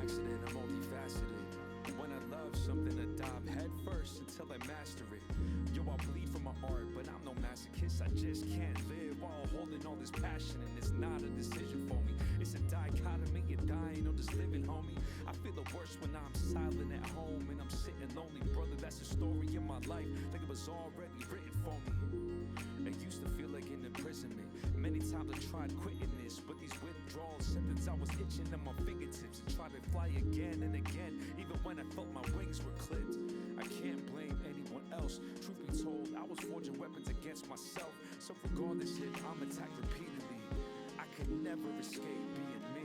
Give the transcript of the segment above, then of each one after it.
accident, I'm multifaceted. When I love something, I dive head first until I master it. Yo, I bleed from my art, but I'm no masochist. I just can't live while holding all this passion, and it's not a decision for me. It's a dichotomy, you're dying or just living, homie. I feel the worst when I'm silent at home and I'm sitting lonely. Brother, that's the story of my life, like it was already written for me. It used to feel like an imprisonment. Many times I tried quitting this, but these withdrawal symptoms, I was itching in my fingertips and tried to fly again and again, even when I felt my wings were clipped. I can't blame anyone else. Truth be told, I was forging weapons against myself. So regardless if I'm attacked repeatedly, I could never escape being me.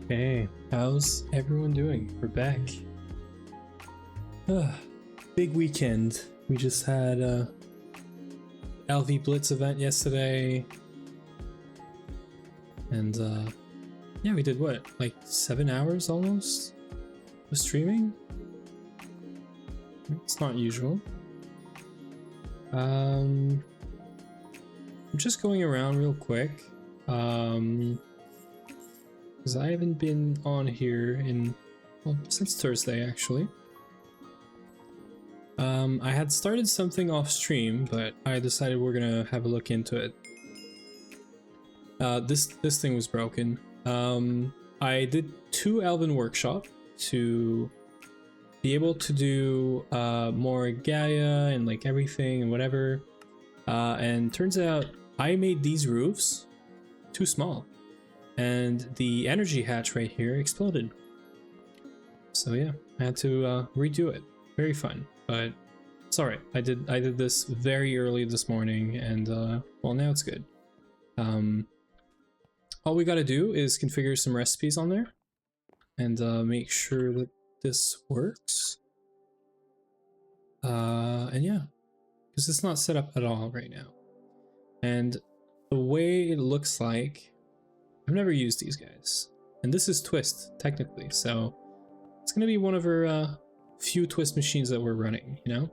Hey, how's everyone doing? We're back. Big weekend. We just had a LV Blitz event yesterday. And yeah, we did what? Like 7 hours almost of streaming? It's not usual. I'm just going around real quick. Because I haven't been on here since Thursday actually. I had started something off stream, but I decided we're gonna have a look into it. This thing was broken. I did 2 Elven Workshop to be able to do more Gaia and like everything and whatever. And turns out I made these roofs too small. And the energy hatch right here exploded. So yeah, I had to redo it. Very fun, but it's alright. I did this very early this morning, and well, now it's good. All we gotta do is configure some recipes on there, and make sure that this works. And yeah, because it's not set up at all right now. And the way it looks like, I've never used these guys, and this is Twist technically, so it's gonna be one of our few Twist machines that we're running, you know?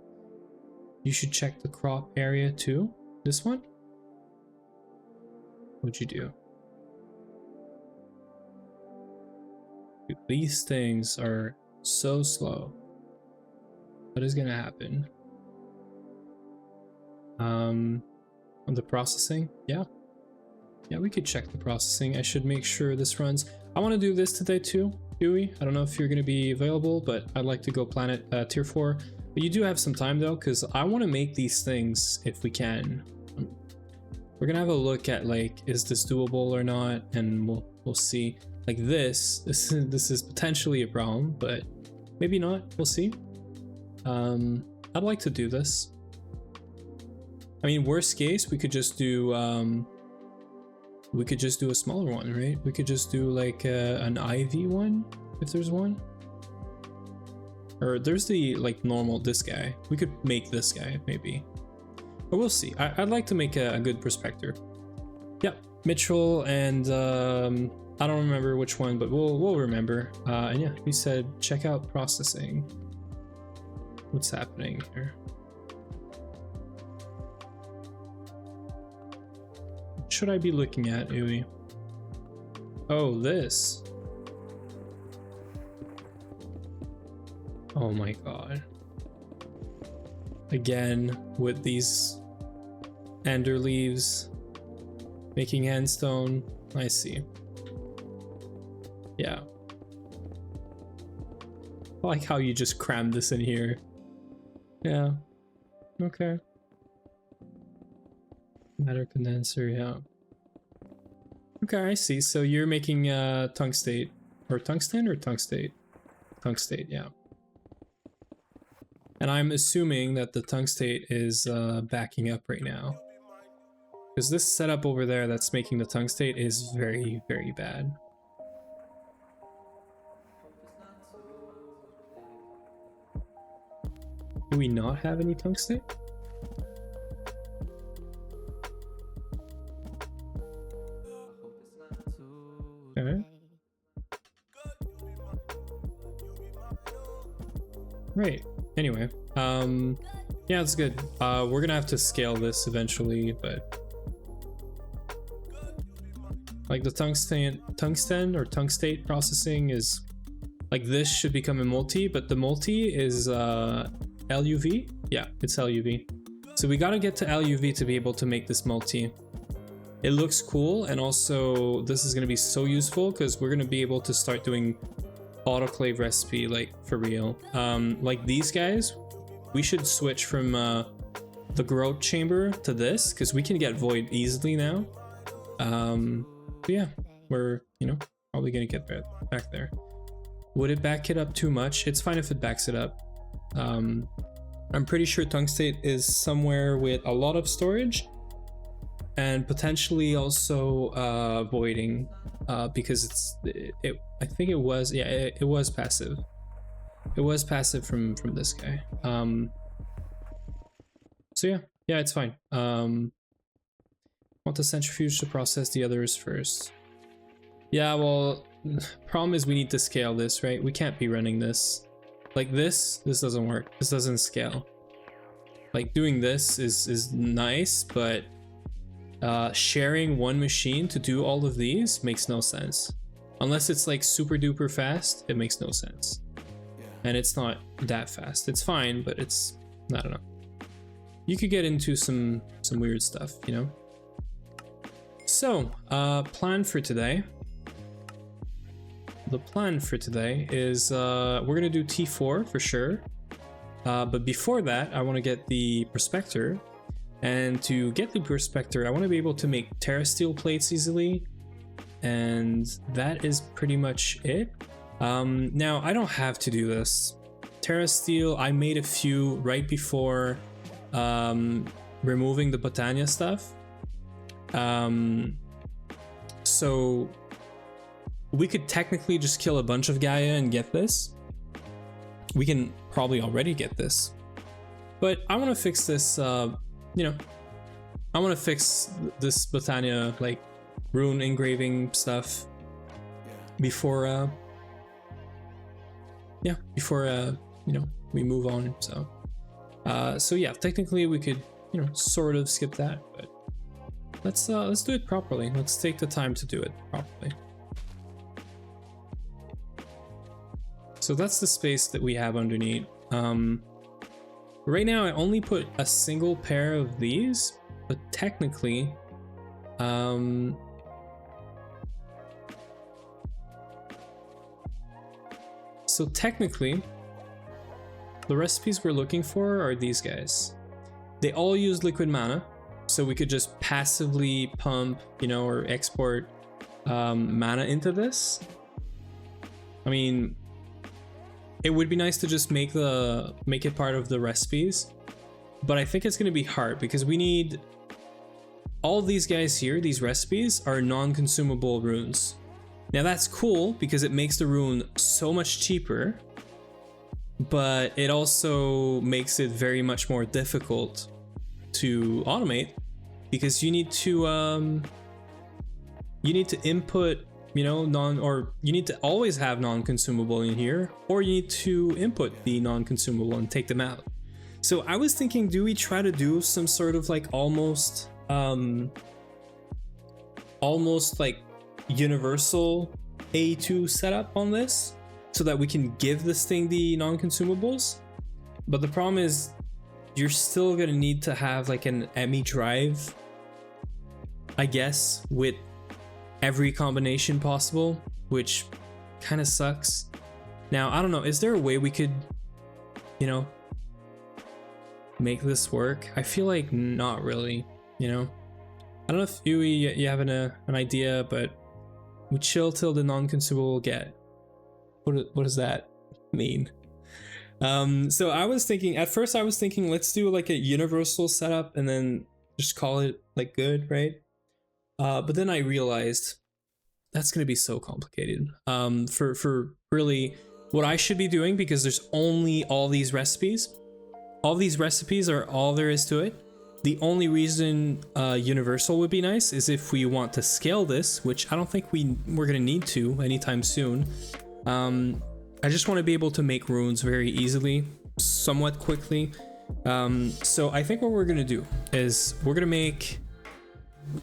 You should check the crop area too. This one? What'd you do? Dude, these things are so slow. What is gonna happen? On the processing? Yeah, we could check the processing. I should make sure this runs. I want to do this today too, Huey. I don't know if you're going to be available, but I'd like to go planet tier 4. But you do have some time though, because I want to make these things if we can. We're going to have a look at like, is this doable or not? And we'll see. Like this is potentially a problem, but maybe not. We'll see. I'd like to do this. I mean, worst case, we could just do a smaller one, right? We could just do like an IV one, if there's one. Or there's the like normal, this guy. We could make this guy maybe. But we'll see. I'd like to make a good prospector. Yep, Mitchell and I don't remember which one, but we'll remember. And yeah, we said check out processing. What's happening here? should I be looking at, Uwe? Oh, this. Oh my god. Again, with these ender leaves making handstone. I see. Yeah. I like how you just crammed this in here. Yeah. Okay. Matter condenser, yeah. Okay, I see. So you're making tungstate or tungsten or tungstate? Tungstate, yeah. And I'm assuming that the tungstate is backing up right now. Because this setup over there that's making the tungstate is very, very bad. Do we not have any tungstate? Okay. Right. Anyway, yeah, it's good. We're gonna have to scale this eventually, but like the tungsten or tungstate processing is like this should become a multi, but the multi is LUV. Yeah, it's LUV. So we gotta get to LUV to be able to make this multi. It looks cool, and also this is gonna be so useful because we're gonna be able to start doing autoclave recipe like for real. Like these guys, we should switch from the growth chamber to this because we can get void easily now. But yeah, we're, you know, probably gonna get back there. Would it back it up too much? It's fine if it backs it up. I'm pretty sure tungstate is somewhere with a lot of storage and potentially also voiding, because I think it was, yeah, it was passive. It was passive from this guy. So yeah, it's fine. Want the centrifuge to process the others first. Yeah, well, problem is we need to scale this, right? We can't be running this. Like this doesn't work. This doesn't scale. Like doing this is nice, but sharing one machine to do all of these makes no sense. Unless it's like super duper fast, it makes no sense. And it's not that fast. It's fine, but it's, I don't know. You could get into some weird stuff, you know? So, plan for today. The plan for today is we're gonna do T4 for sure. But before that, I want to get the prospector. And to get the prospector, I want to be able to make terrasteel plates easily. And that is pretty much it. Now, I don't have to do this. Terrasteel, I made a few right before removing the Botania stuff. So we could technically just kill a bunch of Gaia and get this. We can probably already get this. But I want to fix this, you know, I want to fix this Botania, like, rune engraving stuff before, before, you know, we move on, so. So yeah, technically we could, you know, sort of skip that, but let's do it properly. Let's take the time to do it properly. So that's the space that we have underneath. Right now I only put a single pair of these, but technically, so technically, the recipes we're looking for are these guys. They all use liquid mana, so we could just passively pump, you know, or export mana into this. I mean, it would be nice to just make it part of the recipes, but I think it's going to be hard because we need all these guys here. These recipes are non-consumable runes. Now that's cool because it makes the rune so much cheaper, but it also makes it very much more difficult to automate because you need to input, you know, you need to always have non-consumable in here, or you need to input the non-consumable and take them out. So I was thinking, do we try to do some sort of like almost almost like universal A2 setup on this so that we can give this thing the non-consumables. But the problem is you're still gonna need to have like an ME drive, I guess, with every combination possible, which kind of sucks. Now, I don't know, is there a way we could, you know, make this work? I feel like not really, you know. I don't know if you have an idea, but we chill till the non-consumable get. What does that mean? So I was thinking, at first I was thinking, let's do like a universal setup and then just call it like good, right? But then I realized that's gonna be so complicated. For really what I should be doing, because there's only all these recipes. All these recipes are all there is to it. The only reason universal would be nice is if we want to scale this, which I don't think we're gonna need to anytime soon. I just want to be able to make runes very easily, somewhat quickly. So I think what we're gonna do is we're gonna make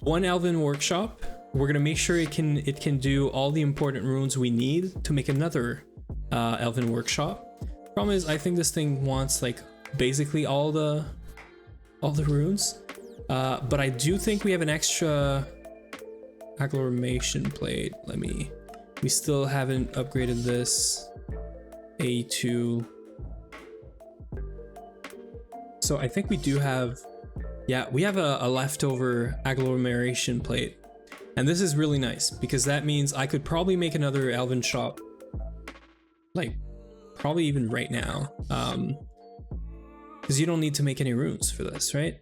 one Elven workshop. We're gonna make sure it can do all the important runes we need to make another Elven workshop. Problem is, I think this thing wants like basically all the runes, but I do think we have an extra agglomeration plate. We still haven't upgraded this A2, so I think we do have, yeah, we have a leftover agglomeration plate, and this is really nice because that means I could probably make another Elven shop, like probably even right now, because you don't need to make any runes for this, right?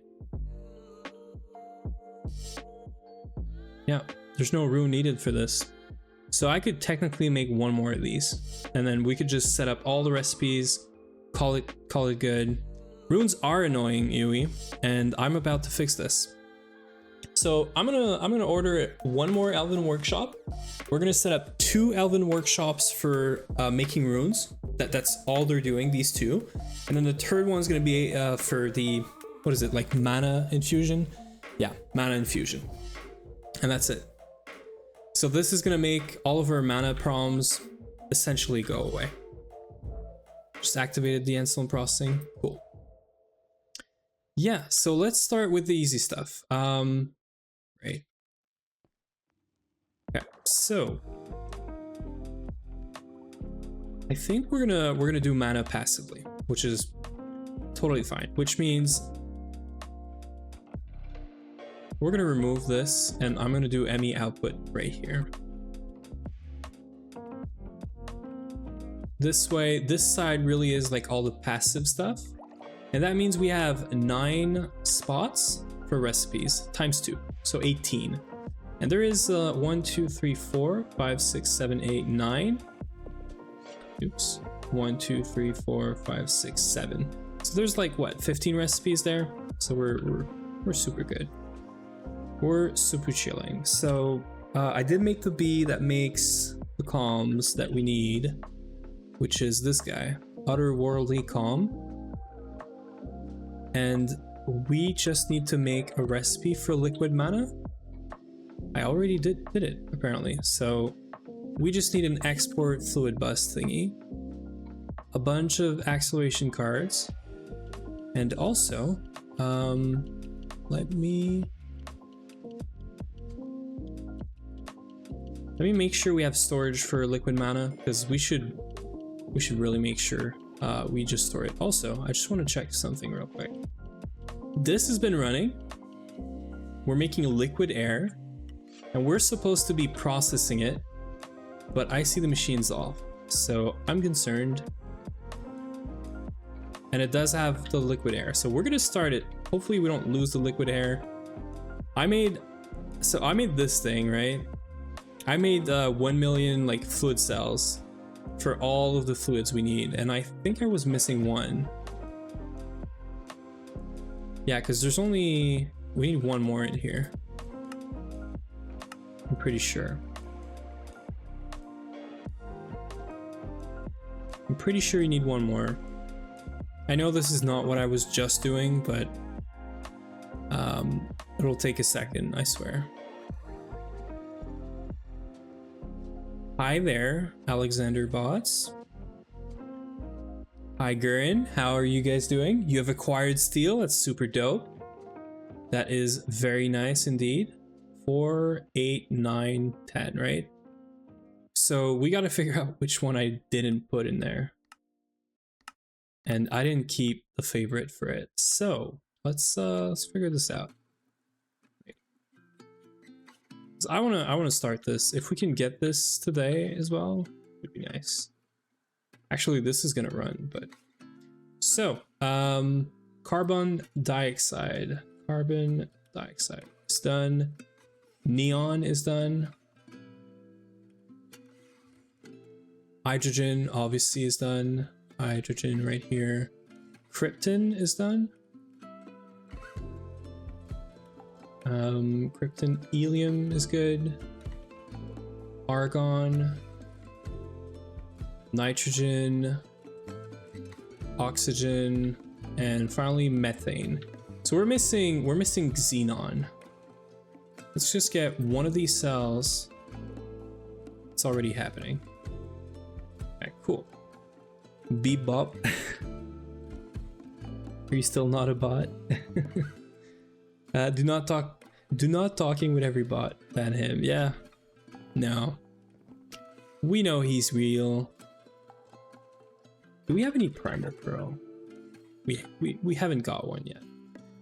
Yeah, there's no rune needed for this. So I could technically make one more of these, and then we could just set up all the recipes, call it good. Runes are annoying, Yui, and I'm about to fix this. So I'm gonna order one more Elven workshop. We're gonna set up 2 Elven workshops for making runes. That's all they're doing, these 2. And then the third one's gonna be for the, what is it, like mana infusion? Yeah, mana infusion. And that's it. So this is gonna make all of our mana proms essentially go away. Just activated the insulin processing, cool. Yeah, so let's start with the easy stuff. Right. Okay, so I think we're gonna do mana passively, which is totally fine, which means we're gonna remove this and I'm gonna do ME output right here. This way, this side really is like all the passive stuff. And that means we have 9 spots for recipes times 2, so 18. And there is 1, 2, 3, 4, 5, 6, 7, 8, 9. Oops. 1, 2, 3, 4, 5, 6, 7. So there's like what, 15 recipes there? So we're super good. We're super chilling. So I did make the bee that makes the comms that we need, which is this guy, Otherworldly Calm. And we just need to make a recipe for liquid mana. I already did it apparently. So we just need an export fluid bus thingy, a bunch of acceleration cards, and also let me make sure we have storage for liquid mana, because we should really make sure we just store it. Also, I just want to check something real quick. This has been running. We're making liquid air, and we're supposed to be processing it, but I see the machine's off, so I'm concerned. And it does have the liquid air, so we're gonna start it. Hopefully we don't lose the liquid air. I made this thing, right? I made 1 million like fluid cells for all of the fluids we need, and I think I was missing one. Yeah, because we need one more in here. I'm pretty sure. I'm pretty sure you need one more. I know this is not what I was just doing, but it'll take a second, I swear. Hi there, Alexander Bots. Hi Gurin, how are you guys doing? You have acquired steel, that's super dope. That is very nice indeed. 4, 8, 9, 10, right? So we gotta figure out which one I didn't put in there. And I didn't keep the favorite for it. So let's figure this out. I wanna start this. If we can get this today as well, it'd be nice. Actually, this is gonna run, but so carbon dioxide. Carbon dioxide is done. Neon is done. Hydrogen obviously is done. Hydrogen right here. Krypton is done. Krypton, helium is good. Argon, nitrogen, oxygen, and finally methane. So we're missing xenon. Let's just get one of these cells. It's already happening. Okay, cool. Bebop. Are you still not a bot? Do not talking with every bot. Ban him. Yeah. No. We know he's real. Do we have any primer pearl? We haven't got one yet.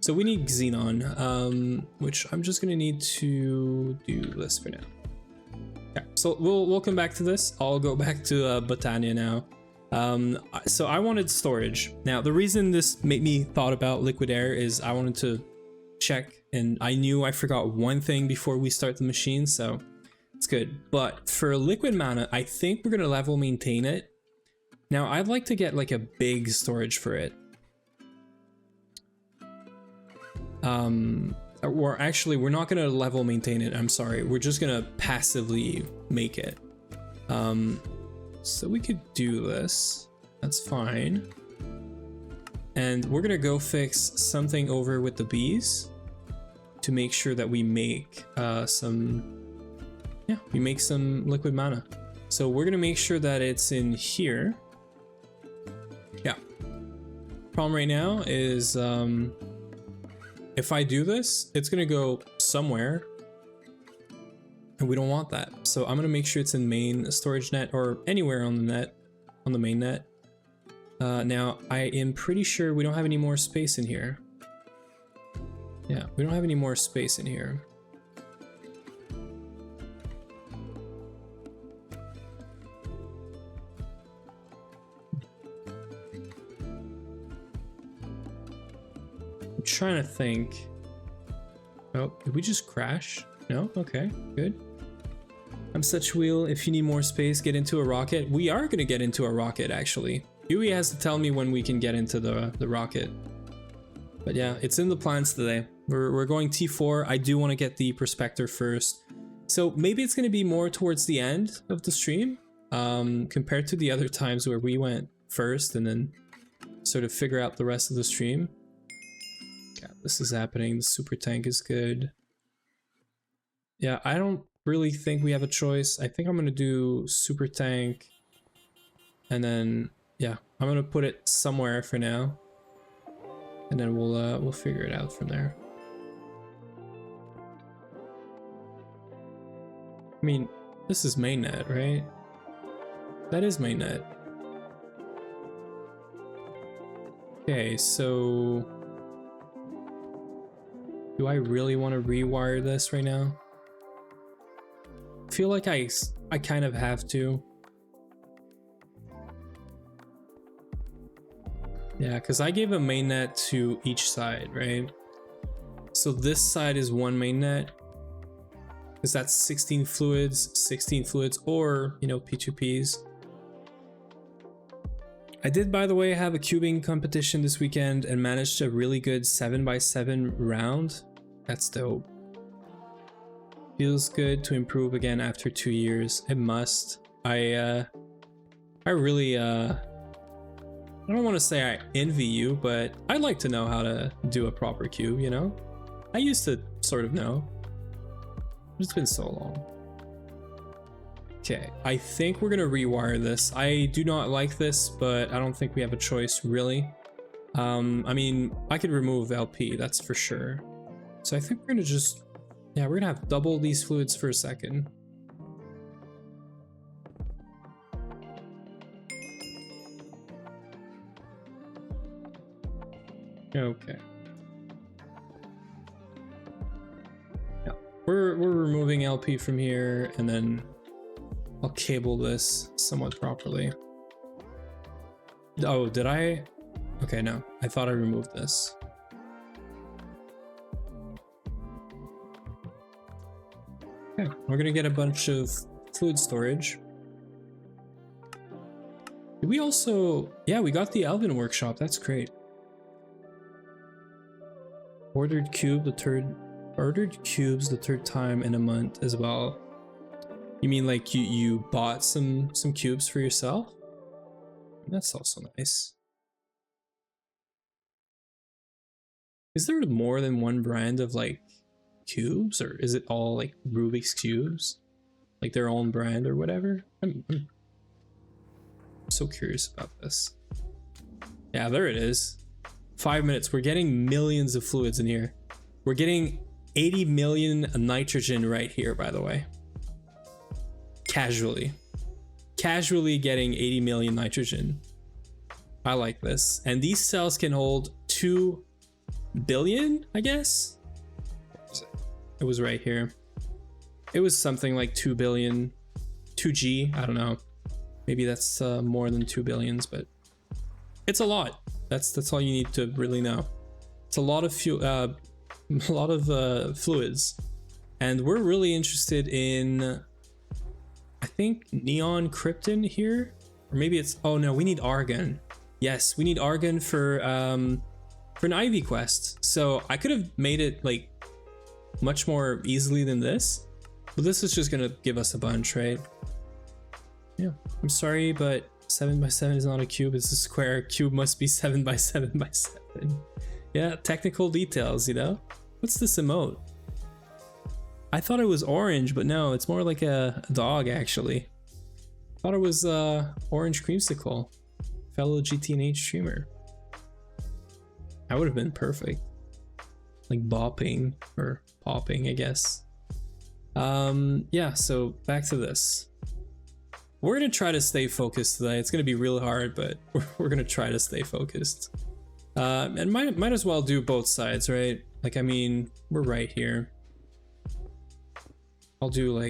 So we need xenon, which I'm just gonna need to do this for now. Okay, so we'll come back to this. I'll go back to Botania now. So I wanted storage. Now the reason this made me thought about liquid air is I wanted to check, and I knew I forgot one thing before we start the machine, so it's good. But for liquid mana, I think we're gonna level maintain it. Now I'd like to get like a big storage for it. Or actually, we're not gonna level maintain it, I'm sorry. We're just gonna passively make it. So we could do this, that's fine. And we're gonna go fix something over with the bees to make sure that we make some liquid mana. So we're gonna make sure that it's in here. Yeah. Problem right now is if I do this, it's gonna go somewhere, and we don't want that. So I'm gonna make sure it's in main storage net or anywhere on the net, on the main net. Now I am pretty sure we don't have any more space in here. Yeah, we don't have any more space in here. I'm trying to think. Oh, did we just crash? No? Okay, good. I'm such wheel. If you need more space, get into a rocket. We are gonna get into a rocket, actually. Yui has to tell me when we can get into the rocket. But yeah, it's in the plans today. We're going T4. I do want to get the prospector first. So maybe it's going to be more towards the end of the stream, compared to the other times where we went first and then sort of figure out the rest of the stream. Yeah, this is happening. The super tank is good. Yeah, I don't really think we have a choice. I think I'm going to do super tank. And then, yeah, I'm going to put it somewhere for now. And then we'll figure it out from there. I mean, this is mainnet, right? That is mainnet. Okay, so do I really want to rewire this right now? I feel like I kind of have to. Yeah, because I gave a mainnet to each side, right? So this side is one mainnet. Because that's 16 fluids, or, you know, P2Ps. I did, by the way, have a cubing competition this weekend and managed a really good 7x7 round. That's dope. Feels good to improve again after 2 years. It must. I really, I don't want to say I envy you, but I'd like to know how to do a proper cube, you know? I used to sort of know. It's been so long. Okay, I think we're gonna rewire this. I do not like this, but I don't think we have a choice really. I mean, I could remove LP, that's for sure. So I think we're gonna just, yeah, we're gonna have double these fluids for a second. Okay. Yeah, we're removing LP from here, and then I'll cable this somewhat properly. Oh, did I? Okay, no, I thought I removed this. Okay, we're gonna get a bunch of fluid storage. Did we also, yeah, we got the Elven workshop, that's great. Ordered cubes the third time in a month as well. You mean like you bought some cubes for yourself? That's also nice. Is there more than one brand of like cubes, or is it all like Rubik's cubes, like their own brand or whatever? I'm so curious about this. Yeah, there it is. 5 minutes. We're getting millions of fluids in here. We're getting 80 million nitrogen right here, by the way. Casually getting 80 million nitrogen. I like this. And these cells can hold 2 billion, I guess. It was right here. It was something like 2 billion, 2G, I don't know. Maybe that's more than 2 billions, but it's a lot. That's all you need to really know. It's a lot of fluids, and we're really interested in, I think, neon krypton here, or maybe it's, oh no, we need argon. Yes, we need argon for an Ivy quest. So I could have made it like much more easily than this, but this is just gonna give us a bunch, right? Yeah, I'm sorry, but 7 by 7 is not a cube, it's a square. Cube must be 7 by 7 by 7. Yeah, technical details, you know? What's this emote? I thought it was orange, but no, it's more like a dog, actually. I thought it was orange creamsicle. Fellow GTNH streamer. That would have been perfect. Like bopping, or popping, I guess. Yeah, so back to this. We're gonna try to stay focused today. It's gonna be really hard, but we're gonna try to stay focused. And might as well do both sides, right? Like, I mean, we're right here. I'll redo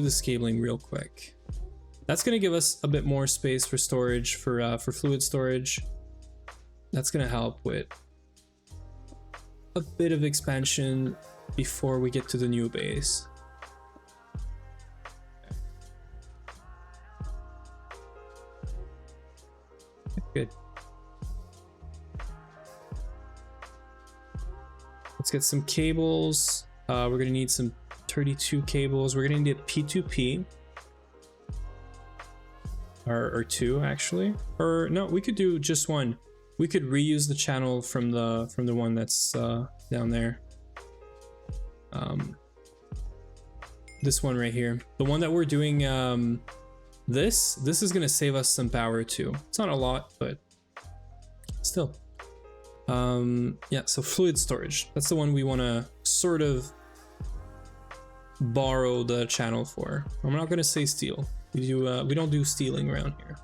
this cabling real quick. That's gonna give us a bit more space for storage, for fluid storage. That's gonna help with a bit of expansion before we get to the new base. Good. Let's get some cables. We're gonna need some 32 cables. We're gonna need P2P. Or 2 actually. Or no, we could do just 1. We could reuse the channel from the one that's down there. This one right here. The one that we're doing this is gonna save us some power too. It's not a lot, but still. Yeah, so fluid storage. That's the one we want to sort of borrow the channel for. I'm not gonna say steal. We don't do stealing around here.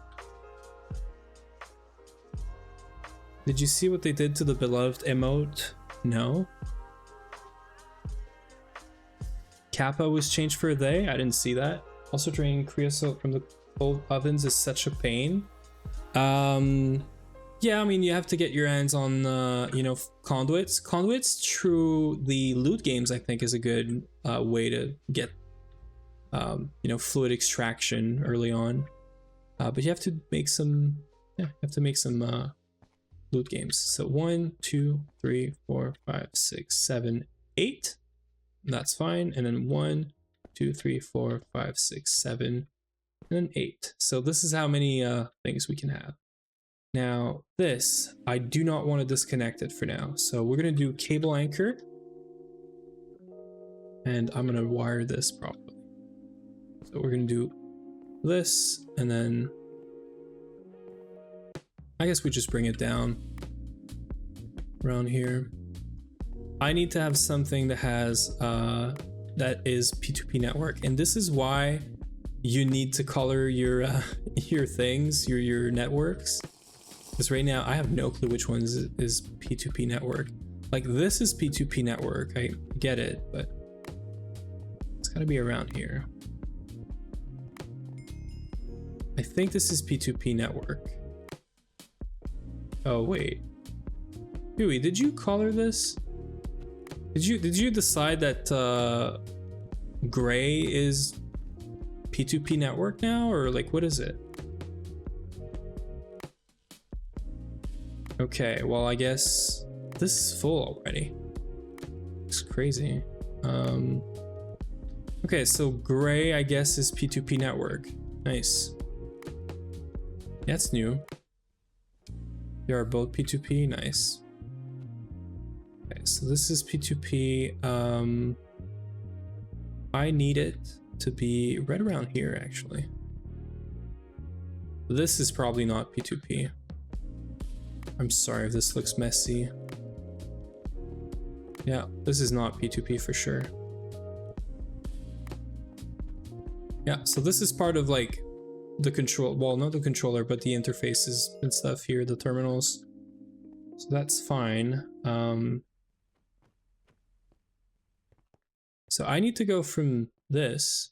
Did you see what they did to the beloved emote? No. Kappa was changed for a day. I didn't see that. Also, draining creosote from the cold ovens is such a pain. Yeah, I mean, you have to get your hands on, you know, conduits. Conduits through the loot games, I think, is a good way to get, you know, fluid extraction early on. But you have to make some, yeah, you have to make some loot games. So 1, 2, 3, 4, 5, 6, 7, 8. That's fine. And then 1, 2, 3, 4, 5, 6, 7, and then 8. So this is how many things we can have. Now this, I do not want to disconnect it for now. So we're going to do cable anchor. And I'm going to wire this properly. So we're gonna do this, and then I guess we just bring it down around here. I need to have something that has that is P2P network, and this is why you need to color your your things, your networks. Because right now I have no clue which one is P2P network. Like this is P2P network, I get it, but it's gotta be around here. I think this is P2P network. Oh wait, Huey, did you color this? Did you decide that gray is P2P network now, or like what is it? Okay, well I guess this is full already. It's crazy. Okay, so gray I guess is P2P network. Nice. That's new. They are both P2P. Nice. Okay, so this is P2P. I need it to be right around here actually. This is probably not P2P. I'm sorry if this looks messy. Yeah, this is not P2P for sure. Yeah, so this is part of like the control, well, not the controller, but the interfaces and stuff here, the terminals. So that's fine. So I need to go from this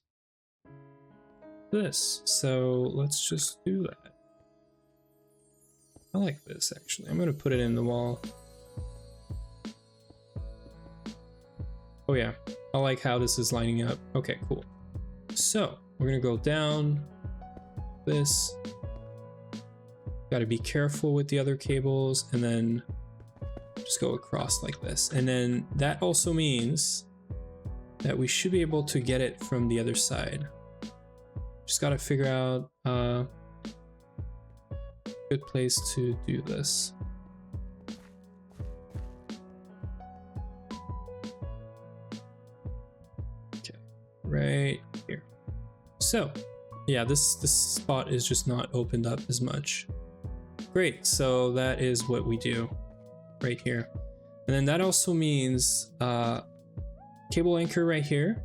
to this. So let's just do that. I like this actually. I'm gonna put it in the wall. Oh yeah, I like how this is lining up. Okay, cool. So we're gonna go down this. Got to be careful with the other cables, and then just go across like this. And then that also means that we should be able to get it from the other side. Just got to figure out a good place to do this. Okay, right here. So yeah, this spot is just not opened up as much. Great, so that is what we do right here. And then that also means cable anchor right here.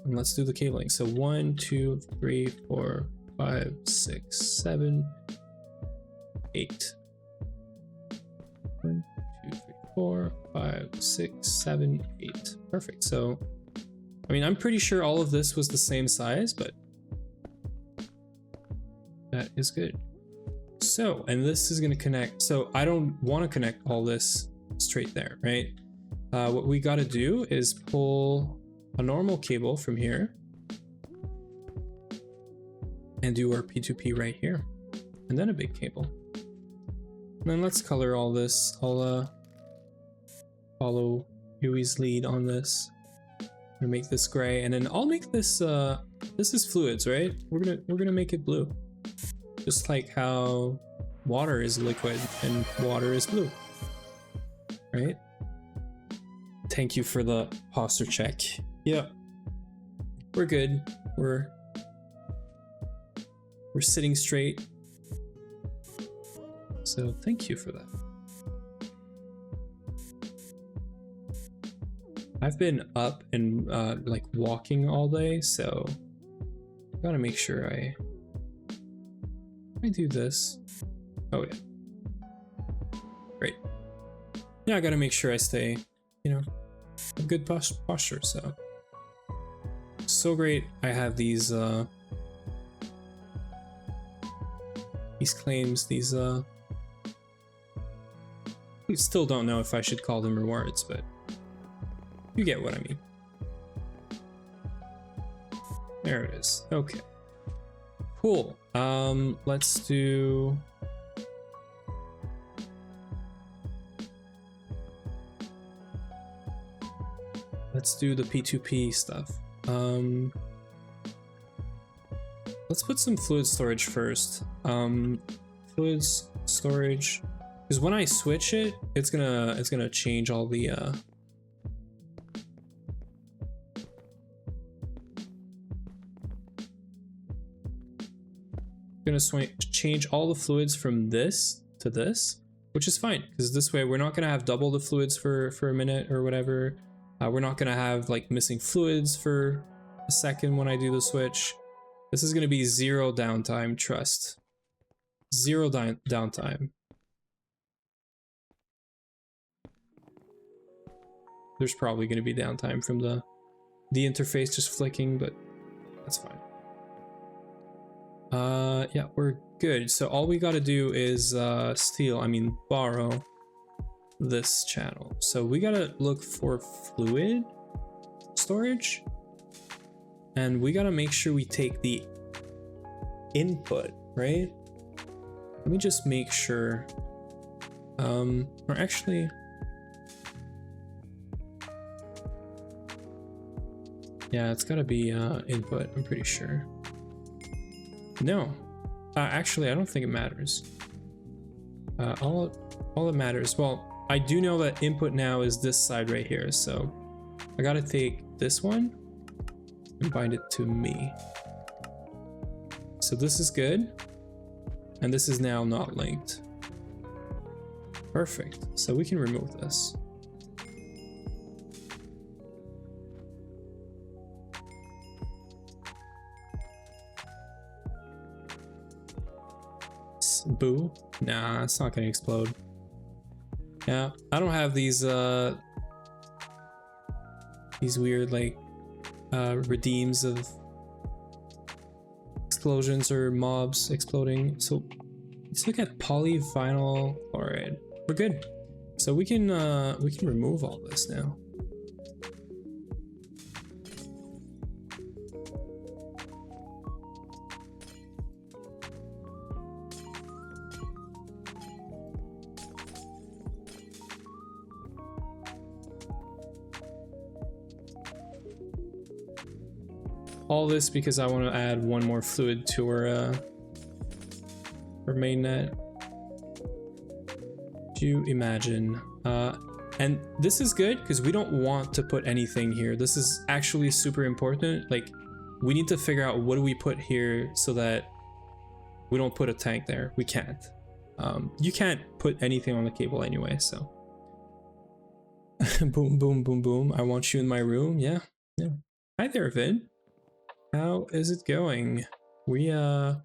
And let's do the cabling. So 1, 2, 3, 4, 5, 6, 7, 8. 1, 2, 3, 4, 5, 6, 7, 8. Perfect. So, I mean, I'm pretty sure all of this was the same size, but that is good. So, and this is going to connect. So I don't want to connect all this straight there, right? What we got to do is pull a normal cable from here and do our P2P right here, and then a big cable. And then let's color all this. I'll follow Huey's lead on this. I'm gonna make this gray, and then I'll make this. This is fluids, right? We're gonna make it blue. Just like how water is liquid and water is blue, right? Thank you for the posture check. Yep, we're good. We're sitting straight. So thank you for that. I've been up and like walking all day, so gotta make sure I do this. Oh yeah. Great. Yeah, I gotta make sure I stay, you know, a good posture. So great. I have these claims, these we still don't know if I should call them rewards, but you get what I mean. There it is. Okay. Cool. Let's do the P2P stuff. Let's put some fluid storage first. Fluids storage, because when I switch it, it's gonna change all the gonna change all the fluids from this to this, which is fine, because this way we're not gonna have double the fluids for a minute or whatever. We're not gonna have like missing fluids for a second when I do the switch. This is gonna be zero downtime, trust. Zero downtime. There's probably gonna be downtime from the interface just flicking, but that's fine. Yeah, we're good. So all we gotta do is borrow this channel. So we gotta look for fluid storage, and we gotta make sure we take the input, right? Let me just make sure. Or actually, yeah, it's gotta be input, I'm pretty sure. No, actually, I don't think it matters. All that matters, well, I do know that input now is this side right here, so I gotta take this one and bind it to me. So this is good, and this is now not linked. Perfect, so we can remove this. Boo? Nah, it's not gonna explode. Yeah, I don't have these weird like redeems of explosions or mobs exploding. So let's look at polyvinyl chloride. We're good. So we can remove all this now. All this because I want to add one more fluid to our mainnet. Do you imagine? And this is good because we don't want to put anything here. This is actually super important. Like, we need to figure out what do we put here so that we don't put a tank there. We can't. You can't put anything on the cable anyway, so. Boom, boom, boom, boom. I want you in my room. Yeah. Hi there, Vid. How is it going? We're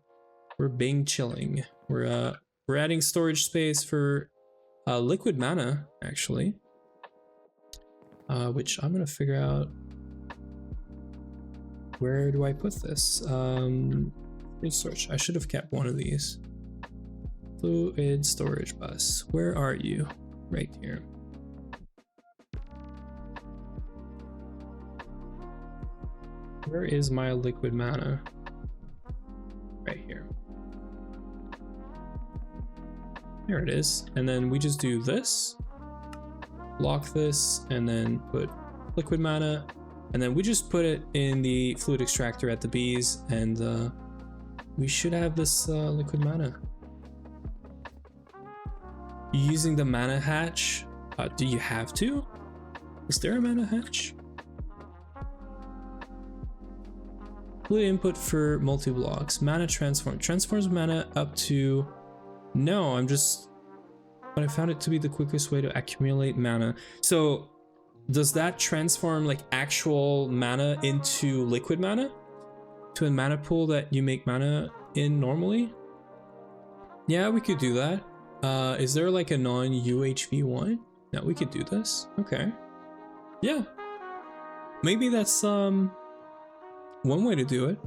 Bing chilling. We're adding storage space for liquid mana, actually. Which I'm gonna figure out. Where do I put this? Fluid storage. I should have kept one of these. Fluid storage bus. Where are you? Right here. Where is my liquid mana? Right here. There it is. And then we just do this, lock this, and then put liquid mana. And then we just put it in the fluid extractor at the bees, and we should have this liquid mana. Using the mana hatch, do you have to? Is there a mana hatch? Fluid input for multi-blocks. Mana transform. Transforms mana up to... No, but I found it to be the quickest way to accumulate mana. So does that transform like actual mana into liquid mana? To a mana pool that you make mana in normally? Yeah, we could do that. Is there like a non-UHV one? No, we could do this. Okay. Yeah. Maybe that's one way to do it.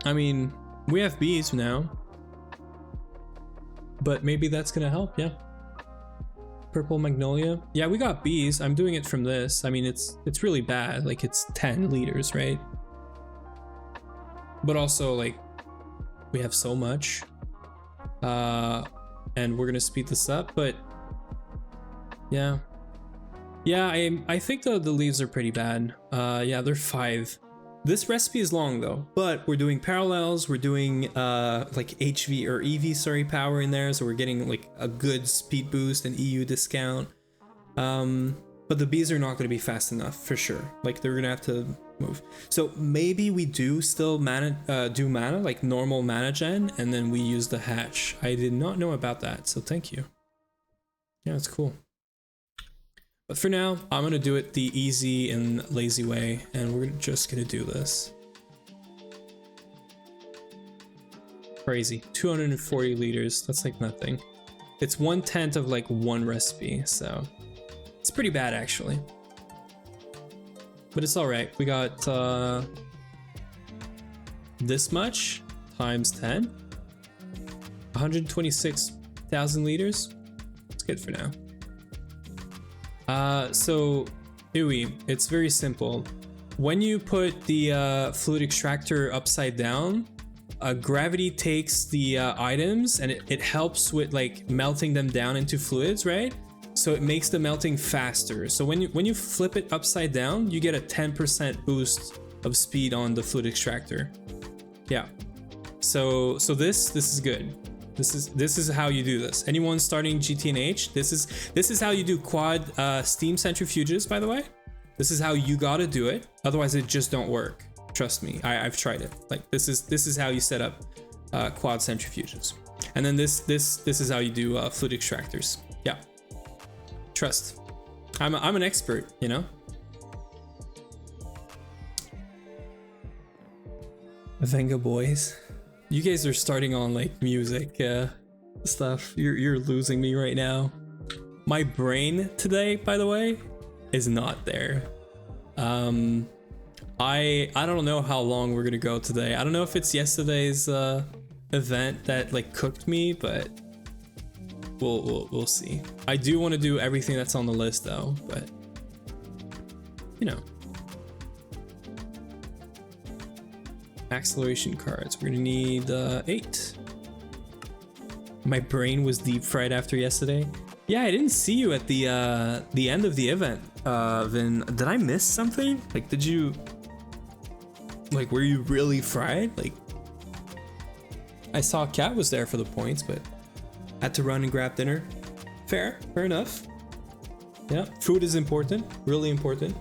I mean, we have bees now, but maybe that's gonna help. Yeah. Purple magnolia. Yeah, we got bees. I'm doing it from this. I mean, it's really bad. Like, it's 10 liters, right? But also, like, we have so much, and we're gonna speed this up. But yeah, I think the leaves are pretty bad. Yeah, they're 5. This recipe is long though, but we're doing parallels, we're doing like HV or EV, power in there, so we're getting like a good speed boost and EU discount. but the bees are not going to be fast enough for sure. Like they're going to have to move. So maybe we do still do mana, like normal mana gen, and then we use the hatch. I did not know about that, so thank you. Yeah, it's cool. But for now, I'm going to do it the easy and lazy way, and we're just going to do this. Crazy. 240 liters. That's like nothing. It's 1/10 of like one recipe, so it's pretty bad actually. But it's all right. We got this much times 10. 126,000 liters. It's good for now. So Dewey, it's very simple. When you put the fluid extractor upside down, gravity takes the items and it helps with like melting them down into fluids, right? So it makes the melting faster. So when you flip it upside down, you get a 10% boost of speed on the fluid extractor. Yeah. So this is good. This is how you do this. Anyone starting GTNH, this is how you do quad steam centrifuges, by the way. This is how you gotta do it. Otherwise it just don't work. Trust me, I've tried it. Like this is how you set up quad centrifuges. And then this is how you do fluid extractors. Yeah. Trust. I'm an expert, you know? Venga boys. You guys are starting on like music stuff. You're losing me right now. My brain today, by the way, is not there. I don't know how long we're gonna go today. I don't know if it's yesterday's event that like cooked me, but we'll see. I do want to do everything that's on the list though, but you know. Acceleration cards. We're gonna need 8. My brain was deep fried after yesterday. Yeah, I didn't see you at the end of the event. Vin, did I miss something? Like, did you? Like, were you really fried? Like, I saw Cat was there for the points, but had to run and grab dinner. Fair enough. Yeah, food is important, really important.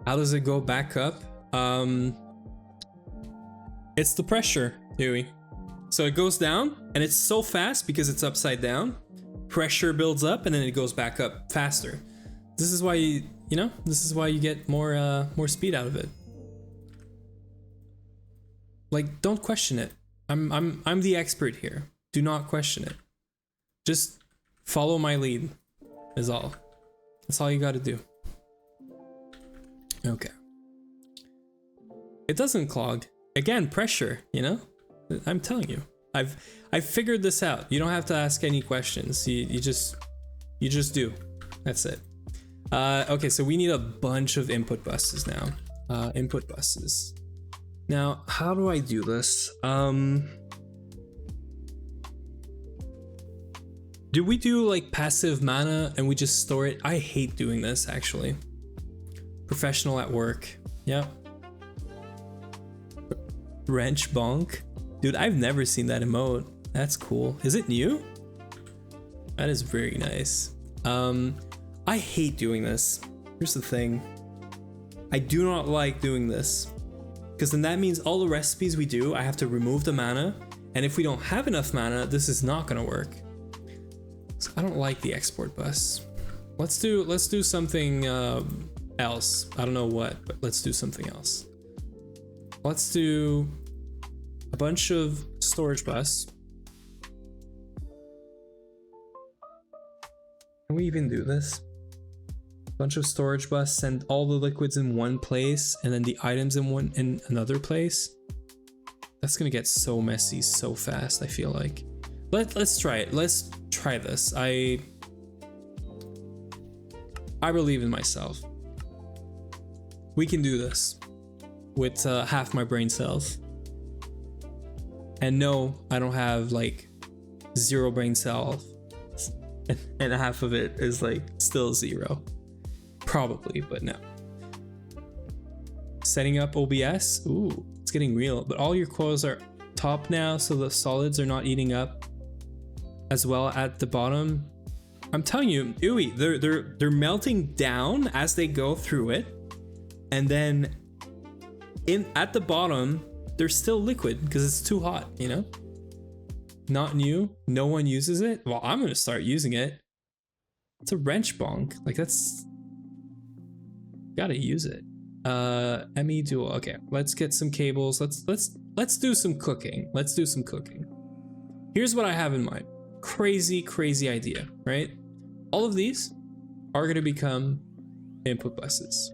How does it go back up? It's the pressure, Dewey. So it goes down, and it's so fast because it's upside down. Pressure builds up, and then it goes back up faster. This is why you know, this is why you get more speed out of it. Like, don't question it. I'm the expert here. Do not question it. Just follow my lead. Is all. That's all you got to do. Okay. It doesn't clog. Again, pressure, you know? I'm telling you. I've figured this out. You don't have to ask any questions. You just do. That's it. Okay, so we need a bunch of input buses now. Input buses. Now, how do I do this? Do we do like passive mana and we just store it? I hate doing this actually. Professional at work. Yep. Wrench bonk. Dude, I've never seen that emote. That's cool. Is it new? That is very nice. I hate doing this. Here's the thing. I do not like doing this. Because then that means all the recipes we do, I have to remove the mana. And if we don't have enough mana, this is not gonna work. So I don't like the export bus. Let's do something else. I don't know what, but let's do something else. Let's do a bunch of storage bus. Can we even do this? Bunch of storage bus, send all the liquids in one place and then the items in another place. That's gonna get so messy so fast, I feel like. Let's try it. Let's try this. I believe in myself. We can do this with half my brain cells. And no, I don't have like 0 brain cells, and half of it is like still 0. Probably, but no. Setting up OBS. Ooh, it's getting real. But all your coils are top now, so the solids are not eating up. as well at the bottom. I'm telling you, ooey, they're melting down as they go through it, and then at the bottom they're still liquid because it's too hot, you know? Not new, no one uses it. Well, I'm gonna start using it. It's a wrench bonk, like that's gotta use it. ME dual. Okay, let's get some cables. Let's do some cooking. Let's do some cooking. Here's what I have in mind. Crazy idea, right? All of these are gonna become input buses.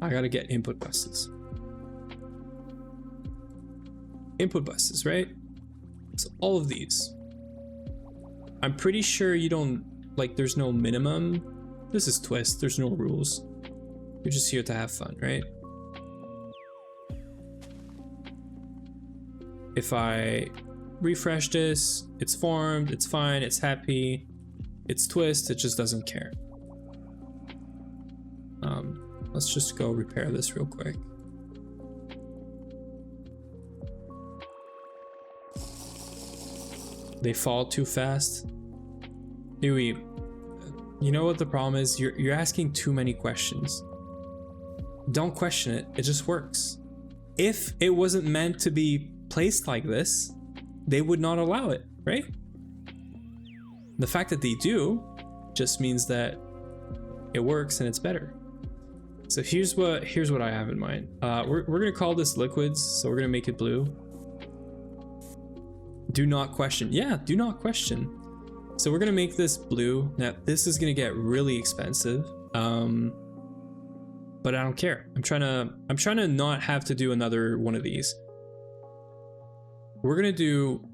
I gotta get input buses. Input buses, right? So all of these. I'm pretty sure you don't, like, there's no minimum. This is Twist, there's no rules. You're just here to have fun, right? If I refresh this, it's formed, it's fine, it's happy. It's Twist, it just doesn't care. Let's just go repair this real quick. They fall too fast. Ooey, you know what the problem is? You're asking too many questions. Don't question it, it just works. If it wasn't meant to be placed like this, they would not allow it, right? The fact that they do just means that it works and it's better. So here's what I have in mind. We're gonna call this liquids, so we're gonna make it blue. Do not question. Yeah, do not question. So we're gonna make this blue. Now this is gonna get really expensive, but I don't care. I'm trying to not have to do another one of these. We're gonna do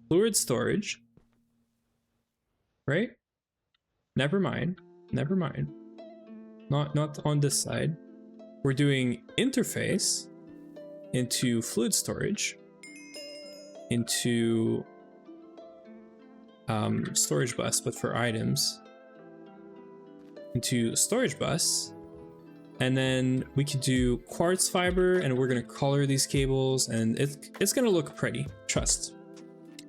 fluid storage, right? Never mind. Not on this side. We're doing interface into fluid storage, into storage bus, but for items, into storage bus, and then we could do quartz fiber, and we're gonna color these cables, and it's gonna look pretty, trust.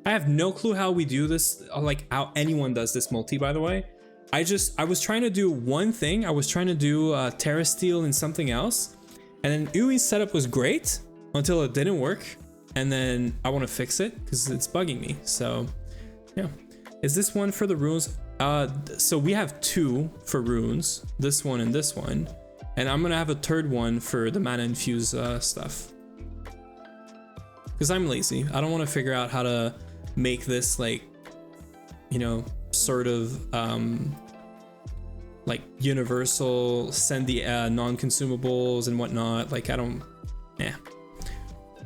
I have no clue how we do this, like how anyone does this multi, by the way. I was trying to do one thing. I was trying to do Terra Steel and something else, and then Ui's setup was great until it didn't work, and then I want to fix it because it's bugging me. So yeah, is this one for the runes? So we have two for runes, this one and this one, and I'm gonna have a third one for the mana infuse stuff because I'm lazy. I don't want to figure out how to make this, like, you know, sort of like universal, send the non-consumables and whatnot. Like, I don't,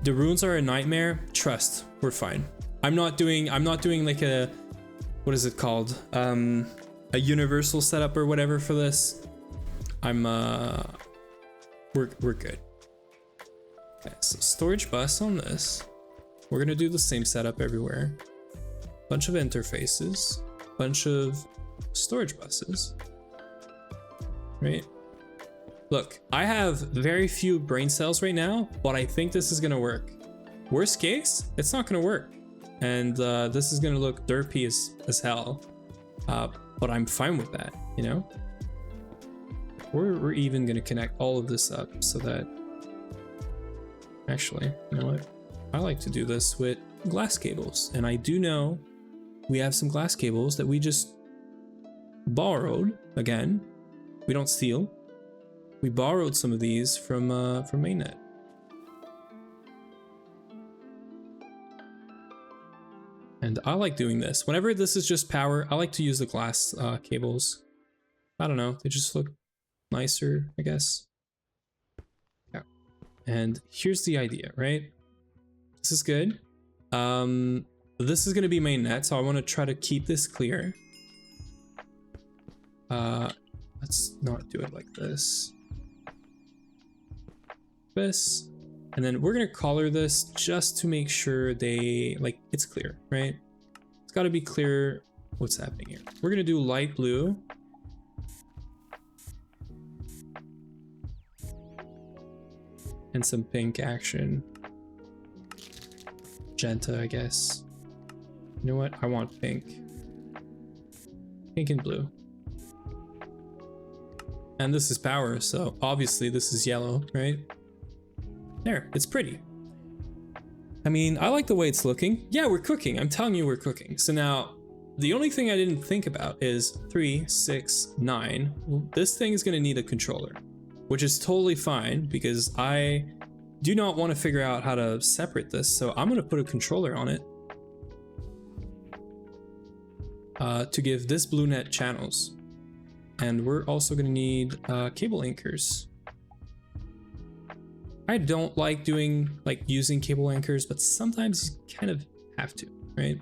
the runes are a nightmare. Trust, we're fine. I'm not doing like a, what is it called, a universal setup or whatever for this. We're good. Okay, so storage bus on this. We're gonna do the same setup everywhere. Bunch of interfaces, bunch of storage buses, right? Look, I have very few brain cells right now, but I think this is gonna work. Worst case, it's not gonna work, and this is gonna look derpy as hell, but I'm fine with that, you know? We're even gonna connect all of this up so that, actually, you know what? I like to do this with glass cables, and I do know we have some glass cables that we just borrowed. Again, we don't steal. We borrowed some of these from mainnet. And I like doing this. Whenever this is just power, I like to use the glass cables. I don't know, they just look nicer, I guess. Yeah. And here's the idea, right? This is good. This is gonna be mainnet, so I want to try to keep this clear. Let's not do it like this. This, and then we're gonna color this just to make sure they, like, it's clear, right? It's got to be clear what's happening here. We're gonna do light blue. And some pink action. Magenta, I guess. You know what? I want pink. Pink and blue. And this is power, so obviously this is yellow, right? There, it's pretty. I mean, I like the way it's looking. Yeah, we're cooking. I'm telling you we're cooking. So now, the only thing I didn't think about is 3, 6, 9. Well, this thing is going to need a controller, which is totally fine because I do not want to figure out how to separate this. So I'm going to put a controller on it to give this blue net channels. And we're also going to need cable anchors. I don't like using cable anchors, but sometimes you kind of have to, right?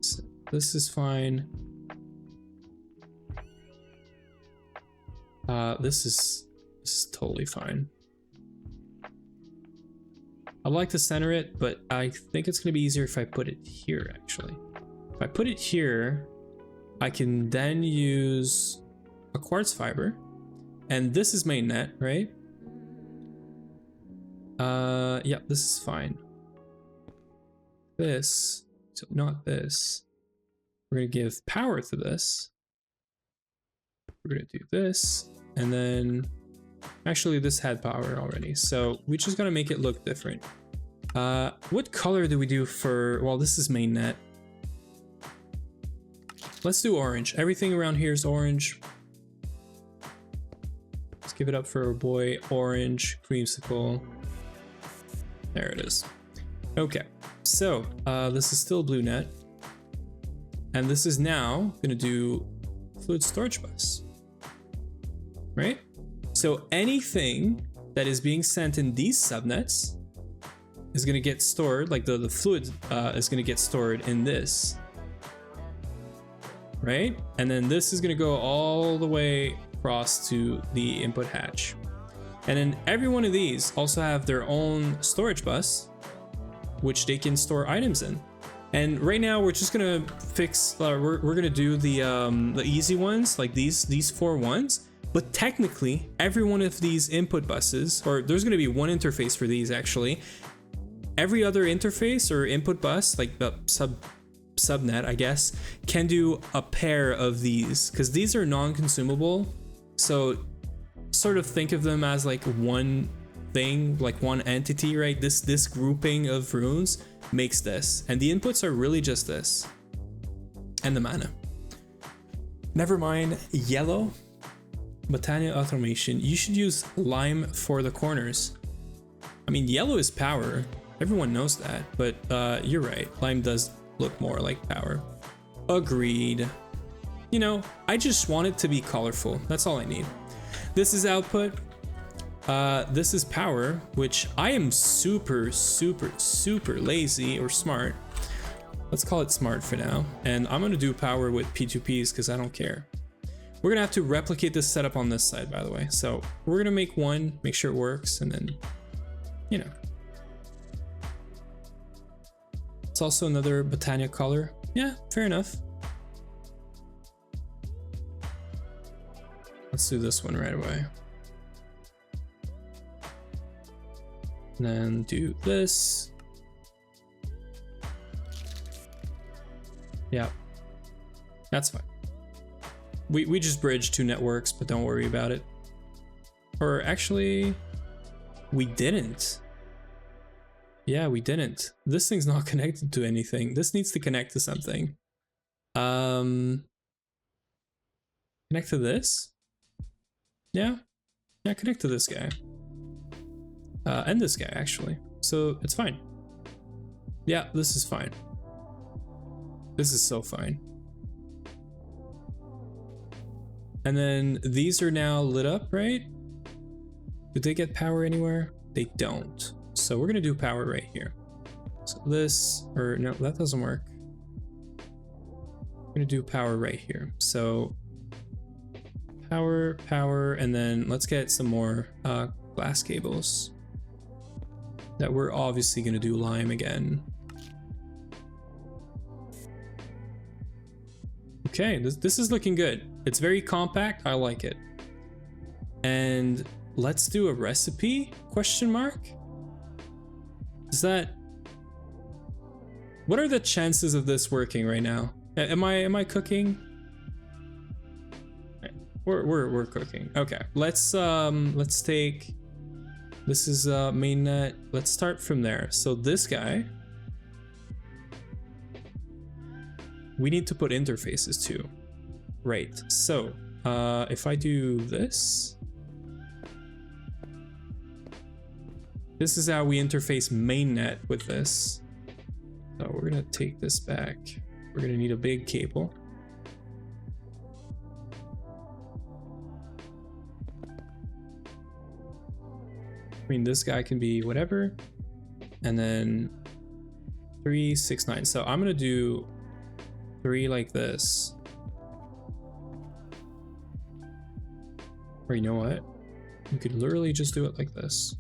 So this is fine. This is totally fine. I'd like to center it, but I think it's gonna be easier if I put it here, actually. If I put it here, I can then use a quartz fiber, and this is main net, right? Yeah, this is fine. This, so not this. We're gonna give power to this. We're gonna do this, and then actually this had power already, so we just gotta make it look different. What color do we do for, well, this is main net. Let's do orange. Everything around here is orange. Let's give it up for our boy orange creamsicle. There it is. Okay, so this is still blue net, and this is now gonna do fluid storage bus, right? So anything that is being sent in these subnets is gonna get stored, like the fluid is gonna get stored in this, right? And then this is gonna go all the way across to the input hatch. And then every one of these also have their own storage bus, which they can store items in. And right now we're just gonna fix, we're gonna do the easy ones, like these 4 ones. But technically, every one of these input buses, or there's gonna be one interface for these actually. Every other interface or input bus, like the subnet, I guess, can do a pair of these, because these are non-consumable. So sort of think of them as like one thing, like one entity, right? This grouping of runes makes this, and the inputs are really just this and the mana. Never mind yellow. Botania automation. You should use lime for the corners. I mean, yellow is power. Everyone knows that, but you're right. Lime does look more like power. Agreed. You know, I just want it to be colorful. That's all I need. This is output. This is power, which I am super lazy or smart. Let's call it smart for now. And I'm gonna do power with P2Ps because I don't care. We're gonna have to replicate this setup on this side, by the way. So we're gonna make one, make sure it works, and then, you know. It's also another Botania color. Yeah, fair enough. Let's do this one right away. And then do this. Yeah, that's fine. We just bridged 2 networks, but don't worry about it. Or actually, we didn't. Yeah, we didn't. This thing's not connected to anything. This needs to connect to something. Connect to this? Yeah, connect to this guy. And this guy, actually. So it's fine. Yeah, this is fine. This is so fine. And then these are now lit up, right? Did they get power anywhere? They don't. So we're gonna do power right here. So this, or no, that doesn't work. We're gonna do power right here. So power, and then let's get some more glass cables that we're obviously gonna do lime again. Okay, this is looking good. It's very compact, I like it. And let's do a recipe, question mark? Is that, What are the chances of this working right now? Am I cooking? We're cooking. Okay, let's take, this is mainnet. Let's start from there. So this guy, we need to put interfaces too. Right, so if I do this, this is how we interface mainnet with this. So we're gonna take this back. We're gonna need a big cable. I mean, this guy can be whatever. And then 3, 6, 9. So I'm gonna do 3 like this. Or you know what? You could literally just do it like this.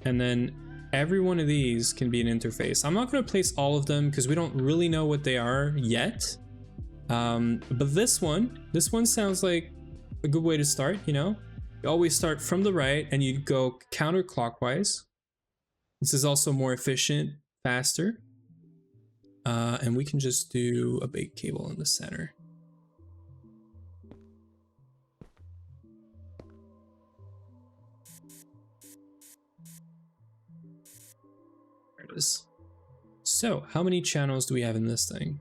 And then every one of these can be an interface. I'm not going to place all of them because we don't really know what they are yet. But this one sounds like a good way to start, you know? You always start from the right and you go counterclockwise. This is also more efficient, faster. And we can just do a big cable in the center. So how many channels do we have in this thing?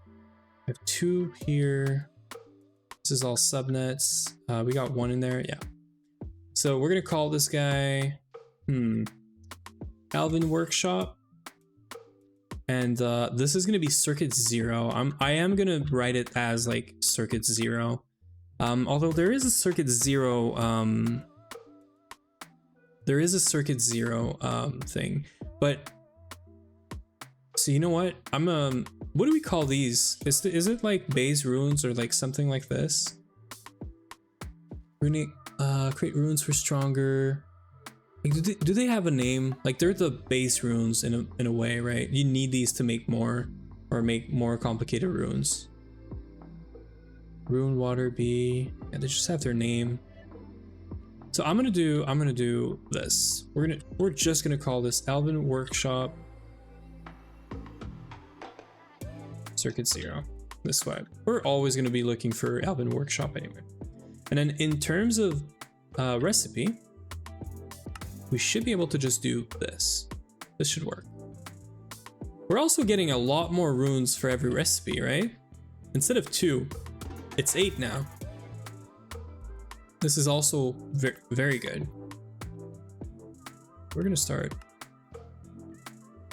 I have 2 here. This is all subnets. We got 1 in there. Yeah. So we're gonna call this guy Alvin Workshop, and this is gonna be circuit 0. I am gonna write it as like circuit 0. Although there is a circuit 0 thing, but so you know what? What do we call these? Is it like base runes or like something like this? Runic, create runes for stronger. Like, do they have a name? Like they're the base runes in a way, right? You need these to make more complicated runes. Rune water bee. Yeah, they just have their name. So I'm gonna do this. We're just gonna call this Alvin Workshop circuit 0. This way. We're always gonna be looking for Alvin Workshop anyway. And then in terms of recipe, we should be able to just do this. This should work. We're also getting a lot more runes for every recipe, right? Instead of 2, it's 8 now. This is also very good. We're gonna start.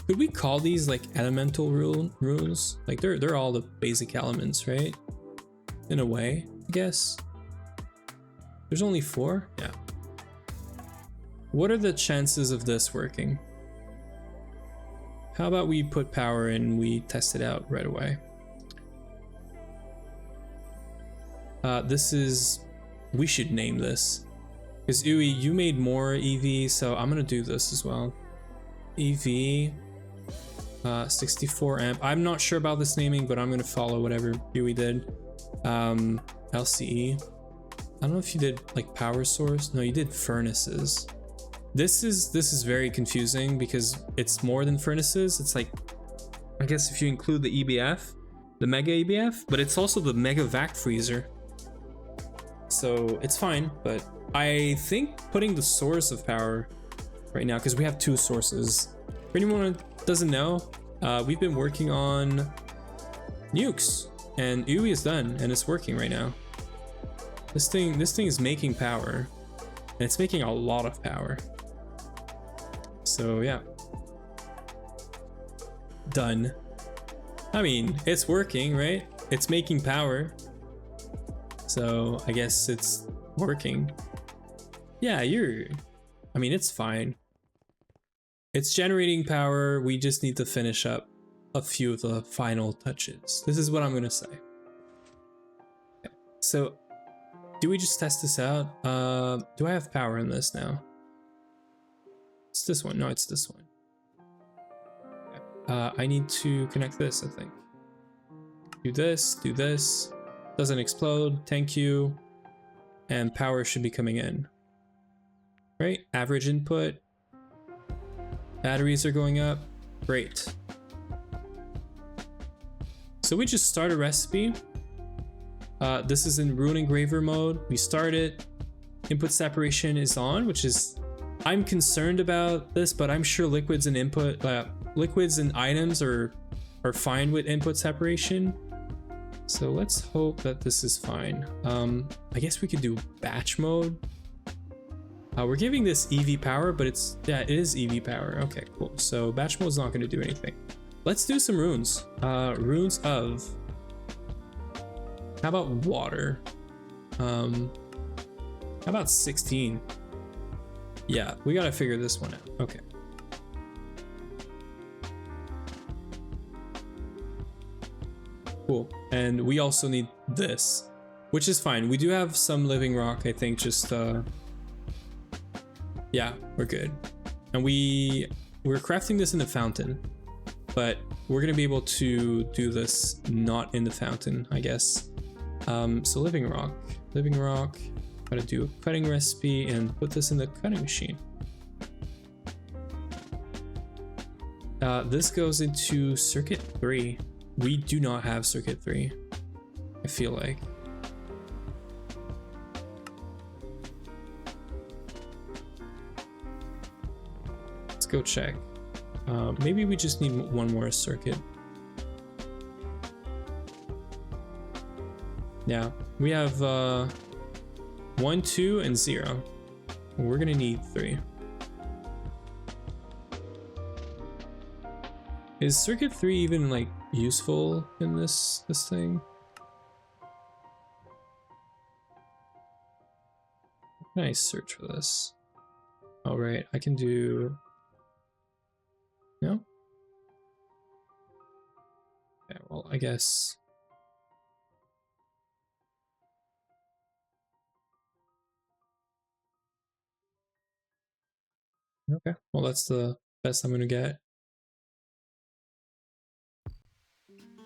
Could we call these like elemental runes? Like they're all the basic elements, right? In a way, I guess. There's only 4? Yeah. What are the chances of this working? How about we put power in, we test it out right away. We should name this. Because Uwe, you made more EV, so I'm gonna do this as well. EV, 64 amp. I'm not sure about this naming, but I'm gonna follow whatever Uwe did. LCE. I don't know if you did like power source. No, you did furnaces. This is very confusing because it's more than furnaces. It's like, I guess if you include the EBF, the mega EBF, but it's also the mega vac freezer. So it's fine, but I think putting the source of power right now, because we have 2 sources. For anyone who doesn't know, we've been working on nukes, and Uwe is done, and it's working right now. This thing is making power, and it's making a lot of power. So yeah, done. I mean, it's working, right? It's making power. So I guess it's working. Yeah, I mean, it's fine. It's generating power. We just need to finish up a few of the final touches. This is what I'm gonna say. Okay. So do we just test this out? Do I have power in this now? It's this one. No, it's this one. Okay. I need to connect this, I think. Do this. Doesn't explode, thank you. And power should be coming in. Right, average input. Batteries are going up, great. So we just start a recipe. This is in rune engraver mode. We start it. Input separation is on, which is, I'm concerned about this, but I'm sure liquids and items are fine with input separation. So let's hope that this is fine. I guess we could do batch mode. We're giving this EV power, but it is EV power. Okay, cool. So batch mode is not going to do anything. Let's do some runes. Runes of, how about water? How about 16? Yeah, we got to figure this one out. Okay. Cool. And we also need this, which is fine. We do have some living rock, I think, just yeah, we're good. And we're crafting this in the fountain, but we're gonna be able to do this not in the fountain, I guess. So living rock, gotta do a cutting recipe and put this in the cutting machine. This goes into circuit 3. We do not have circuit 3, I feel like. Let's go check. Maybe we just need one more circuit. Yeah, we have 1, 2, and 0. We're gonna need 3. Is circuit 3 even like useful in this thing? Can I search for this? All right, I can do. No? Yeah, well, I guess. Okay, well, that's the best I'm gonna get.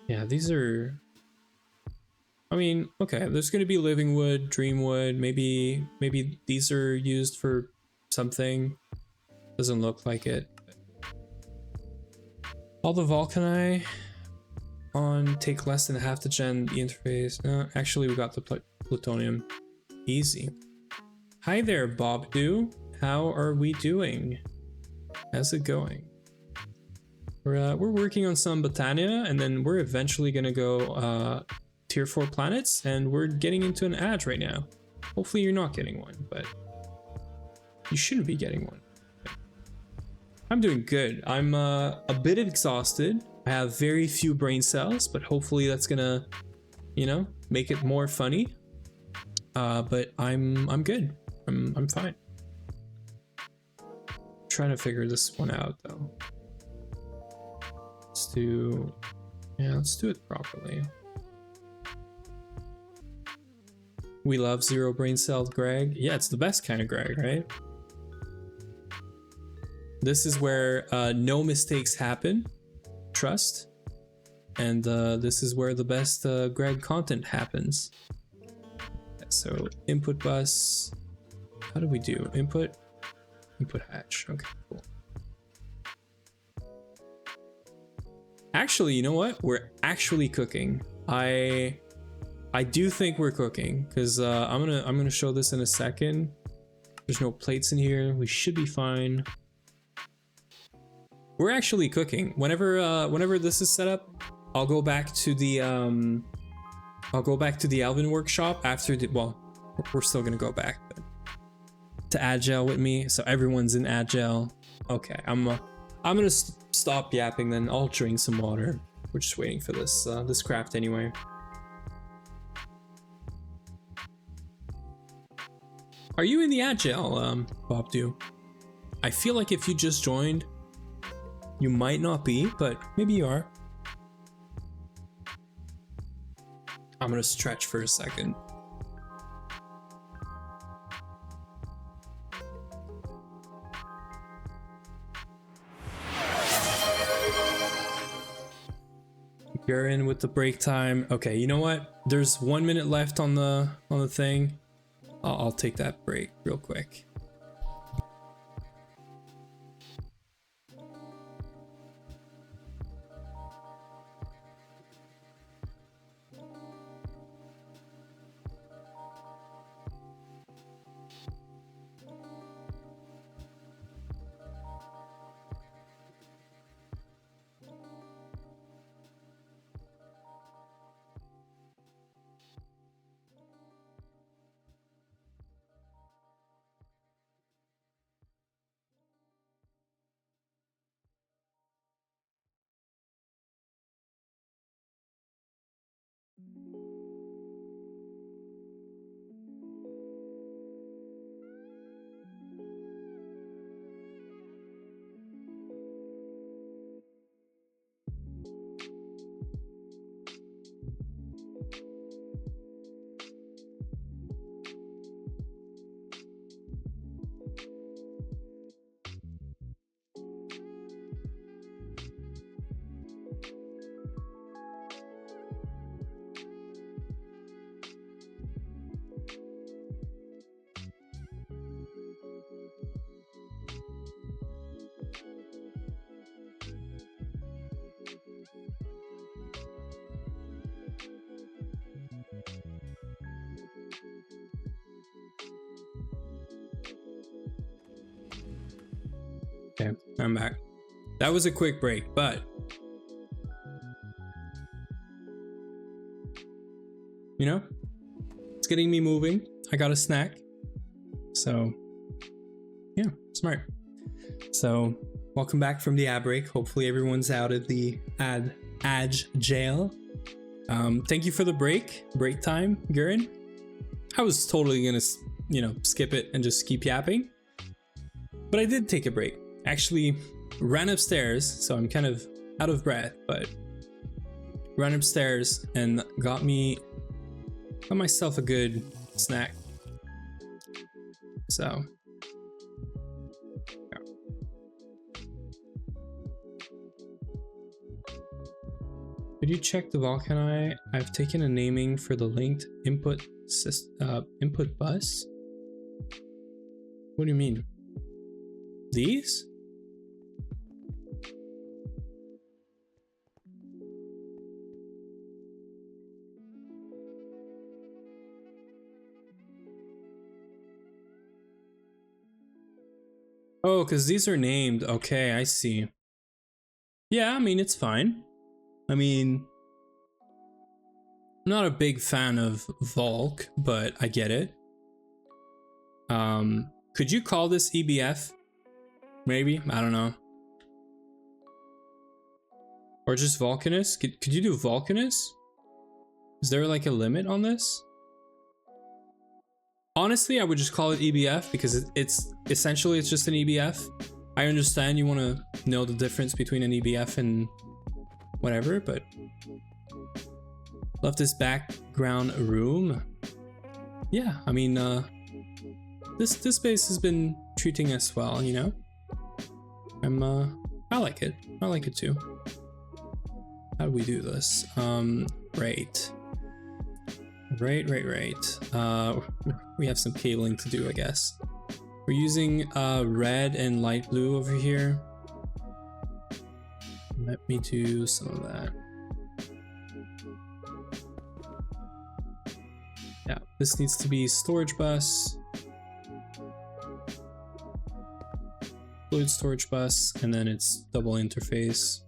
Yeah, these are. I mean, okay, there's gonna be living wood, dream wood, maybe these are used for something. Doesn't look like it. All the Vulcani on take less than half the gen the interface. Actually, we got the plutonium. Easy. Hi there, Bob Do. How are we doing? How's it going? We're working on some Botania, and then we're eventually gonna go tier 4 planets, and we're getting into an ad right now. Hopefully you're not getting one, but you shouldn't be getting one. I'm doing good. I'm a bit exhausted. I have very few brain cells, but hopefully that's gonna, you know, make it more funny. But I'm good. I'm fine. Trying to figure this one out though. Let's do it properly. We love zero brain cell Greg. Yeah, it's the best kind of Greg, right? This is where no mistakes happen. Trust. And this is where the best Greg content happens. So input bus. How do we do? Input hatch. Okay, cool. Actually, you know what? We're actually cooking. I do think we're cooking because I'm gonna show this in a second. There's no plates in here. We should be fine. We're actually cooking. Whenever this is set up, I'll go back to the Alvin workshop after the, well, we're still gonna go back but to Agile with me, so everyone's in Agile. Okay, I'm gonna stop yapping then. I'll drink some water. We're just waiting for this this craft anyway. Are you in the Agile, Bob Do? I feel like if you just joined, you might not be, but maybe you are. I'm gonna stretch for a second. You're in with the break time. Okay, you know what? There's 1 minute left on the thing. I'll take that break real quick. Okay, I'm back. That was a quick break, but you know, it's getting me moving. I got a snack. So yeah, smart. So welcome back from the ad break. Hopefully everyone's out of the ad jail. Thank you for the break time, Garen. I was totally gonna, you know, skip it and just keep yapping, but I did take a break. Actually ran upstairs, so I'm kind of out of breath, but ran upstairs and got myself a good snack. So yeah. Could you check the Volcani? I've taken a naming for the linked input bus. What do you mean? These? Oh, because these are named. Okay, I see. Yeah, I mean, it's fine. I mean, I'm not a big fan of Volk, but I get it. Could you call this EBF? Maybe? I don't know. Or just Volcanus? Could you do Volcanus? Is there like a limit on this? Honestly, I would just call it EBF because it's essentially just an EBF. I understand you want to know the difference between an EBF and whatever, but love this background room. Yeah, I mean, this base has been treating us well, you know. I like it. I like it too. How do we do this? Right. We have some cabling to do, I guess. We're using red and light blue over here. Let me do some of that. Yeah, this needs to be storage bus, fluid storage bus, and then it's double interface.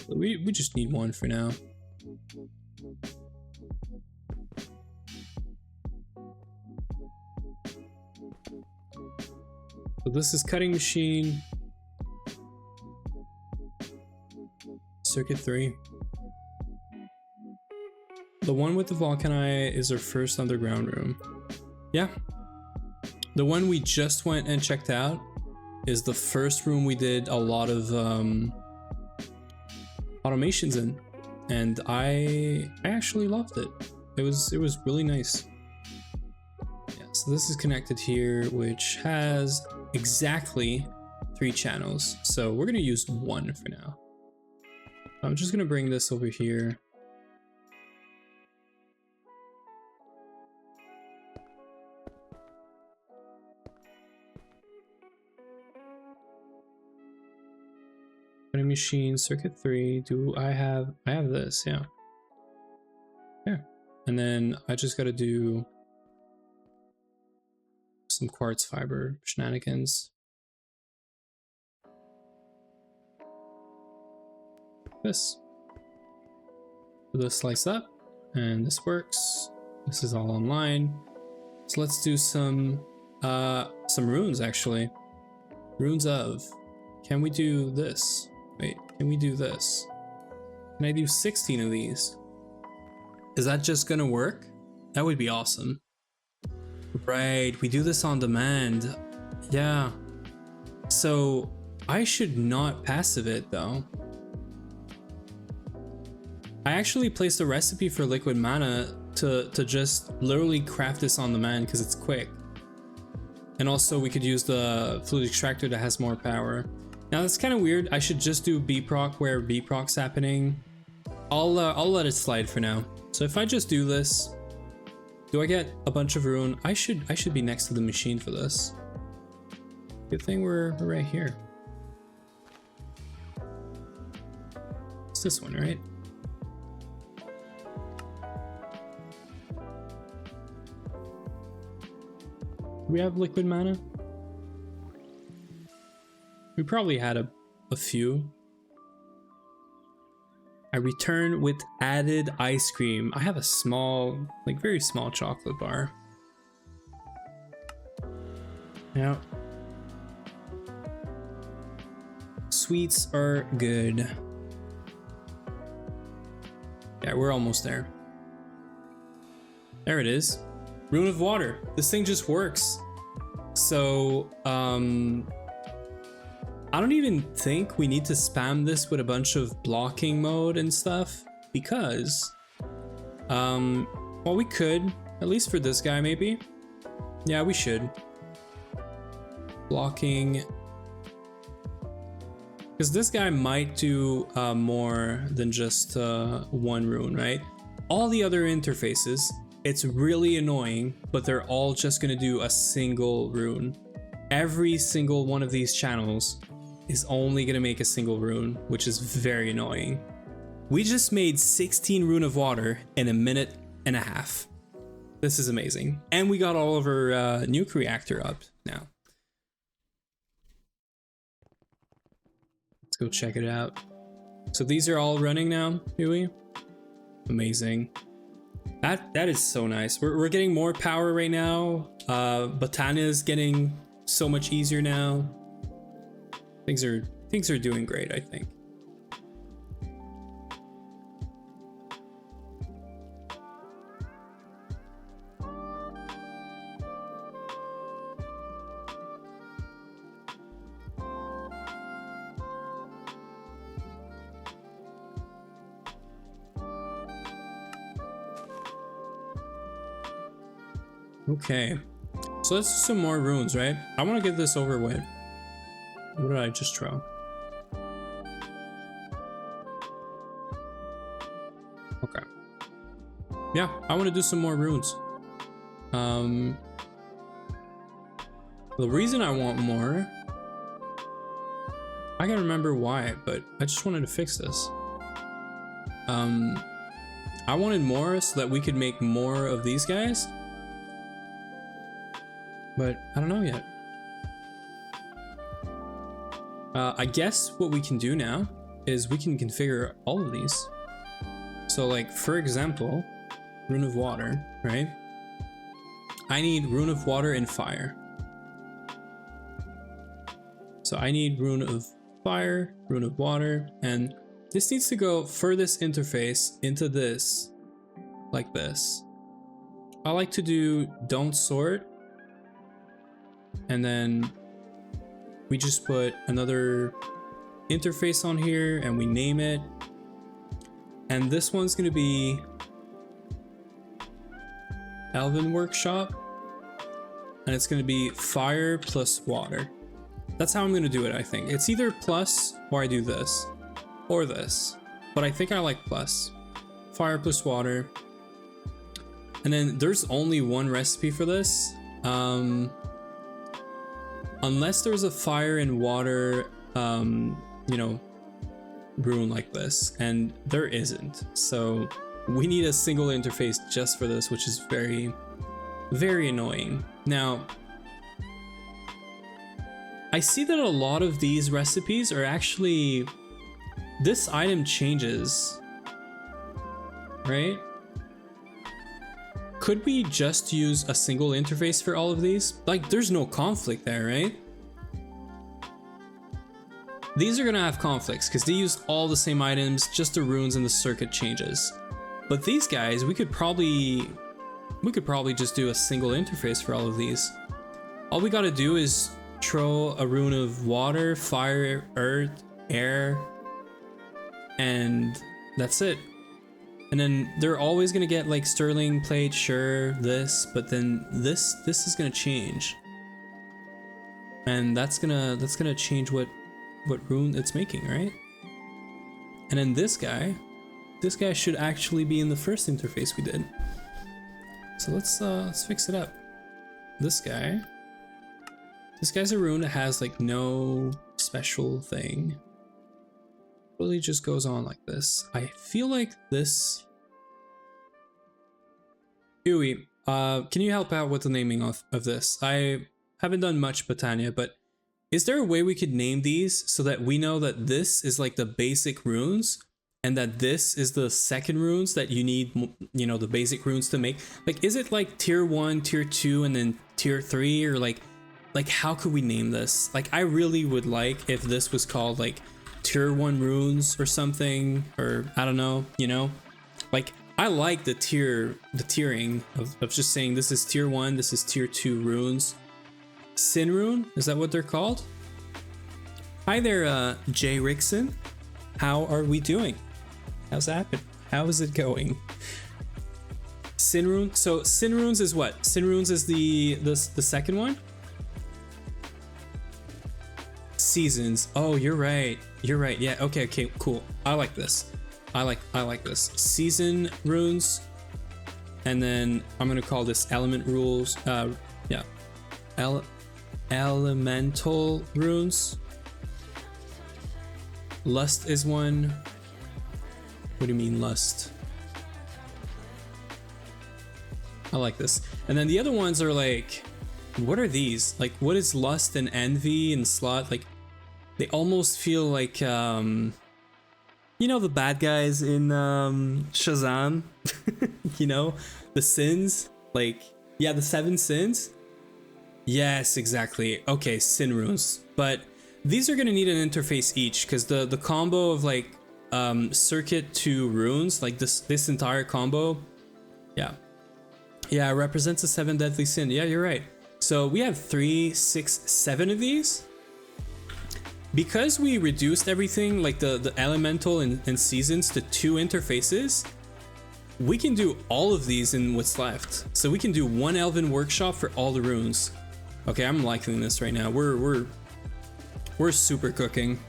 We just need one for now. So this is cutting machine. Circuit 3. The one with the Volcani is our first underground room. Yeah. The one we just went and checked out is the first room we did a lot of automations in, and I actually loved it. It was really nice. Yeah, so this is connected here, which has exactly 3 channels, so we're gonna use 1 for now. I'm just gonna bring this over here. Vending machine, circuit 3. Do I have this? Yeah. Yeah. And then I just gotta do some quartz fiber shenanigans. This. So this slice up, and this works. This is all online. So let's do some runes actually. Runes of. Can we do this? Wait, can we do this? Can I do 16 of these? Is that just gonna work? That would be awesome. Right, we do this on demand. Yeah. So I should not passive it though. I actually placed a recipe for liquid mana to just literally craft this on demand because it's quick. And also we could use the fluid extractor that has more power. Now that's kind of weird. I should just do B-proc where B-proc's happening. I'll let it slide for now. So if I just do this, do I get a bunch of rune? I should be next to the machine for this. Good thing we're right here. It's this one, right? Do we have liquid mana? We probably had a few. I return with added ice cream. I have a small, like very small chocolate bar. Yeah. Sweets are good. Yeah, we're almost there. There it is. Rune of water. This thing just works. So, I don't even think we need to spam this with a bunch of blocking mode and stuff because, well, we could, at least for this guy maybe. Yeah, we should. Blocking. Because this guy might do more than just 1 rune, right? All the other interfaces, it's really annoying, but they're all just gonna do a single rune. Every single one of these channels is only gonna make a single rune, which is very annoying. We just made 16 rune of water in 1.5 minutes. This is amazing. And we got all of our nuke reactor up now. Let's go check it out. So these are all running now, Huey? Amazing. That is so nice. We're getting more power right now. Botania is getting so much easier now. Things are doing great, I think. Okay, so let's do some more runes, right? I want to get this over with. What did I just draw? Okay. Yeah, I want to do some more runes. The reason I want more, I gotta remember why, but I just wanted to fix this. I wanted more so that we could make more of these guys. But I don't know yet. I guess what we can do now is we can configure all of these. So like, for example, rune of water, right? I need rune of water and fire. So I need rune of fire, rune of water, and this needs to go furthest interface into this, like this. I like to do don't sort, and then we just put another interface on here and we name it. And this one's gonna be Elven Workshop, and it's gonna be fire plus water. That's how I'm gonna do it, I think. It's either plus, or I do this, or this. But I think I like plus. Fire plus water. And then there's only one recipe for this. Unless there's a fire and water, you know, rune like this, and there isn't. So we need a single interface just for this, which is very, very annoying. Now, I see that a lot of these recipes are actually, this item changes, right? Could we just use a single interface for all of these? Like, there's no conflict there, right? These are gonna have conflicts because they use all the same items, just the runes and the circuit changes. But these guys, we could probably just do a single interface for all of these. All we gotta do is throw a rune of water, fire, earth, air, and that's it. And then they're always gonna get like sterling plate, sure, this, but then this is gonna change, and that's gonna change what rune it's making, right? And then this guy should actually be in the first interface we did. So let's fix it up. This guy's a rune that has like no special thing. Really just goes on like this. I feel like this. Huey, can you help out with the naming of this? I haven't done much Botania, but is there a way we could name these so that we know that this is like the basic runes and that this is the second runes that you need, you know, the basic runes to make? Like, is it like tier 1, tier 2, and then tier 3, or like how could we name this? Like, I really would like if this was called like tier 1 runes or something, or I don't know, you know? Like, I like the tiering of just saying this is tier 1, this is tier 2 runes. Sin rune, is that what they're called? Hi there, Jay Rickson. How are we doing? How's that? How is it going? Sin rune. So sin runes is what? Sin runes is the second one. Seasons. Oh, you're right. You're right. Yeah. Okay. Okay. Cool. I like this. I like this. Season runes, and then I'm gonna call this element rules. Yeah. Elemental runes. Lust is one. What do you mean lust? I like this. And then the other ones are like, what are these? Like, what is lust and envy and slot? Like, they almost feel like, you know, the bad guys in Shazam. You know, the sins. Like, yeah, the 7 sins. Yes, exactly. Okay, sin runes. But these are gonna need an interface each, because the combo of like circuit to runes, like this entire combo, yeah, represents a 7 deadly sin. Yeah, you're right. So we have 3, 6, 7 of these. Because we reduced everything, like the elemental and seasons, to 2 interfaces, we can do all of these in what's left. So we can do 1 elven workshop for all the runes. Okay, I'm liking this right now. We're super cooking.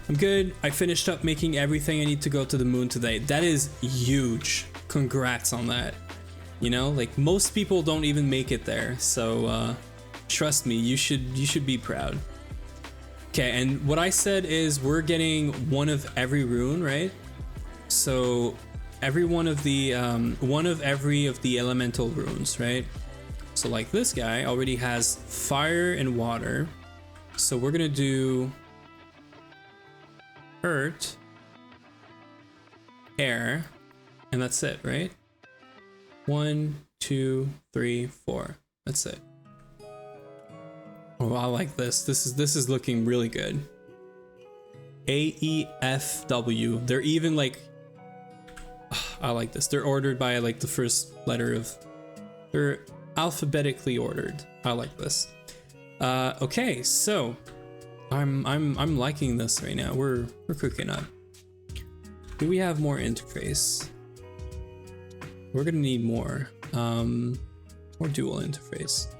I'm good. I finished up making everything I need to go to the moon today. That is huge. Congrats on that. You know, like most people don't even make it there. So trust me, you should be proud. Okay, and what I said is we're getting 1 of every rune, right? So every one of the every of the elemental runes, right? So like this guy already has fire and water. So we're gonna do earth, air, and that's it, right? 1, 2, 3, 4. That's it. Oh, I like this. This is looking really good. AEFW. They're even like, I like this. They're ordered by like the first letter of, they're alphabetically ordered. I like this. Okay, so I'm liking this right now. We're cooking up. Do we have more interface? We're gonna need more. More dual interface.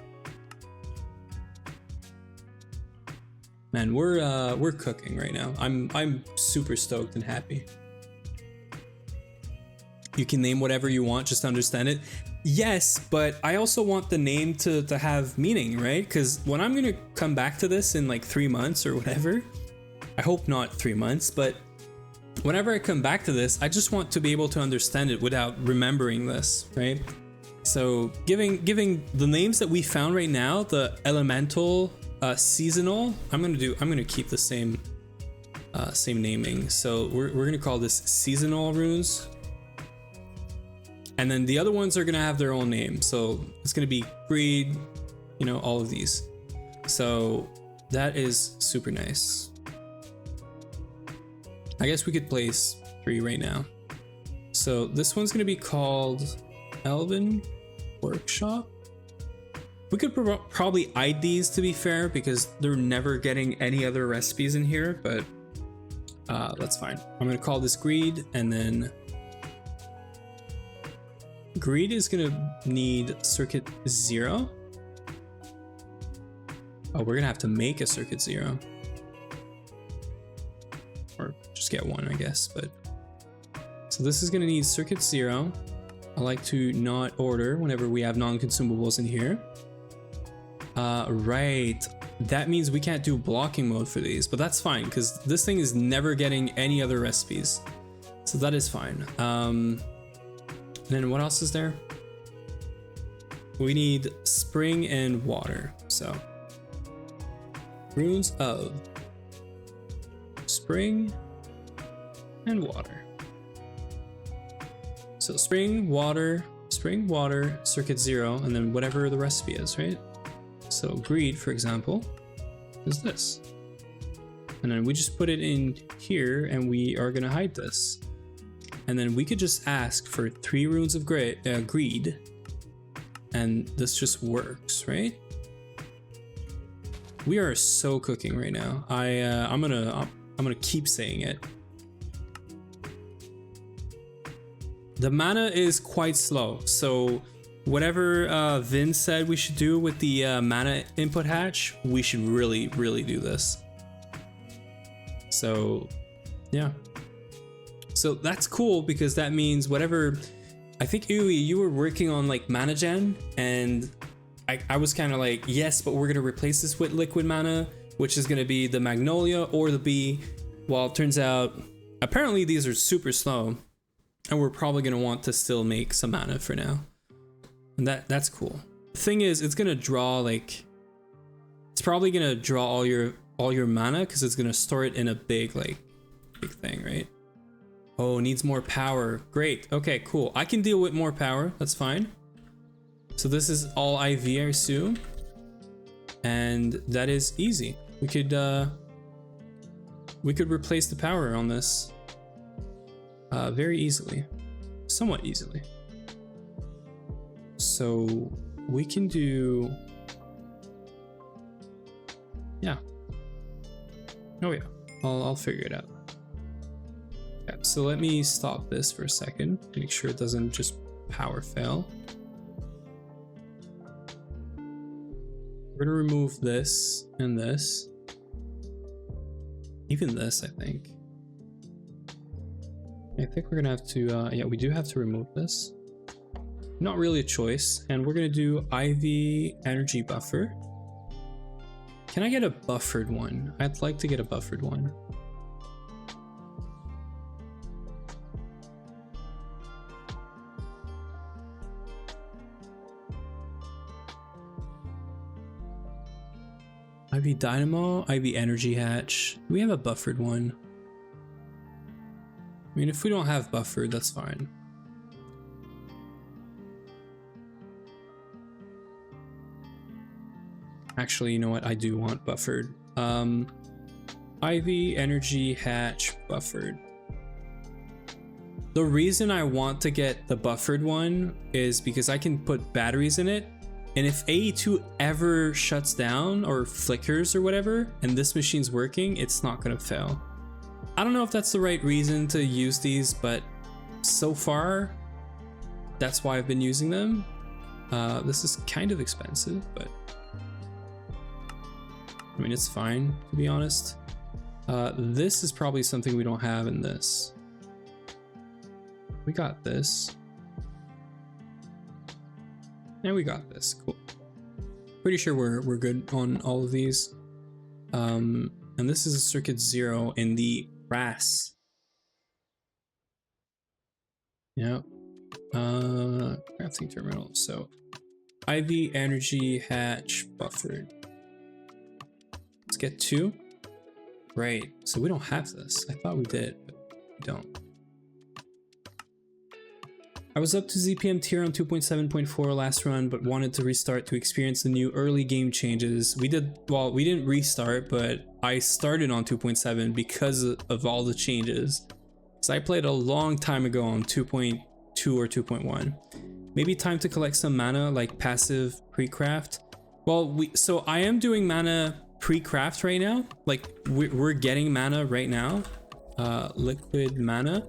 Man, we're cooking right now. I'm super stoked and happy. You can name whatever you want, just to understand it. Yes, but I also want the name to have meaning, right? Because when I'm gonna come back to this in like 3 months or whatever, I hope not 3 months, but whenever I come back to this, I just want to be able to understand it without remembering this, right? So giving the names that we found right now, the elemental, seasonal, I'm gonna keep the same naming. So we're gonna call this seasonal runes. And then the other ones are gonna have their own name. So it's gonna be greed, you know, all of these. So that is super nice. I guess we could place 3 right now. So this one's gonna be called Elven Workshop. We could probably hide these, to be fair, because they're never getting any other recipes in here, but that's fine. I'm gonna call this greed, and then greed is gonna need circuit 0. Oh, we're gonna have to make a circuit 0. Or just get one, I guess, but. So this is gonna need circuit 0. I like to not order whenever we have non-consumables in here. Right. That means we can't do blocking mode for these, but that's fine because this thing is never getting any other recipes. So that is fine. Then what else is there? We need spring and water. So runes of spring and water. So spring, water, circuit 0, and then whatever the recipe is, right? So greed, for example, is this. And then we just put it in here and we are gonna hide this. And then we could just ask for 3 runes of greed, and this just works, right? We are so cooking right now. I'm gonna keep saying it. The mana is quite slow, so whatever Vin said we should do with the mana input hatch, we should really do this. So yeah, so that's cool because that means whatever. I think Uwe, you were working on like mana gen, and I was kind of like, yes, but we're gonna replace this with liquid mana, which is gonna be the Magnolia or the Bee. Well, it turns out apparently these are super slow, and we're probably gonna want to still make some mana for now. And that's cool. The thing is, it's gonna draw like, it's probably gonna draw all your mana because it's gonna store it in a big thing, right? Oh, needs more power. Great. Okay, cool. I can deal with more power. That's fine. So this is all IV, I assume, and that is easy. We could replace the power on this very easily, somewhat easily. So we can do, yeah. Oh yeah, I'll figure it out. Okay, so let me stop this for a second, make sure it doesn't just power fail. We're gonna remove this and this, even this. I think we're gonna have to. Yeah, we do have to remove this. Not really a choice, and we're gonna do IV energy buffer. Can I get a buffered one? I'd like to get a buffered one. IV Dynamo, IV Energy Hatch. We have a buffered one. I mean, if we don't have buffered, that's fine. Actually, you know what? I do want buffered. IV Energy Hatch buffered. The reason I want to get the buffered one is because I can put batteries in it, and if AE2 ever shuts down or flickers or whatever, and this machine's working, it's not gonna fail. I don't know if that's the right reason to use these, but so far, that's why I've been using them. This is kind of expensive, but I mean, it's fine, to be honest. This is probably something we don't have in this. We got this. And we got this. Cool. Pretty sure we're good on all of these. And this is a circuit 0 in the brass. Yep. Crafting terminal. So IV energy hatch buffered. Let's get 2. Right. So we don't have this. I thought we did, but we don't. I was up to ZPM tier on 2.7.4 last run, but wanted to restart to experience the new early game changes. We didn't restart, but I started on 2.7 because of all the changes. So I played a long time ago on 2.2 or 2.1. Maybe time to collect some mana, like passive pre-craft. Well, so I am doing mana pre-craft right now. Like we're getting mana right now, liquid mana.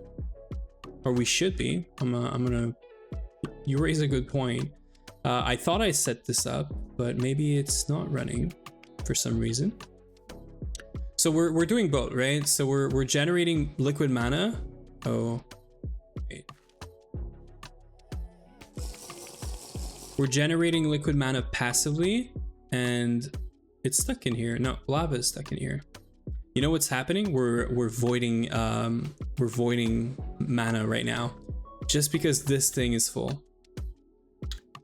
Or we should be. I'm gonna. You raise a good point. I thought I set this up, but maybe it's not running for some reason. So we're doing both, right? So we're generating liquid mana. Oh, wait. We're generating liquid mana passively, and it's stuck in here. No, lava is stuck in here. You know what's happening? We're voiding mana right now, just because this thing is full.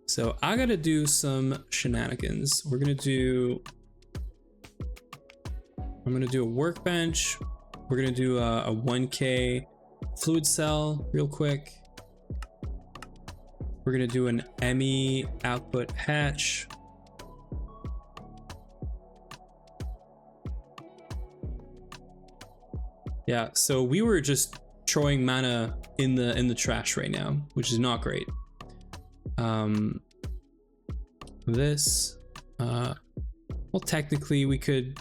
So I gotta do some shenanigans. I'm gonna do a workbench. We're gonna do a 1K fluid cell real quick. We're gonna do an ME output hatch. Yeah, so we were just throwing mana in the trash right now, which is not great. This, well, technically we could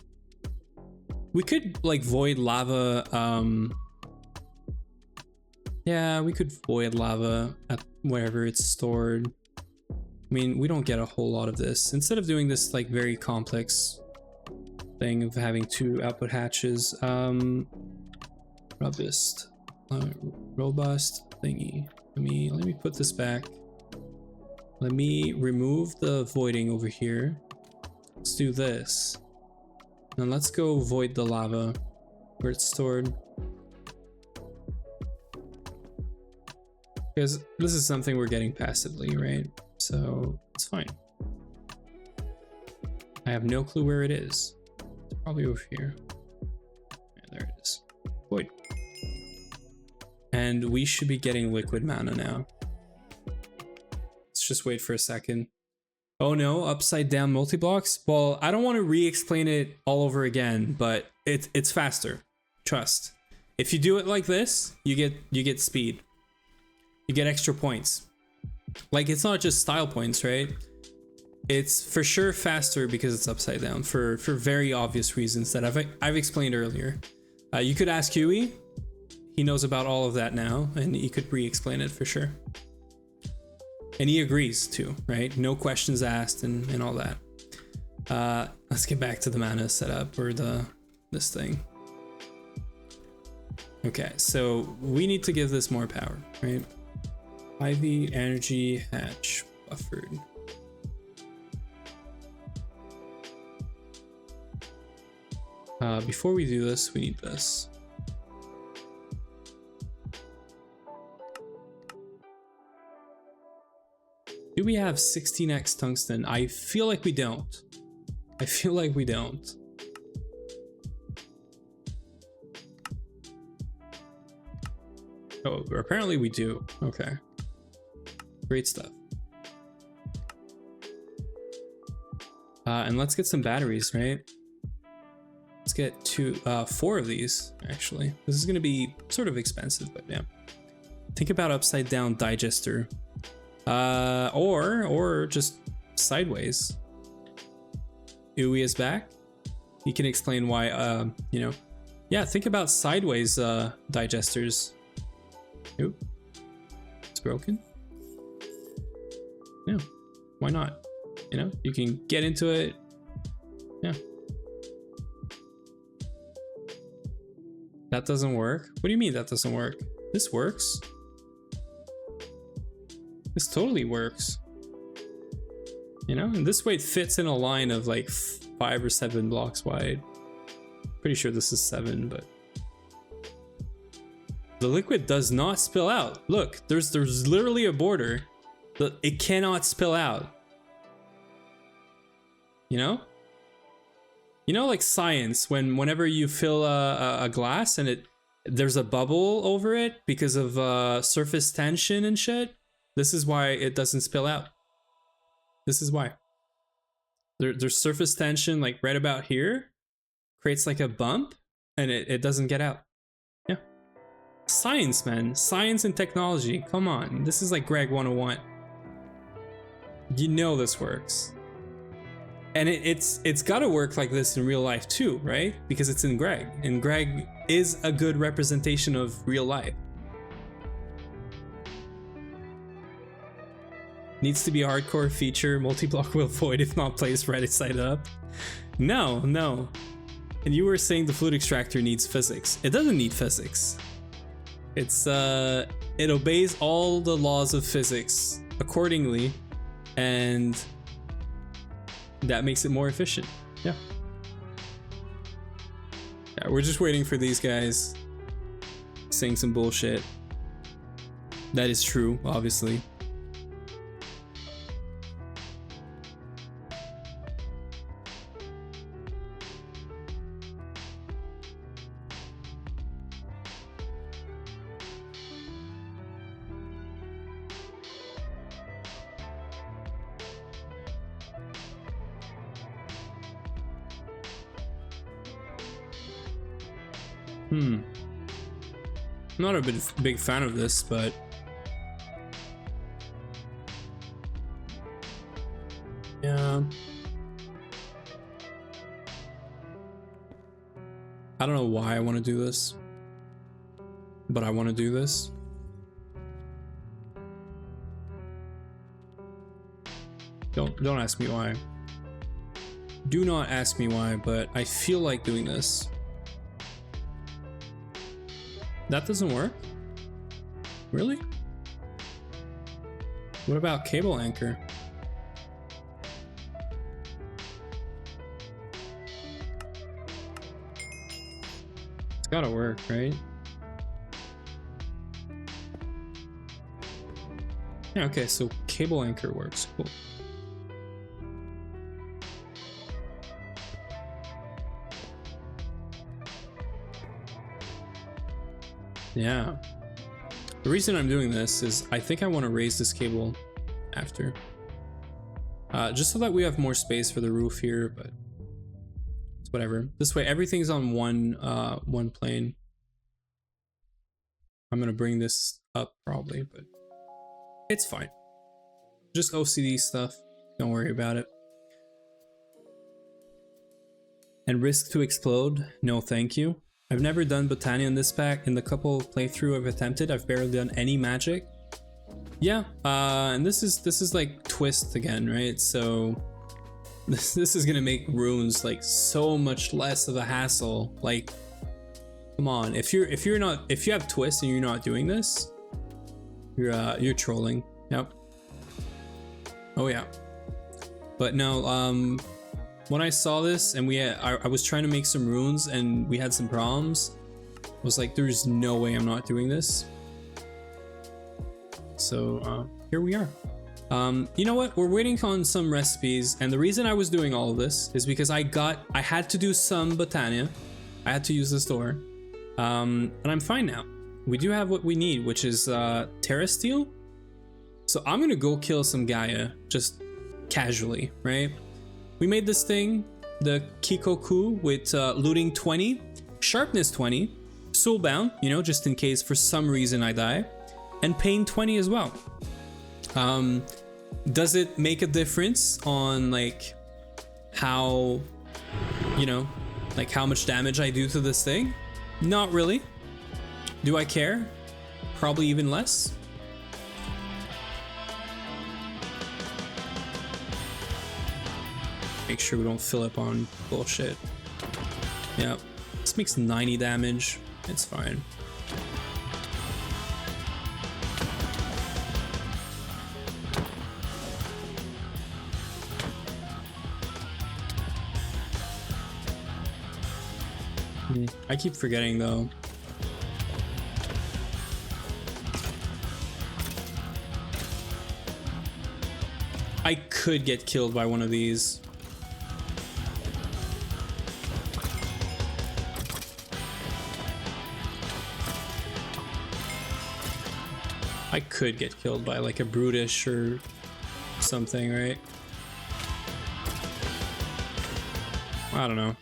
like void lava. Yeah, we could void lava at wherever it's stored. I mean, we don't get a whole lot of this. Instead of doing this like very complex thing of having 2 output hatches, robust thingy. Let me put this back. Let me remove the voiding over here. Let's do this. And let's go void the lava where it's stored. Because this is something we're getting passively, right? So it's fine. I have no clue where it is. It's probably over here. Yeah, there it is. Void. And we should be getting liquid mana now. Let's just wait for a second. Oh no, upside down multi-blocks? Well, I don't want to re-explain it all over again, but it's faster. Trust. If you do it like this, you get speed. You get extra points. Like, it's not just style points, right? It's for sure faster because it's upside down for very obvious reasons that I've explained earlier. You could ask Huey. He knows about all of that now, and he could re-explain it for sure. And he agrees too, right? No questions asked and all that. Let's get back to the mana setup or this thing. Okay, so we need to give this more power, right? IV energy hatch buffered. Before we do this, we need this. Do we have 16x tungsten? I feel like we don't. I feel like we don't. Oh, apparently we do. Okay. Great stuff. And let's get some batteries, right? Let's get 4 of these, actually. This is gonna be sort of expensive, but yeah. Think about upside down digester. Or just sideways. Uwe is back. He can explain why, you know, yeah, think about sideways digesters. Oop, it's broken. Yeah, why not? You know, you can get into it. Yeah, That doesn't work. What do you mean that doesn't work? This works. This totally works. You know, and this way it fits in a line of like 5 or 7 blocks wide. Pretty sure this is 7, but the liquid does not spill out. Look, there's literally a border, but it cannot spill out. You know? You know, like science, whenever you fill a glass and there's a bubble over it because of surface tension and shit. This is why it doesn't spill out. This is why. There's surface tension like right about here, creates like a bump, and it doesn't get out. Yeah. Science, man. Science and technology. Come on. This is like Greg 101. You know this works. And it's gotta work like this in real life too, right? Because it's in Greg, and Greg is a good representation of real life. Needs to be a hardcore feature, multi-block will void if not placed right side up. No. And you were saying the fluid extractor needs physics. It doesn't need physics. It obeys all the laws of physics accordingly, and that makes it more efficient. Yeah, we're just waiting for these guys saying some bullshit. That is true, obviously. I'm not a big fan of this, but yeah, I don't know why I want to do this, but I want to do this. Don't ask me why. Do not ask me why, but I feel like doing this. That doesn't work? Really? What about cable anchor? It's gotta work, right? Yeah, okay, so cable anchor works. Cool. Yeah. The reason I'm doing this is I think I want to raise this cable after. Just so that we have more space for the roof here, but it's whatever. This way everything's on one plane. I'm gonna bring this up probably, but it's fine. Just OCD stuff. Don't worry about it. And risk to explode? No, thank you. I've never done Botania in this pack. In the couple playthrough I've attempted, I've barely done any magic. Yeah, and this is like Twist again, right? So this is gonna make runes like so much less of a hassle. Like, come on, if you have Twist and you're not doing this, you're trolling. Yep. Oh yeah. But no, when I saw this and I was trying to make some runes and we had some problems, I was like, there's no way I'm not doing this. So here we are. You know what? We're waiting on some recipes, and the reason I was doing all of this is because I had to do some Botania. I had to use the store, and I'm fine now. We do have what we need, which is Terra Steel. So I'm gonna go kill some Gaia just casually, right? We made this thing, the Kikoku, with looting 20, sharpness 20, soulbound, you know, just in case for some reason I die, and pain 20 as well. Does it make a difference on like how, you know, like how much damage I do to this thing? Not really. Do I care? Probably even less. Make sure we don't fill up on bullshit. Yeah, this makes 90 damage. It's fine. I keep forgetting though. I could get killed by one of these. I could get killed by like a brutish or something, right? I don't know.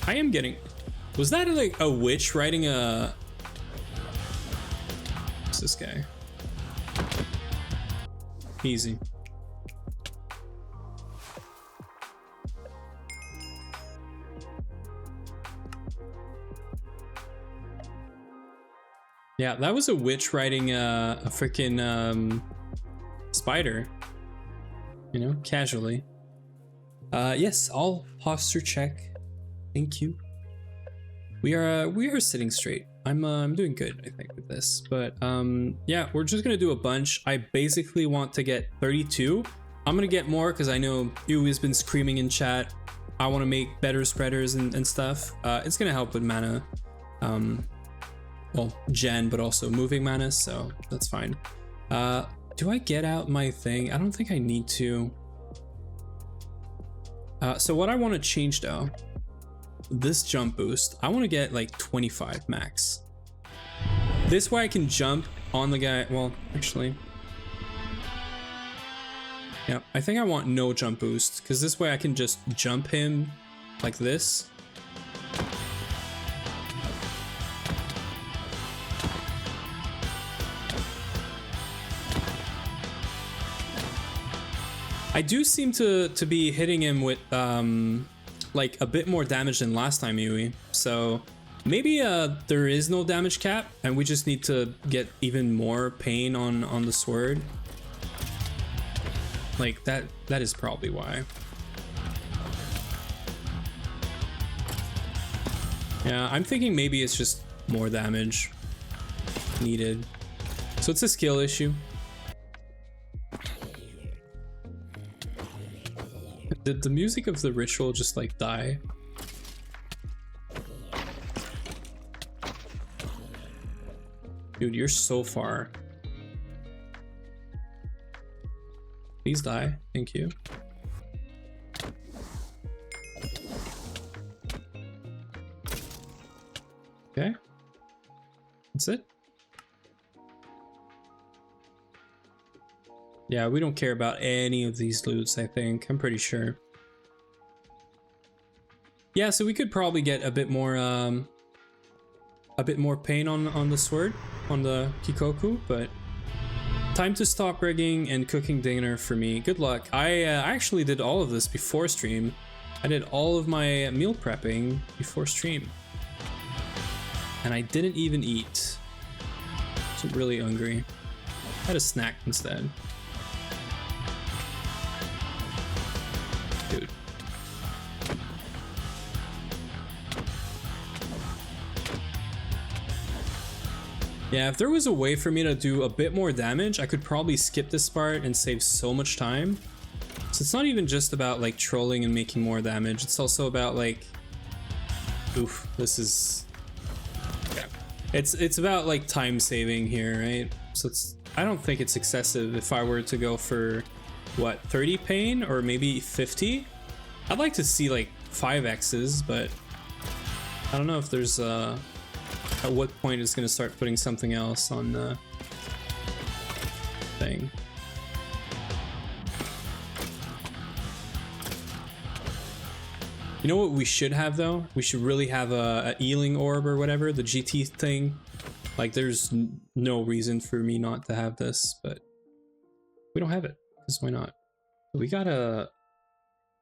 I am getting... Was that like a witch riding a... What's this guy? Easy. Yeah, that was a witch riding a freaking spider. You know, casually. Yes, I'll posture check. Thank you. We are sitting straight. I'm doing good, I think, with this. But yeah, we're just gonna do a bunch. I basically want to get 32. I'm gonna get more because I know Yui's been screaming in chat. I want to make better spreaders and stuff. It's gonna help with mana, well, gen, but also moving mana, so that's fine. Do I get out my thing? I don't think I need to. So what I want to change though, this jump boost, I want to get like 25 max. This way I can jump on the guy. Well, actually, yeah, I think I want no jump boost because this way I can just jump him like this. I do seem to be hitting him with like a bit more damage than last time, Yui. So maybe there is no damage cap and we just need to get even more pain on the sword. Like that is probably why. Yeah, I'm thinking maybe it's just more damage needed. So it's a skill issue. Did the music of the ritual just like die? Dude, you're so far. Please die. Thank you. Okay. That's it. Yeah, we don't care about any of these loots, I think. I'm pretty sure. Yeah, so we could probably get a bit more pain on the sword, on the Kikoku, but time to stop rigging and cooking dinner for me. Good luck. I actually did all of this before stream. I did all of my meal prepping before stream. And I didn't even eat. I was really hungry. I had a snack instead. Dude. Yeah, if there was a way for me to do a bit more damage, I could probably skip this part and save so much time. So it's not even just about like trolling and making more damage. It's also about like, oof, this is, yeah. It's about like time saving here, right? So I don't think it's excessive if I were to go for what, 30 pain or maybe 50. I'd like to see like 5x's, but I don't know if there's at what point it's gonna start putting something else on the thing. You know what we should have though? We should really have a healing orb or whatever, the GT thing. Like there's no reason for me not to have this, but we don't have it, because why not? We got a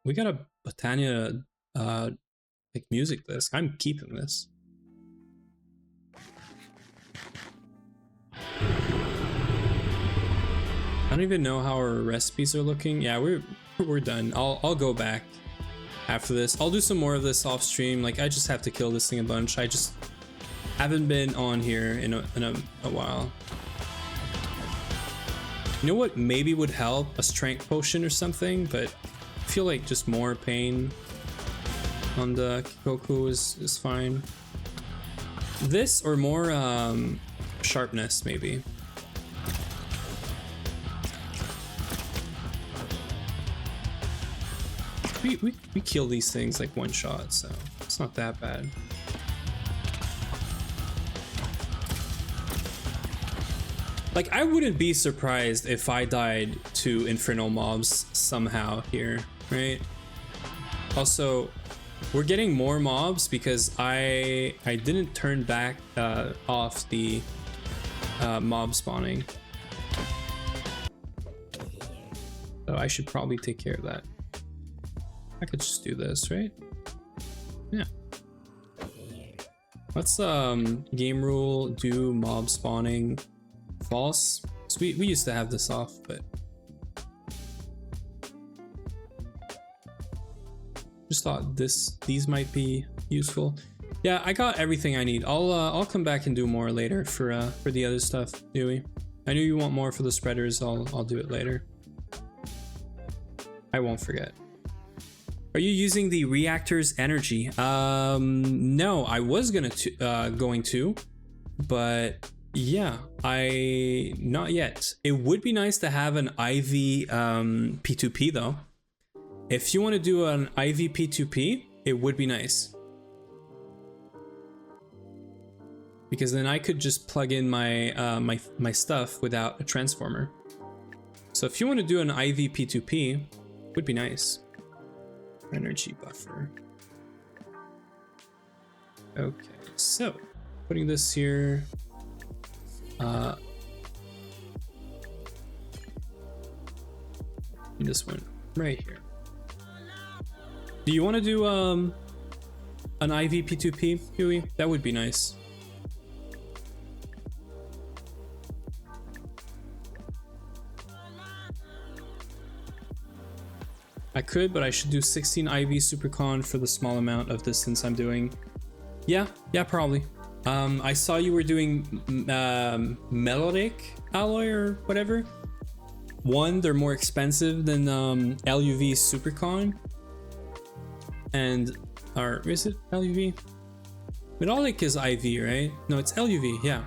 Botania like music disc. I'm keeping this. don't even know how our recipes are looking. Yeah, we're done. I'll go back after this. I'll do some more of this off stream. Like, I just have to kill this thing a bunch. I just haven't been on here in a while. You know what maybe would help? A strength potion or something, but I feel like just more pain on the Kikoku is fine. This or more sharpness maybe. We kill these things like one shot, so it's not that bad. Like, I wouldn't be surprised if I died to infernal mobs somehow here, right? Also, we're getting more mobs because I didn't turn back off the mob spawning. So I should probably take care of that. I could just do this, right? Yeah. Let's game rule do mob spawning false. So we used to have this off, but just thought these might be useful. Yeah, I got everything I need. I'll come back and do more later for the other stuff, Dewey. I knew you want more for the spreaders. I'll do it later. I won't forget. Are you using the reactor's energy? No, I was going to, but yeah, not yet. It would be nice to have an IV P2P though. If you want to do an IV P2P, it would be nice. Because then I could just plug in my my stuff without a transformer. So if you want to do an IV P2P, it would be nice. Energy buffer. Okay, so putting this here. This one right here. Do you want to do an IV P2P, Huey? That would be nice. I could, but I should do 16 IV Supercon for the small amount of distance I'm doing. Yeah, probably. I saw you were doing melodic alloy or whatever. One, they're more expensive than LUV Supercon. And, or is it LUV? Melodic is IV, right? No, it's LUV, yeah.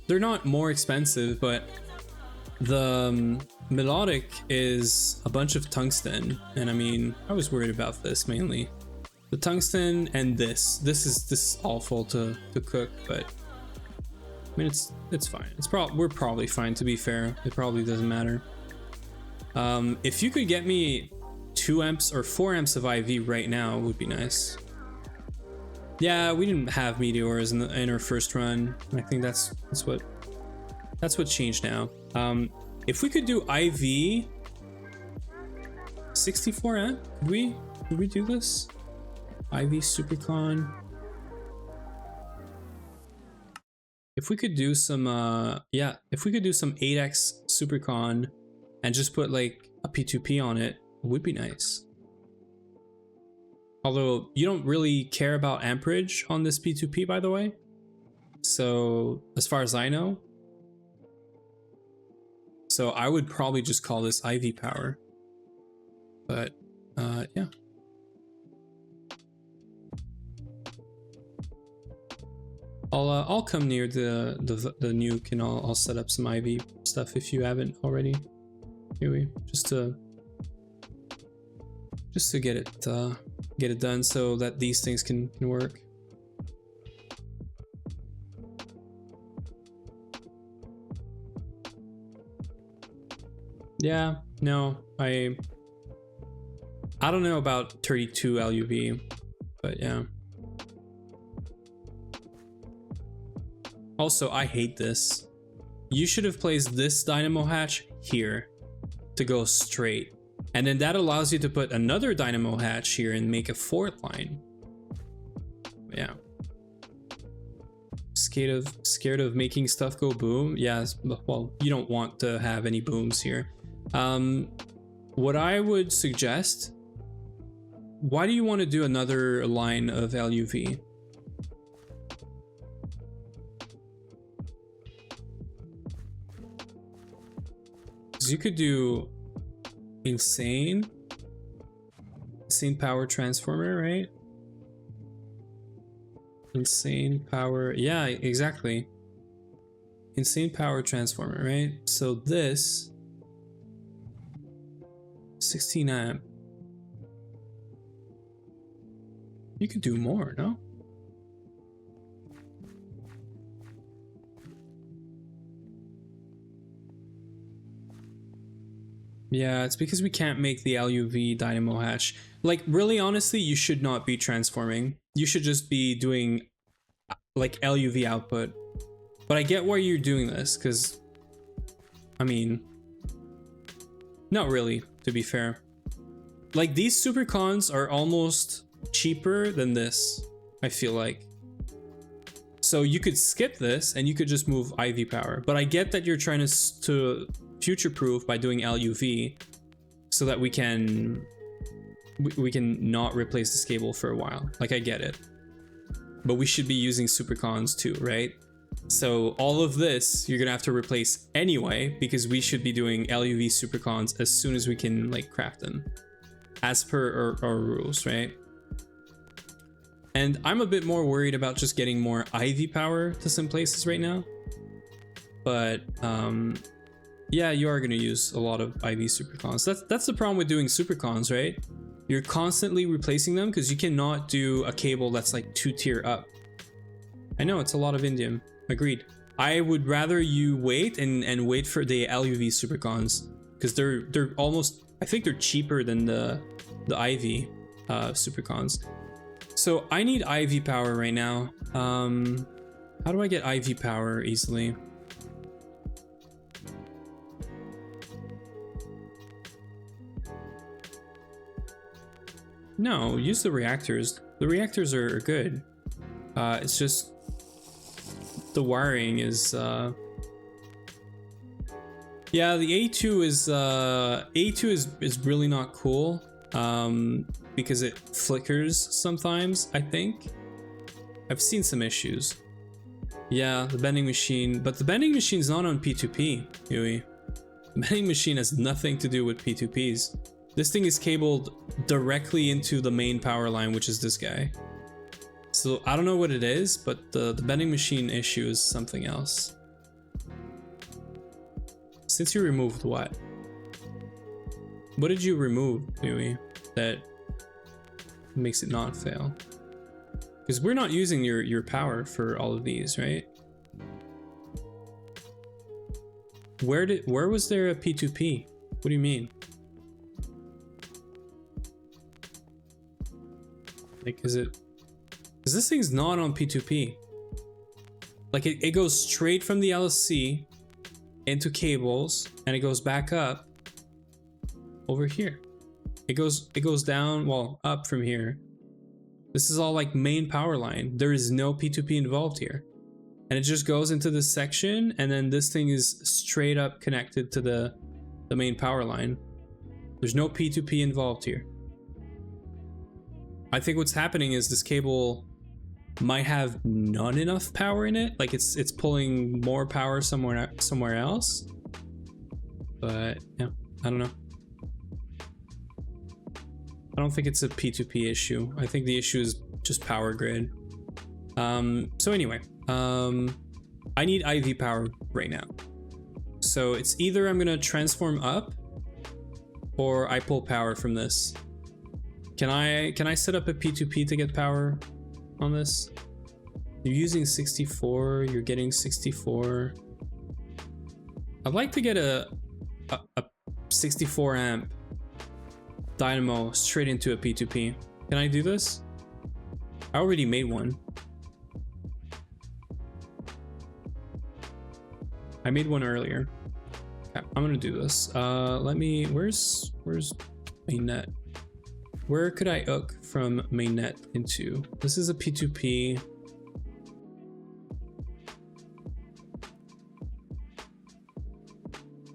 They're not more expensive, but the melodic is a bunch of tungsten, and I mean, I was worried about this mainly. The tungsten and this is awful to cook, but I mean it's fine. We're probably fine, to be fair. It probably doesn't matter. If you could get me 2 amps or 4 amps of IV right now, would be nice. Yeah, we didn't have meteors in our first run. I think that's what changed now. If we could do IV 64 amp, could we do this? IV Supercon. If we could do some if we could do some 8x Supercon and just put like a P2P on it, would be nice. Although you don't really care about amperage on this P2P, by the way. So as far as I know. So I would probably just call this IV power. But yeah. I'll come near the nuke and I'll set up some IV stuff if you haven't already. Anyway, just to get it done so that these things can work. Yeah, no, I don't know about 32 LUV, but yeah. Also, I hate this. You should have placed this dynamo hatch here to go straight. And then that allows you to put another dynamo hatch here and make a 4th line. Yeah. scared of making stuff go boom. Yeah, well, you don't want to have any booms here. What I would suggest, why do you want to do another line of LUV? Because you could do insane power transformer, right? Insane power, yeah, exactly. Insane power transformer, right? So this 16 amp. You could do more, no? Yeah, it's because we can't make the LUV dynamo hatch. Like, really, honestly, you should not be transforming. You should just be doing, like, LUV output. But I get why you're doing this, because, I mean, not really, to be fair. Like, these supercons are almost cheaper than this, I feel like. So you could skip this, and you could just move IV power. But I get that you're trying to future-proof by doing LUV, so that we can not replace this cable for a while. Like, I get it, but we should be using supercons too, right? So all of this you're gonna have to replace anyway, because we should be doing LUV supercons as soon as we can, like, craft them as per our rules, right? And I'm a bit more worried about just getting more IV power to some places right now, but yeah, you are going to use a lot of IV supercons. That's the problem with doing supercons, right? You're constantly replacing them because you cannot do a cable that's like 2 tier up. I know, it's a lot of indium. Agreed. I would rather you wait and wait for the LUV supercons, because they're almost, I think they're cheaper than the IV supercons. So I need IV power right now. How do I get IV power easily? No, use the reactors. The reactors are good. It's just the wiring is yeah, the A2 is really not cool, because it flickers sometimes, I think. I've seen some issues. Yeah, the bending machine, but the bending machine's not on P2P, Huey. The bending machine has nothing to do with P2Ps. This thing is cabled directly into the main power line, which is this guy. So I don't know what it is, but the bending machine issue is something else. Since you removed what? What did you remove, Huey, that makes it not fail? Because we're not using your power for all of these, right? Where was there a P2P? What do you mean? Like, is it? Because this thing's not on P2P. Like, it goes straight from the LSC into cables, and it goes back up over here. It goes down, well, up from here. This is all like main power line. There is no P2P involved here. And it just goes into this section, and then this thing is straight up connected to the main power line. There's no P2P involved here. I think what's happening is this cable might have not enough power in it. Like, it's pulling more power somewhere else. But yeah, I don't know. I don't think it's a P2P issue. I think the issue is just power grid. So anyway, I need IV power right now. So it's either I'm gonna transform up, or I pull power from this. Can I set up a P2P to get power on this? You're using 64, you're getting 64. I'd like to get a 64 amp dynamo straight into a P2P. Can I do this? I already made one. I made one earlier. Okay, I'm gonna do this. Let me, where's mainnet? Where could I hook from mainnet into? This is a P2P.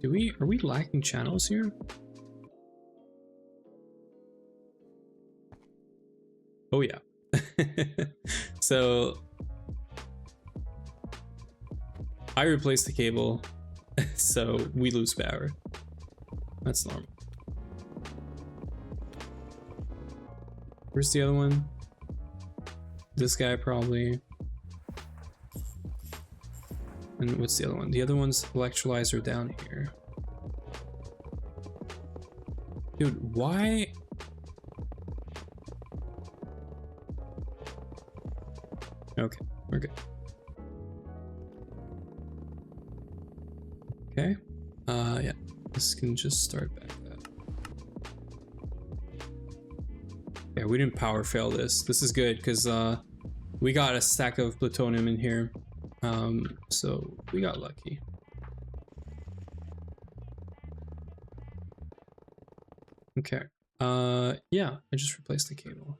Are we lacking channels here? Oh yeah. So I replaced the cable, so we lose power. That's normal. Where's the other one? This guy probably. And what's the other one? The other one's electrolyzer down here. Dude, why? Okay, we're good. Okay. Yeah, this can just start back up. Yeah, we didn't power fail this. This is good because we got a stack of plutonium in here. So we got lucky. Okay. Yeah, I just replaced the cable.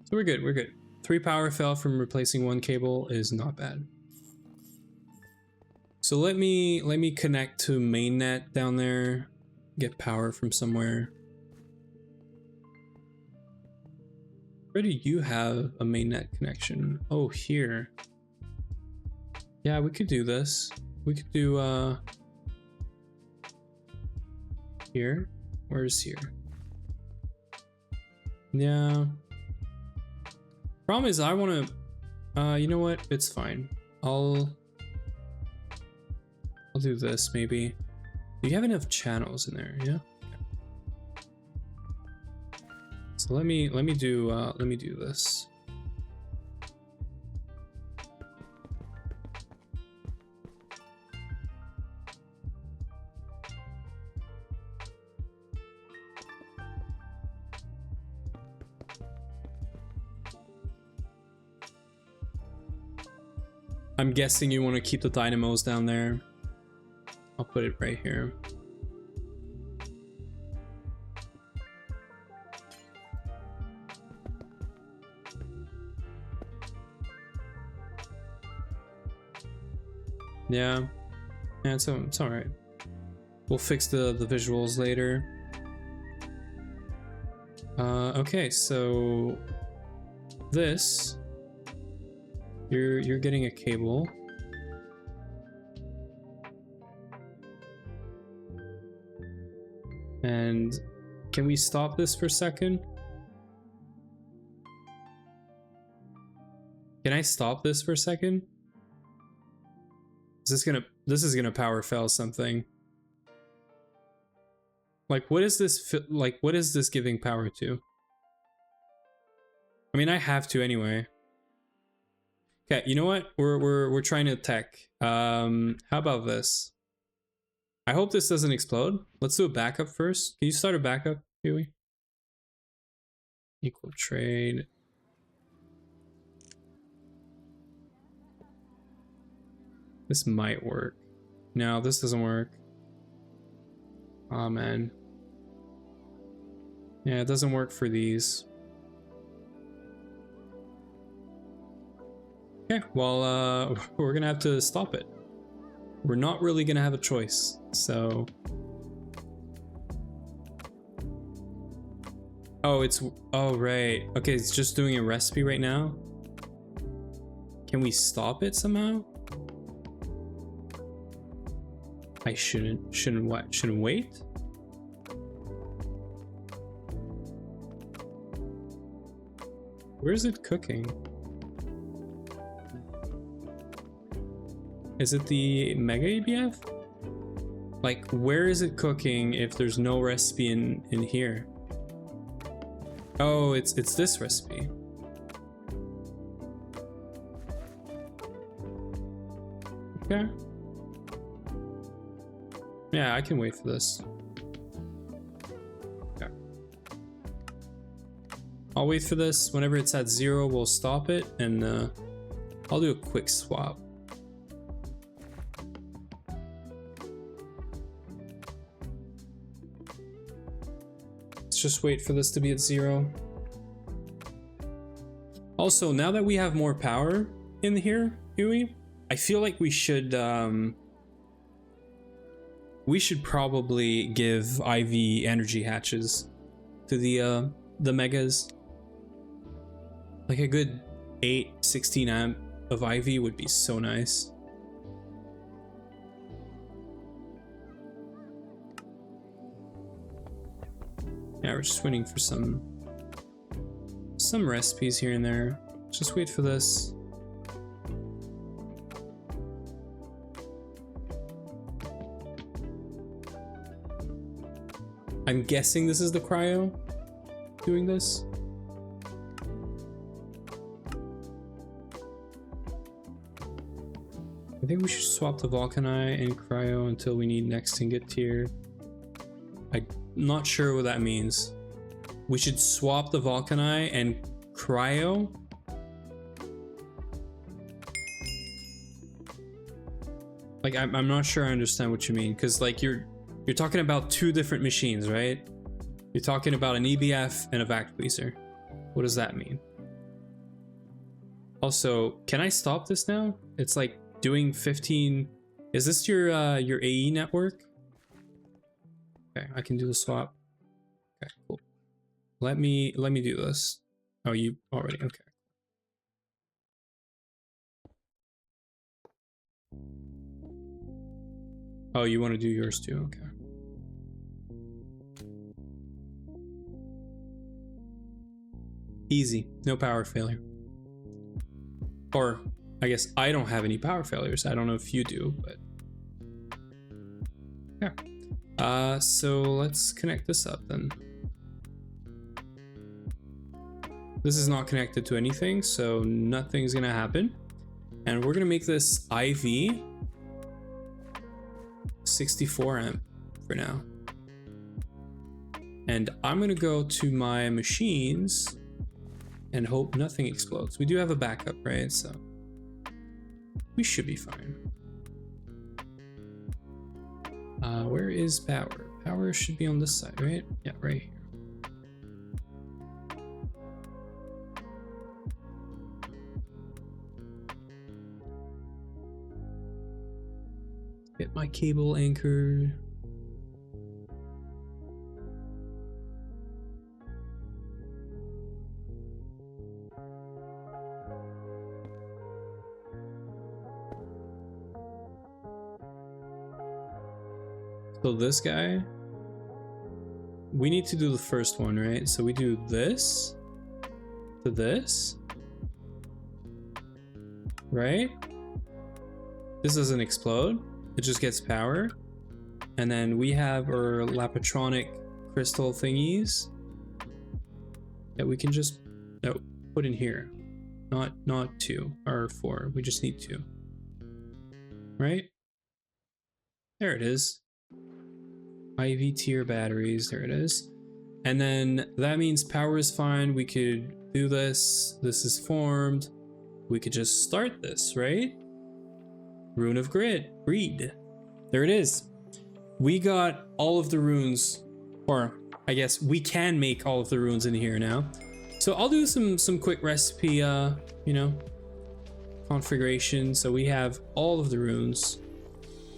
So we're good, we're good. 3 power fail from replacing 1 cable is not bad. So let me connect to mainnet down there, get power from somewhere. Where do you have a mainnet connection? Oh, here. Yeah, we could do this. We could do here. Where's here? Yeah. Problem is I want to, you know what? It's fine. I'll do this maybe. Do you have enough channels in there? Yeah. Okay. So let me do this. I'm guessing you want to keep the dynamos down there. I'll put it right here. Yeah, it's all right. We'll fix the visuals later. Okay, so this. You're getting a cable. And can we stop this for a second? Can I stop this for a second? This is gonna power fail something. Like what is this giving power to? I mean, I have to anyway. Okay, you know what? We're trying to tech. How about this? I hope this doesn't explode. Let's do a backup first. Can you start a backup, Huey? Equal trade. This might work. No, this doesn't work. Oh man. Yeah, it doesn't work for these. Okay, well, we're gonna have to stop it. We're not really gonna have a choice, so... Oh, oh, right. Okay, it's just doing a recipe right now. Can we stop it somehow? I shouldn't what? Shouldn't wait? Where is it cooking? Is it the Mega ABF? Like, where is it cooking if there's no recipe in here? Oh, it's this recipe. Okay. Yeah, I can wait for this. Okay. I'll wait for this. Whenever it's at 0, we'll stop it, and I'll do a quick swap. Just wait for this to be at 0. Also, now that we have more power in here, Huey, I feel like we should probably give IV energy hatches to the megas. Like a good 16 amp of IV would be so nice. Yeah, we're just waiting for some recipes here and there. Just wait for this. I'm guessing this is the cryo doing this. I think we should swap the Vulcani and cryo until we need next ingot tier. I'm not sure what that means. We should swap the Vulcani and cryo. Like I'm not sure I understand what you mean, because like you're talking about two different machines, right? You're talking about an EBF and a vac tweezer. What does that mean? Also, can I stop this now? It's like doing 15. Is this your AE network? Okay, I can do the swap. Okay, cool. Let me do this. Oh, you already, okay. Oh, you want to do yours too? Okay. Easy, no power failure. Or I guess I don't have any power failures. I don't know if you do, but yeah. So let's connect this up then. This is not connected to anything, so nothing's gonna happen. And we're gonna make this IV 64 amp for now. And I'm gonna go to my machines and hope nothing explodes. We do have a backup, right? So we should be fine. Where is power? Power should be on this side, right? Yeah, right here. Get my cable anchored. So this guy, we need to do the first one, right? So we do this to this, right? This doesn't explode. It just gets power. And then we have our Lapatronic crystal thingies that we can just put in here. Not 2 or 4. We just need 2. Right? There it is. IV tier batteries, there it is. And then that means power is fine. We could do this. This is formed. We could just start this, right? Rune of Greed. There it is. We got all of the runes, or I guess we can make all of the runes in here now. So I'll do some quick recipe, you know, configuration. So we have all of the runes.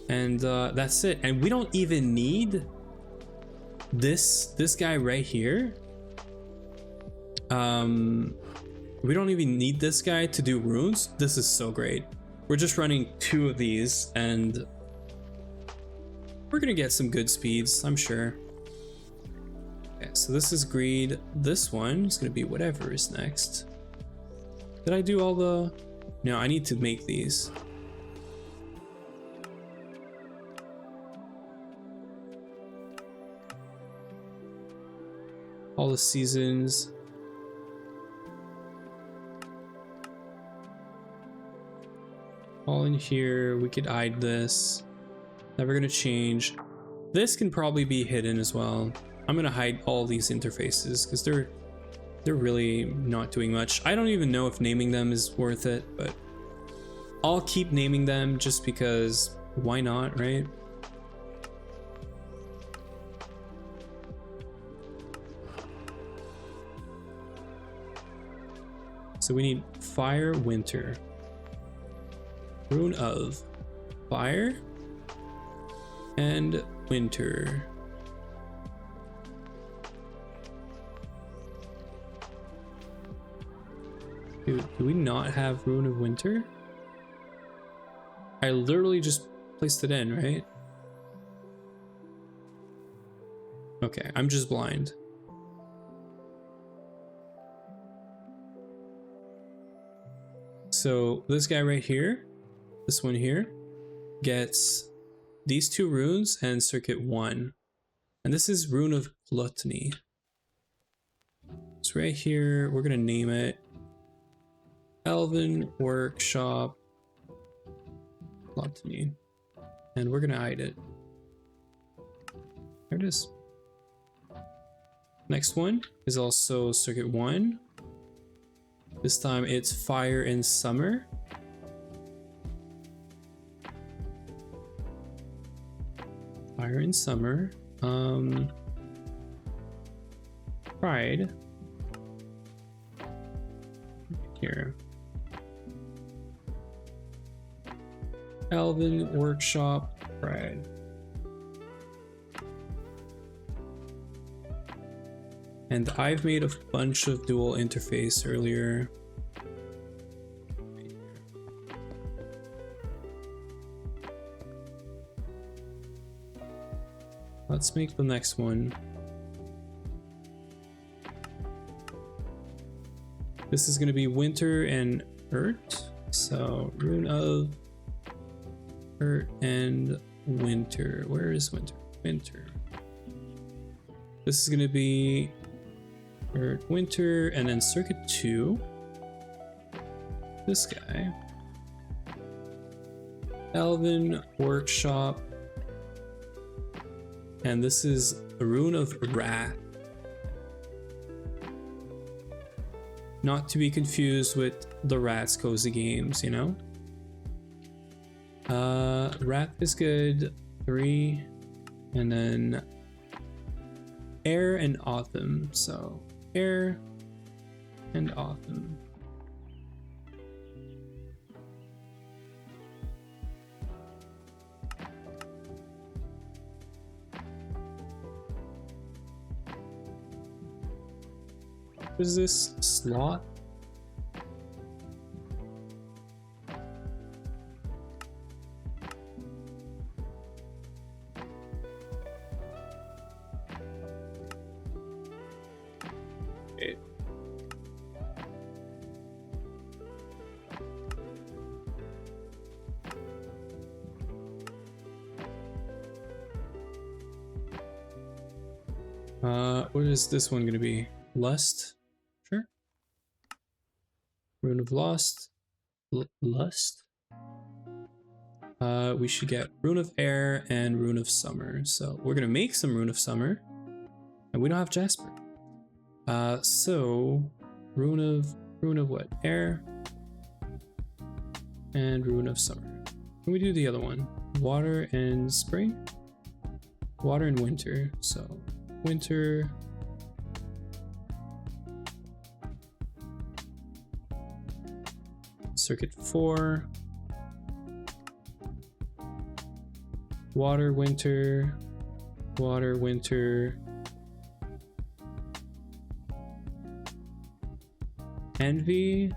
And that's it. And we don't even need this guy right here. We don't even need this guy to do runes. This is so great. We're just running 2 of these and we're gonna get some good speeds, I'm sure. Okay, so this is greed. This one is gonna be whatever is next. Did I do all the... No, I need to make these. All the seasons. All in here. We could hide this. Never gonna change. This can probably be hidden as well. I'm gonna hide all these interfaces because they're really not doing much. I don't even know if naming them is worth it, but I'll keep naming them just because why not, right? So we need fire, winter. Rune of fire and winter. Do we not have Rune of Winter? I literally just placed it in, right? Okay, I'm just blind. So this guy right here, this one here, gets these 2 runes and circuit 1. And this is Rune of Gluttony. So right here, we're gonna name it Elven Workshop Botany, and we're gonna hide it. There it is. Next one is also circuit 1. This time it's fire in summer. Fire in summer. Pride. Here. Elven Workshop Pride. And I've made a bunch of dual interface earlier. Let's make the next one. This is going to be winter and earth. So Rune of earth and winter. Where is winter? Winter. This is going to be earth, winter, and then circuit 2. This guy. Elven Workshop. And this is a Rune of Wrath. Not to be confused with the Rat's Cozy Games, you know? Wrath is good. 3. And then air and autumn. So air and autumn. What is this? Slot? Okay. What is this one gonna be? Lust? Sure. Rune of Lust. Lust? We should get Rune of Air and Rune of Summer. So we're gonna make some Rune of Summer. And we don't have Jasper. So Rune of what? Air and Rune of Summer. Can we do the other one? Water and Spring? Water and Winter. So winter. Circuit 4. Water, winter. Water, winter. Envy.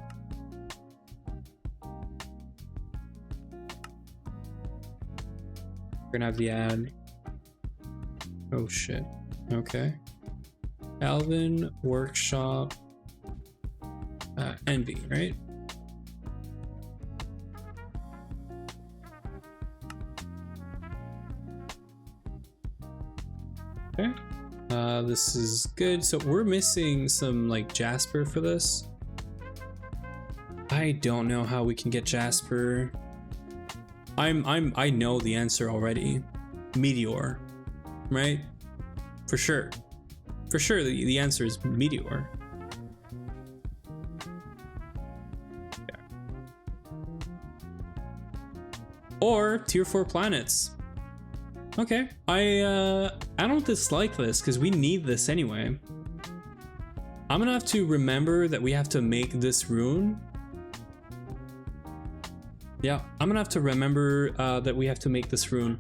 We're gonna have the ad. Oh shit. Okay. Alvin Workshop. Envy, right? Okay. This is good. So we're missing some like Jasper for this. I don't know how we can get Jasper. I know the answer already. Meteor, right? For sure. For sure the answer is Meteor. Yeah. Or tier 4 planets. Okay. I don't dislike this because we need this anyway. I'm gonna have to remember that we have to make this rune. Yeah, I'm gonna have to remember that we have to make this rune.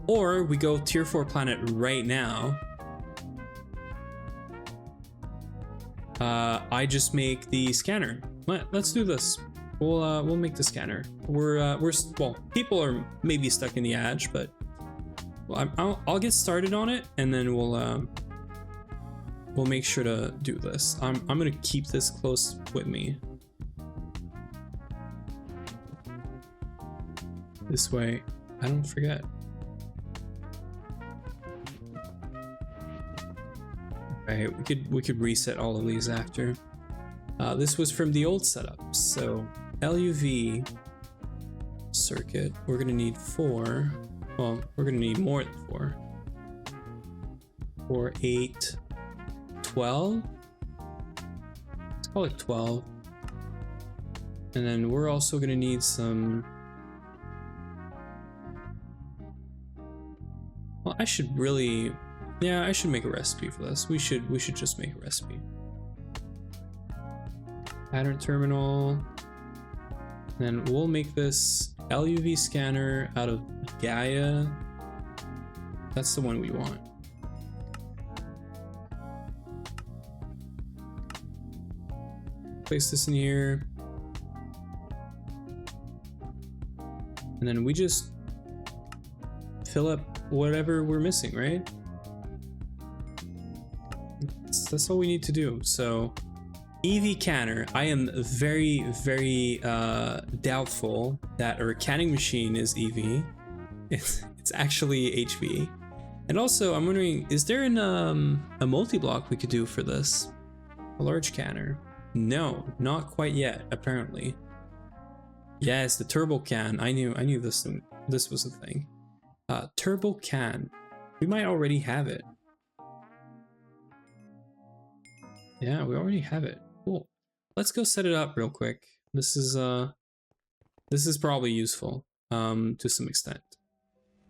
Or we go tier 4 planet right now. I just make the scanner. Let's do this. We'll make the scanner. We're well, people are maybe stuck in the edge, but I'll get started on it, and then we'll make sure to do this. I'm gonna keep this close with me. This way, I don't forget. Okay, we could reset all of these after. This was from the old setup, so LUV circuit. We're gonna need 4. Well, we're gonna need more than 4. 4, 8, 12. Let's call it 12. And then we're also gonna need some. Well, I should really. Yeah, I should make a recipe for this. We should just make a recipe. Pattern terminal. Then we'll make this LUV scanner out of Gaia. That's the one we want. Place this in here. And then we just fill up whatever we're missing, right? That's all we need to do. So EV canner, I am very doubtful that our canning machine is EV. It's actually HV. And also I'm wondering, is there a multi-block we could do for this? A large canner? No, not quite yet, apparently. Yes, the turbo can. I knew this was a thing. Turbo can. We might already have it. Yeah, we already have it. Cool. Let's go set it up real quick. This is probably useful to some extent.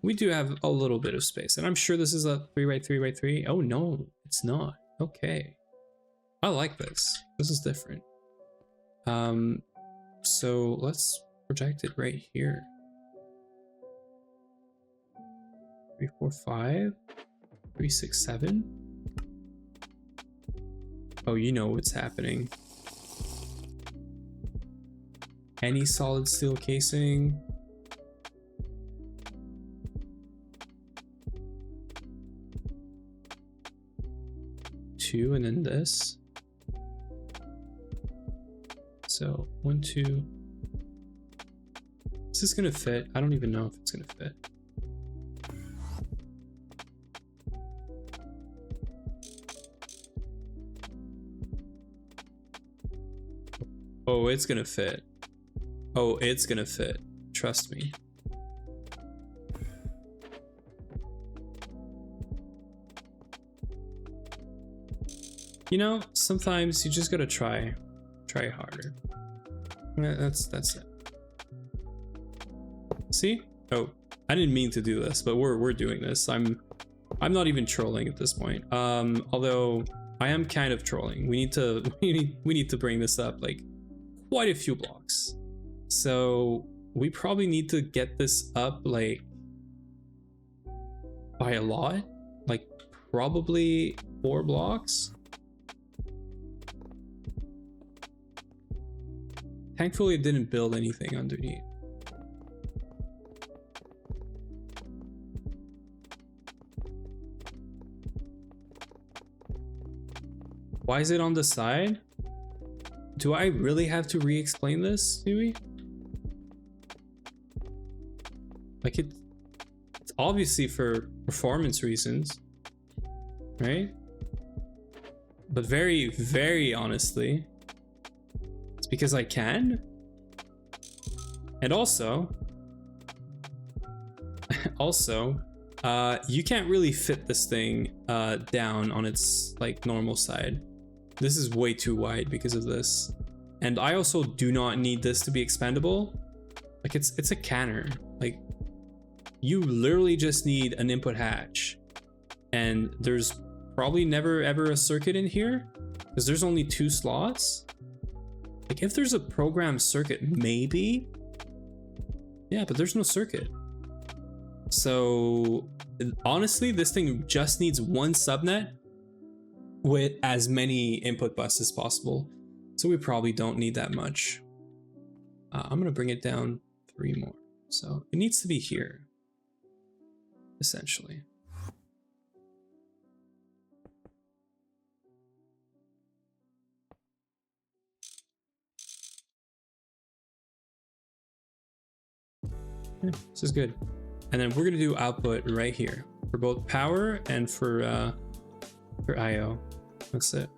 We do have a little bit of space, and I'm sure this is a 3x3x3. Oh no, it's not. Okay. I like this. This is different. So let's project it right here. 3, 4, 5, 3, 6, 7. Oh, you know what's happening. Any solid steel casing. Two, and then this. So 1, 2. Is this gonna fit? I don't even know if it's gonna fit. Oh, it's gonna fit. Oh, it's gonna fit. Trust me. You know, sometimes you just gotta try harder. That's it. See? Oh, I didn't mean to do this, but we're doing this. I'm not even trolling at this point. Although I am kind of trolling. We need to bring this up like quite a few blocks. So we probably need to get this up like by a lot, like probably 4 blocks. Thankfully it didn't build anything underneath. Why is it on the side? Do I really have to re-explain this, Huey? Like it's obviously for performance reasons, right? But very, very honestly, it's because I can. And also, you can't really fit this thing down on its like normal side. This is way too wide because of this. And I also do not need this to be expandable. Like it's a canner. Like you literally just need an input hatch. And there's probably never ever a circuit in here. Because there's only 2 slots. Like if there's a program circuit, maybe. Yeah, but there's no circuit. So honestly, this thing just needs 1 subnet with as many input buses as possible. So we probably don't need that much. I'm gonna bring it down 3 more. So it needs to be here, essentially. Yeah, this is good. And then we're gonna do output right here for both power and for IO. That's it.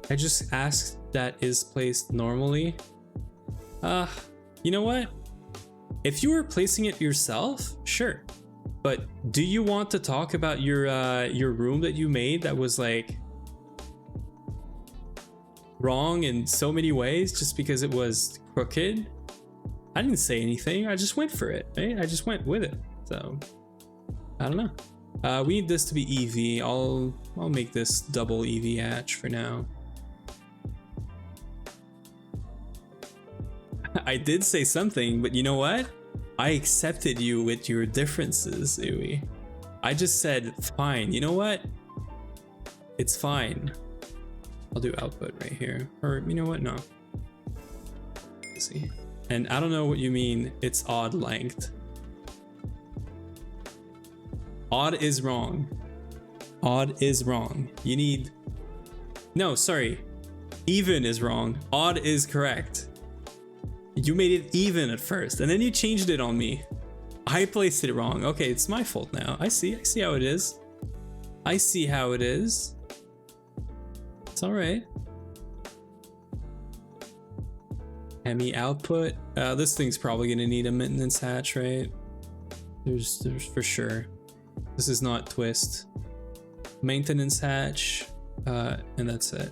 I just asked that is placed normally. You know what? If you were placing it yourself, sure. But do you want to talk about your room that you made that was like wrong in so many ways just because it was crooked? I didn't say anything. I just went for it, right? I just went with it. So I don't know. We need this to be EV. I'll make this double EV hatch for now. I did say something, but you know what? I accepted you with your differences, Uwe. I just said, fine. You know what? It's fine. I'll do output right here. Or you know what? No. Let's see. And I don't know what you mean. It's odd length. Odd is wrong. Odd is wrong. You need... No, sorry. Even is wrong. Odd is correct. You made it even at first, and then you changed it on me. I placed it wrong. Okay, it's my fault now. I see how it is. I see how it is. It's all right. Hemi output. This thing's probably gonna need a maintenance hatch, right? There's for sure. This is not twist. Maintenance hatch, and that's it.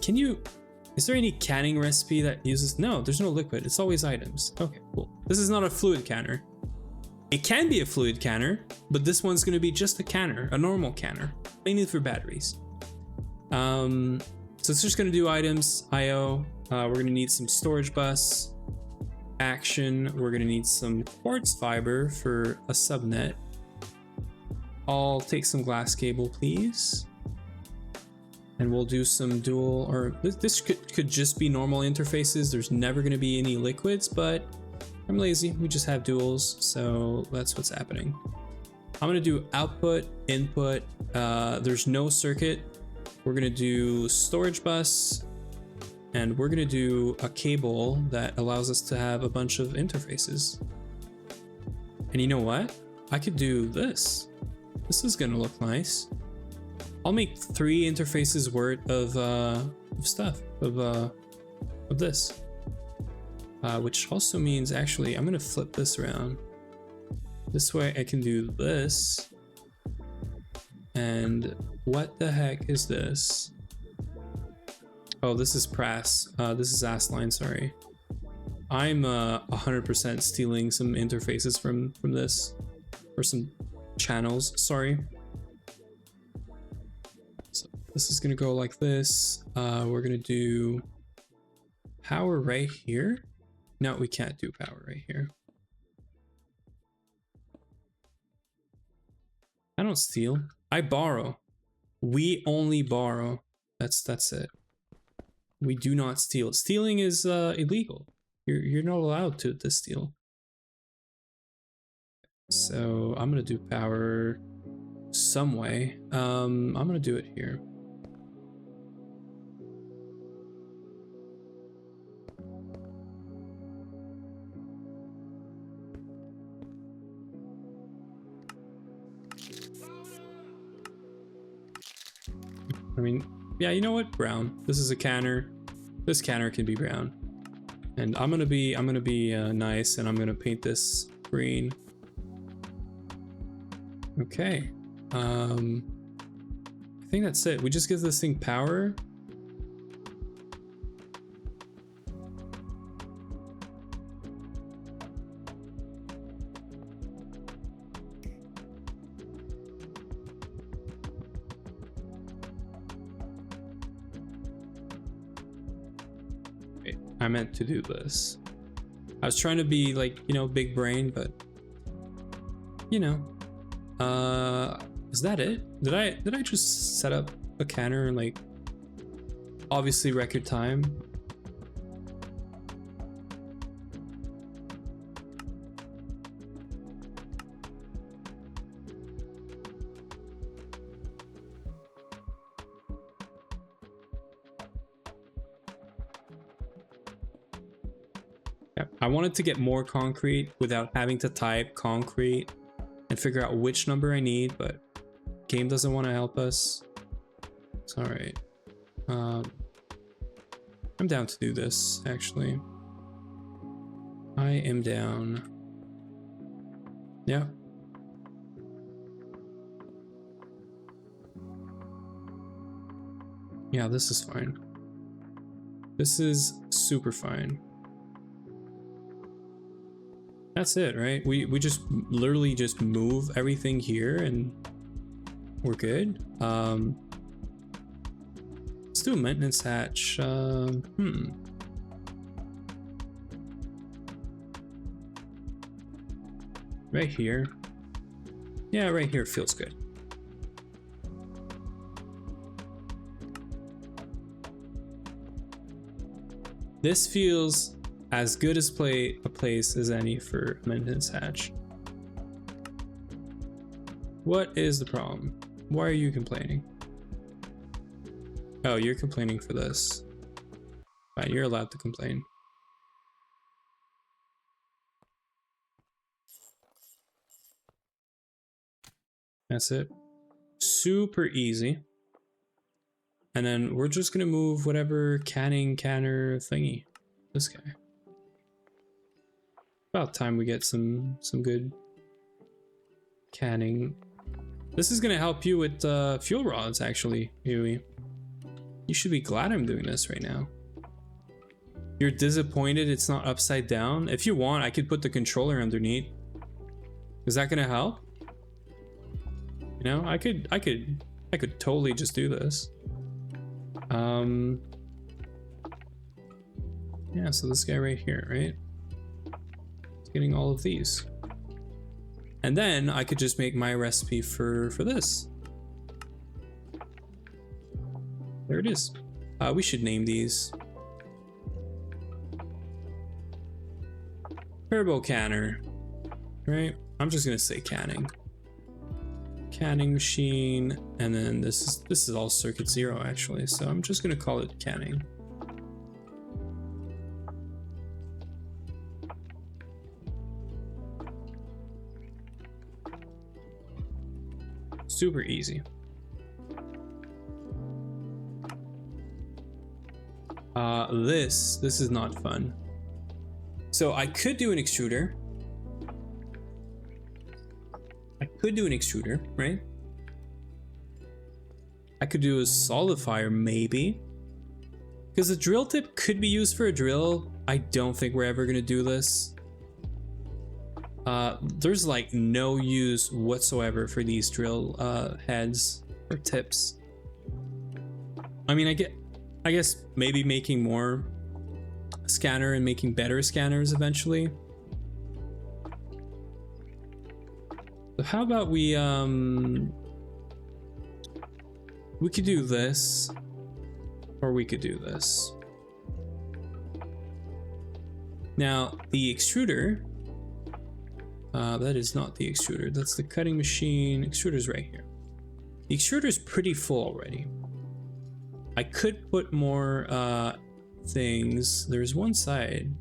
Can you? Is there any canning recipe that uses? No, there's no liquid. It's always items. Okay, cool. This is not a fluid canner. It can be a fluid canner, but this one's going to be just a canner, a normal canner, mainly for batteries. So it's just going to do items, IO. We're going to need some storage bus, action. We're going to need some quartz fiber for a subnet. I'll take some glass cable, please. And we'll do some dual, or this could just be normal interfaces. There's never going to be any liquids, but I'm lazy. We just have duals, so that's what's happening. I'm going to do output, input. There's no circuit. We're going to do storage bus, and we're going to do a cable that allows us to have a bunch of interfaces. And you know what? I could do this. This is going to look nice. I'll make 3 interfaces worth of stuff of this, which also means actually I'm gonna flip this around. This way I can do this. And what the heck is this? Oh, this is Prass. This is Assline. Sorry, I'm 100% stealing some interfaces from this, or some channels. Sorry. This is gonna go like this. We're gonna do power right here. No, we can't do power right here. I don't steal. I borrow. We only borrow. That's it. We do not steal. Stealing is illegal. You're not allowed to steal. So I'm gonna do power some way. I'm gonna do it here. I mean, yeah, you know what? Brown. This is a canner. This canner can be brown. And I'm gonna be nice, and I'm gonna paint this green. Okay. I think that's it. We just give this thing power. I meant to do this. I was trying to be like, you know, big brain, but you know, is that it? Did I just set up a canner in like obviously record time? I wanted to get more concrete without having to type concrete and figure out which number I need, but game doesn't want to help us. It's all right. I'm down to do this, actually. I am down. Yeah. Yeah, this is fine. This is super fine. That's it, right? We just literally just move everything here and we're good. Let's do a maintenance hatch. Right here. Yeah, right here feels good. This feels as good as a place as any for maintenance hatch. What is the problem? Why are you complaining? Oh, you're complaining for this. Fine, you're allowed to complain. That's it. Super easy. And then we're just gonna move whatever canner thingy. This guy. About time we get some good canning. This is gonna help you with fuel rods, actually, Huey. You should be glad I'm doing this right now. You're disappointed it's not upside down? If you want, I could put the controller underneath. Is that gonna help? You know, I could totally just do this. Yeah, so this guy right here, right? Getting all of these, and then I could just make my recipe for this. There it is. We should name these turbo canner, right? I'm just gonna say canning machine, and then this is all circuit 0 actually, so I'm just gonna call it canning. Super easy. This is not fun. So I could do an extruder. Right? I could do a solidifier maybe. Because the drill tip could be used for a drill. I don't think we're ever gonna do this. There's like no use whatsoever for these drill heads or tips. I mean, I guess maybe making more scanner and making better scanners eventually. So how about we could do this, or we could do this. Now the extruder, that is not the extruder, that's the cutting machine. Extruder's right here. The extruder's pretty full already. I could put more things. There's one side.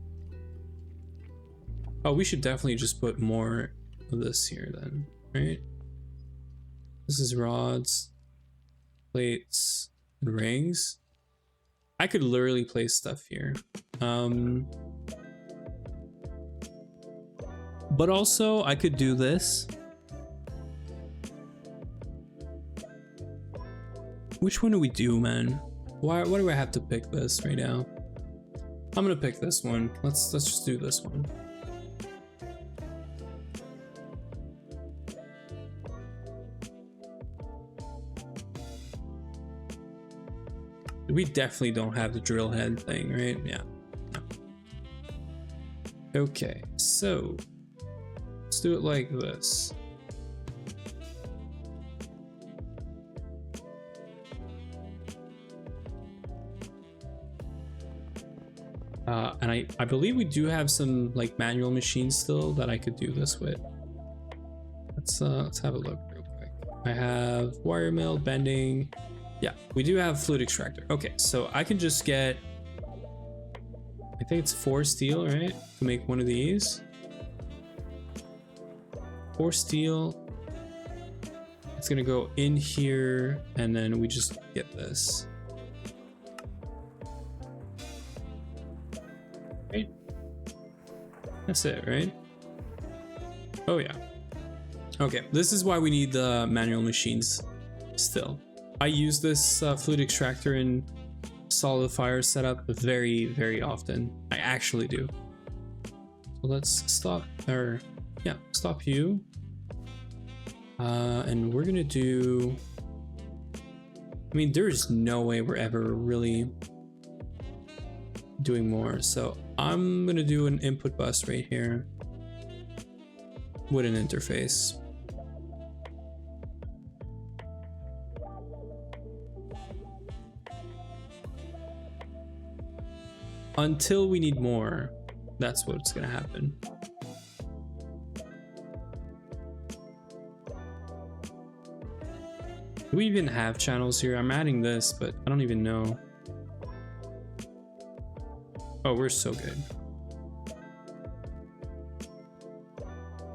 Oh, we should definitely just put more of this here then, right? This is rods, plates, and rings. I could literally place stuff here. But also I could do this. Which one do we do, man? Why do I have to pick this right now? I'm gonna pick this one. Let's just do this one. We definitely don't have the drill head thing, right? Yeah. No. Okay, so let's do it like this. And I believe we do have some like manual machines still that I could do this with. Let's have a look real quick. I have wire mill, bending. Yeah, we do have fluid extractor. Okay, so I can just get, I think it's 4 steel, right? To make one of these. 4 steel. It's gonna go in here, and then we just get this. Right? That's it, right? Oh yeah. Okay, this is why we need the manual machines still. I use this fluid extractor in solidifier setup very, very often. I actually do. So let's stop, or yeah, stop you. And we're gonna do, I mean, there's no way we're ever really doing more. So I'm gonna do an input bus right here with an interface. Until we need more, that's what's gonna happen. Do we even have channels here? I'm adding this, but I don't even know. Oh, we're so good.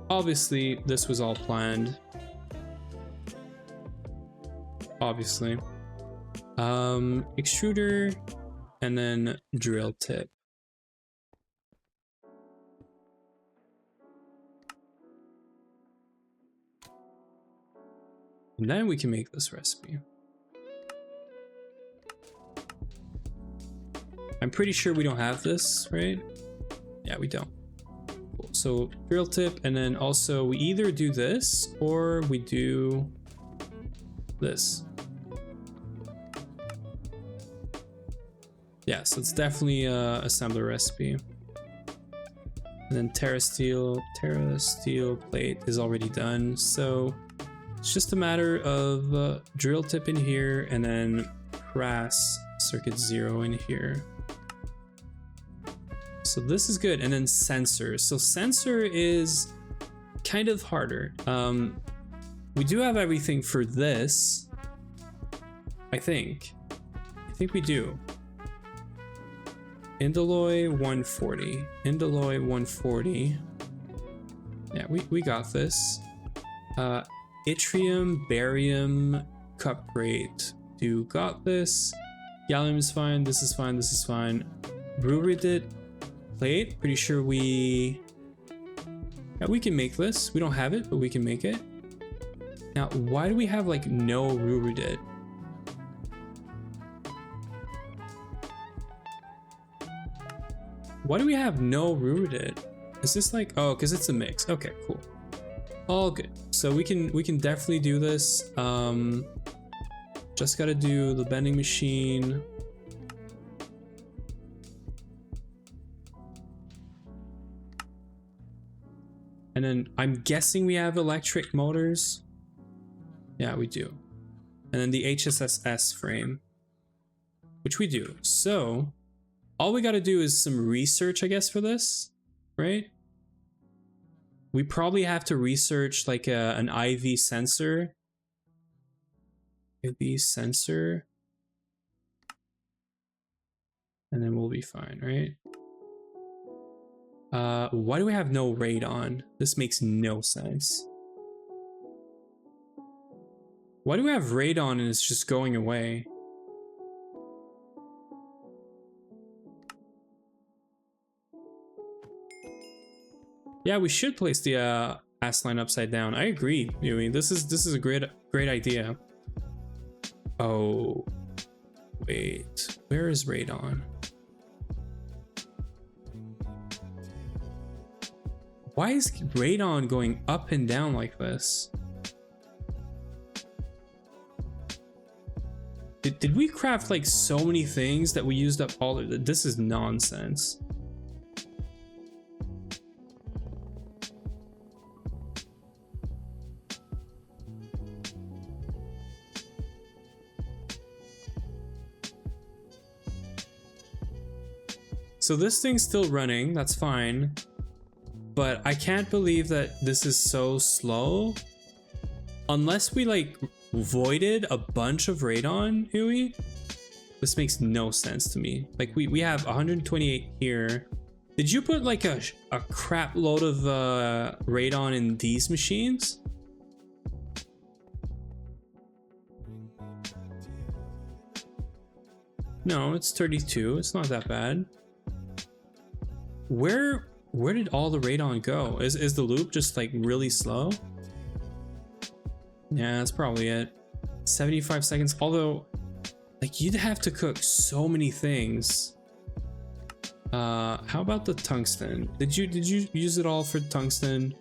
Obviously, this was all planned. Obviously. Extruder, and then drill tip. And then we can make this recipe. I'm pretty sure we don't have this, right? Yeah, we don't. Cool. So drill tip, and then also we either do this or we do this. Yeah, so it's definitely a assembler recipe. And then Terra steel plate is already done. So it's just a matter of drill tip in here and then brass circuit 0 in here. So this is good. And then sensor. So sensor is kind of harder. We do have everything for this. I think we do. Indoloy 140. Indoloy 140. Yeah, we got this. Yttrium, barium, cuprate. Do got this. Gallium is fine. This is fine. This is fine. Bruridite plate. Pretty sure we can make this. We don't have it, but we can make it. Now, why do we have like no Ruridite? Why do we have no Ruridite? Is this like, oh, because it's a mix. Okay, cool. All good. So we can definitely do this. Just gotta do the bending machine. And then I'm guessing we have electric motors. Yeah, we do. And then the HSSS frame, which we do. So all we got to do is some research, I guess, for this, right? We probably have to research like an IV sensor. IV sensor. And then we'll be fine, right? Why do we have no radon? This makes no sense. Why do we have radon and it's just going away? Yeah, we should place the ass line upside down. I agree, Yui. This is a great idea. Oh, wait, where is radon? Why is radon going up and down like this? Did we craft like so many things that we used up all of it? This is nonsense. So this thing's still running, that's fine. But I can't believe that this is so slow. Unless we like voided a bunch of radon, Huey. This makes no sense to me. Like we have 128 here. Did you put like a crap load of radon in these machines? No, it's 32. It's not that bad. Where did all the radon go? Is the loop just like really slow? Yeah, that's probably it. 75 seconds. Although, like, you'd have to cook so many things. How about the tungsten? Did you use it all for tungsten?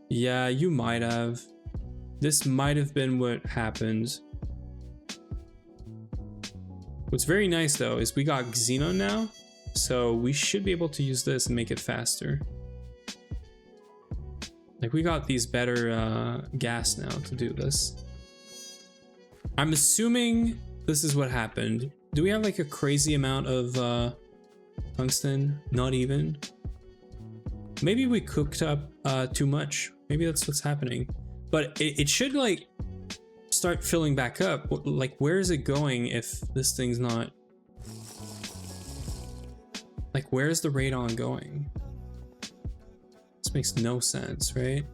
Yeah, you might have. This might have been what happened. What's very nice though is we got xenon now, so we should be able to use this and make it faster. Like we got these better gas now to do this. I'm assuming this is what happened. Do we have like a crazy amount of tungsten? Not even. Maybe we cooked up too much. Maybe that's what's happening. But it should like start filling back up. Like where is it going if this thing's not? Like where's the radon going? This makes no sense, right?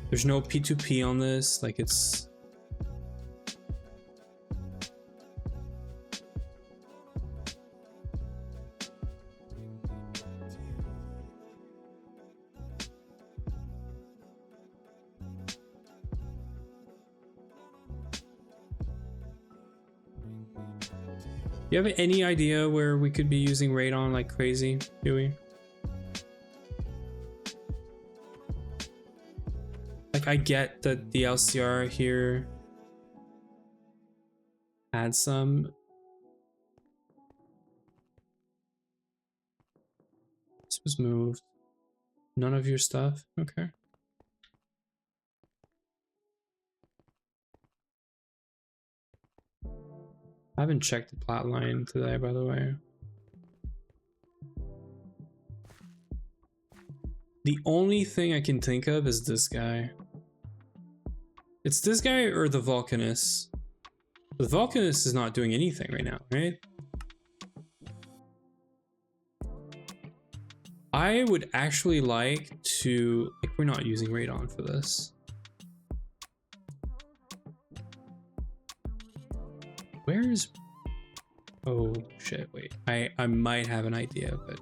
There's no P2P on this, like it's... Do you have any idea where we could be using radon like crazy, Huey? Like I get that the LCR here had some. This was moved. None of your stuff? Okay. I haven't checked the plot line today, by the way. The only thing I can think of is this guy. It's this guy or the Vulcanist. The Vulcanist is not doing anything right now, right? I would actually like to... Like, we're not using radon for this. Where is... Oh, shit, wait. I might have an idea, but...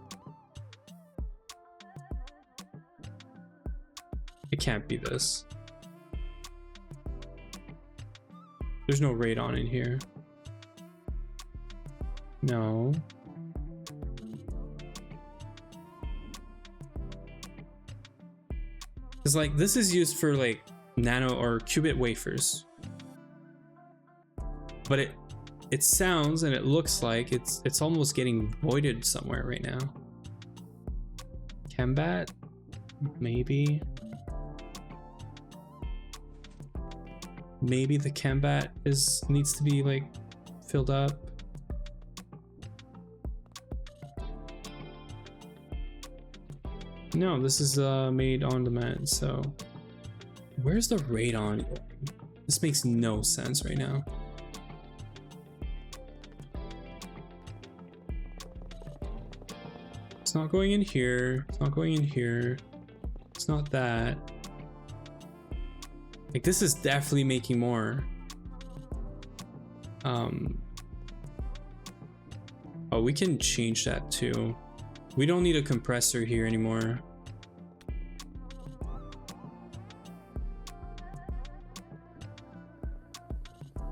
It can't be this. There's no radon in here. No. Because, like, this is used for, like, nano or qubit wafers. But it sounds and it looks like it's almost getting voided somewhere right now. Chembat? Maybe. Maybe the Chembat needs to be like filled up. No, this is made on demand, so where's the radon? This makes no sense right now. It's not going in here. It's not going in here. It's not that. Like, this is definitely making more. Oh, we can change that too. We don't need a compressor here anymore.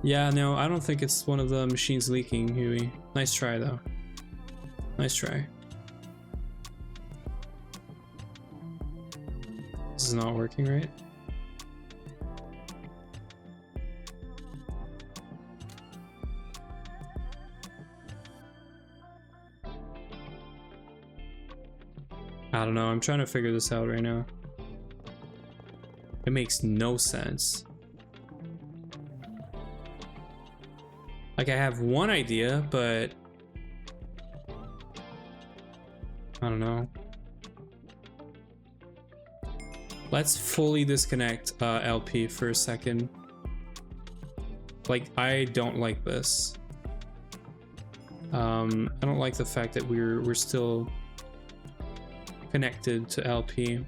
Yeah, no, I don't think it's one of the machines leaking, Huey. Nice try, though. Nice try. This is not working, right? I don't know, I'm trying to figure this out right now. It makes no sense. Like I have one idea, but I don't know. Let's fully disconnect LP for a second. Like, I don't like this. I don't like the fact that we're still connected to LP.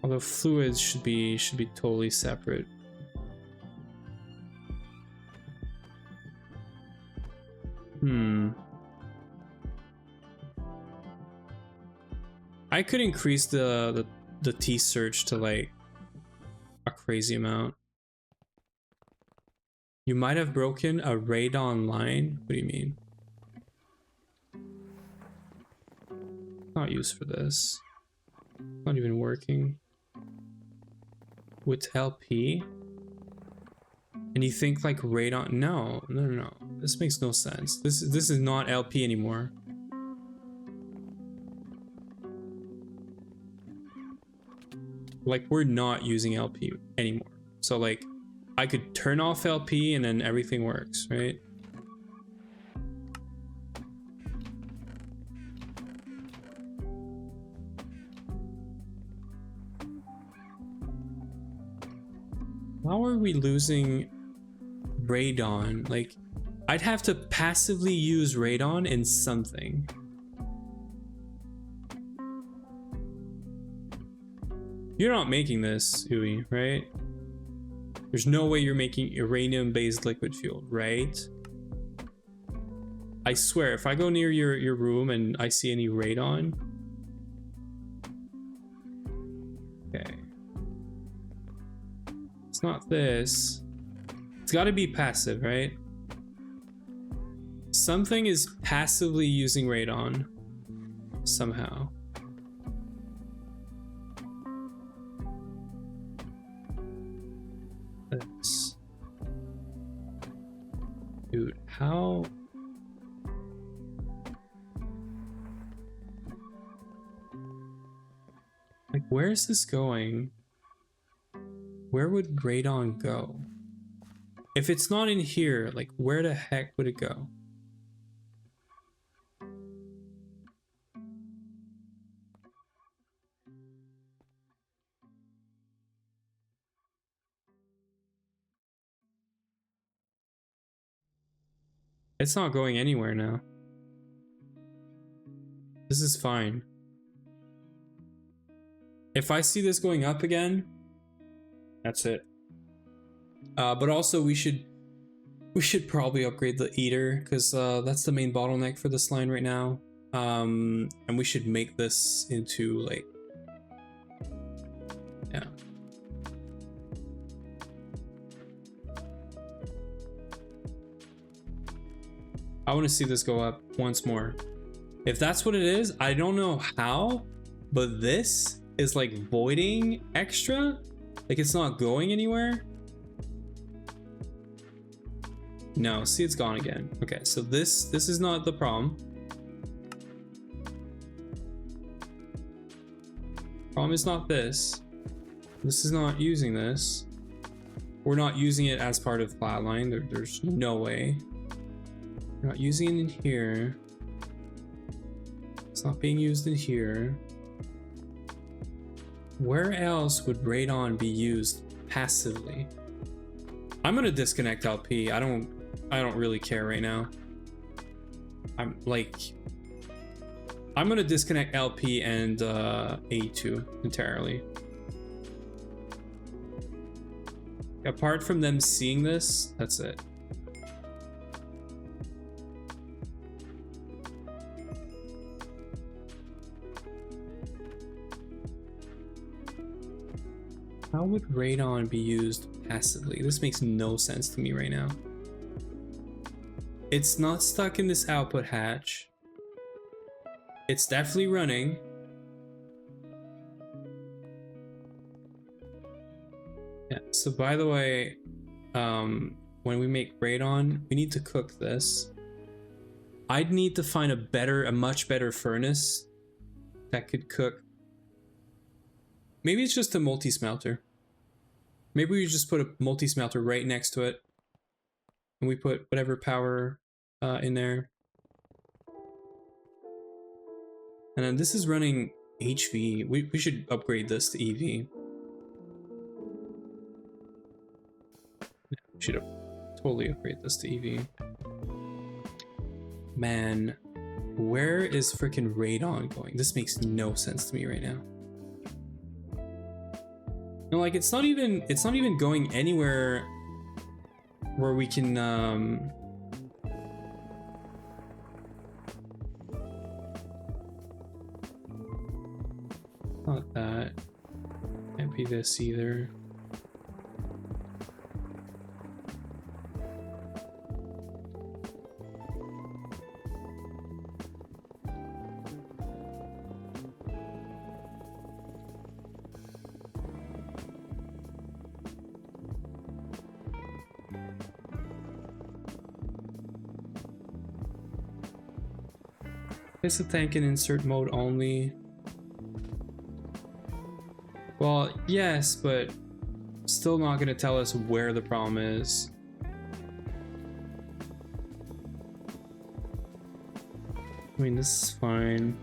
Although fluids should be totally separate. I could increase the T search to like a crazy amount. You might have broken a radon line. What do you mean? Not used for this. Not even working. With LP? And you think like radon? No. This makes no sense. This is not LP anymore. Like, we're not using LP anymore. So like, I could turn off LP and then everything works, right? How are we losing radon? Like, I'd have to passively use radon in something. You're not making this, Ui, right? There's no way you're making uranium-based liquid fuel, right? I swear, if I go near your room and I see any radon... Okay. It's not this. It's gotta be passive, right? Something is passively using radon. Somehow. This. Dude, how... Like, where is this going? Where would radon go? If it's not in here, like, where the heck would it go? It's not going anywhere now. This is fine. If I see this going up again, that's it. But also we should probably upgrade the eater, because that's the main bottleneck for this line right now. And we should make this into like, yeah. I want to see this go up once more. If that's what it is, I don't know how, but this is like voiding extra. Like, it's not going anywhere. No, see, it's gone again. Okay, so this is not the problem. Problem is not this. This is not using this. We're not using it as part of flatline. There's no way. We're not using it in here. It's not being used in here. Where else would radon be used passively? I'm gonna disconnect LP. I don't really care right now. I'm gonna disconnect LP and A2 entirely. Apart from them seeing this, that's it. How would radon be used passively? This makes no sense to me right now. It's not stuck in this output hatch. It's definitely running. Yeah, so by the way, when we make radon, we need to cook this. I'd need to find a much better furnace that could cook maybe it's just a multi-smelter. Maybe we just put a multi-smelter right next to it. And we put whatever power in there. And then this is running HV. We should upgrade this to EV. We should totally upgrade this to EV. Man, where is freaking radon going? This makes no sense to me right now. No, like it's not even going anywhere where we can not that. Can't be this either. Place the tank in insert mode only. Well, yes, but still not going to tell us where the problem is. I mean, this is fine.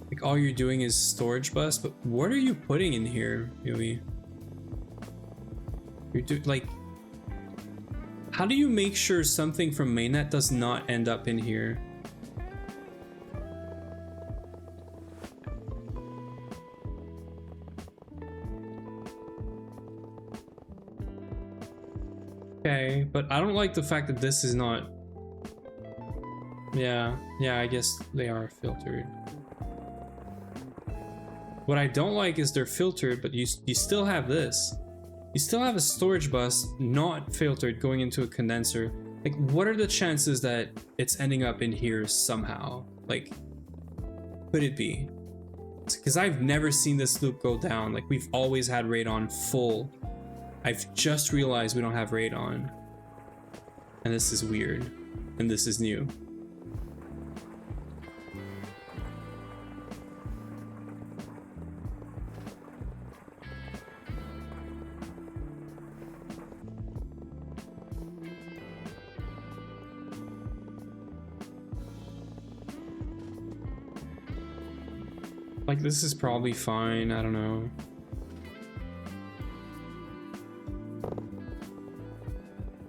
Like, all you're doing is storage bus, but what are you putting in here, Yui? Like, how do you make sure something from mainnet does not end up in here? Okay, but I don't like the fact that this is not... Yeah, I guess they are filtered. What I don't like is they're filtered, but you still have this. You still have a storage bus not filtered going into a condenser. Like, what are the chances that it's ending up in here somehow? Like, could it be? Because I've never seen this loop go down. Like, we've always had radon full. I've just realized we don't have radon. And this is weird. And this is new. Like, this is probably fine, I don't know.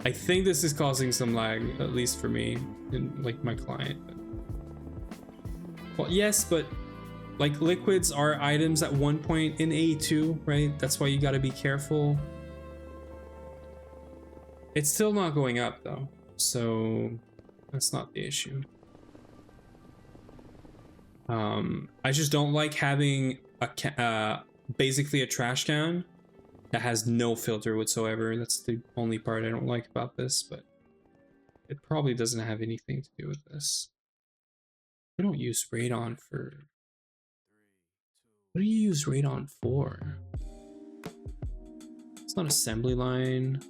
I think this is causing some lag, at least for me, in like my client. Well, yes, but like liquids are items at one point in A2, right? That's why you gotta be careful. It's still not going up though, so that's not the issue. I just don't like having a basically a trash can that has no filter whatsoever. That's the only part I don't like about this, but it probably doesn't have anything to do with this. We don't use radon for... What do you use radon for? It's not assembly line.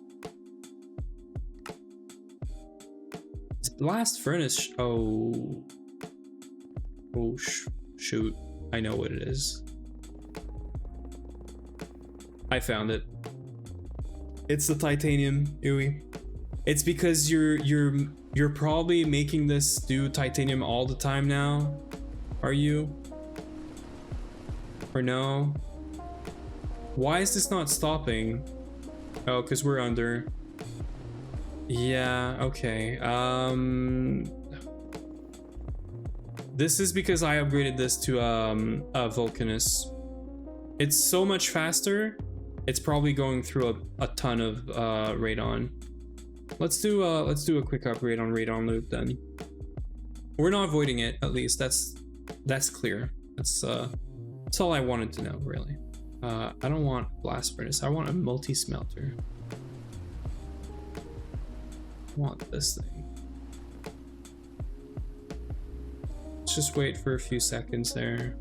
It's blast furnace. Oh, shoot. I know what it is. I found it. It's the titanium, Yui. It's because you're probably making this do titanium all the time now. Are you? Or no? Why is this not stopping? Oh, because we're under. Yeah, okay. This is because I upgraded this to a Vulcanus. It's so much faster. It's probably going through a ton of radon. Let's do a quick upgrade on radon loop then. We're not avoiding it, at least. That's clear. That's all I wanted to know, really. I don't want blast furnace. I want a multi-smelter. I want this thing. Let's just wait for a few seconds there.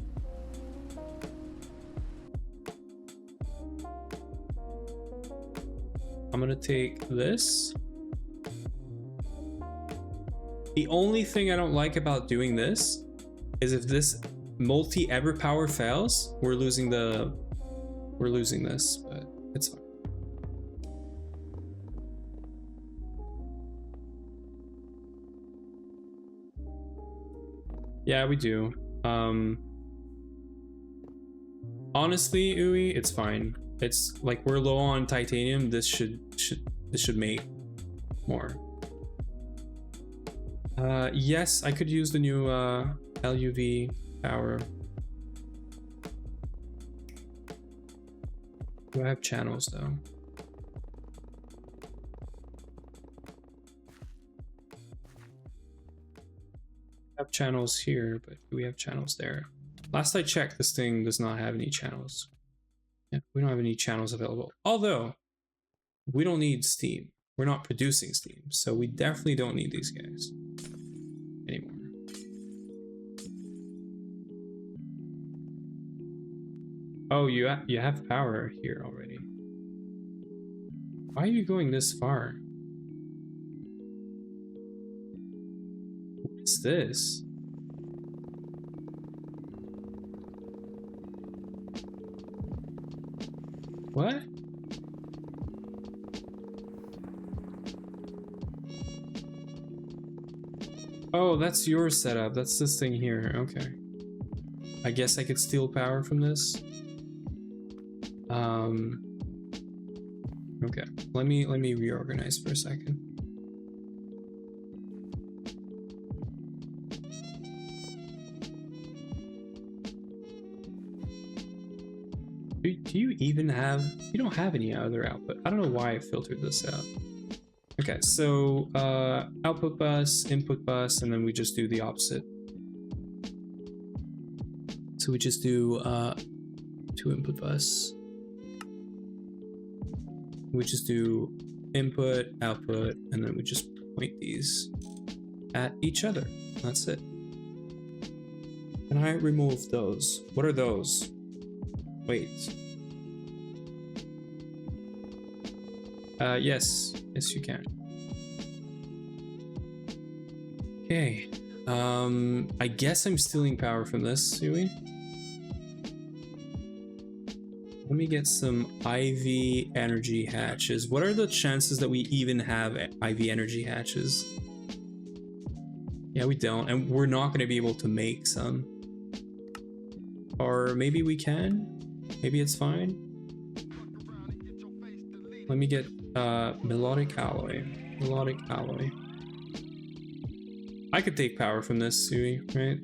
I'm gonna take this. The only thing I don't like about doing this is if this multi-ever power fails, we're losing this, but it's fine. Yeah, we do. Honestly, Uwe, it's fine. It's like we're low on titanium. This should make more. Yes, I could use the new LUV power. Do I have channels though? I have channels here, but do we have channels there? Last I checked, this thing does not have any channels. Yeah, we don't have any channels available. Although, we don't need steam. We're not producing steam, so we definitely don't need these guys anymore. Oh, you have power here already. Why are you going this far? What is this? What? Oh, that's your setup. That's this thing here. Okay. I guess I could steal power from this. Okay. Let me reorganize for a second. Do you even have... You don't have any other output. I don't know why I filtered this out. Okay, so output bus, input bus, and then we just do the opposite. So we just do 2 input bus. We just do input, output, and then we just point these at each other. That's it. Can I remove those? What are those? Wait. Yes you can. Okay. I guess I'm stealing power from this, Yui. Let me get some IV energy hatches. What are the chances that we even have IV energy hatches? Yeah, we don't, and we're not going to be able to make some. Or maybe we can? Maybe it's fine? Let me get melodic alloy. Melodic alloy. I could take power from this, Sui, right?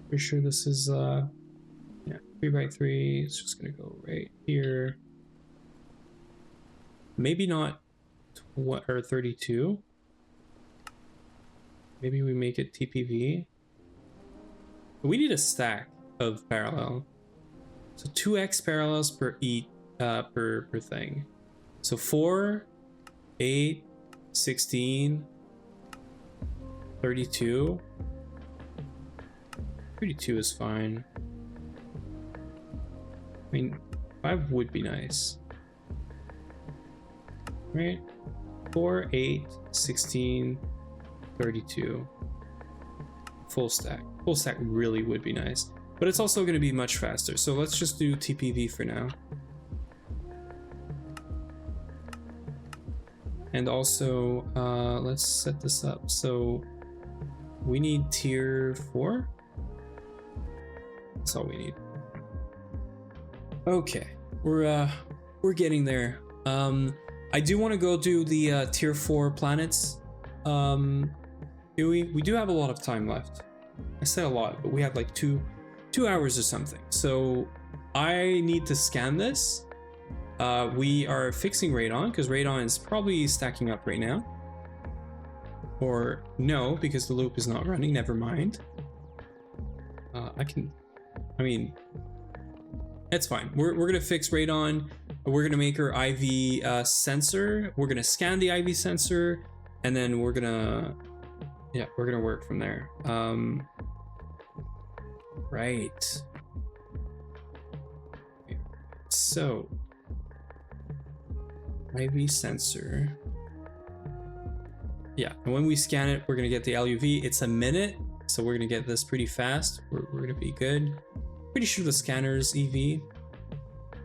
Pretty sure this is yeah, 3x3. It's just gonna go right here. Maybe not what or 32. Maybe we make it TPV. We need a stack of parallel. So 2x parallels per per thing. So 4, 8, 16, 32. 32 is fine. I mean, 5 would be nice. Right? 4, 8, 16, 32. Full stack. Full stack really would be nice. But it's also going to be much faster. So let's just do TPV for now. And also, let's set this up. So we need tier 4. That's all we need. Okay, we're getting there. I do want to go do the tier 4 planets. We do have a lot of time left. I said a lot, but we have like two hours or something. So I need to scan this. We are fixing radon because radon is probably stacking up right now. Or no, because the loop is not running. Never mind. I mean, it's fine. We're gonna fix radon. We're gonna make our IV sensor. We're gonna scan the IV sensor, and then we're gonna work from there. Right. So, IV sensor. Yeah, and when we scan it, we're gonna get the LUV. It's a minute, so we're gonna get this pretty fast. We're gonna be good. Pretty sure the scanner's EV,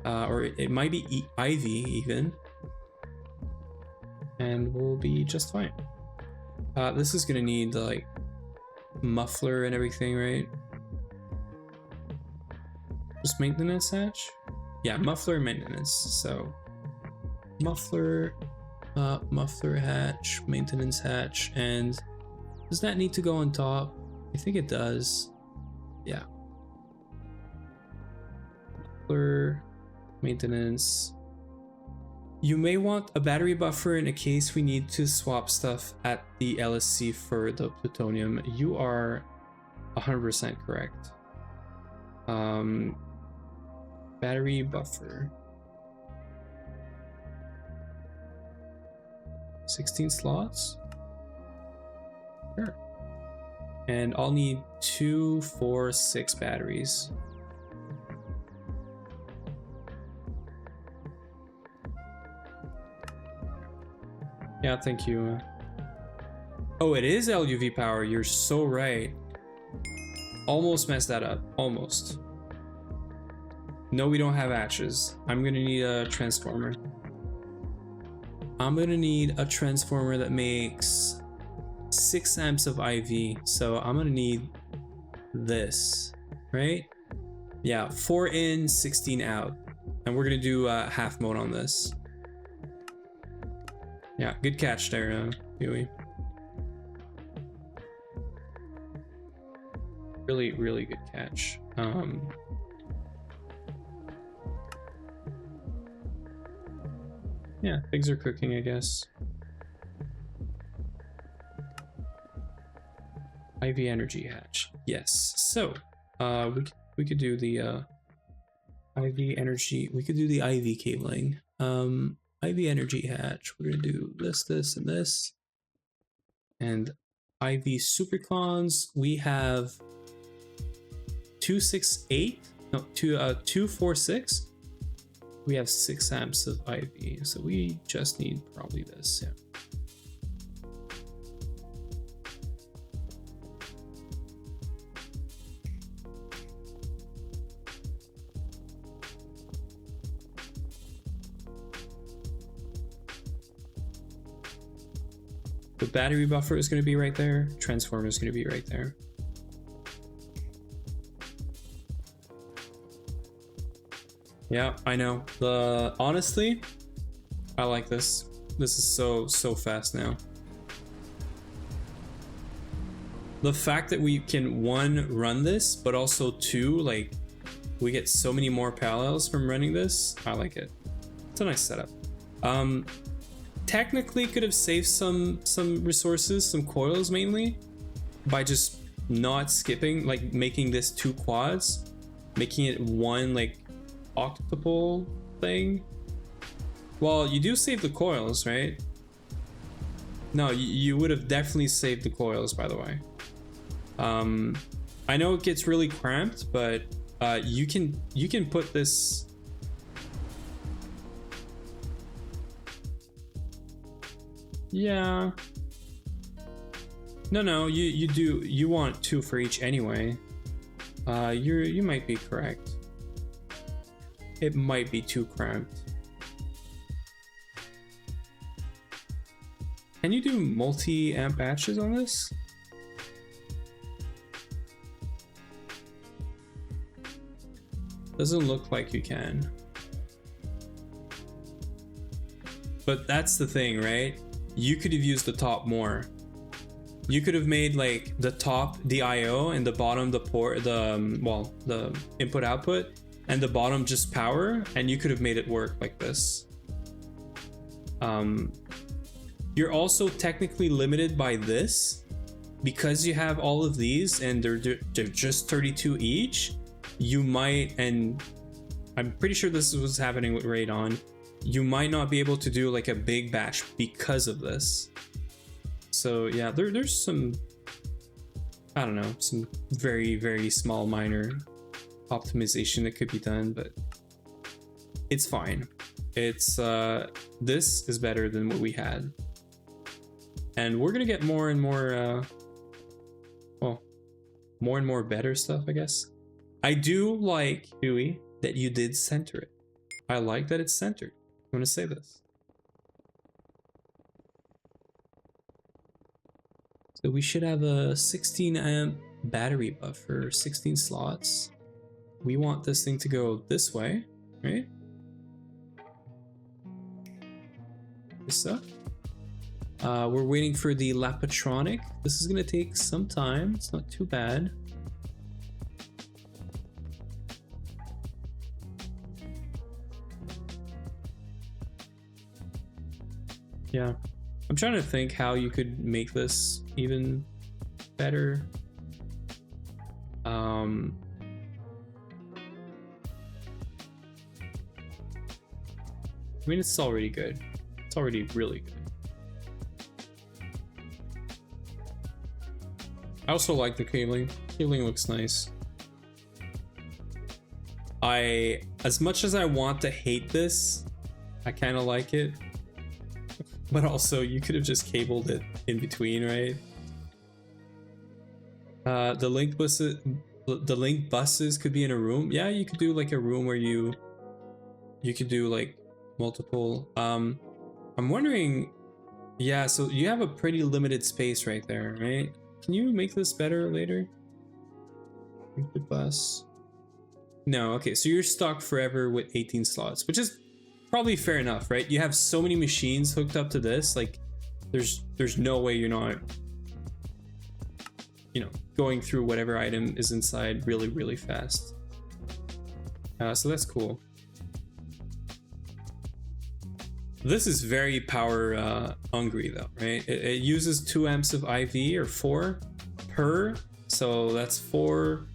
or it might be IV even, and we'll be just fine. This is gonna need the like muffler and everything, right? Just maintenance hatch? Yeah, muffler maintenance. So muffler, muffler hatch, maintenance hatch, and does that need to go on top? I think it does. Yeah. Muffler, maintenance. You may want a battery buffer in a case we need to swap stuff at the LSC for the plutonium. You are 100% correct. Battery buffer. 16 slots? Sure. And I'll need 2, 4, 6 batteries. Yeah, thank you. Oh, it is LUV power. You're so right. Almost messed that up. Almost. No, we don't have hatches. I'm gonna need a transformer. I'm gonna need a transformer that makes 6 amps of IV. So I'm gonna need this, right? Yeah, 4 in, 16 out. And we're gonna do half mode on this. Yeah, good catch there, Huey. Really, really good catch. Yeah, things are cooking, I guess. IV energy hatch. Yes. So, we could do the IV energy. We could do the IV cabling. IV energy hatch. We're gonna do this, and this. And IV supercons. We have 268. No, 246. We have 6 amps of IV, so we just need probably this, yeah. The battery buffer is going to be right there. Transformer is going to be right there. Yeah, I know. Honestly, I like this. This is so fast now. The fact that we can 1 run this, but also 2, like we get so many more parallels from running this. I like it. It's a nice setup. Technically could have saved some resources, some coils mainly, by just not skipping, like making this 2 quads, making it 1 like octuple thing. Well, you do save the coils, right? No, you would have definitely saved the coils, by the way. I know it gets really cramped, but you can put this. Yeah. No, you want 2 for each anyway. You might be correct. It might be too cramped. Can you do multi-amp batches on this? Doesn't look like you can. But that's the thing, right? You could have used the top more. You could have made like the top the IO and the bottom the port, the input output, and the bottom just power, and you could have made it work like this. You're also technically limited by this, because you have all of these and they're just 32 each, you might, and I'm pretty sure this is what's happening with Radon, you might not be able to do like a big batch because of this. So yeah, there's some, I don't know, some very, very small minor optimization that could be done, but it's fine. It's this is better than what we had, and we're gonna get more and more well, more and more better stuff, I guess. I do like, Huey, that you did center it. I like that it's centered. I'm gonna say this. So we should have a 16 amp battery buffer, 16 slots. We want this thing to go this way, right? This up. We're waiting for the Lapatronic. This is gonna take some time. It's not too bad. Yeah, I'm trying to think how you could make this even better. I mean, it's already good. It's already really good. I also like the Kaling. Kaling looks nice. As much as I want to hate this, I kind of like it. But also, you could have just cabled it in between, right? The link buses could be in a room. Yeah, you could do like a room where you could do like multiple. I'm wondering. Yeah, so you have a pretty limited space right there, right? Can you make this better later? The bus. No, okay, so you're stuck forever with 18 slots, which is probably fair enough, right? You have so many machines hooked up to this, like there's no way you're not, you know, going through whatever item is inside really, really fast. So that's cool. This is very power hungry though, right? It uses 2 amps of IV, or 4 per, so that's 4,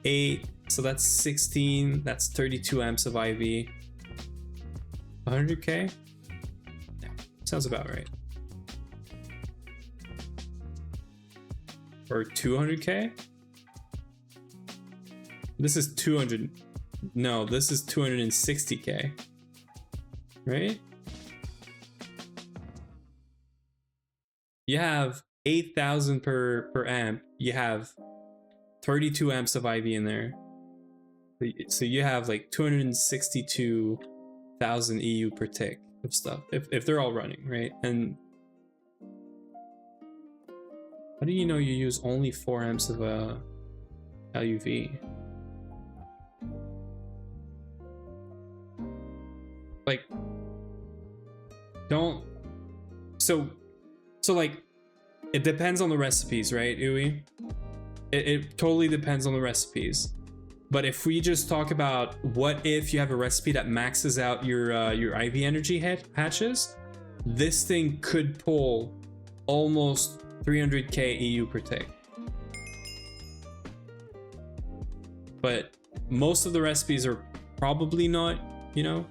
8, so that's 16, that's 32 amps of IV. 100k? Yeah, sounds about right. Or 200k? This is 200. No, this is 260k. Right? You have 8,000 per amp. You have 32 amps of IV in there. So you have like 262,000 EU per tick of stuff if they're all running, right? And how do you know you use only 4 amps of LUV? Like, don't. So like, it depends on the recipes, right, Uwe? It totally depends on the recipes. But if we just talk about what if you have a recipe that maxes out your IV energy hatches, this thing could pull almost 300k EU per tick. But most of the recipes are probably not, you know,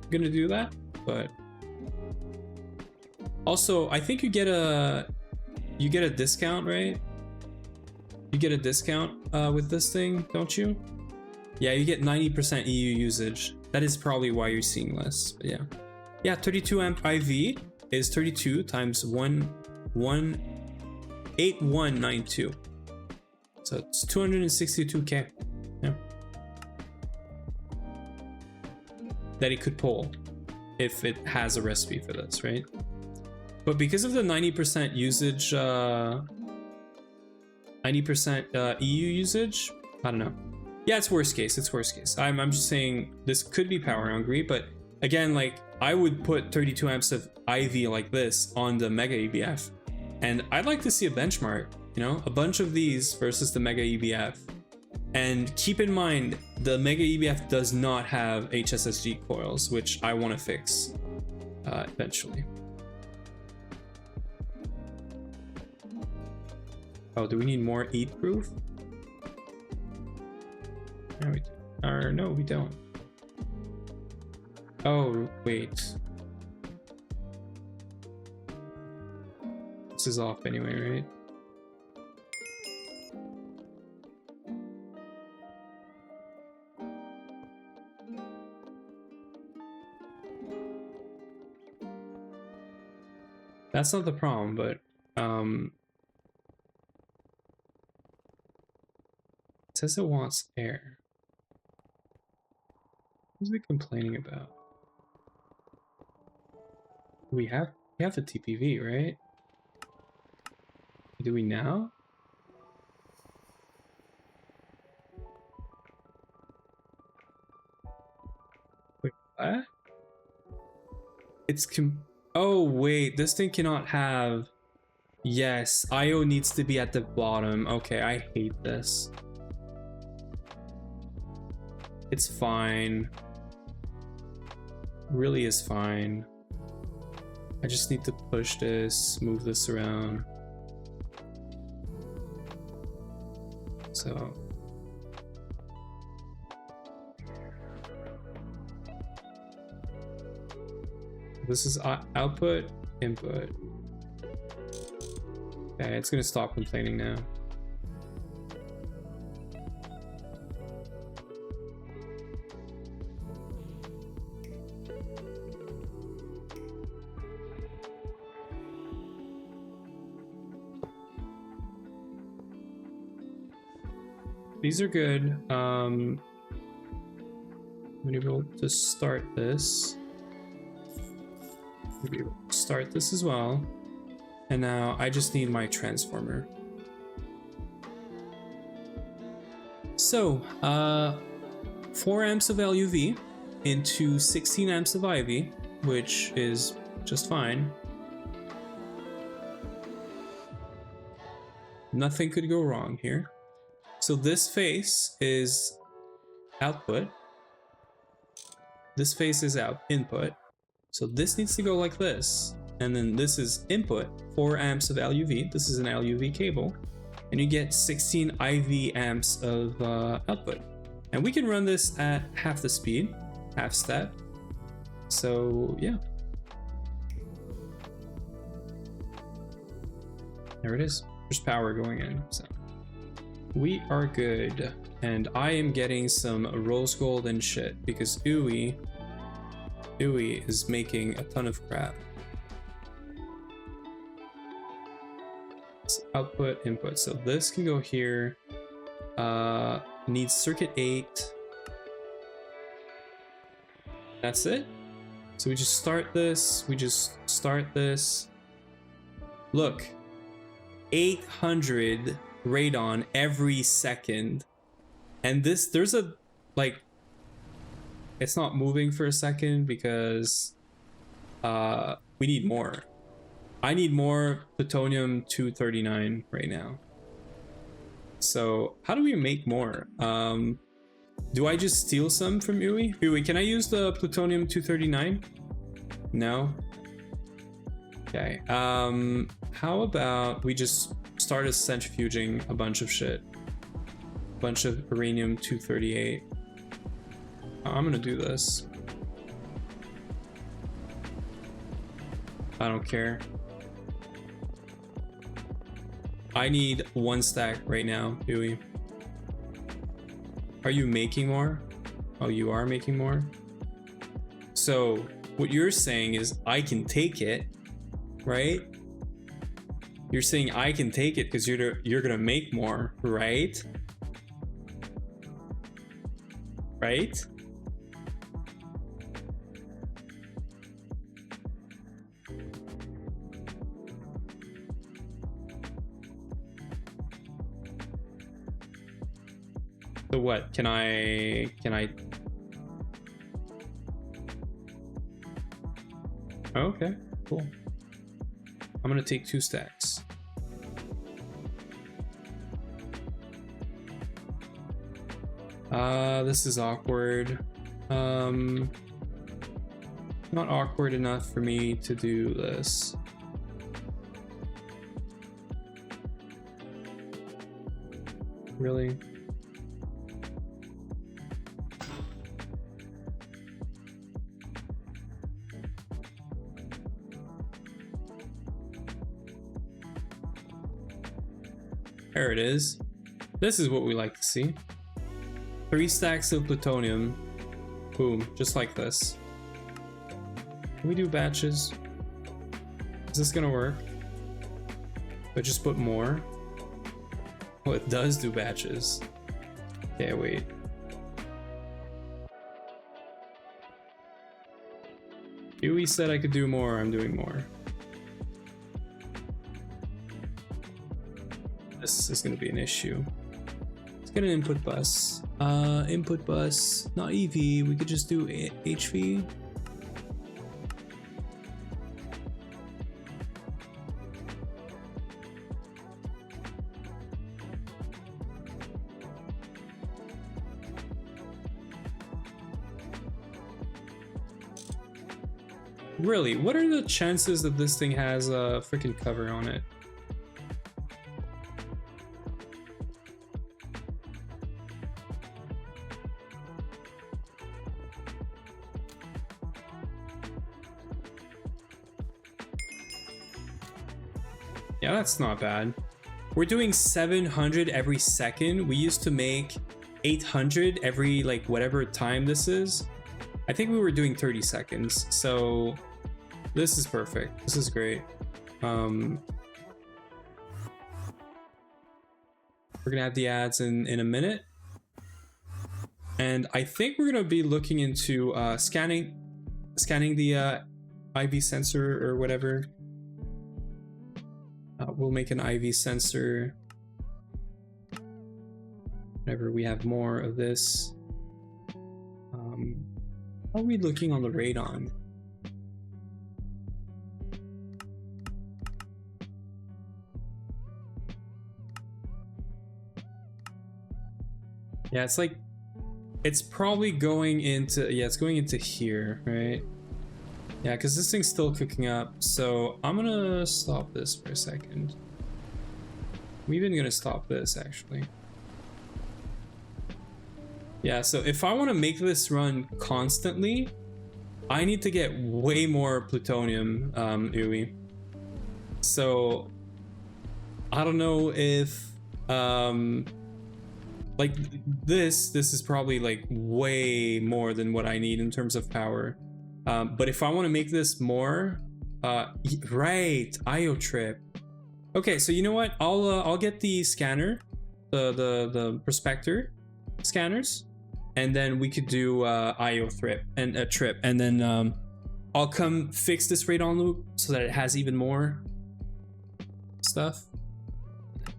gonna do that. But also, I think you get a discount, right? You get a discount with this thing, don't you? Yeah, you get 90% EU usage. That is probably why you're seeing less. But yeah, 32 amp IV is 32 times 8192. So it's 262k. Yeah. That it could pull if it has a recipe for this, right? But because of the 90% usage, 90% EU usage, I don't know. Yeah, it's worst case. It's worst case. I'm just saying this could be power hungry, but again, like, I would put 32 amps of IV like this on the Mega EBF, and I'd like to see a benchmark. You know, a bunch of these versus the Mega EBF. And keep in mind, the Mega EBF does not have HSSG coils, which I want to fix eventually. Oh, do we need more eat proof? No, we do. Or no, we don't. Oh, wait. This is off anyway, right? That's not the problem, but it says it wants air. Who's it complaining about? We have a TPV, right? Do we now? Wait, what? It's oh wait, this thing cannot have. Yes, IO needs to be at the bottom. Okay, I hate this. It's fine. Really is fine. I just need to push this, move this around. So this is output, input. Okay, it's gonna stop complaining now. These are good. I'm gonna be able to start this. Be able to start this as well. And now I just need my transformer. So, 4 amps of LUV into 16 amps of IV, which is just fine. Nothing could go wrong here. So this face is output. This face is input. So this needs to go like this. And then this is input, 4 amps of LUV. This is an LUV cable. And you get 16 IV amps of output. And we can run this at half the speed, half step. So yeah. There it is. There's power going in. So we are good. And I am getting some rose gold and shit because Uwe is making a ton of crap. Output, input. So this can go here. Needs circuit 8. That's it. So we just start this. Look, 800 radon every second. And this, there's a, like, it's not moving for a second because we need more. I need more plutonium-239 right now. So how do we make more? Do I just steal some from Uwe? Uwe, can I use the plutonium-239? No? Okay. How about we just start centrifuging a bunch of shit? A bunch of uranium-238. I'm gonna do this. I don't care. I need 1 stack right now, Uwe. Are you making more? Oh, you are making more? So what you're saying is I can take it, right? You're saying I can take it because you're gonna make more, right? Right? So what? Can I? Okay, cool. I'm gonna take 2 stacks. This is awkward. Not awkward enough for me to do this. really. There it is. This is what we like to see. 3 stacks of plutonium. Boom, just like this. Can we do batches? Is this gonna work? But just put more? Oh, it does do batches. Okay, wait. Huey said I could do more, I'm doing more. This is gonna be an issue. Let's get an input bus. Input bus, not EV, we could just do HV. Really, what are the chances that this thing has a freaking cover on it? Yeah, that's not bad. We're doing 700 every second. We used to make 800 every like whatever time this is. I think we were doing 30 seconds. So this is perfect. This is great. We're gonna have the ads in a minute. And I think we're gonna be looking into scanning the IV sensor or whatever. We'll make an IV sensor whenever we have more of this. How are we looking on the radon? Yeah, it's like, it's probably going into, yeah, it's going into here, right? Yeah, because this thing's still cooking up, so I'm gonna stop this for a second. I'm even gonna stop this, actually. Yeah, so if I want to make this run constantly, I need to get way more plutonium, Uwe. So, I don't know if, like, this is probably, like, way more than what I need in terms of power. But if I want to make this more, right, IO trip. Okay, so you know what? I'll get the scanner, the prospector scanners, and then we could do IO trip, and then I'll come fix this radon loop so that it has even more stuff.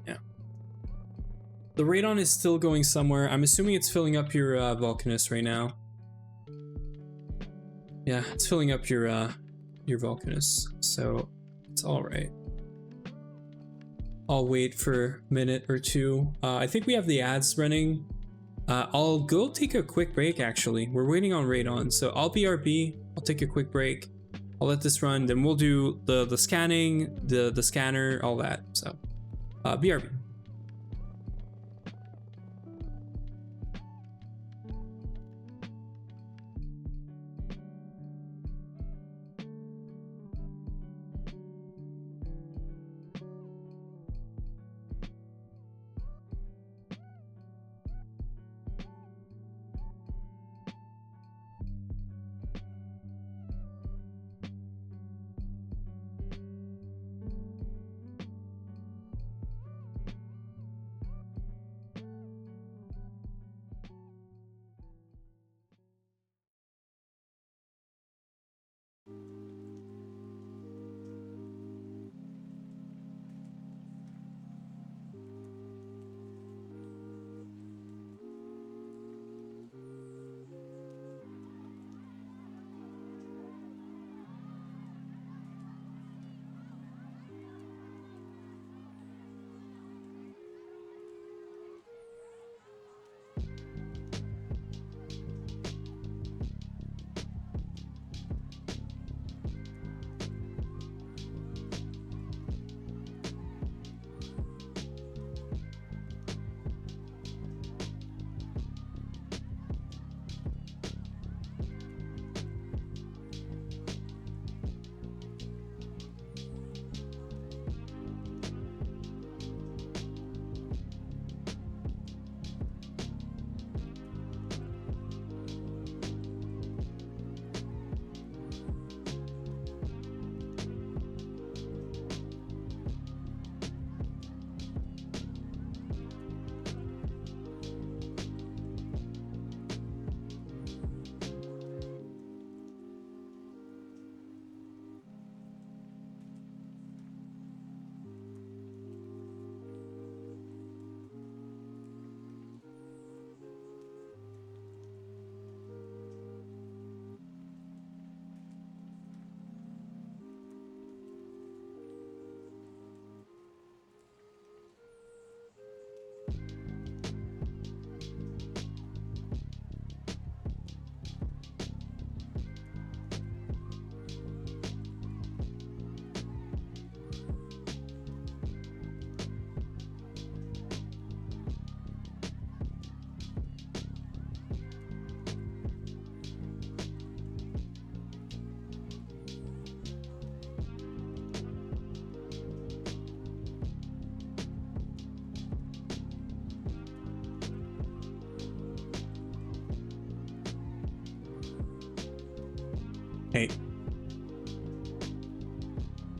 Yeah. The radon is still going somewhere. I'm assuming it's filling up your Vulcanus right now. Yeah, it's filling up your Vulcanus, so it's all right. I'll wait for a minute or two. I think we have the ads running. I'll go take a quick break, actually. We're waiting on radon, so I'll BRB. I'll take a quick break. I'll let this run, then we'll do the scanning, the scanner, all that. So, BRB.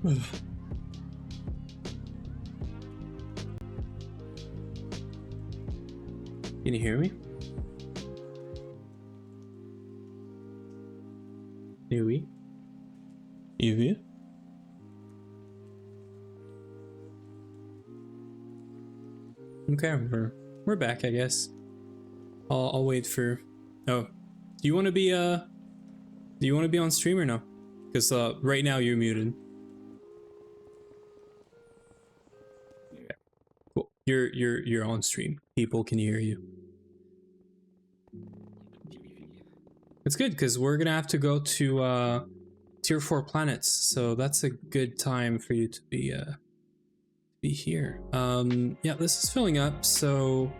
Can you hear me? Yui? Yui? Okay, we're back, I guess. I'll wait for. Oh, do you want to be on stream or no? Because right now you're muted. Okay. Cool. You're on stream. People can hear you. It's good because we're gonna have to go to tier 4 planets, so that's a good time for you to be here. Yeah, this is filling up, so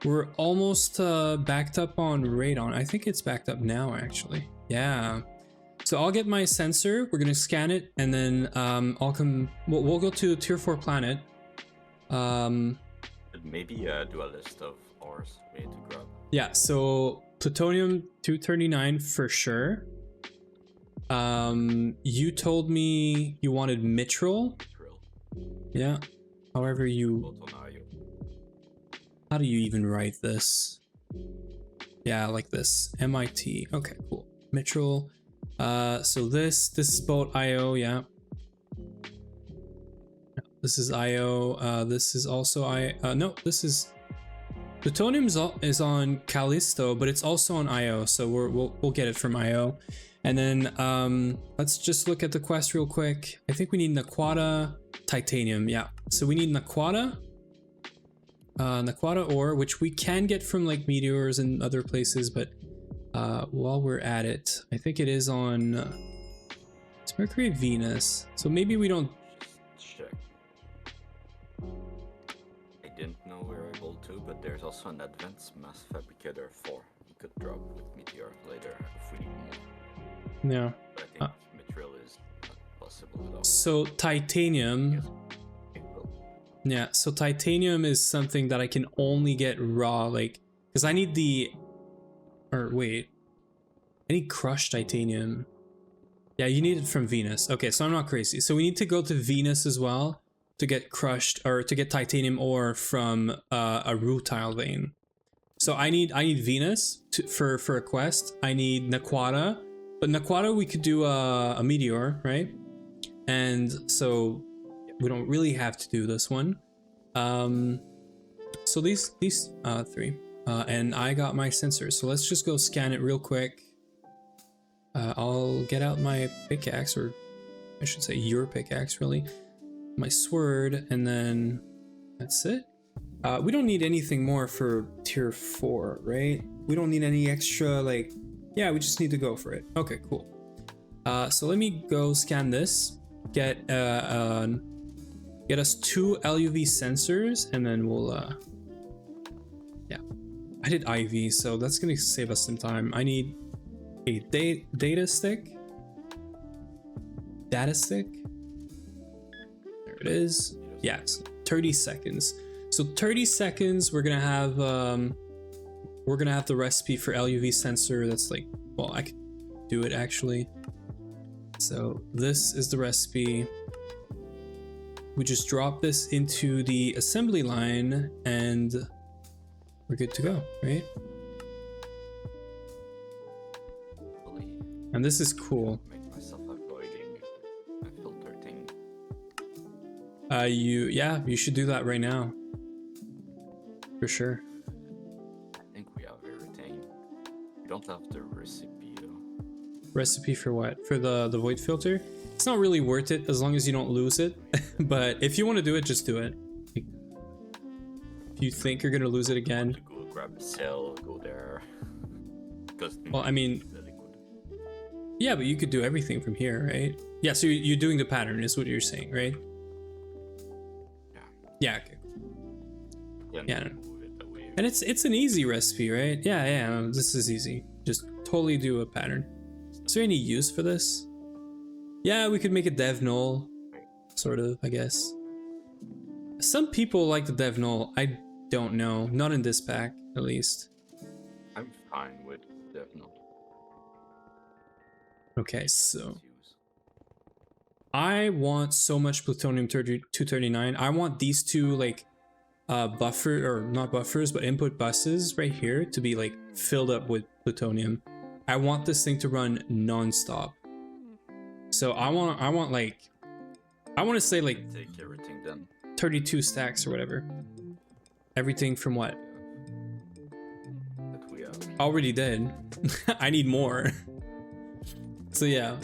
we're almost backed up on radon. I think it's backed up now, actually. Yeah. So I'll get my sensor. We're gonna scan it, and then I'll come. We'll go to tier 4 planet. Maybe do a list of ores we need to grab. Yeah. So plutonium 239 for sure. You told me you wanted mithril. Yeah. However you. Botania. How do you even write this? Yeah, like this. MIT. Okay, cool. Mithril. So this is boat IO. Yeah. This is IO. This is also no, this is plutonium is on Callisto, but it's also on IO. So we'll get it from IO. And then let's just look at the quest real quick. I think we need Naquata titanium. Yeah. So we need Naquata. Naquata ore, which we can get from like meteors and other places, but while we're at it, I think it is on it's Mercury and Venus. So maybe we don't. Just check. I didn't know we were able to, but there's also an advanced mass fabricator 4 you could drop with meteor later if we need more. No. But I think mithril is not possible at all. So titanium. Yeah, so titanium is something that I can only get raw, like, because I need the, or wait, I need crushed titanium. Yeah, you need it from Venus. Okay, so I'm not crazy. So we need to go to Venus as well to get crushed, or to get titanium ore from a rutile vein. So I need Venus for a quest. I need Naquata, but Naquata we could do a meteor, right? And so we don't really have to do this one. So these three, and I got my sensor. So let's just go scan it real quick. I'll get out my pickaxe, or I should say your pickaxe, really. My sword, and then that's it. We don't need anything more for tier 4, right? We don't need any extra, like, yeah, we just need to go for it. Okay, cool. So let me go scan this. Get us 2 LUV sensors, and then we'll yeah, I did IV, so that's gonna save us some time. I need a data stick. There it is. Yes, 30 seconds. So 30 seconds, we're gonna have the recipe for LUV sensor. That's like, well, I could do it actually. So this is the recipe. We just drop this into the assembly line and we're good to go, right? And this is cool. Make myself avoiding my filter thing. You should do that right now. For sure. I think we have everything. We don't have the recipe though. Recipe for what? For the void filter? It's not really worth it as long as you don't lose it. But if you want to do it, just do it. If you think you're gonna lose it again. Go grab a cell, go there. Because well, I mean, the liquid. yeah, but you could do everything from here, right? Yeah, so you're doing the pattern is what you're saying, right? Yeah. Yeah, okay. Yeah. Move it away. And it's an easy recipe, right? Yeah, this is easy. Just totally do a pattern. Is there any use for this? Yeah, we could make a dev null, sort of, I guess. Some people like the dev null. I don't know. Not in this pack, at least. I'm fine with dev null. Okay, so I want so much plutonium 239. I want these two like buffer, or not buffers, but input buses right here to be like filled up with plutonium. I want this thing to run non-stop. So I want to say like Take everything then. 32 stacks or whatever. Everything from what? That we have. Already did. I need more. So yeah,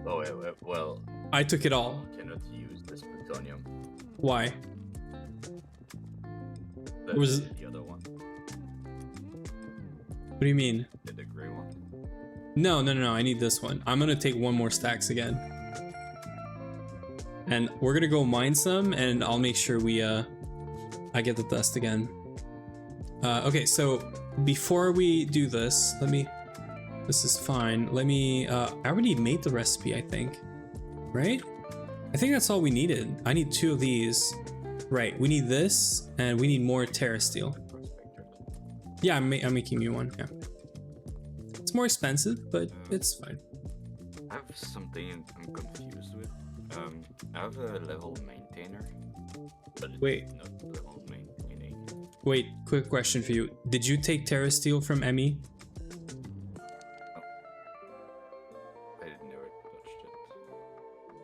Wait, oh, well, I took it all. you cannot use this plutonium. Why? The, Was the other one, What do you mean? the gray one. No, I need this one. I'm gonna take one more stacks again. And we're gonna go mine some, and I'll make sure we I get the dust again. Okay, so before we do this, this is fine. Let me, I already made the recipe, I think. Right? I think that's all we needed. I need 2 of these. Right, we need this, and we need more Terra Steel. Yeah, I'm making you one, yeah. It's more expensive, but it's fine. I have something I'm confused with. I have a level maintainer, but it's Wait. not level maintaining. Wait, quick question for you. Did you take Terra Steel from Emmy? I never touched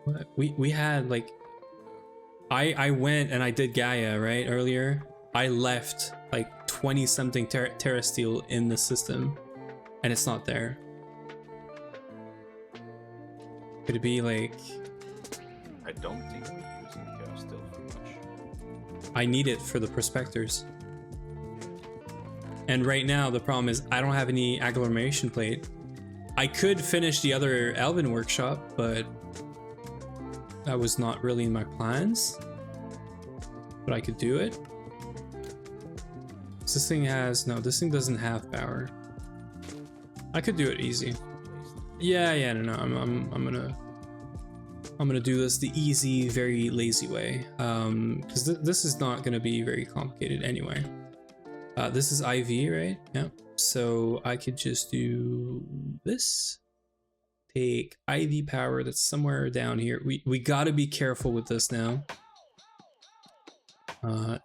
it. What? We had like, I went and I did Gaia, right, earlier. I left like 20 something Terra Steel in the system, and it's not there. Could it be like, I don't think we're using Terra Steel for much. I need it for the prospectors. And right now the problem is I don't have any agglomeration plate. I could finish the other Elven workshop, but that was not really in my plans. But I could do it. This thing has, no, this thing doesn't have power. I could do it easy. Yeah, no, I'm gonna do this the easy, very lazy way. Because this is not gonna be very complicated anyway. This is IV, right? Yeah. So I could just do this. Take IV power that's somewhere down here. We gotta be careful with this now.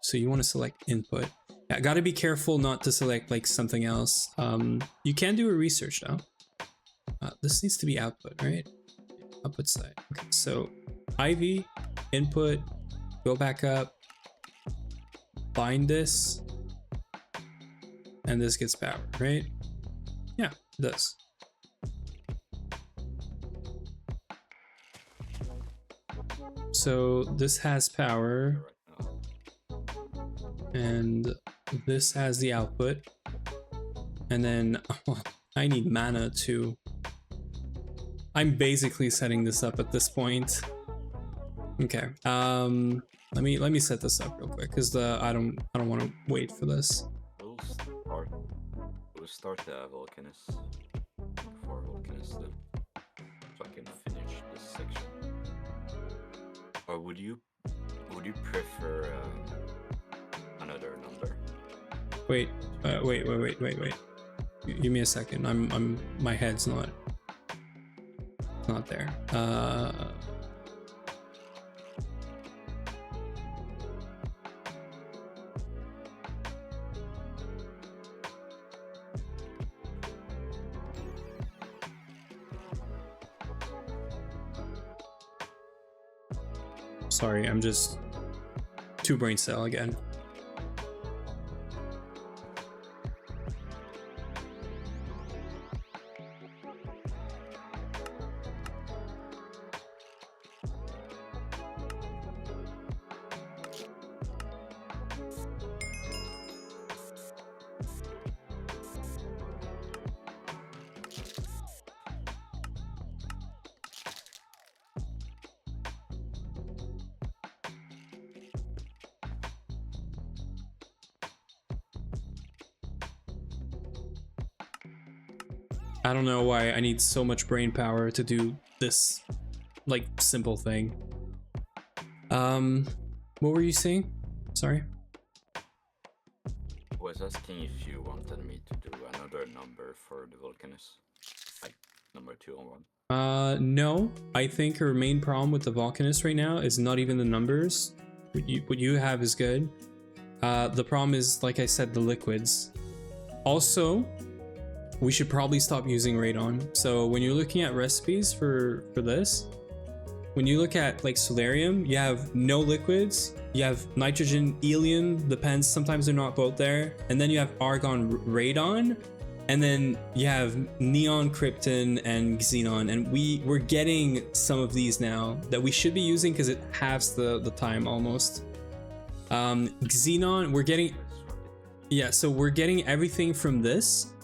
So you want to select input. Yeah, gotta be careful not to select like something else. You can do a research now. This needs to be output, right? Output side. Okay, so IV, input, go back up, bind this, and this gets power, right? Yeah, it does. So this has power, and this has the output, and then I need mana too. I'm basically setting this up at this point. Okay, let me set this up real quick because I don't want to wait for this. We'll start the Volcanist before Volcanist then, so I can finish this section. Or would you prefer another number? Wait. Give me a second. My head's not there. Sorry, I'm just 2 brain cell again. I don't know why I need so much brain power to do this, like, simple thing. What were you saying? Sorry? I was asking if you wanted me to do another number for the Volcanist. number 2 or 1? No. I think our main problem with the Volcanist right now is not even the numbers. What you have is good. The problem is, like I said, the liquids. Also, we should probably stop using radon. So when you're looking at recipes for this, when you look at like solarium, you have no liquids, you have nitrogen, helium, depends, sometimes they're not both there, and then you have argon, radon, and then you have neon, krypton, and xenon, and we're getting some of these now that we should be using because it halves the time almost. Xenon, we're getting, yeah, so we're getting everything from this,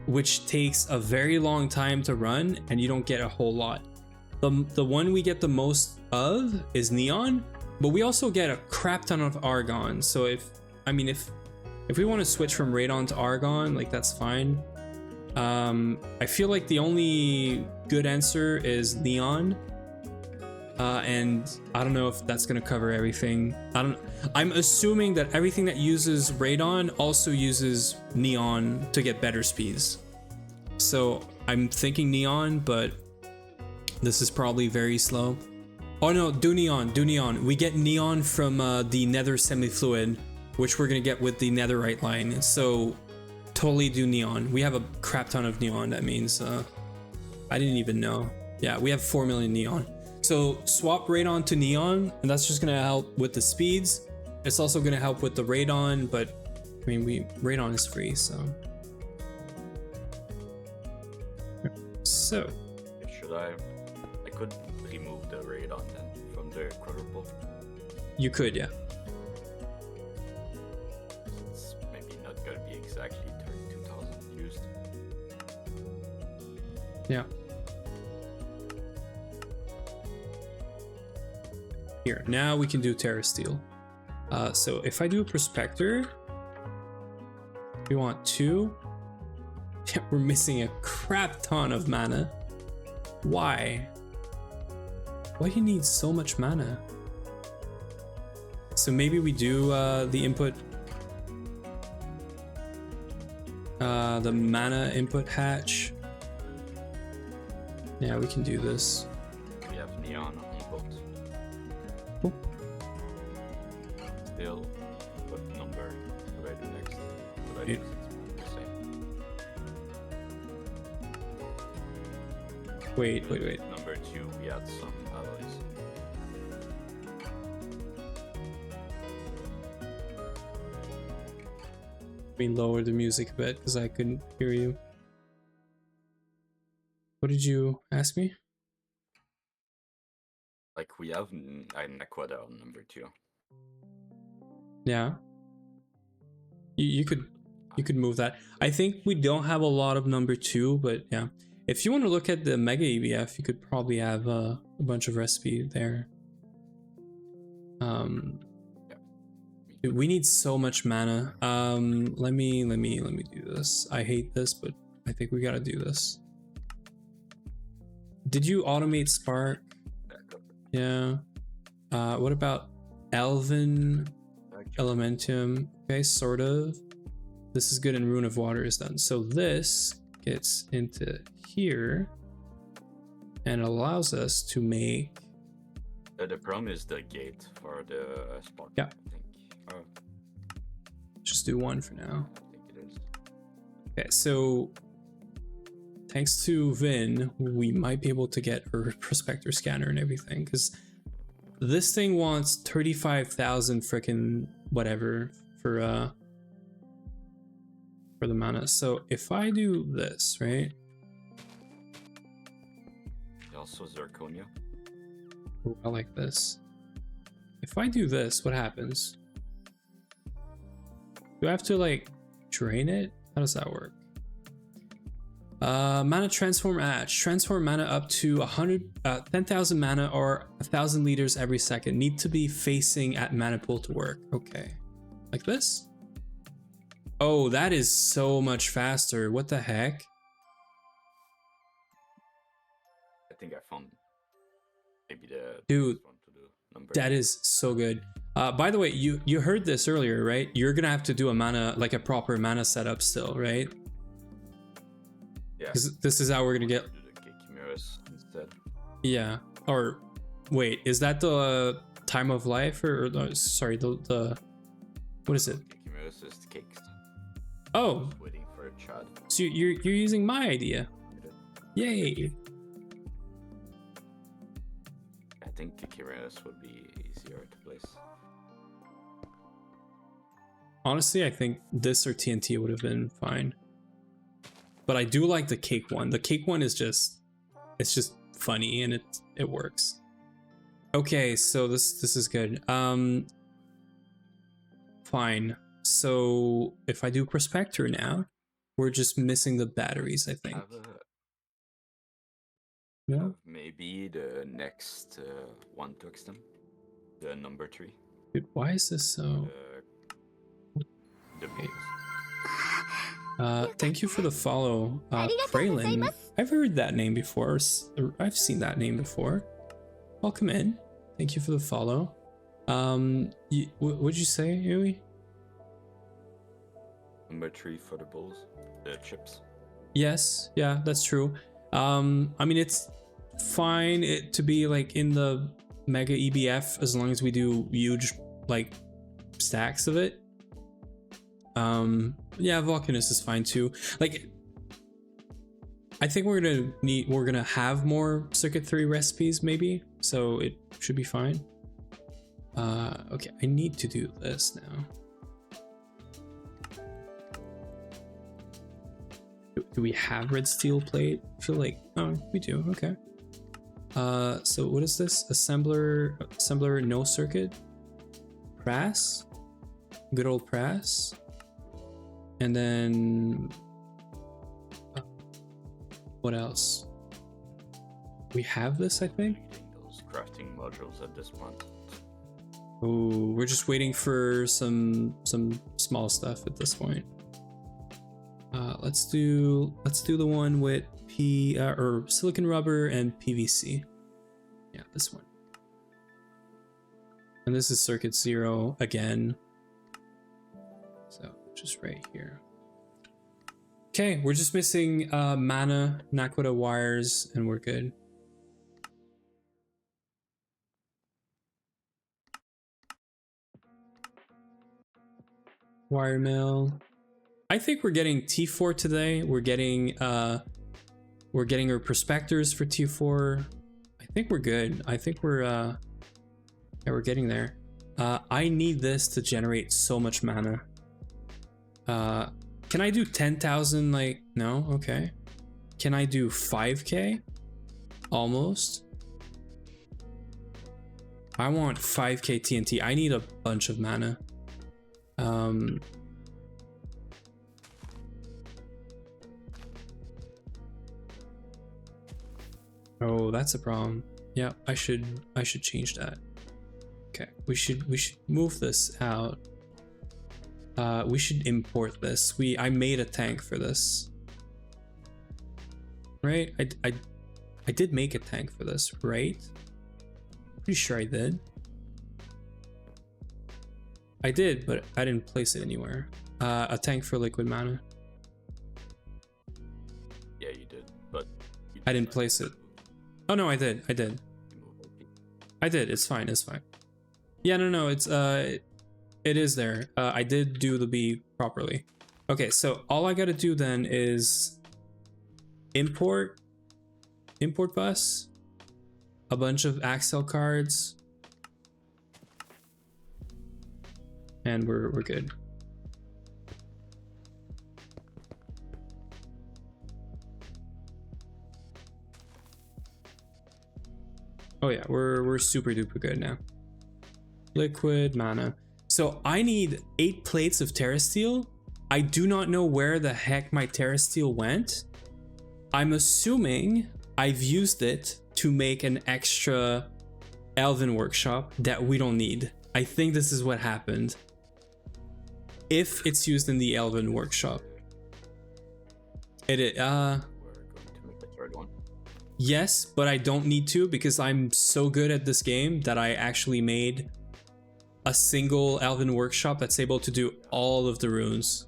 which takes a very long time to run, and you don't get a whole lot. The one we get the most of is neon, but we also get a crap ton of argon. So if we want to switch from radon to argon, like that's fine. I feel like the only good answer is neon. And I don't know if that's gonna cover everything. I'm assuming that everything that uses radon also uses neon to get better speeds. So I'm thinking neon, but this is probably very slow. Oh no, do neon. We get neon from the nether semi-fluid, which we're gonna get with the netherite line. So totally do neon. We have a crap ton of neon. That means I didn't even know. Yeah, we have 4 million neon. So swap radon to neon, and that's just gonna help with the speeds. It's also gonna help with the radon, but I mean, radon is free, so. Should I could remove the radon then from the quadruple. You could, yeah. It's maybe not gonna be exactly 32,000 used. Yeah. Here, now we can do Terra Steel. So if I do a Prospector, we want 2. Yeah, we're missing a crap ton of mana. Why? Why do you need so much mana? So maybe we do the input, the mana input hatch. Yeah, we can do this. We have neon on both. Cool. Still, what number should I do next? Should I Yeah. use the same? Wait. Number 2, we had some alloys. Let me lower the music a bit because I couldn't hear you. What did you ask me? Like we have an Aquada on number 2. Yeah. You could move that. I think we don't have a lot of number 2, but yeah. If you want to look at the Mega EBF, you could probably have a bunch of recipe there. Dude, we need so much mana. Let me do this. I hate this, but I think we gotta do this. Did you automate Spark? Yeah. What about Elven Elementium? Okay, sort of. This is good, and Rune of Water is done. So this gets into here and allows us to make. The problem is the gate for the spark. Yeah. I think. Oh, Just do one for now. I think it is. Okay, so thanks to Vin, we might be able to get a prospector scanner and everything, because this thing wants 35,000 freaking whatever for the mana. So if I do this, right? Also zirconia. Ooh, I like this. If I do this, what happens? Do I have to like drain it? How does that work? Mana transform hatch. Transform mana up to 10,000 mana or 1,000 liters every second. Need to be facing at mana pool to work. Okay. Like this? Oh, that is so much faster. What the heck? I think I found maybe the Dude, best one to do number. that is so good. By the way, you heard this earlier, right? You're gonna have to do a mana, like a proper mana setup still, right? Yeah. Because this is how we're gonna get. Do the cake Yeah. Or wait, is that the time of life or sorry, the what is it? Chimeras is the cakes. Oh, Just waiting for a Chad. so you're using my idea. Yay. I think the chimeras would be easier to place. Honestly, I think this or TNT would have been fine. But I do like the cake one. The cake one is just, it's just funny and it works. Okay, so this is good. Fine. So if I do Prospector now, we're just missing the batteries, I think. No? Maybe the next one to extend. The number 3. Dude, why is this so... The base. Thank you for the follow, Kraylin. I've heard that name before. I've seen that name before. Welcome in. Thank you for the follow. What'd you say, Yui? Number 3 for the bulls. The chips. Yes, yeah, that's true. I mean, it's fine to be like in the mega EBF as long as we do huge like stacks of it. Yeah, Volcanus is fine too. Like, I think we're gonna have more Circuit 3 recipes maybe, so it should be fine. Okay, I need to do this now. Do we have red steel plate? I feel like, oh, we do, okay. So what is this? Assembler, no circuit? Press? Good old press? And then, what else? We have this, I think? Those crafting modules at this point. Oh, we're just waiting for some small stuff at this point. Let's do the one with or silicon rubber and PVC. Yeah, this one. And this is circuit 0 again. So just right here. Okay, we're just missing mana, Nakoda wires, and we're good. Wire mill. I think we're getting T4 today. We're getting our prospectors for T4. I think we're good. I think we're yeah, we're getting there. I need this to generate so much mana. Can I do 10,000? Like, no, okay. Can I do 5k? Almost. I want 5k TNT. I need a bunch of mana. Oh, that's a problem. Yeah, I should change that. Okay, we should move this out. We should import this. I made a tank for this. Right? I did make a tank for this, right? Pretty sure I did. I did, but I didn't place it anywhere. A tank for liquid mana. Yeah, you did, but I didn't place it. Oh no, I did. I did. It's fine. It's fine. Yeah, no, it's it is there. I did do the B properly. Okay, so all I gotta do then is import bus, a bunch of Axel cards, and we're good. Oh yeah, we're super duper good now. Liquid mana. So I need 8 plates of Terrasteel. I do not know where the heck my Terrasteel went. I'm assuming I've used it to make an extra Elven workshop that we don't need. I think this is what happened. If it's used in the Elven workshop. we're going to make the third one. Yes, but I don't need to because I'm so good at this game that I actually made a single Elven workshop that's able to do all of the runes.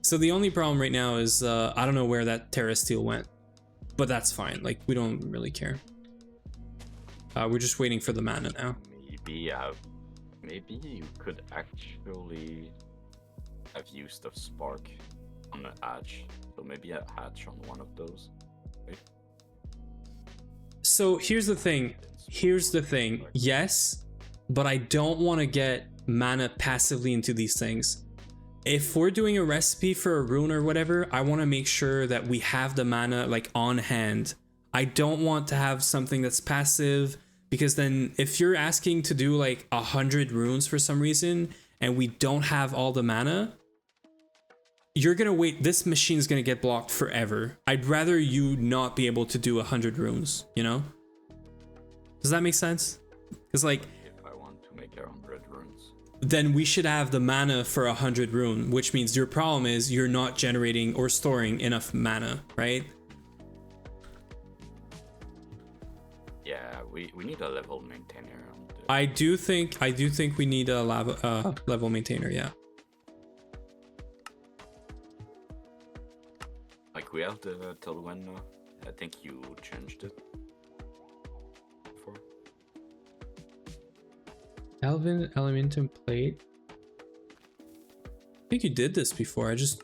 So the only problem right now is I don't know where that Terrasteel went. but that's fine. Like, we don't really care. We're just waiting for the mana now. Maybe you could actually have used a spark on an hatch. So maybe a hatch on one of those. Right? So here's the thing. Yes, but I don't want to get mana passively into these things. If we're doing a recipe for a rune or whatever, I want to make sure that we have the mana like on hand. I don't want to have something that's passive, because then if you're asking to do like 100 runes for some reason and we don't have all the mana, you're gonna wait. This machine's gonna get blocked forever. I'd rather you not be able to do 100 runes, you know? Does that make sense? Because like, if I want to make 100 runes, then we should have the mana for 100 rune, which means your problem is you're not generating or storing enough mana, right? yeah, we need a level maintainer on the... I do think we need a level maintainer, yeah. Like, we have the till when I think you changed it before. Elven Elementum plate. I think you did this before. I just...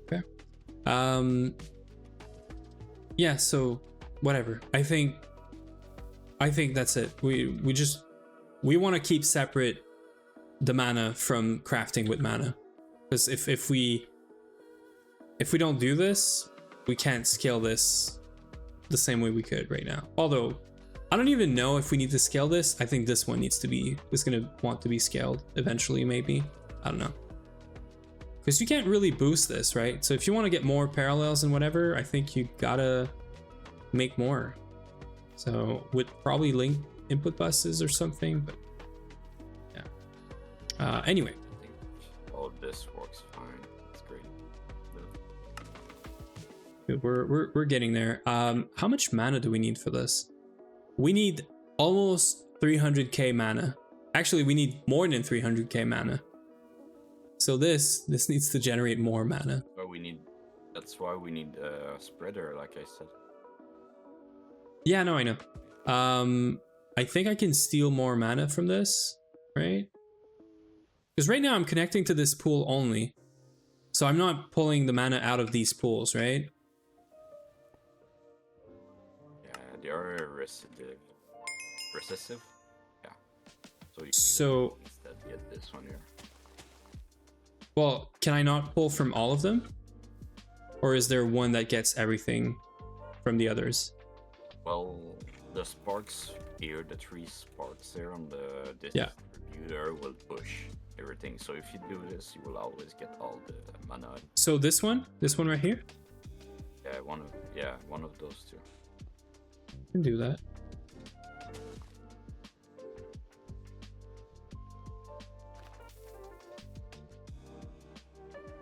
Okay. Yeah, so whatever. I think that's it. We want to keep separate the mana from crafting with mana. Because if we don't do this, we can't scale this the same way we could right now. Although I don't even know if we need to scale this. I think this one is gonna want to be scaled eventually, maybe. I don't know. Because you can't really boost this, right? So if you want to get more parallels and whatever, I think you gotta make more. So with probably link input buses or something, but yeah. Anyway. I think all this works fine. It's great. We're getting there. How much mana do we need for this? We need almost 300k mana. Actually, we need more than 300k mana. So this needs to generate more mana. Well, that's why we need a spreader, like I said. Yeah, no, I know. I think I can steal more mana from this, right? Because right now I'm connecting to this pool only. So I'm not pulling the mana out of these pools, right? Yeah, they are recessive. Yeah. So you instead get this one here. Well, can I not pull from all of them? Or is there one that gets everything from the others? Well, the sparks here, the 3 sparks there on the distributor will push everything. So if you do this, you will always get all the mana. So this one right here? Yeah, one of those two. I can do that.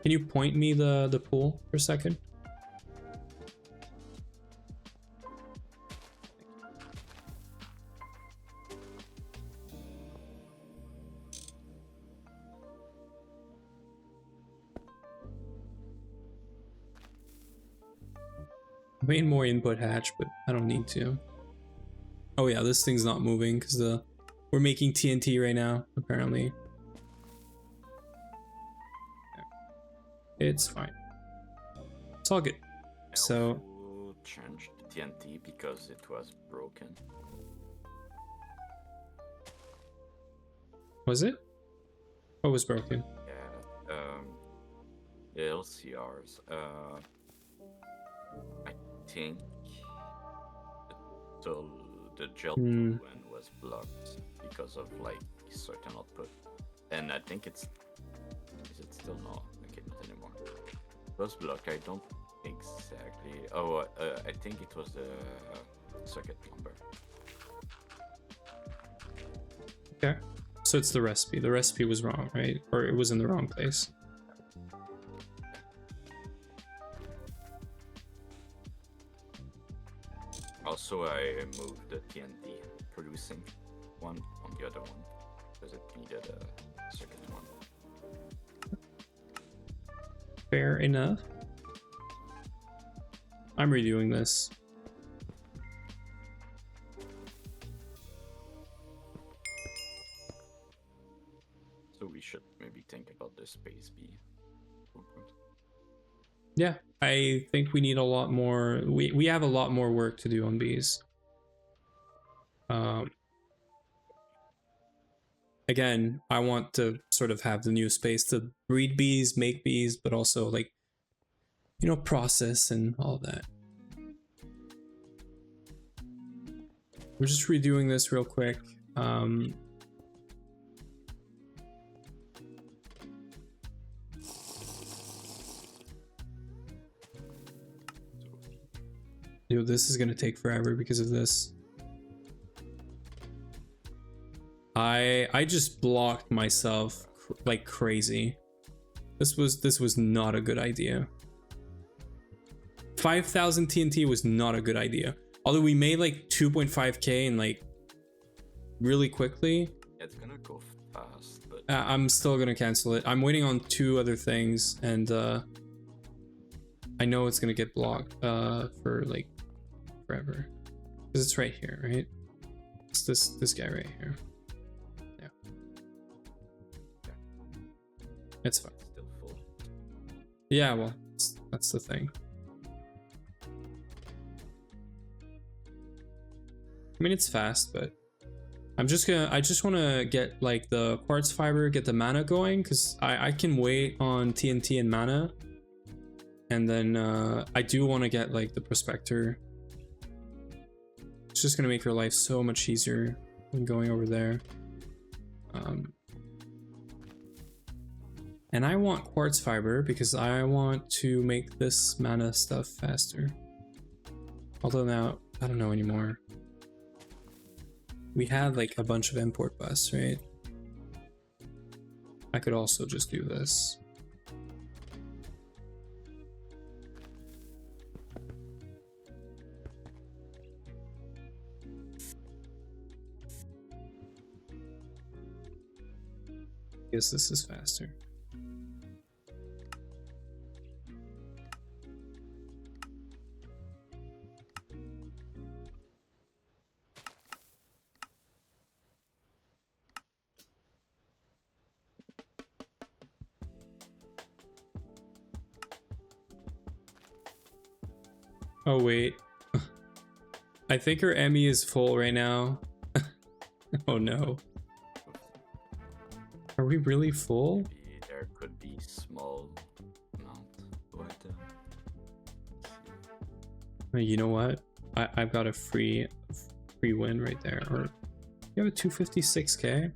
Can you point me the pool for a second? I made more input hatch, but I don't need to. Oh yeah, this thing's not moving because we're making TNT right now, apparently. It's fine. It's all good. So changed TNT because it was broken. Was it? What was broken? Yeah, the LCRs. I think the gel one was blocked because of like certain output, and I think is it still not? Okay, not anymore. It was blocked. I don't exactly. Oh, I think it was the circuit plumber. Okay, so it's the recipe. The recipe was wrong, right? Or it was in the wrong place. Also, I moved the TNT producing one on the other one because it needed a circuit one. Fair enough. I'm redoing this. So we should maybe think about the space B. Yeah, I think we need a lot more. We have a lot more work to do on bees. Again, I want to sort of have the new space to breed bees, make bees, but also like, you know, process and all that. We're just redoing this real quick. Dude, this is gonna take forever because of this. I just blocked myself like crazy. This was not a good idea. 5,000 TNT was not a good idea. Although we made like 2.5k and like really quickly. It's gonna go fast, but I'm still gonna cancel it. I'm waiting on 2 other things, and I know it's gonna get blocked for like forever because it's right here, right? It's this guy right here. Yeah, it's fine. still full. Yeah, well, that's the thing. I mean, it's fast, but I just want to get like the quartz fiber, get the mana going, because I can wait on TNT and mana. And then I do want to get like the prospector. It's just going to make your life so much easier than going over there. And I want quartz fiber because I want to make this mana stuff faster. Although now, I don't know anymore. We had like a bunch of import bus, right? I could also just do this. Guess this is faster. Oh wait, I think her Emmy is full right now. Oh no. Are we really full? Maybe there could be small amount, but You know what? I've got a free win right there. Or you have a 256k?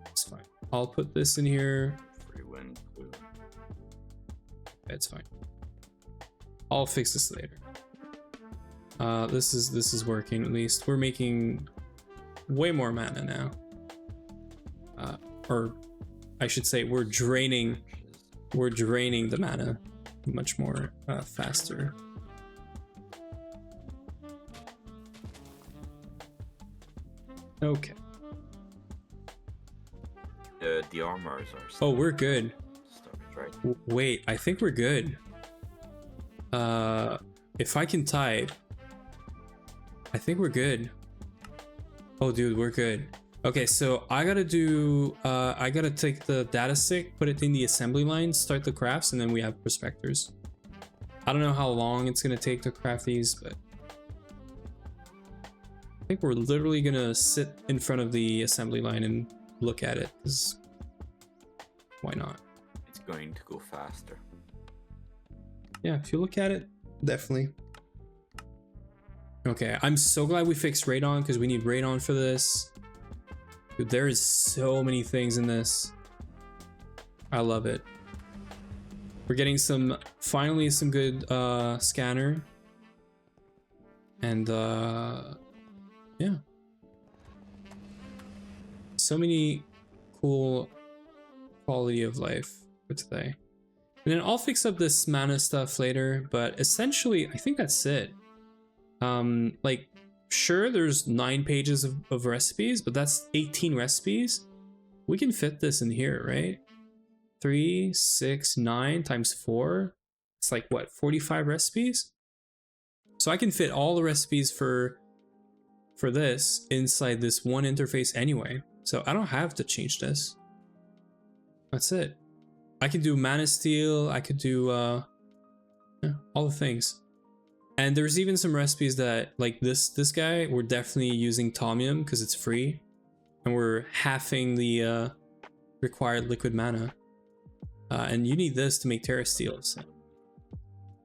It's fine. I'll put this in here. free win too. It's fine. I'll fix this later. This is working at least. We're making way more mana now. Or I should say we're draining the mana much more faster. Okay. The armors are Oh, we're good. started, right? Wait, I think we're good. If I can type, I think we're good. Oh, dude, we're good. Okay, so I gotta do, I gotta take the data stick, put it in the assembly line, start the crafts, and then we have prospectors. I don't know how long it's gonna take to craft these, but I think we're literally gonna sit in front of the assembly line and look at it, because why not? It's going to go faster. Yeah, if you look at it, definitely. Okay, I'm so glad we fixed radon because we need radon for this. Dude, there is so many things in this. I love it. We're getting finally some good scanner. And yeah. So many cool quality of life for today. And then I'll fix up this mana stuff later, but essentially I think that's it. Like, sure, there's 9 pages of recipes, but that's 18 recipes. We can fit this in here, right? 3, 6, 9 times 4. It's like what, 45 recipes? So I can fit all the recipes for this inside this one interface anyway. So I don't have to change this. That's it. I could do Mana Steel, I could do yeah, all the things. And there's even some recipes that, like this guy, we're definitely using Tomium because it's free. And we're halving the required liquid mana. And you need this to make Terra Steel. So.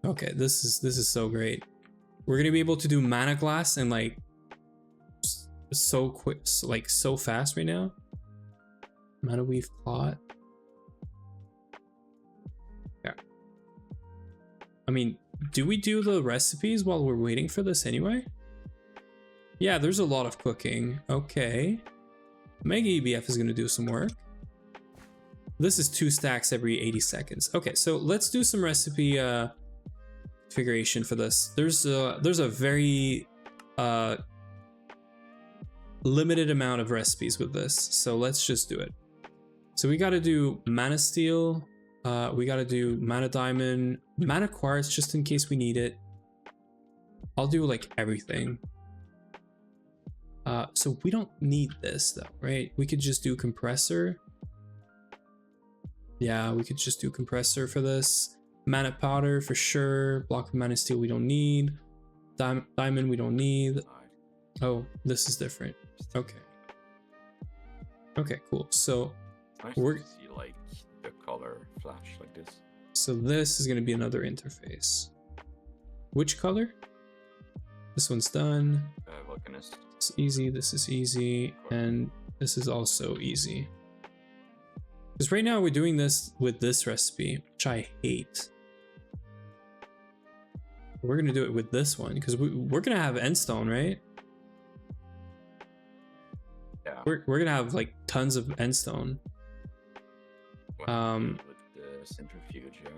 Okay, this is so great. We're gonna be able to do Mana Glass and like so quick, like so fast right now. Mana Weave Clot. Yeah. I mean, do we do the recipes while we're waiting for this anyway? Yeah, there's a lot of cooking. Okay. Mega EBF is going to do some work. This is 2 stacks every 80 seconds. Okay, so let's do some recipe configuration for this. There's a very limited amount of recipes with this, so let's just do it. So we got to do Mana Steel. We got to do Mana Diamond, Mana Quartz just in case we need it. I'll do like everything. So we don't need this though, right? We could just do Compressor. Yeah, we could just do Compressor for this. Mana Powder for sure. Block of Mana Steel we don't need. Diamond we don't need. Oh, this is different. Okay. Okay, cool. So nice we're to see like the color flash like this. So this is going to be another interface. Which color? This one's done. Volcanist. It's easy. This is easy, and this is also easy. Because right now we're doing this with this recipe, which I hate. We're gonna do it with this one because we're gonna have endstone, right? Yeah. We're gonna have like tons of endstone. With the centrifuge, yeah.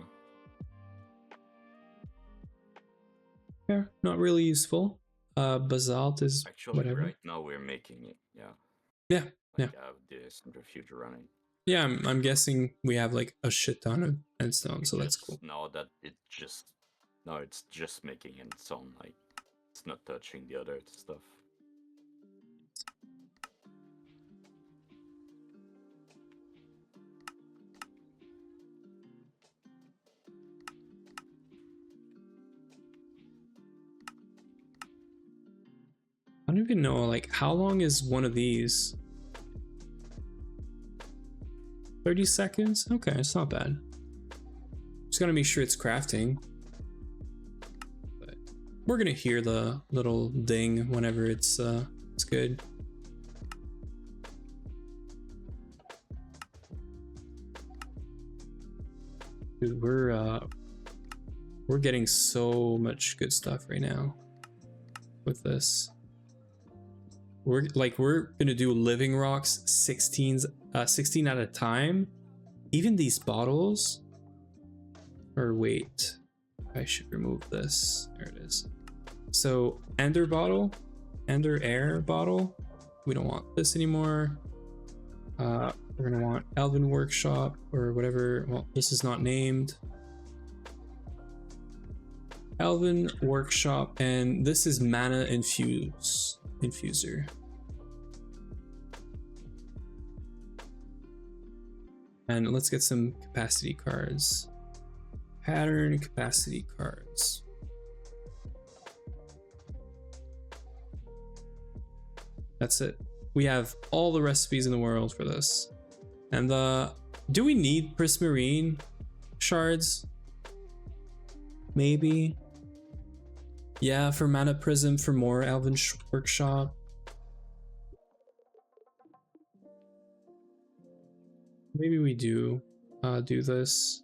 Yeah, not really useful. Basalt is actually whatever. Right now we're making it, yeah. Yeah, like, yeah. The centrifuge running. Yeah, I'm guessing we have like a shit ton of endstone, so that's cool. Now that it's just making endstone, like it's not touching the other stuff. I don't even know, like, how long is one of these? 30 seconds? Okay, it's not bad. Just gotta make sure it's crafting. But we're gonna hear the little ding whenever it's good. Dude, we're getting so much good stuff right now with this. We're gonna do living rocks 16 at a time. Even these bottles. Or wait, I should remove this. There it is. So Ender bottle, Ender air bottle. We don't want this anymore. We're gonna want Elven Workshop or whatever. Well, this is not named. Elven Workshop, and this is Mana Infuser. And let's get some capacity cards. Pattern capacity cards. That's it. We have all the recipes in the world for this. And do we need Prismarine shards? Maybe. Yeah, for Mana Prism for more Elven Workshop. Maybe we do this.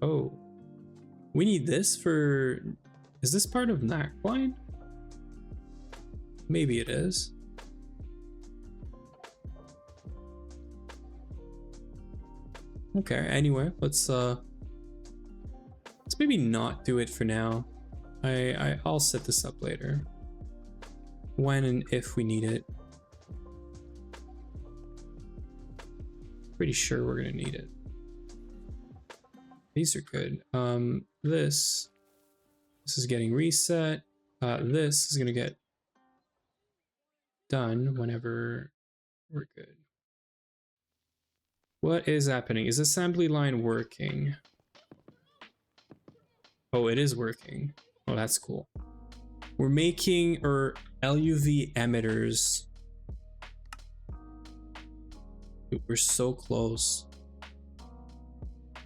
Oh, we need this for, is this part of Knackline? Maybe it is. Okay, anyway, let's maybe not do it for now. I'll set this up later. When and if we need it. Pretty sure we're gonna need it. These are good. This is getting reset. This is gonna get done whenever we're good. What is happening? Is assembly line working? Oh, it is working. Oh, that's cool. We're making our LUV emitters. Dude, we're so close.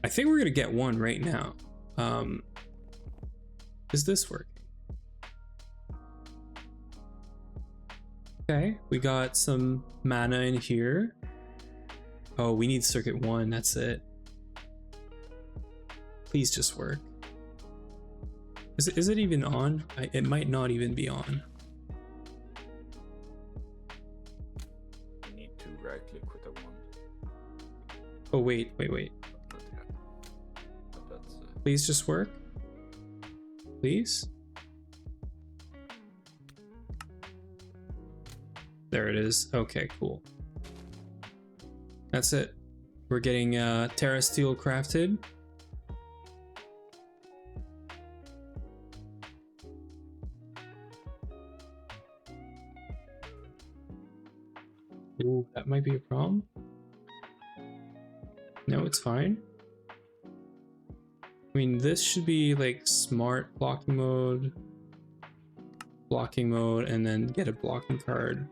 I think we're gonna get one right now. Is this working? Okay, we got some mana in here. Oh, we need circuit 1, that's it. Please just work. Is it even on? It might not even be on. You need to right click with a 1. Oh, wait. But that's, Please just work. Please. There it is. Okay, cool. That's it. We're getting Terra Steel crafted. Ooh, that might be a problem. No, it's fine. I mean, this should be like smart blocking mode, and then get a blocking card.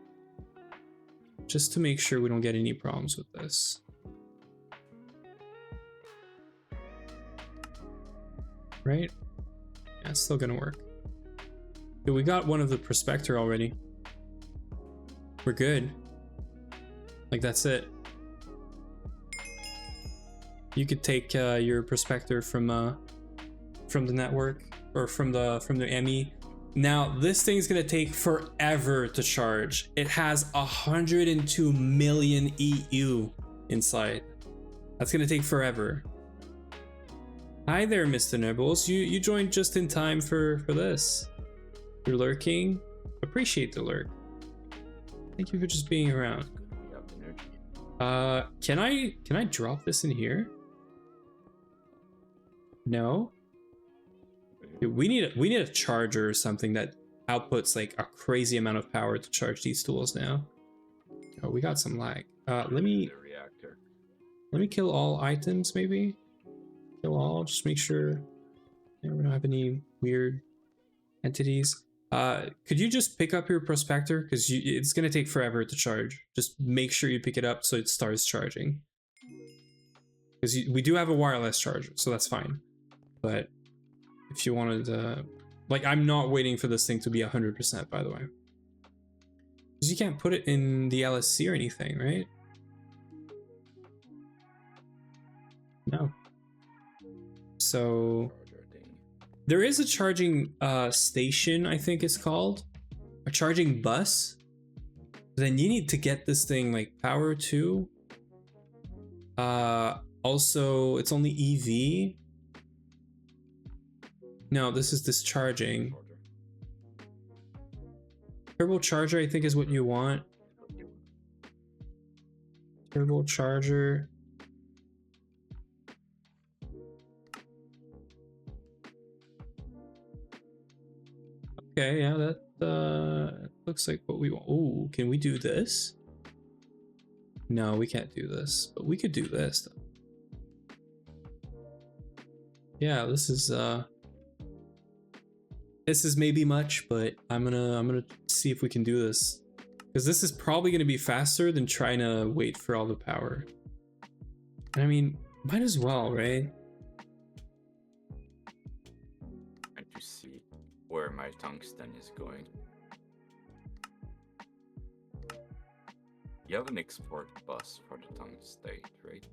Just to make sure we don't get any problems with this. Right? Yeah, it's still gonna work. Dude, we got one of the Prospector already. We're good. Like, that's it. You could take your Prospector from the network or from the ME. Now this thing's gonna take forever to charge. It has 102 million EU inside. That's gonna take forever. Hi there, Mr. Nibbles. You joined just in time for this. You're lurking. Appreciate the lurk. Thank you for just being around. Can I drop this in here? No. Dude, we need a charger or something that outputs like a crazy amount of power to charge these tools now. Oh, we got some lag. Let me kill all items, maybe. Kill all. Just make sure we don't have any weird entities. Could you just pick up your Prospector? Because it's gonna take forever to charge. Just make sure you pick it up so it starts charging. Because we do have a wireless charger, so that's fine. But if you wanted like, I'm not waiting for this thing to be 100%, by the way. Because you can't put it in the LSC or anything, right? No. So there is a charging station, I think it's called. A charging bus. Then you need to get this thing like power too. Also, it's only EV. No, this is discharging. Turbo charger, I think, is what you want. Turbo charger. Okay, yeah, that looks like what we want. Oh, can we do this? No, we can't do this, but we could do this though. Yeah, this is maybe much, but I'm gonna see if we can do this, because this is probably gonna be faster than trying to wait for all the power. And I mean, might as well, right? Trying to see where my tungsten is going. You have an export bus for the tungstate, right?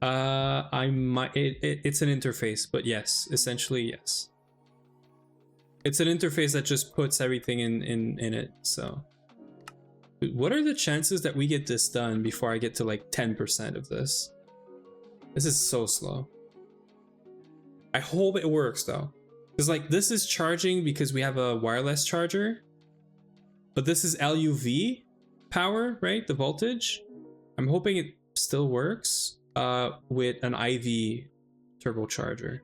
I might. It's an interface, but yes, essentially yes. It's an interface that just puts everything in it. So, what are the chances that we get this done before I get to like 10% of this? This is so slow. I hope it works though, because like this is charging because we have a wireless charger, but this is LUV power, right? The voltage. I'm hoping still works with an IV turbocharger.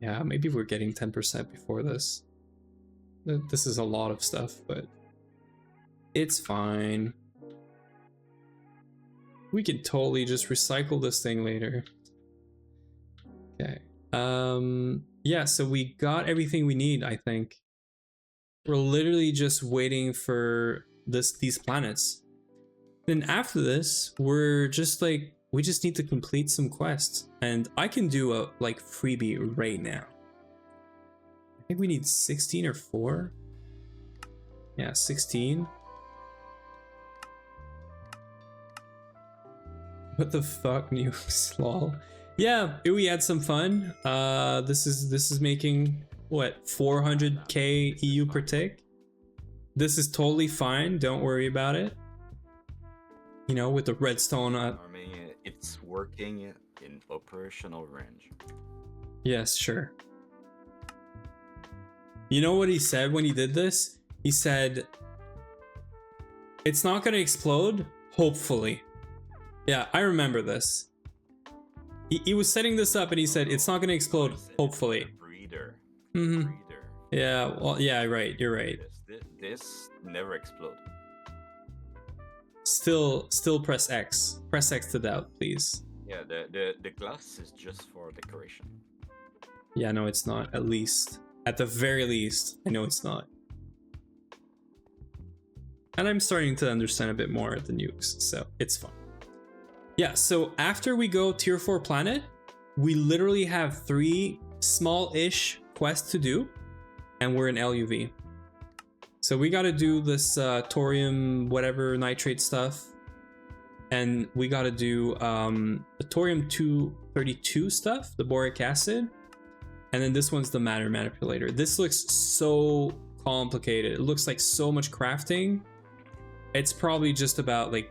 Yeah, maybe we're getting 10% before this. This is a lot of stuff, but it's fine. We can totally just recycle this thing later. Okay. Yeah, so we got everything we need, I think. We're literally just waiting for these planets. Then after this, we're just like, we just need to complete some quests. And I can do a like freebie right now. I think we need 16 or 4. Yeah, 16. What the fuck, nukes, lol. Yeah, we had some fun. This is making what, 400k EU per tick. This is totally fine. Don't worry about it. You know, with the redstone. Army, it's working in operational range. Yes, sure. You know what he said when he did this? He said, "It's not gonna explode, hopefully." Yeah, I remember this. He was setting this up and he said, "It's not gonna explode, hopefully." Breeder. Mm-hmm. Breeder. Yeah, well, yeah, right, you're right. This never explode. Still press X. Press X to doubt, please. Yeah, the glass is just for decoration. Yeah, no, it's not. At least. At the very least, I know it's not. And I'm starting to understand a bit more of the nukes, so it's fun. Yeah, so after we go tier 4 planet, we literally have 3 small-ish quests to do, and we're in LUV. So we gotta do this thorium whatever nitrate stuff, and we gotta do the thorium 232 stuff, the boric acid, and then this one's the matter manipulator. This looks so complicated. It looks like so much crafting. It's probably just about like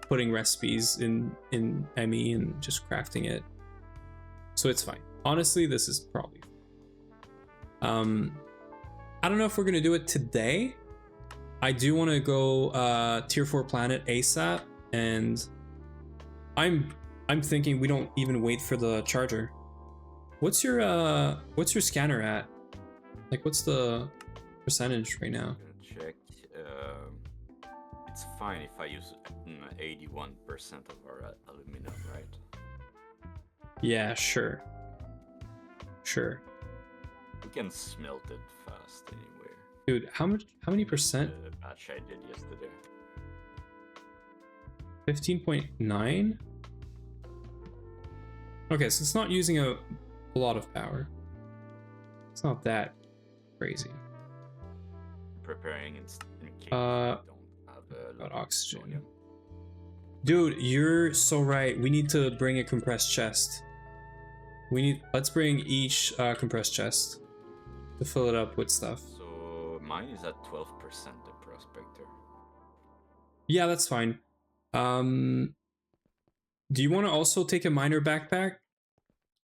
putting recipes in ME and just crafting it. So it's fine. Honestly, this is probably I don't know if we're gonna do it today. I do want to go tier 4 planet ASAP, and I'm thinking we don't even wait for the charger. What's your scanner at? Like, what's the percentage right now? Check. It's fine if I use 81% of our aluminum, right? Yeah, sure. Sure. We can smelt it fast anywhere. Dude, how many percent? The batch I did yesterday. 15.9? Okay, so it's not using a lot of power. It's not that crazy. Preparing in case we don't have about oxygen. Dude, you're so right. We need to bring a compressed chest. Let's bring each compressed chest to fill it up with stuff. So mine is at 12%, the prospector. Yeah, that's fine. Do you want to also take a miner backpack?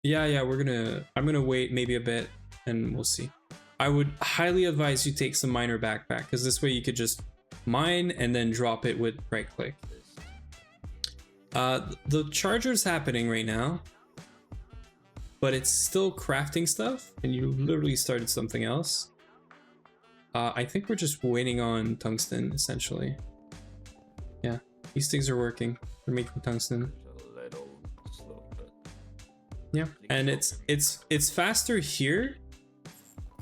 Yeah, I'm gonna wait maybe a bit and we'll see. I would highly advise you take some miner backpack, because this way you could just mine and then drop it with right click. The charger's happening right now, but it's still crafting stuff, and you literally started something else. I think we're just waiting on tungsten, essentially. Yeah, these things are working. We're making tungsten. A little slow, but yeah, and it's faster here.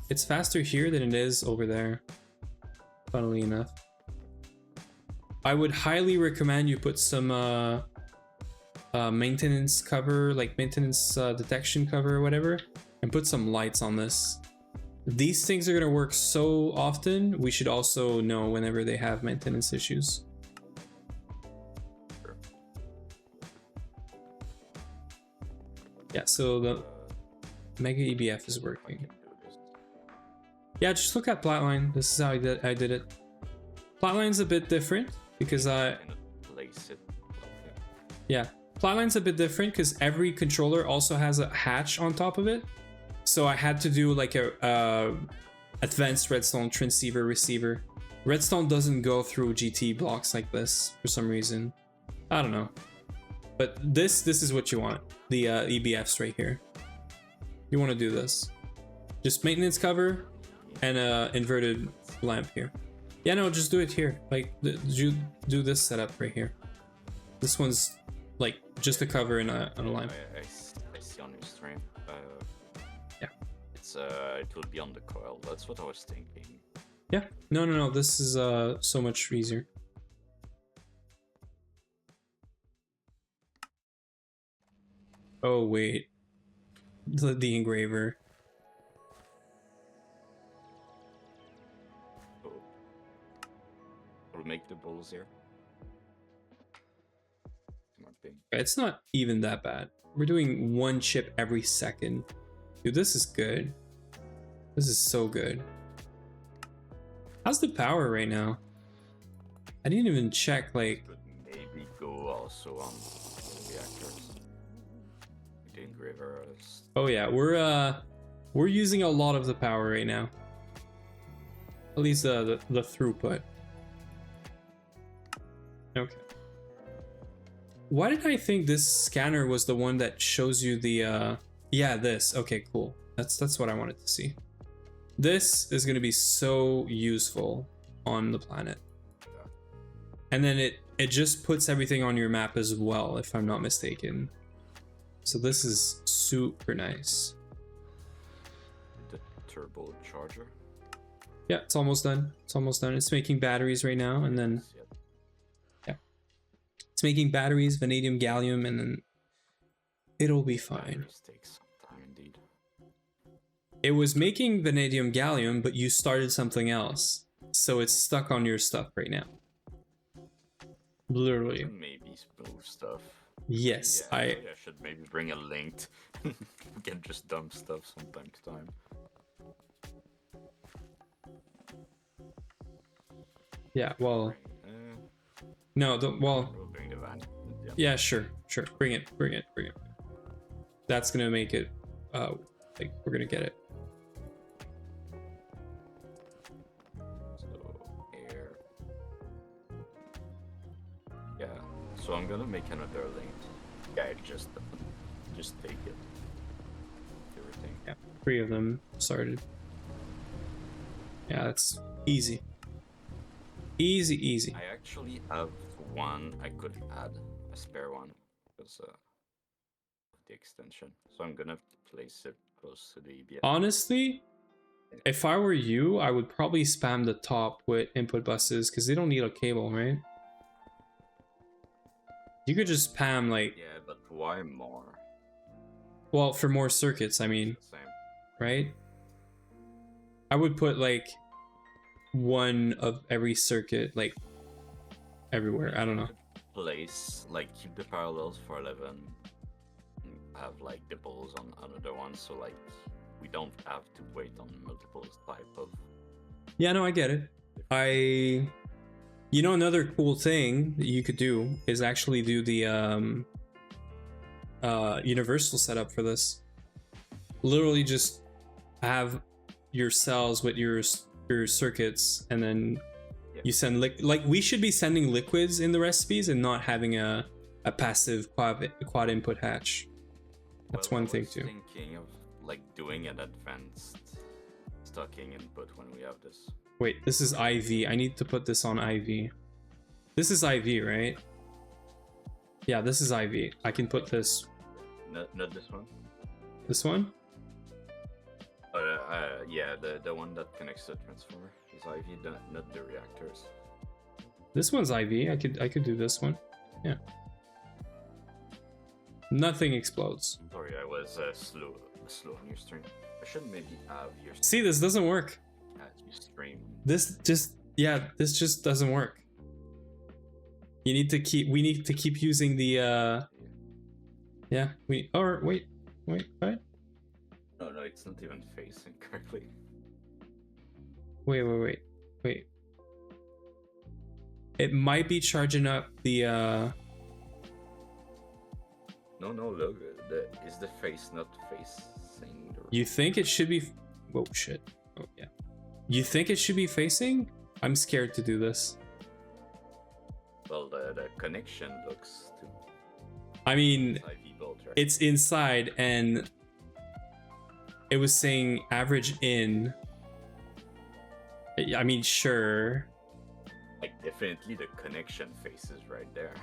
It's faster here than it is over there, funnily enough. I would highly recommend you put some maintenance cover, like maintenance detection cover or whatever, and put some lights on this. These things are going to work so often, we should also know whenever they have maintenance issues. Sure. Yeah, so the Mega EBF is working. Yeah, just look at Flatline. This is how I did it. Flatline's a bit different because place it. Yeah, Flatline's a bit different because every controller also has a hatch on top of it. So I had to do like a advanced redstone transceiver receiver. Redstone doesn't go through GT blocks like this for some reason. I don't know. But this is what you want. The EBFs right here. You want to do this. Just maintenance cover and inverted lamp here. Yeah, no, just do it here. Like, do this setup right here. This one's like just a cover and a lamp. I see on your stream. Yeah. It will be on the coil. That's what I was thinking. Yeah. No. This is so much easier. Oh wait, the engraver. So we'll make the balls here. It's not even that bad. We're doing one chip every second. Dude, this is good. This is so good. How's the power right now? I didn't even check, like... Could maybe go also on the reactors. The engraver is... Oh yeah, we're using a lot of the power right now. At least the throughput. Okay. Why did I think this scanner was the one that shows you the yeah, this. Okay, cool. That's what I wanted to see. This is going to be so useful on the planet. And then it just puts everything on your map as well, if I'm not mistaken. So this is super nice. The turbo charger. Yeah, it's almost done. It's almost done. It's making batteries right now, and then it's making batteries, vanadium, gallium, and then it'll be fine. Takes some time indeed. It was making vanadium, gallium, but you started something else, so it's stuck on your stuff right now. Literally. Maybe smooth stuff. Yes, Yeah, I should maybe bring a link. We can just dump stuff from time to time. Yeah, well, no, well, We'll bring the van. yeah, sure, bring it. That's gonna make it, like, we're gonna get it. So, air. Yeah, so I'm gonna make another link. Yeah, just take it. Everything. Yeah, 3 of them started. Yeah, that's easy. Easy. I actually have one I could add, a spare one, because of the extension. So I'm gonna place it close to the EBS. Honestly, if I were you, I would probably spam the top with input buses, because they don't need a cable, right? You could just spam, like... Yeah, but why more? Well, for more circuits, I mean, Same. right? I would put, like, one of every circuit, like, everywhere. I don't know. Place, like, keep the parallels for 11. And have, like, the balls on another one, so, like, we don't have to wait on multiple type of... Yeah, no, I get it. You know, another cool thing that you could do is actually do the universal setup for this. Literally just have your cells with your circuits, and then you send like we should be sending liquids in the recipes and not having a passive quad input hatch. That's one thing too. Thinking of like doing an advanced stocking input when we have this. Wait, this is IV. I need to put this on IV. This is IV, right? Yeah, this is IV. I can put this. Not this one. This one? Yeah, the one that connects to the transformer is IV, not the reactors. This one's IV. I could do this one. Yeah. Nothing explodes. Sorry, I was slow on your stream. I should maybe have your. See, this doesn't work. As you stream. This just doesn't work. We need to keep using the yeah, wait, what? No, it's not even facing correctly. Wait. It might be charging up the No, look, is the face not facing the... You think it should be... Whoa, shit. Oh, yeah. You think it should be facing? I'm scared to do this. Well, the connection looks to I mean, IV bolt, right? it's inside, and it was saying average in. I mean, sure. Like definitely the connection face is right there.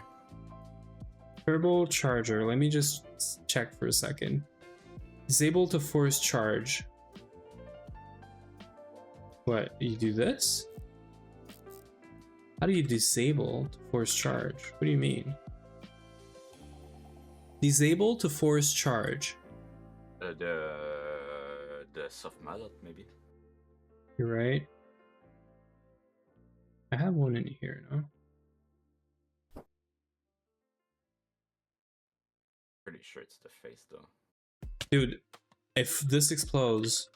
Turbo charger. Let me just check for a second. Disable to force charge. What? You do this? How do you disable to force charge? What do you mean? Disable to force charge. The soft mallet maybe. You're right. I have one in here, no? Pretty sure it's the face though. Dude, if this explodes,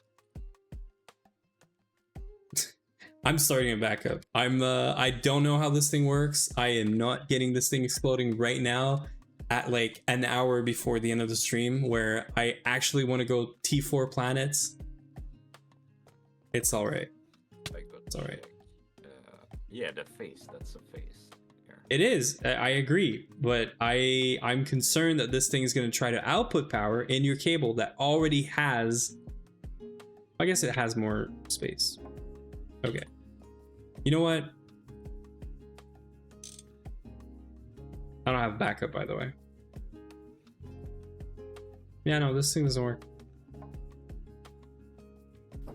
I'm starting a backup. I don't know how this thing works. I am not getting this thing exploding right now at like an hour before the end of the stream where I actually want to go T4 planets. It's all right. It's all right. Yeah, the face. That's a face. Here. It is. I agree, but I'm concerned that this thing is going to try to output power in your cable that already has. I guess it has more space. Okay. You know what? I don't have backup, by the way. Yeah, no, this thing doesn't work.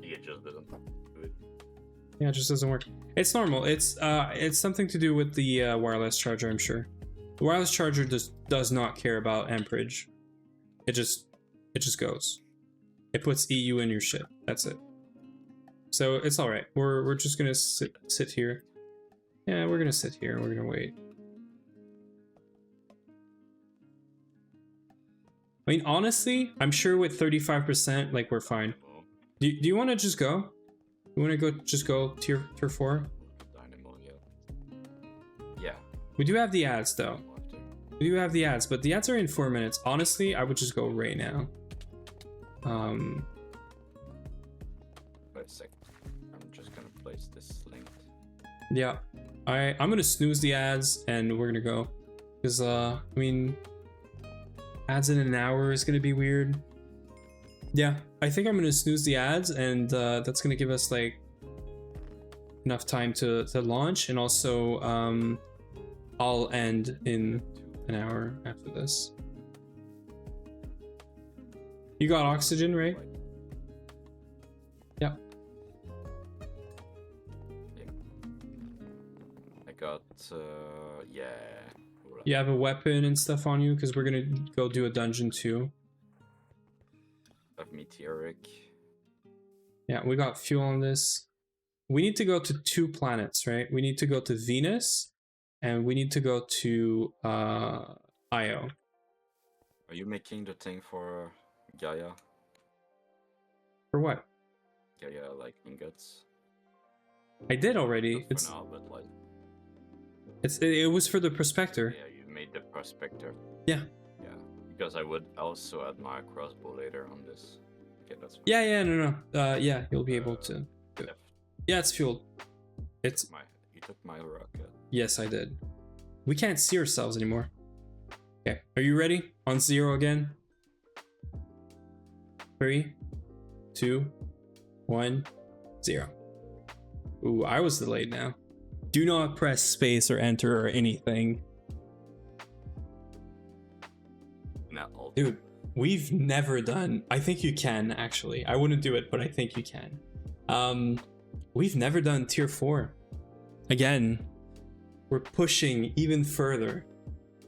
It just doesn't do it. Yeah, it just doesn't work. It's normal. It's something to do with the wireless charger, I'm sure. The wireless charger does not care about amperage. It just goes. It puts EU in your shit. That's it. So it's all right. We're just gonna sit here. Yeah, we're gonna sit here. We're gonna wait. I mean, honestly, I'm sure with 35%, like we're fine. Do you want to just go? You want to go? Just go tier 4. Dynamo, yeah. We do have the ads though. We do have the ads, but the ads are in 4 minutes. Honestly, I would just go right now. Wait a sec. I'm just gonna place this link. Yeah, I'm gonna snooze the ads and we're gonna go, because I mean, ads in an hour is gonna be weird. Yeah, I think I'm gonna snooze the ads, and that's gonna give us like enough time to launch, and also I'll end in an hour after this. You got oxygen, right? Yeah. I got yeah. You have a weapon and stuff on you, because we're gonna go do a dungeon too. Of meteoric. Yeah, we got fuel on this. We need to go to 2 planets, right? We need to go to Venus, and we need to go to Io. Are you making the thing for Gaia? For what? Gaia, like ingots? I did already. Not It's for now, but like. it was for the prospector. Yeah, you made the prospector. Yeah. Yeah, because I would also add my crossbow later on this. Okay, that's fine. Yeah, no. Yeah, you'll be able to. Yeah. Yeah, it's fueled. It's You took my rocket. Yes, I did. We can't see ourselves anymore. Okay, are you ready? On 0 again. 3, 2, 1, 0. Ooh, I was delayed now. Do not press space or enter or anything. Not all. Dude, we've never done... I think you can, actually. I wouldn't do it, but I think you can. We've never done tier 4. Again, we're pushing even further,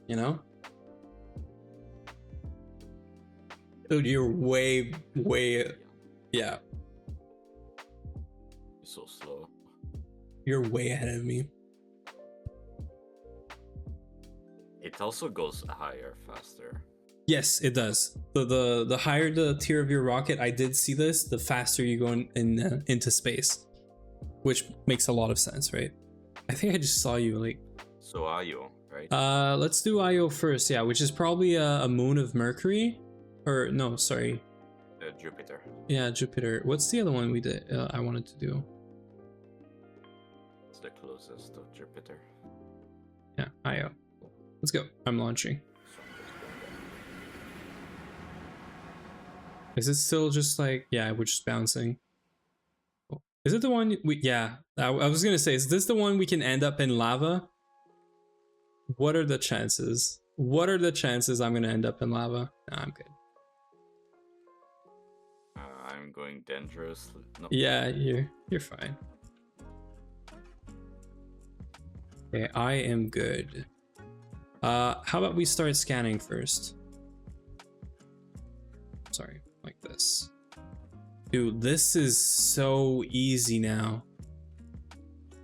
you know? Dude, you're way... Yeah, You're so slow. you're way ahead of me. It also goes higher, faster. Yes, it does. The higher the tier of your rocket, I did see this, the faster you go into space. Which makes a lot of sense, right? I think I just saw you, like... So Io, right? Let's do Io first, yeah, which is probably a moon of Mercury. Or, no, sorry. Jupiter. Yeah, Jupiter. What's the other one we did? I wanted to do. It's the closest to Jupiter. Yeah, Io. Let's go. I'm launching. Is it still just like, yeah, we're just bouncing. Is it the one we, yeah, I was gonna say, is this the one we can end up in lava? What are the chances? What are the chances I'm gonna end up in lava? Nah, I'm good. I'm going dangerous. No. Yeah, you're fine. Okay, I am good. How about we start scanning first? Sorry, like this. Dude, this is so easy now.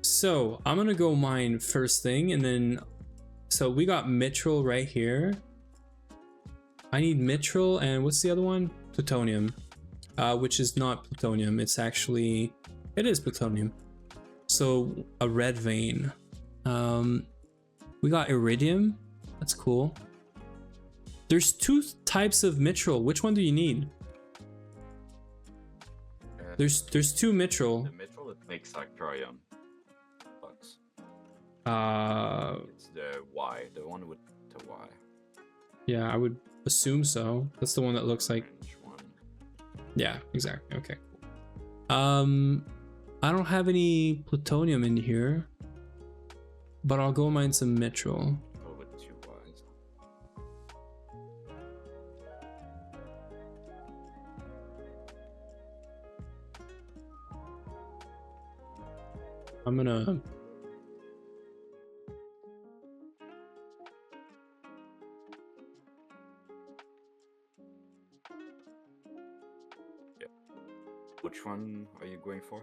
So I'm gonna go mine first thing, and then so we got mithril right here. I need mithril, and what's the other one? Plutonium, which is not plutonium. It's actually, it is plutonium. So a red vein. We got iridium. That's cool. There's two types of mithril. Which one do you need? There's two mithril. The mithril that makes actarium. Bugs. It's the Y, the one with the Y. Yeah, I would assume so. That's the one that looks like. One. Yeah, exactly. Okay, cool. I don't have any plutonium in here, but I'll go mine some mithril. Oh, with two Ys. I'm gonna. Which one are you going for?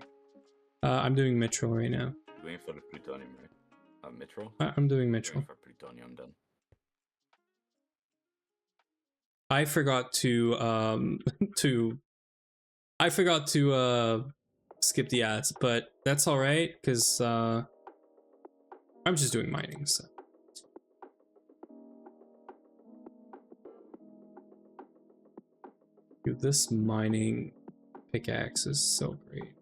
I'm doing mithril right now. Going for the plutonium, right? Mithril? I'm doing Going mithril. for plutonium then. I forgot to I forgot to skip the ads, but that's all right because I'm just doing mining. So. Dude, this mining pickaxe is so great.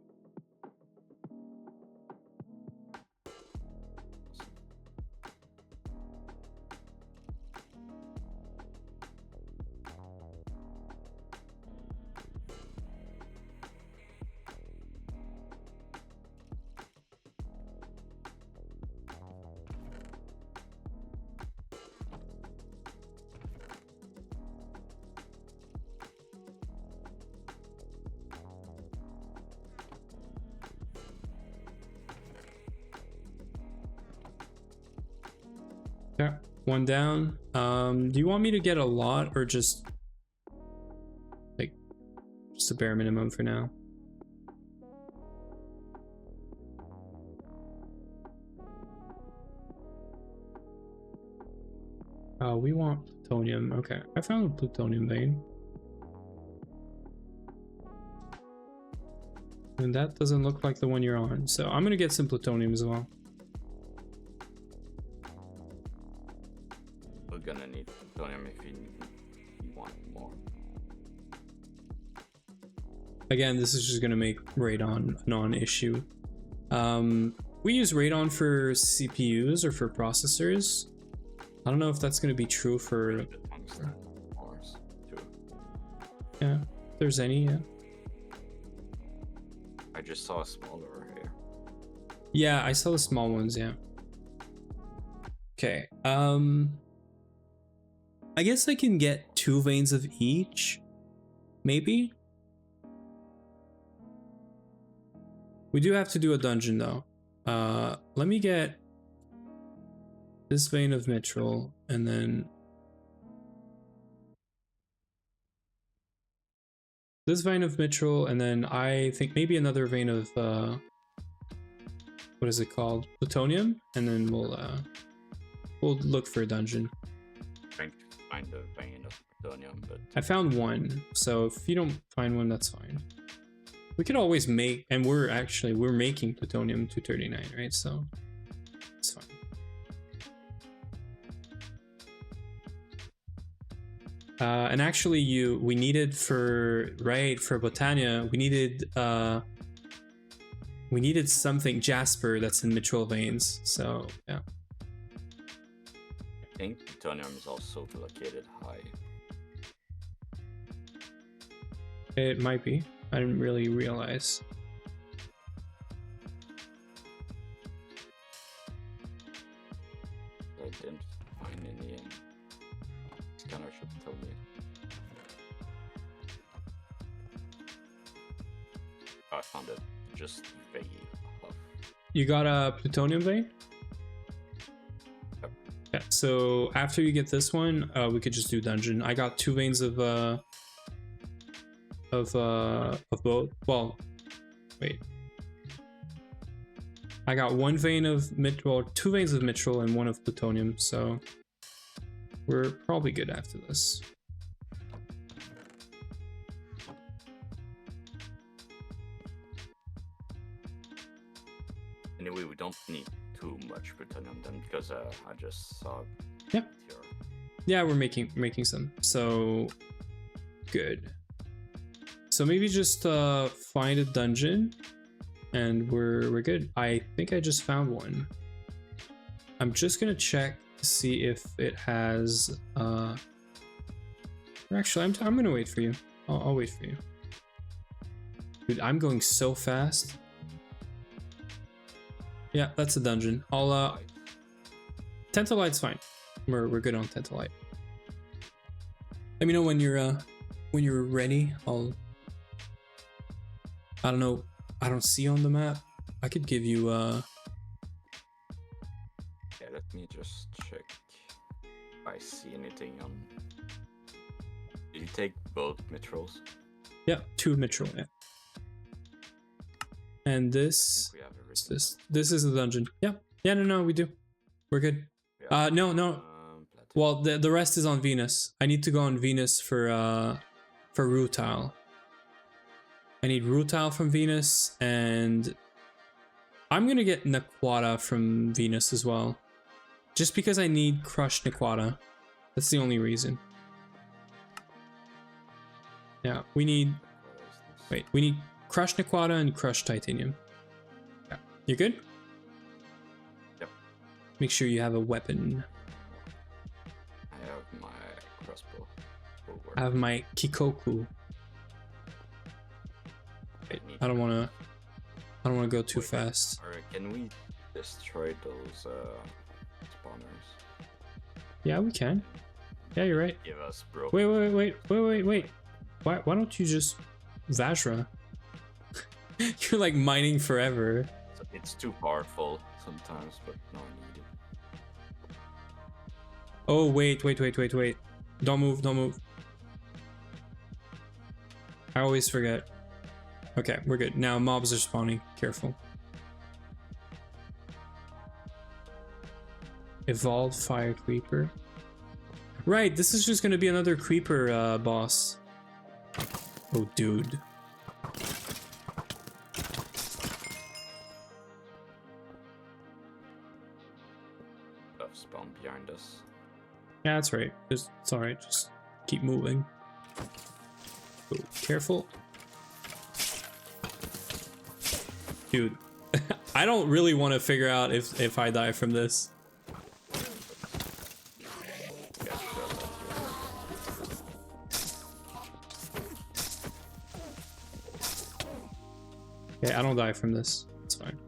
Yeah, one down. Do you want me to get a lot or just like just a bare minimum for now? Oh, we want plutonium. Okay, I found a plutonium vein. And that doesn't look like the one you're on, so I'm gonna get some plutonium as well. We're gonna need plutonium if you want more. Again, this is just gonna make radon a non-issue. We use radon for CPUs or for processors. I don't know if that's gonna be true for. Tungsten ores too. Yeah, if there's any. Yeah. I just saw a smaller here. Yeah, I saw the small ones. Yeah. Okay. I guess I can get 2 veins of each, maybe. We do have to do a dungeon though. Let me get this vein of mithril and then this vein of mithril, and then I think maybe another vein of what is it called? Plutonium, and then we'll look for a dungeon. Trying to find a vein of plutonium, but I found one, so if you don't find one, that's fine. We could always make, and we're making plutonium 239, right? So it's fine. And actually, we needed for Botania, we needed something jasper that's in mithril veins. So yeah. think plutonium is also located high. It might be. I didn't really realize. I didn't find any. Scanner should tell me. Oh, I found it. Just vein of. You got a plutonium vein? Yep. Yeah, so after you get this one, we could just do dungeon. I got 2 veins of both. Well, wait. I got 1 vein of well, 2 veins of mithril and 1 of plutonium, so we're probably good after this. Anyway, we don't need too much plutonium then because I just saw. Yeah. Here. Yeah, we're making some. So good. So maybe just find a dungeon and we're good. I think I just found one. I'm just gonna check to see if it has actually I'm gonna wait for you. I'll wait for you. Dude, I'm going so fast. Yeah, that's a dungeon. I'll Tentalite's fine. We're good on Tentalite. Let me know when you're ready. I don't know. I don't see on the map. I could give you Yeah, let me just check if I see anything on. Did you take both mithrils? Yeah, 2 mithril, yeah. And this We have everything. this is the dungeon. Yeah. Yeah, no, we do. We're good. Yeah. No. Platinum. Well, the rest is on Venus. I need to go on Venus for rutile. I need rutile from Venus, and I'm gonna get Naquata from Venus as well. Just because I need crushed Naquata. That's the only reason. Yeah, we need... Wait, we need crushed Naquata and crushed titanium. Yeah. You good? Yep. Make sure you have a weapon. I have my crossbow. I have my Kikoku. Wait, I don't wanna go too fast. Alright, can we destroy those spawners? Yeah, we can. Yeah, you're right. Give us bro. Wait. Why don't you just Vajra? You're like mining forever. It's too powerful sometimes, but no, I need it. Oh, wait. Don't move. I always forget. Okay, we're good. Now mobs are spawning. Careful. Evolved Fire Creeper. Right, this is just gonna be another creeper boss. Oh, dude. Stuff spawned behind us. Yeah, that's right. It's alright, just keep moving. Oh, careful. Dude, I don't really want to figure out if I die from this. Okay, I don't die from this. It's fine.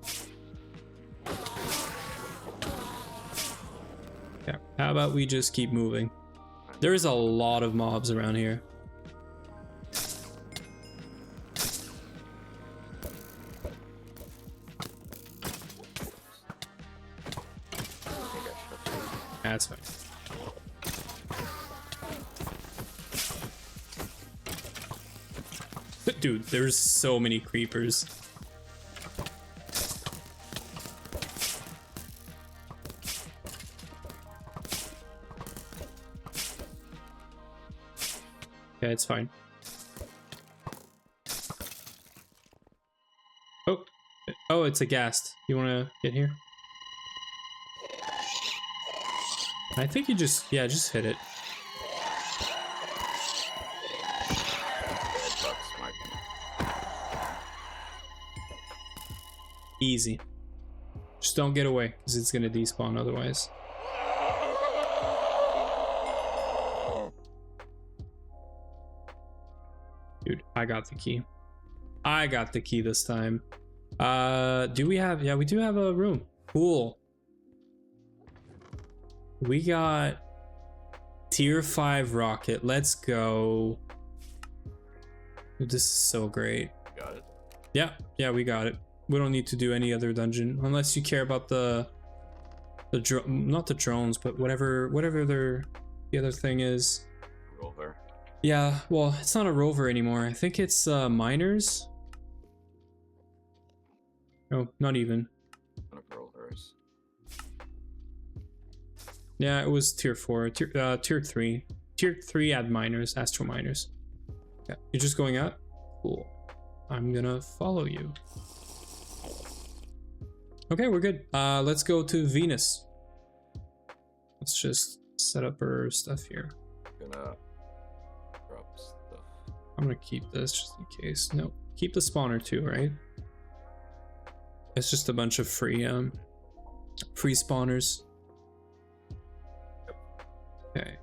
Yeah, how about we just keep moving? There is a lot of mobs around here. That's fine. Dude, there's so many creepers. Yeah, it's fine. Oh, it's a ghast. You wanna get here? I think you just hit it. Easy. Just don't get away, because it's gonna despawn otherwise. Dude, I got the key. I got the key this time. Do we have... Yeah, we do have a room. Cool. We got tier 5 rocket. Let's go. This is so great. Got it. Yeah, we got it. We don't need to do any other dungeon unless you care about the not the drones, but whatever the other thing is. Rover. Yeah, well, it's not a rover anymore. I think it's miners. No, not even. One of rovers. Yeah, it was tier 4, tier 3. Tier 3 add miners, astro miners. Yeah, you're just going up? Cool. I'm gonna follow you. Okay, we're good. Let's go to Venus. Let's just set up our stuff here. Gonna drop stuff. I'm gonna keep this just in case. No, keep the spawner too, right? It's just a bunch of free spawners. Okay.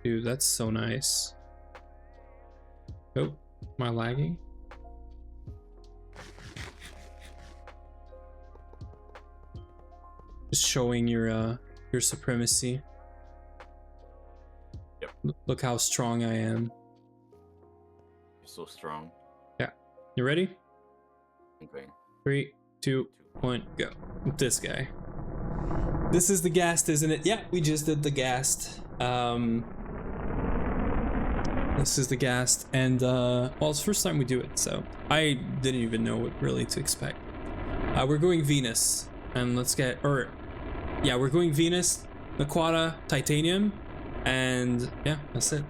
Dude, that's so nice. Oh, am I lagging? Just showing your supremacy. Yep. Look how strong I am. You're so strong. Yeah. You ready? Okay. 3, 2, 1, go. This guy. This is the ghast, isn't it? Yeah, we just did the ghast. This is the ghast, and well, it's the first time we do it, so I didn't even know what really to expect. We're going Venus, and let's get, or yeah, we're going Venus, Naquata, Titanium, and yeah, that's it.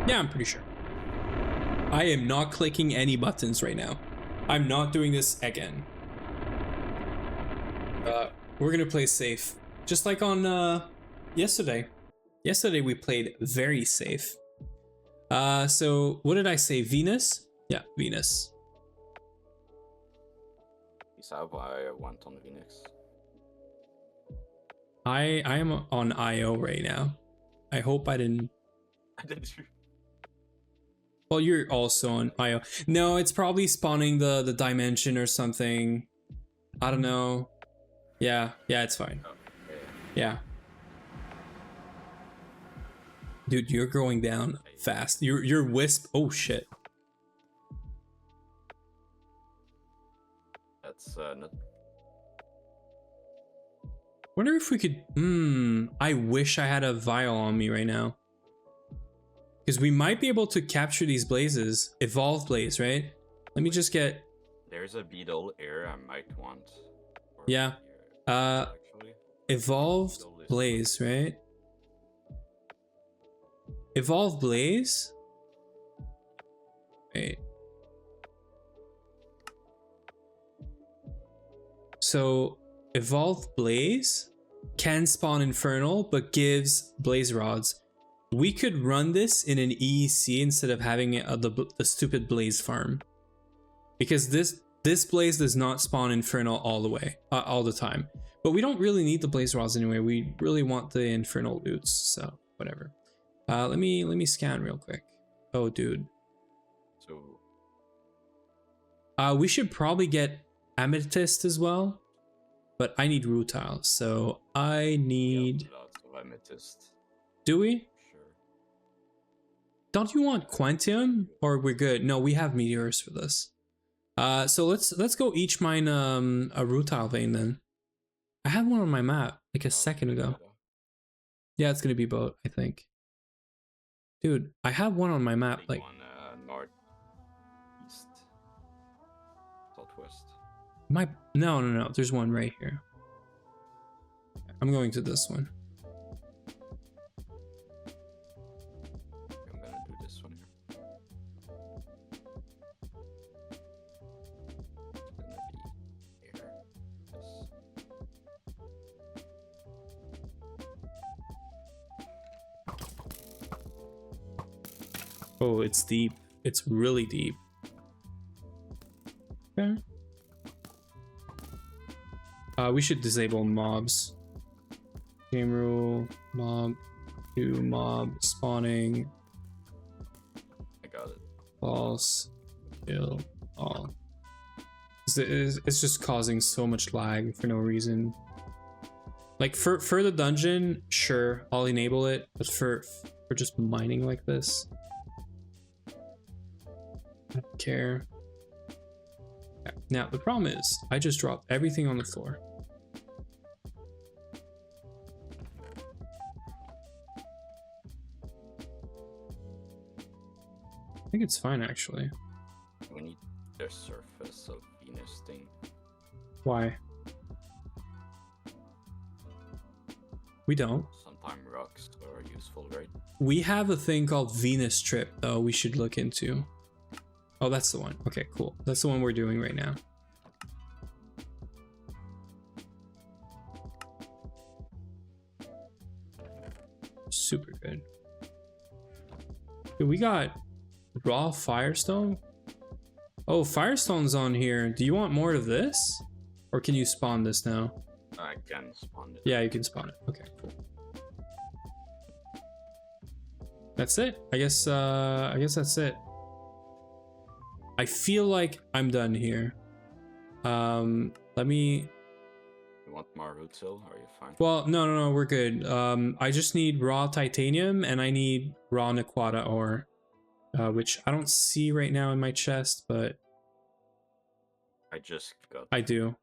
Yeah, I'm pretty sure. I am not clicking any buttons right now. I'm not doing this again. We're gonna play safe, just like on yesterday. Yesterday we played very safe. So what did I say? Venus? Yeah, Venus. Is that why I went on Venus? I am on IO right now. I hope I didn't. Did you? Well, you're also on IO. No, it's probably spawning the dimension or something. I don't know. Yeah, it's fine. Okay. Yeah. Dude, you're going down fast. Your wisp. Oh shit. That's not. Wonder if we could. I wish I had a vial on me right now. Because we might be able to capture these blazes. Evolve blaze, right? Let me just get. There's a beetle here I might want. Yeah. Actually. Evolved blaze, right? Evolve blaze. Wait. So evolved blaze can spawn infernal, but gives blaze rods. We could run this in an EEC instead of having it at the stupid blaze farm, because this blaze does not spawn infernal all the way, all the time. But we don't really need the blaze rods anyway. We really want the infernal loots, so whatever. Let me scan real quick. Oh, dude. So. We should probably get amethyst as well, but I need rutile, so I need. Yeah, lots of amethyst. Do we? Sure. Don't you want quantium, or we're good? No, we have meteors for this. So let's go each mine a rutile vein then. I had one on my map like a second ago. Yeah, it's gonna be boat, I think. Dude, I have one on my map like north, east, southwest. No, there's one right here. I'm going to this one. I'm gonna do this one here. It's gonna be here. Yes. Oh, it's deep. It's really deep. Okay. We should disable mobs. Game rule, mob, do mob, spawning, I got it. false, kill, all. It's just causing so much lag for no reason. Like for the dungeon, sure, I'll enable it, but for just mining like this, I don't care. Yeah. Now the problem is, I just dropped everything on the floor. I think it's fine actually. We need the surface of Venus thing. Why? We don't. Sometimes rocks are useful, right? We have a thing called Venus Strip, though, we should look into. Oh, that's the one. Okay, cool. That's the one we're doing right now. Super good. Dude, we got raw firestone. Oh, firestone's on here. Do you want more of this? Or can you spawn this now? I can spawn it. Yeah, you can spawn it. Okay, cool. That's it. I guess that's it. I feel like I'm done here. Let me. You want more root till? Or are you fine? Well, no, we're good. I just need raw titanium and I need raw Nequata ore, which I don't see right now in my chest, but I just got. I do.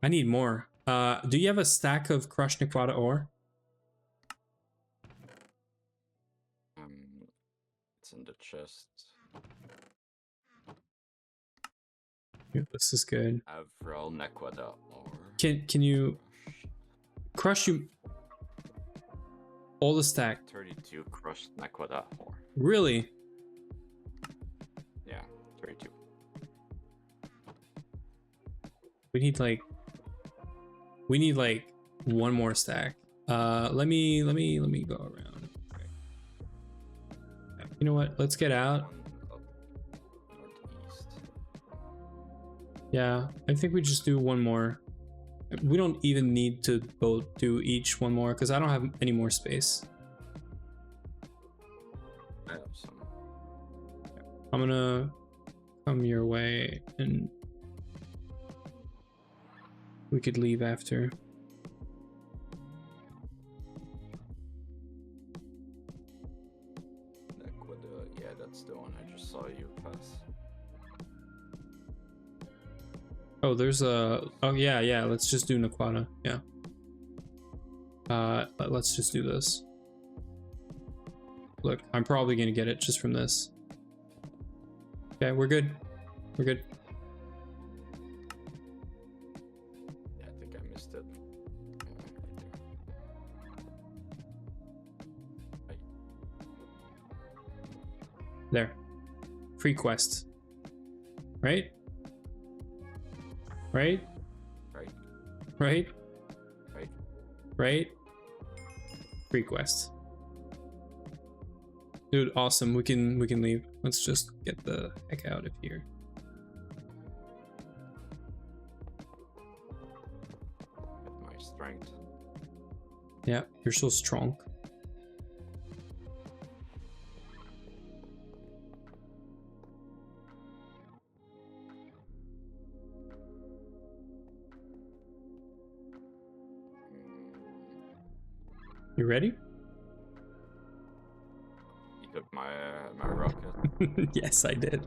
I need more. Do you have a stack of crushed Nequata ore? It's in the chest. Yeah, this is good. I have raw Nequata ore. Can you crush you all the stack? 32 crushed Nequata ore. Really? Yeah, 32. We need like one more stack. Let me go around. Okay. You know what? Let's get out. One up northeast. Yeah, I think we just do one more. We don't even need to both do each one more because I don't have any more space. I have some. I'm gonna come your way and we could leave after. Nequata, yeah, that's the one I just saw you pass. Oh, there's a. Oh yeah. Let's just do Nequata. Yeah. Let's just do this. Look, I'm probably gonna get it just from this. Okay, we're good. We're good. Yeah, I think I missed it. Right There. Free quest. Right? Right? there. Right. Right? Right. Right? Free quest. Dude, awesome. We can leave. Let's just get the heck out of here. Get my strength. Yeah, you're so strong. You ready? You took my rocket. Yes, I did.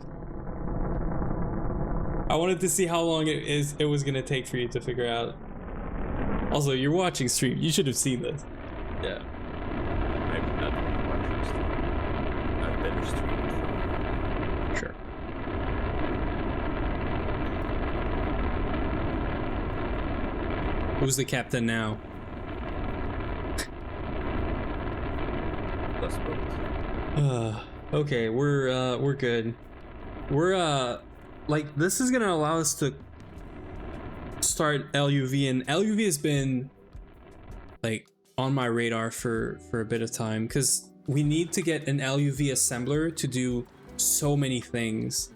I wanted to see how long it was gonna take for you to figure out. Also, you're watching stream. You should have seen this. Yeah. Maybe not watching stream. I better stream. Sure. Who's the captain now? Let's vote. Okay, we're good. We're like this is gonna allow us to start LUV, and LUV has been like on my radar for a bit of time because we need to get an LUV assembler to do so many things.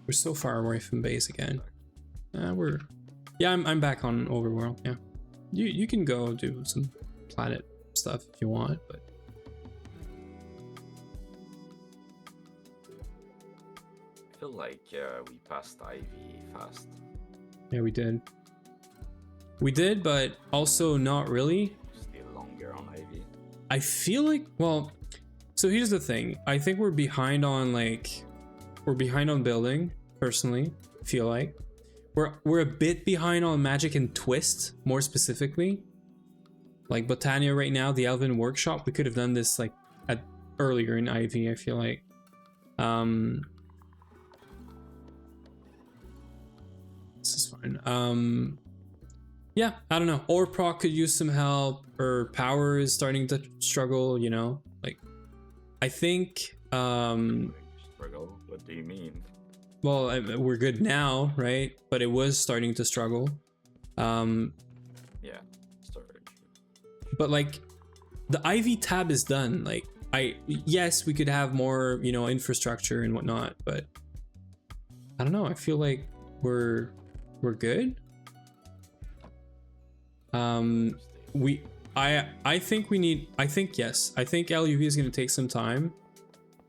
We're so far away from base again. We're Yeah, I'm back on Overworld. Yeah, you can go do some planet stuff if you want, but I feel like we passed Ivy fast. yeah, we did. We did, but also not really. Stay longer on Ivy. I feel like, well, so here's the thing. I think we're behind on building, personally, feel like. We're a bit behind on magic and twist, more specifically. Like Botania right now, the Elven Workshop, we could have done this like earlier in Ivy, I feel like. This is fine. Yeah, I don't know. Or Proc could use some help, or Power is starting to struggle, you know? Like, I think, Struggle? What do you mean? well, we're good now, right? But it was starting to struggle. Yeah, storage. But like, the Ivy tab is done. Like, yes, we could have more, you know, infrastructure and whatnot, but I don't know. I feel like we're good. I think we need, yes, I think LUV is going to take some time.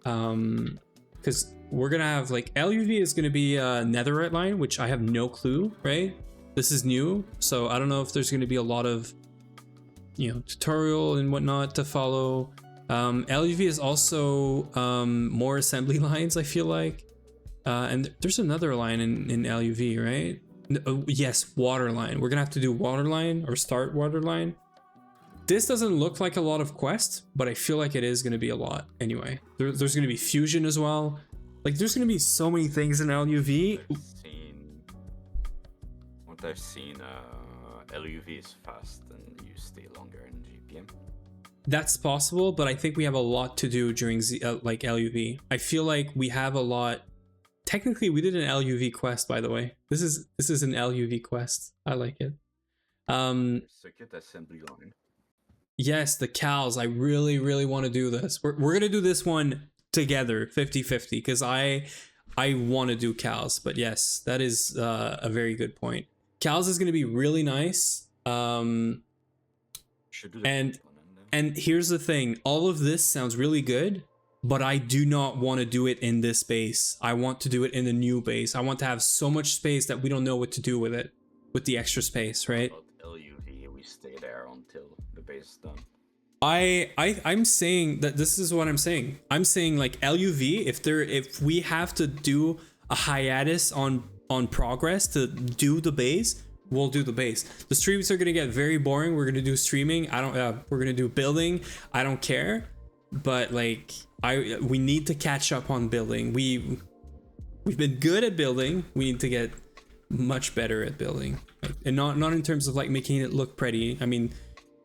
Because we're going to have like, LUV is going to be a netherite line, which I have no clue, right? This is new. So I don't know if there's going to be a lot of, you know, tutorial and whatnot to follow. LUV is also more assembly lines, I feel like. And there's another line in LUV, right? Yes, water line. We're gonna have to do water line or start water line. This doesn't look like a lot of quests, but I feel like it is gonna be a lot anyway. There's gonna be fusion as well. Like there's gonna be so many things in LUV. What I've seen, LUV is fast and you stay longer in GPM. That's possible, but I think we have a lot to do during like LUV. I feel like we have a lot. Technically, we did an LUV quest, by the way. This is an LUV quest. I like it. Circuit assembly line. Yes, the cows. I really want to do this. We're gonna do this one together, 50-50, because I want to do cows. But yes, that is a very good point. Cows is gonna be really nice. Should do and here's the thing. All of this sounds really good. But I do not want to do it in this base. I want to do it in the new base. I want to have so much space that we don't know what to do with it, with the extra space, right? LUV, we stay there until the base is done. I'm saying that this is what I'm saying. I'm saying like LUV, if we have to do a hiatus on progress to do the base, we'll do the base. The streams are gonna get very boring. We're gonna do streaming. We're gonna do building. I don't care. But like we need to catch up on building. We've been good at building. We need to get much better at building, like, and not in terms of like making it look pretty. I mean,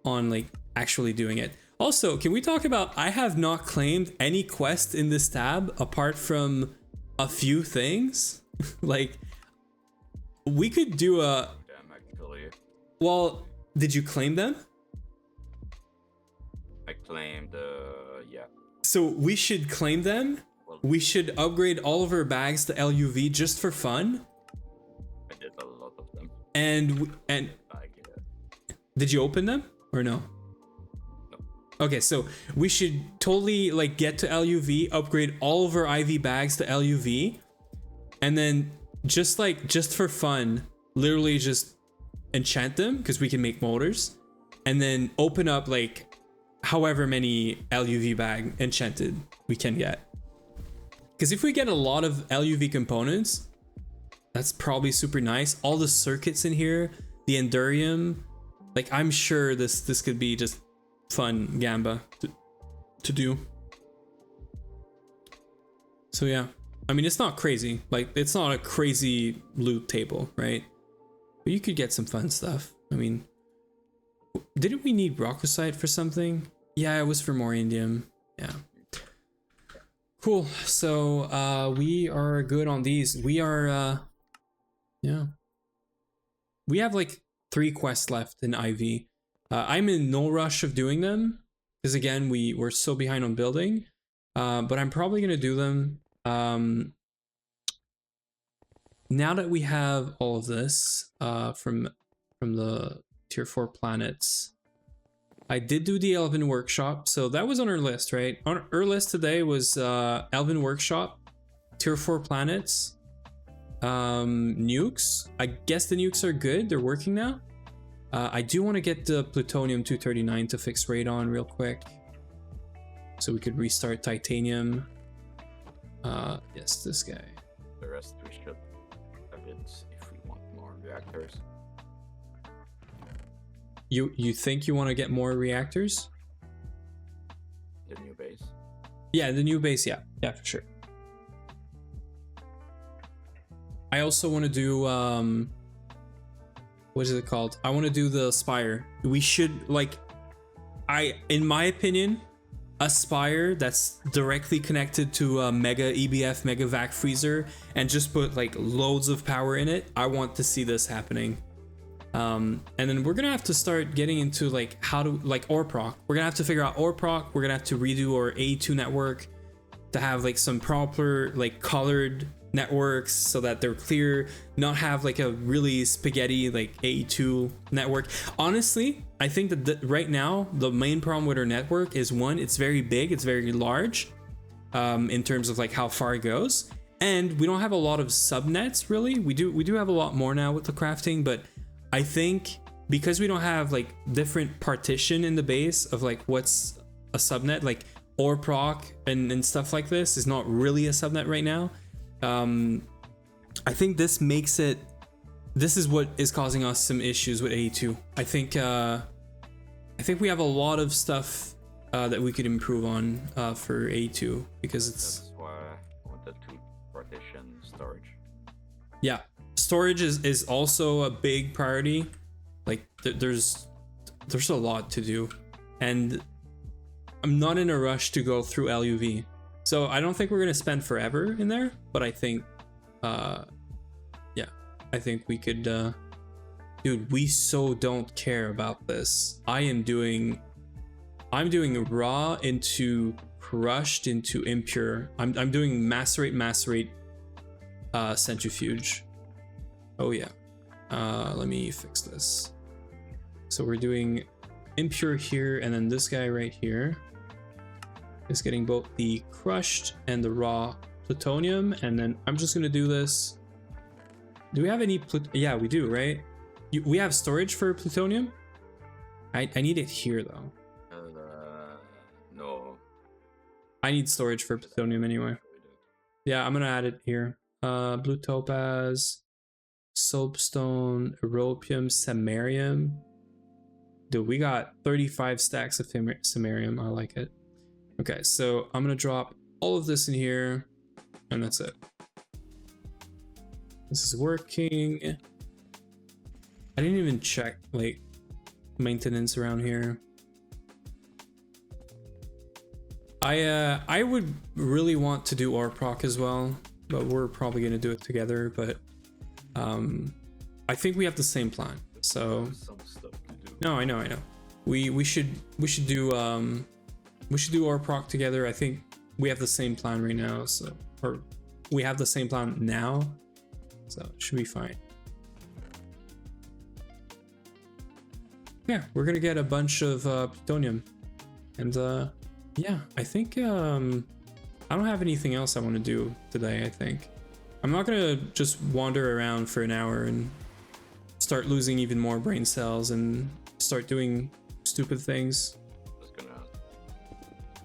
on like actually doing it. Also, can we talk about, I have not claimed any quest in this tab apart from a few things. Like we could do a. Damn, actually. Well, did you claim them? I claimed yeah. So we should claim them. We should upgrade all of our bags to LUV just for fun. I did a lot of them. And did you open them or no? No. Okay, so we should totally like get to LUV, upgrade all of our IV bags to LUV, and then just for fun, literally just enchant them because we can make motors, and then open up like however many LUV bag enchanted we can get. Because if we get a lot of LUV components, that's probably super nice. All the circuits in here, the Endurium, like I'm sure this could be just fun Gamba to do. So yeah, I mean, it's not crazy. Like it's not a crazy loot table, right? But you could get some fun stuff. I mean, didn't we need Rockosite for something? Yeah, it was for more indium. Yeah. Cool. So we are good on these. We are yeah. We have like 3 quests left in IV. I'm in no rush of doing them because again we're so behind on building. But I'm probably gonna do them now that we have all of this from the tier 4 planets, I did do the Elven Workshop, so that was on our list, right? On our list today was Elven Workshop, tier 4 planets, nukes. I guess the nukes are good, they're working now. I do want to get the plutonium 239 to fix radon real quick, so we could restart titanium. Yes, this guy. The rest we should have it if we want more reactors. You think you want to get more reactors? The new base. Yeah, the new base, yeah, for sure. I also want to do what is it called? I want to do the Spire. We should, like, in my opinion, a Spire that's directly connected to a mega EBF, mega vac freezer, and just put like loads of power in it. I want to see this happening. And then we're gonna have to start getting into like how to, like, ore proc. We're gonna have to figure out ore proc. We're gonna have to redo our A2 network to have like some proper like colored networks so that they're clear, not have like a really spaghetti like A2 network. Honestly, I think that right now the main problem with our network is, one, it's very big, it's very large in terms of like how far it goes, and we don't have a lot of subnets really. We do have a lot more now with the crafting, but I think because we don't have like different partition in the base of like what's a subnet, like ore proc and stuff like this is not really a subnet right now. I think this makes it, this is what is causing us some issues with A2. I think we have a lot of stuff that we could improve on for A2, because it's, that's why I wanted to partition storage. Yeah, storage is also a big priority. Like there's a lot to do, and I'm not in a rush to go through LUV. So I don't think we're gonna spend forever in there, but I think, yeah, I think we could, dude, we so don't care about this. I'm doing raw into crushed into impure. I'm doing macerate, centrifuge. Oh yeah, let me fix this. So we're doing impure here, and then this guy right here is getting both the crushed and the raw plutonium, and then I'm just gonna do this. Do we have any yeah, we do, right? We have storage for plutonium. I need it here though. No. I need storage for plutonium anyway. Yeah, I'm gonna add it here. Blue topaz, soapstone, europium, samarium. Dude, we got 35 stacks of samarium. I like it. Okay, so I'm gonna drop all of this in here, and that's it. This is working. I didn't even check like maintenance around here. I would really want to do ore proc as well, but we're probably gonna do it together. But I think we have the same plan. So Some stuff to do. no, I know. We should do we should do ore proc together. I think we have the same plan right now, so, or we have the same plan now, so it should be fine. Yeah, we're gonna get a bunch of plutonium, and yeah, I think I don't have anything else I want to do today. I think I'm not gonna just wander around for an hour and start losing even more brain cells and start doing stupid things.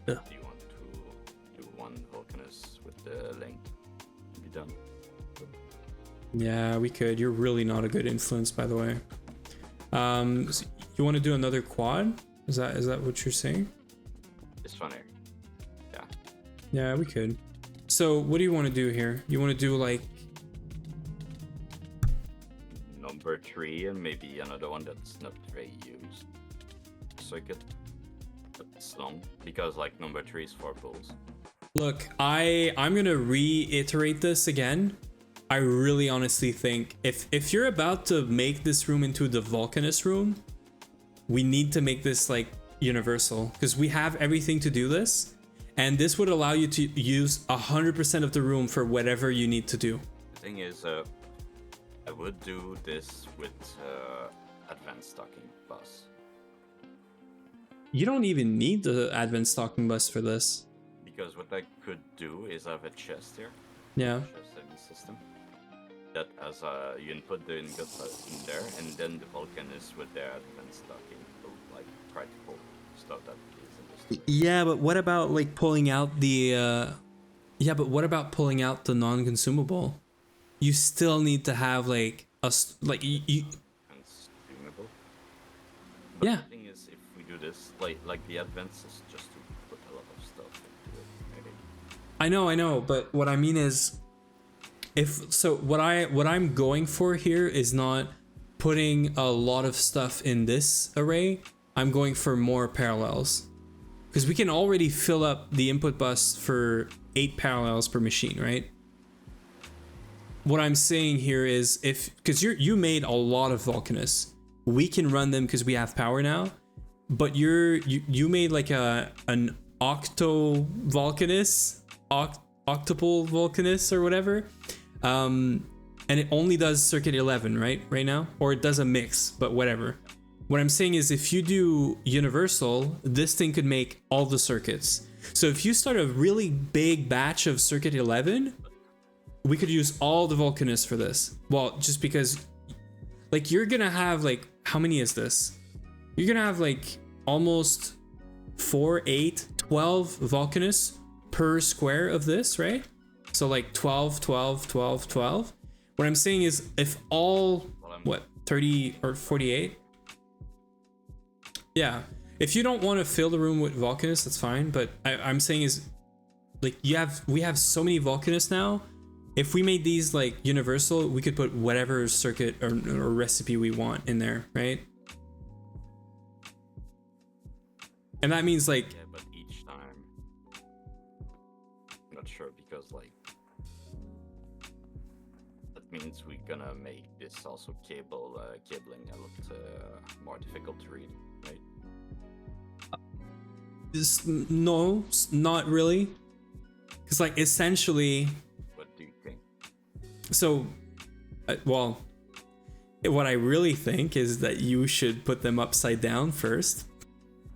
Do you want to do one Vulcanus with the link to be done? Yeah, we could. You're really not a good influence, by the way. So you want to do another quad? Is that what you're saying? It's funnier. Yeah. Yeah, we could. So what do you want to do here? You want to do like Number 3 and maybe another one that's not very used. So I get long, because like number 3 is 4 pulls. Look, I'm gonna reiterate this again. I really honestly think if you're about to make this room into the Vulcanus room, we need to make this like universal, because we have everything to do this, and this would allow you to use 100% of the room for whatever you need to do. The thing is, I would do this with advanced stocking bus. You don't even need the advanced stocking bus for this. Because what I could do is have a chest here. Yeah. Chest heavy system. That as you input the ingot in there, and then the Vulcanus with their advanced stocking, like practical stuff that is in this. Yeah, but what about like pulling out the yeah, but what about pulling out the non-consumable? You still need to have like like you Consumable. But yeah. the thing is, if we do this, like the advance is just to put a lot of stuff into it. Maybe. I know, but what I mean is, if so, what I'm going for here is not putting a lot of stuff in this array. I'm going for more parallels, because we can already fill up the input bus for 8 parallels per machine, right? What I'm saying here is, because you made a lot of Vulcanus, we can run them because we have power now, but you made like an octo Vulcanus, octuple Vulcanus or whatever, and it only does circuit 11 right now, or it does a mix, but whatever. What I'm saying is, if you do universal, this thing could make all the circuits. So if you start a really big batch of circuit 11, we could use all the Vulcanus for this. Well, just because, like, you're gonna have like, how many is this? You're gonna have like almost 4, 8, 12 Vulcanus per square of this, right? So like 12, 12, 12, 12. What I'm saying is, if all, what, 30 or 48? Yeah. If you don't want to fill the room with Vulcanus, that's fine. But I'm saying is, like, we have so many Vulcanus now. If we made these like universal, we could put whatever circuit or recipe we want in there, right? And that means like, Yeah, but each time, I'm not sure, because like that means we're gonna make this also cabling a lot more difficult to read, right? no, not really, because like essentially. What do you think? So, well, what I really think is that you should put them upside down first.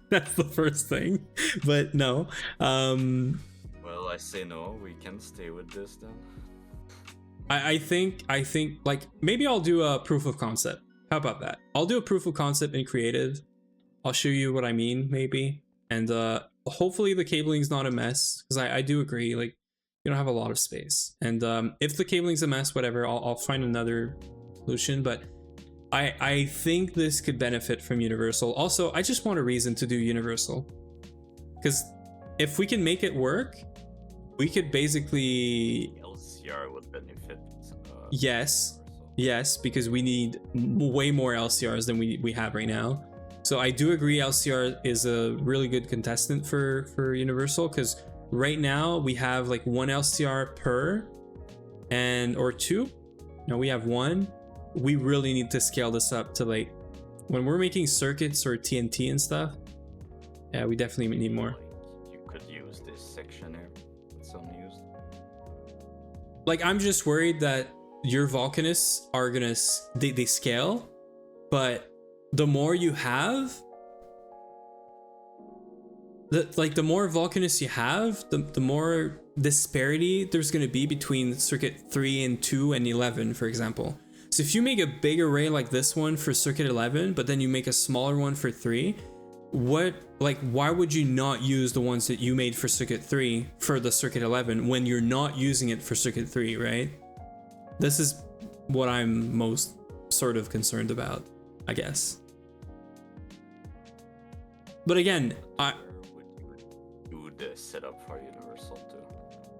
That's the first thing. But no. Well, I say no. We can stay with this then. I think like maybe I'll do a proof of concept. How about that? I'll do a proof of concept in creative. I'll show you what I mean, maybe. And hopefully the cabling's not a mess, because I do agree, like, you don't have a lot of space. And if the cabling's a mess, whatever, I'll find another solution. But I think this could benefit from universal. Also, I just want a reason to do universal, because if we can make it work, we could basically LCR would benefit. Yes, because we need way more LCRs than we have right now. So I do agree LCR is a really good contestant for universal, because right now we have like 1 LCR per, or 2. No, we have 1. We really need to scale this up to, like, when we're making circuits or TNT and stuff. Yeah, we definitely need more. Like, you could use this section here. It's unused. Like, I'm just worried that your Vulcanus are gonna they scale, but the more you have, the more Vulcanus you have, the more disparity there's going to be between circuit 3 and 2 and 11, for example. So if you make a big array like this one for circuit 11, but then you make a smaller one for 3, why would you not use the ones that you made for circuit 3 for the circuit 11 when you're not using it for circuit 3, right? This is what I'm most sort of concerned about, I guess. But again, Would you do the setup for universal too?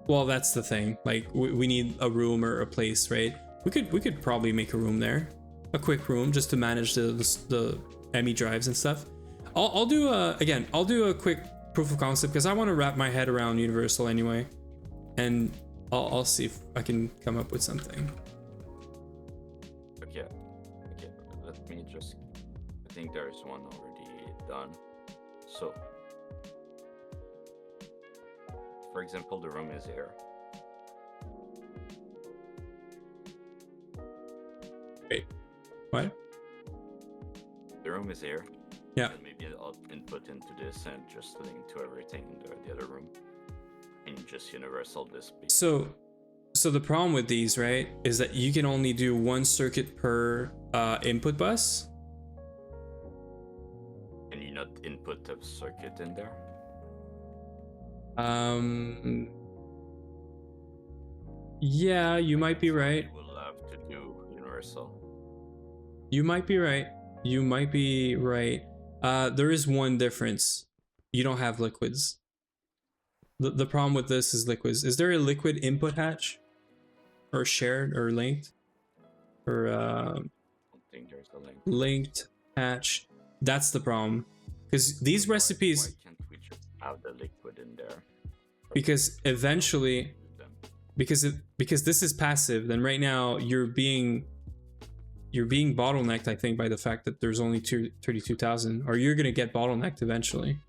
well, that's the thing. Like, we need a room or a place, right? We could probably make a room there, a quick room, just to manage the ME drives and stuff. I'll do a quick proof of concept, because I want to wrap my head around universal anyway, and I'll see if I can come up with something. Okay, let me just, I think there is one already done. So, for example, the room is here. What? The room is here. Yeah. And maybe I'll input into this and just link to everything in the other room. And just universal this piece. So the problem with these, right, is that you can only do one circuit per input bus. Can you not input a circuit in there? Yeah, you might be right. We'll have to do universal. You might be right. You might be right. There is one difference. You don't have liquids. The problem with this is liquids. Is there a liquid input hatch? Or shared or linked? Or I don't think there's a link. linked hatch. That's the problem. Because these recipes, Why can't we just have the liquid in there? because eventually, because this is passive, then right now you're being bottlenecked, I think, by the fact that there's only 32,000, or you're gonna get bottlenecked eventually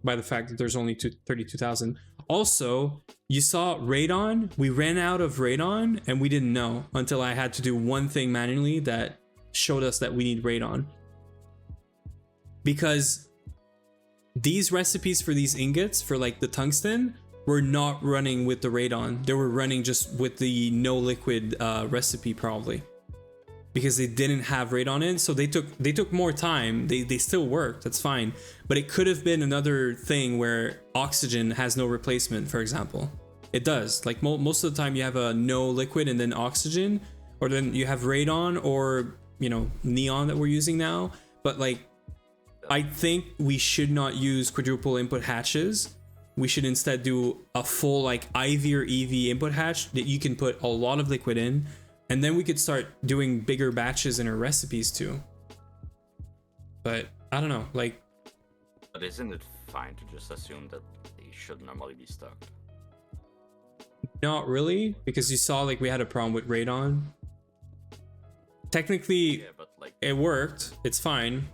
by the fact that there's only 32,000. Also, you saw radon. We ran out of radon and we didn't know until I had to do one thing manually that showed us that we need radon. Because these recipes for these ingots, for like the tungsten, were not running with the radon. They were running just with the no liquid recipe probably. Because they didn't have radon in, so they took more time. They still worked, that's fine. But it could have been another thing where oxygen has no replacement, for example. It does. Like most of the time you have a no liquid and then oxygen, or then you have radon or, you know, neon that we're using now. But like, I think we should not use quadruple input hatches. We should instead do a full like IV or EV input hatch that you can put a lot of liquid in. And then we could start doing bigger batches in our recipes too. But I don't know, like... But isn't it fine to just assume that they should normally be stuck? Not really, because you saw like we had a problem with radon. Technically, Yeah, but like... it worked, it's fine.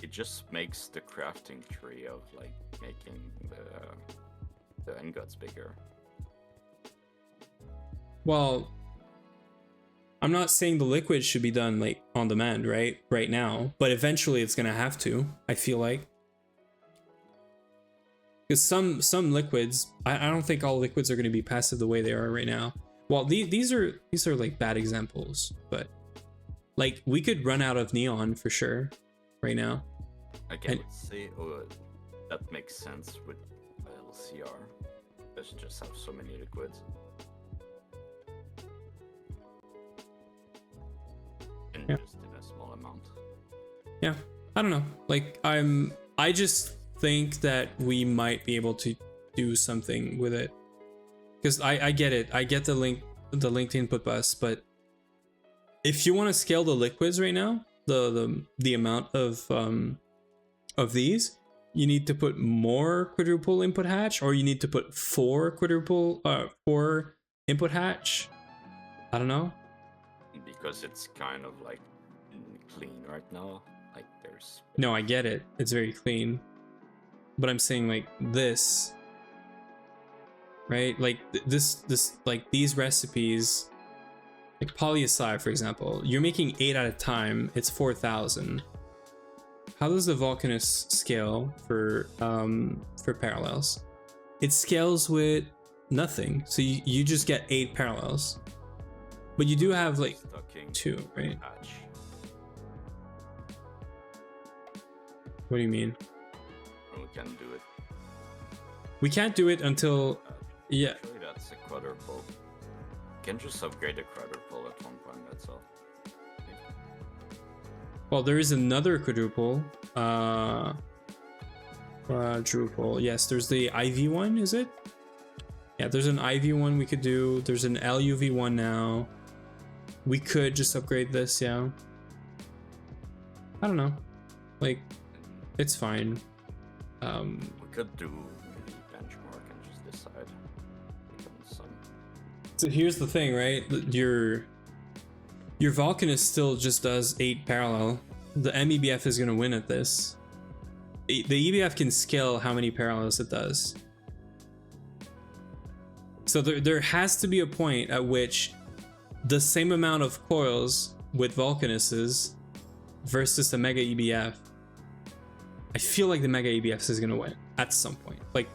It just makes the crafting tree of like making the ingots bigger. Well, I'm not saying the liquid should be done like on demand, right now, but eventually it's gonna have to, I feel like. Because some liquids, I don't think all liquids are gonna be passive the way they are right now. Well, these are like bad examples, but like we could run out of neon for sure right now. Okay, let's say that makes sense with LCR. Let's just have so many liquids. And Yeah. just in a small amount. Yeah, I don't know. Like I just think that we might be able to do something with it. Because I get it. I get the linked input bus, but if you want to scale the liquids right now, the amount of these, you need to put more quadruple input hatch, or you need to put four input hatch. I don't know. Because it's kind of like clean right now. Like there's... No, I get it. It's very clean. But I'm saying like this, right? Like this like these recipes, like polyacid, for example, you're making 8 at a time. It's 4,000. How does the Volcanus scale for parallels? It scales with nothing. So you just get 8 parallels. But you do have like Stocking 2, right? hatch. What do you mean? We can do it. We can't do it until, yeah. Actually, that's a quadruple. You can just upgrade the quadruple at one point, that's all. Well, there is another quadruple. Quadruple. Yes, there's the IV one, is it? Yeah, there's an IV one we could do. There's an LUV one now. We could just upgrade this, yeah. I don't know. Like, it's fine. We could do maybe benchmark and just decide. Some... So here's the thing, right? Your Volcanus still just does 8 parallel. The MEBF is gonna win at this. The EBF can scale how many parallels it does. So there has to be a point at which the same amount of coils with Volcanuses versus the Mega EBF, I feel like the Mega EBF is gonna win at some point, like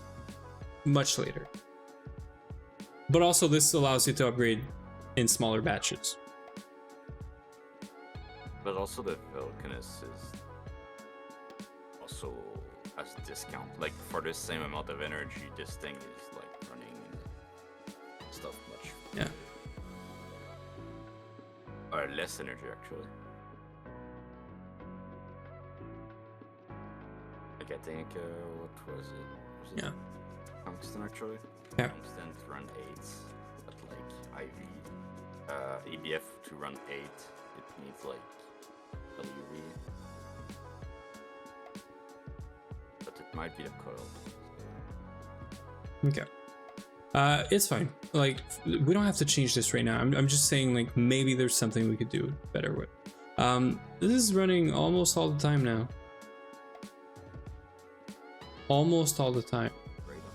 much later. But also this allows you to upgrade in smaller batches. But also the Volcanus is also has discount. Like for the same amount of energy, this thing is like running stuff much. Yeah. Or less energy actually. Like I think what was it? Yeah. Tungsten actually. Yeah. Tungsten to run 8, but like IV, EBF to run 8, it needs like WV. But it might be a coil. Okay. It's fine. Like, we don't have to change this right now. I'm just saying, like, maybe there's something we could do better with. This is running almost all the time now. Almost all the time. Radon.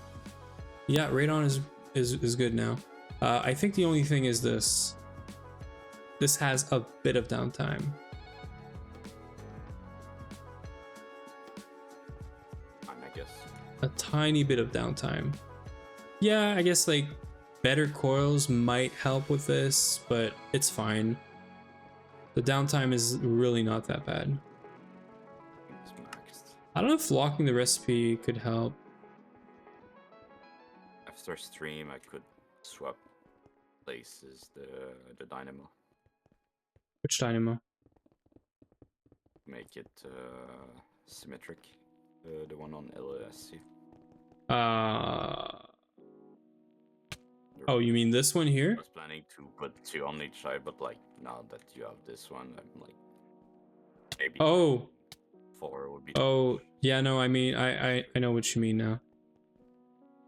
Yeah, Radon is good now. I think the only thing is this. This has a bit of downtime. I guess. A tiny bit of downtime. Yeah, I guess like better coils might help with this, but it's fine. The downtime is really not that bad. It's maxed. I don't know if locking the recipe could help. After stream, I could swap places the dynamo, Which dynamo? make it symmetric. The one on LSC. Oh, you mean this one I here? was planning to put 2 on each side, but like now that you have this one, I'm like maybe Oh, 4 would be. oh, yeah, no, I mean, I know what you mean now.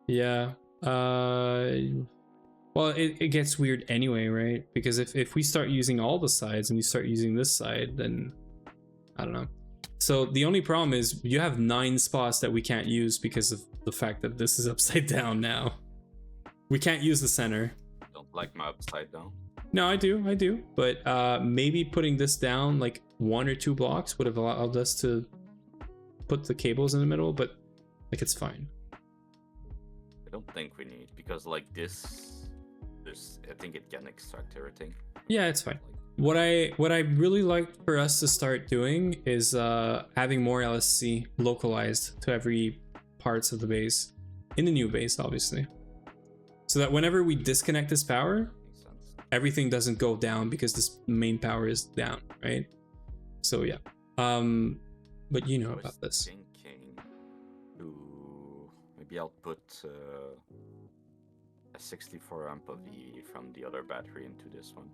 Yeah. Well, it gets weird anyway, right? Because if we start using all the sides and you start using this side, then I don't know. So the only problem is you have 9 spots that we can't use because of the fact that this is upside down now. We can't use the center. Don't like my upside down. No, I do. But maybe putting this down like 1 or 2 blocks would have allowed us to put the cables in the middle, but like it's fine. I don't think we need, because like this I think it can extract everything. Yeah, it's fine. What I really like for us to start doing is having more LSC localized to every parts of the base, in the new base obviously, so that whenever we disconnect this power, Makes sense. everything doesn't go down because this main power is down, right? So yeah, but you know I was about this. thinking to maybe I'll put a 64 amp of E from the other battery into this one.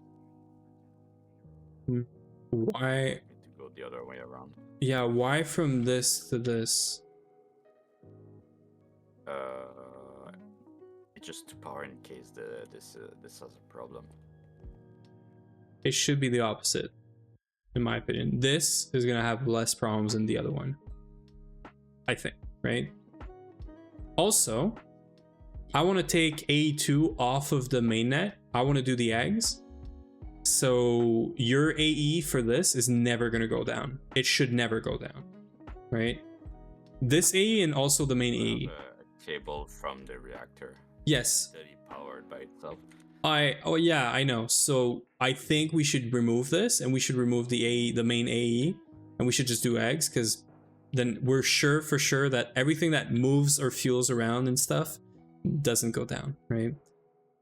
Why? To go the other way around. Yeah, why from this to this? It's just to power in case this has a problem. It should be the opposite, in my opinion. This is gonna have less problems than the other one, I think, right? Also, I want to take AE2 off of the mainnet. I want to do the eggs. So your AE for this is never going to go down. It should never go down, right? This AE and also the main AE. Have a cable from the reactor. Yes. Steady powered by itself. Oh yeah, I know. So I think we should remove this and we should remove the AE, the main AE, and we should just do eggs, because then we're sure for sure that everything that moves or fuels around and stuff doesn't go down, right?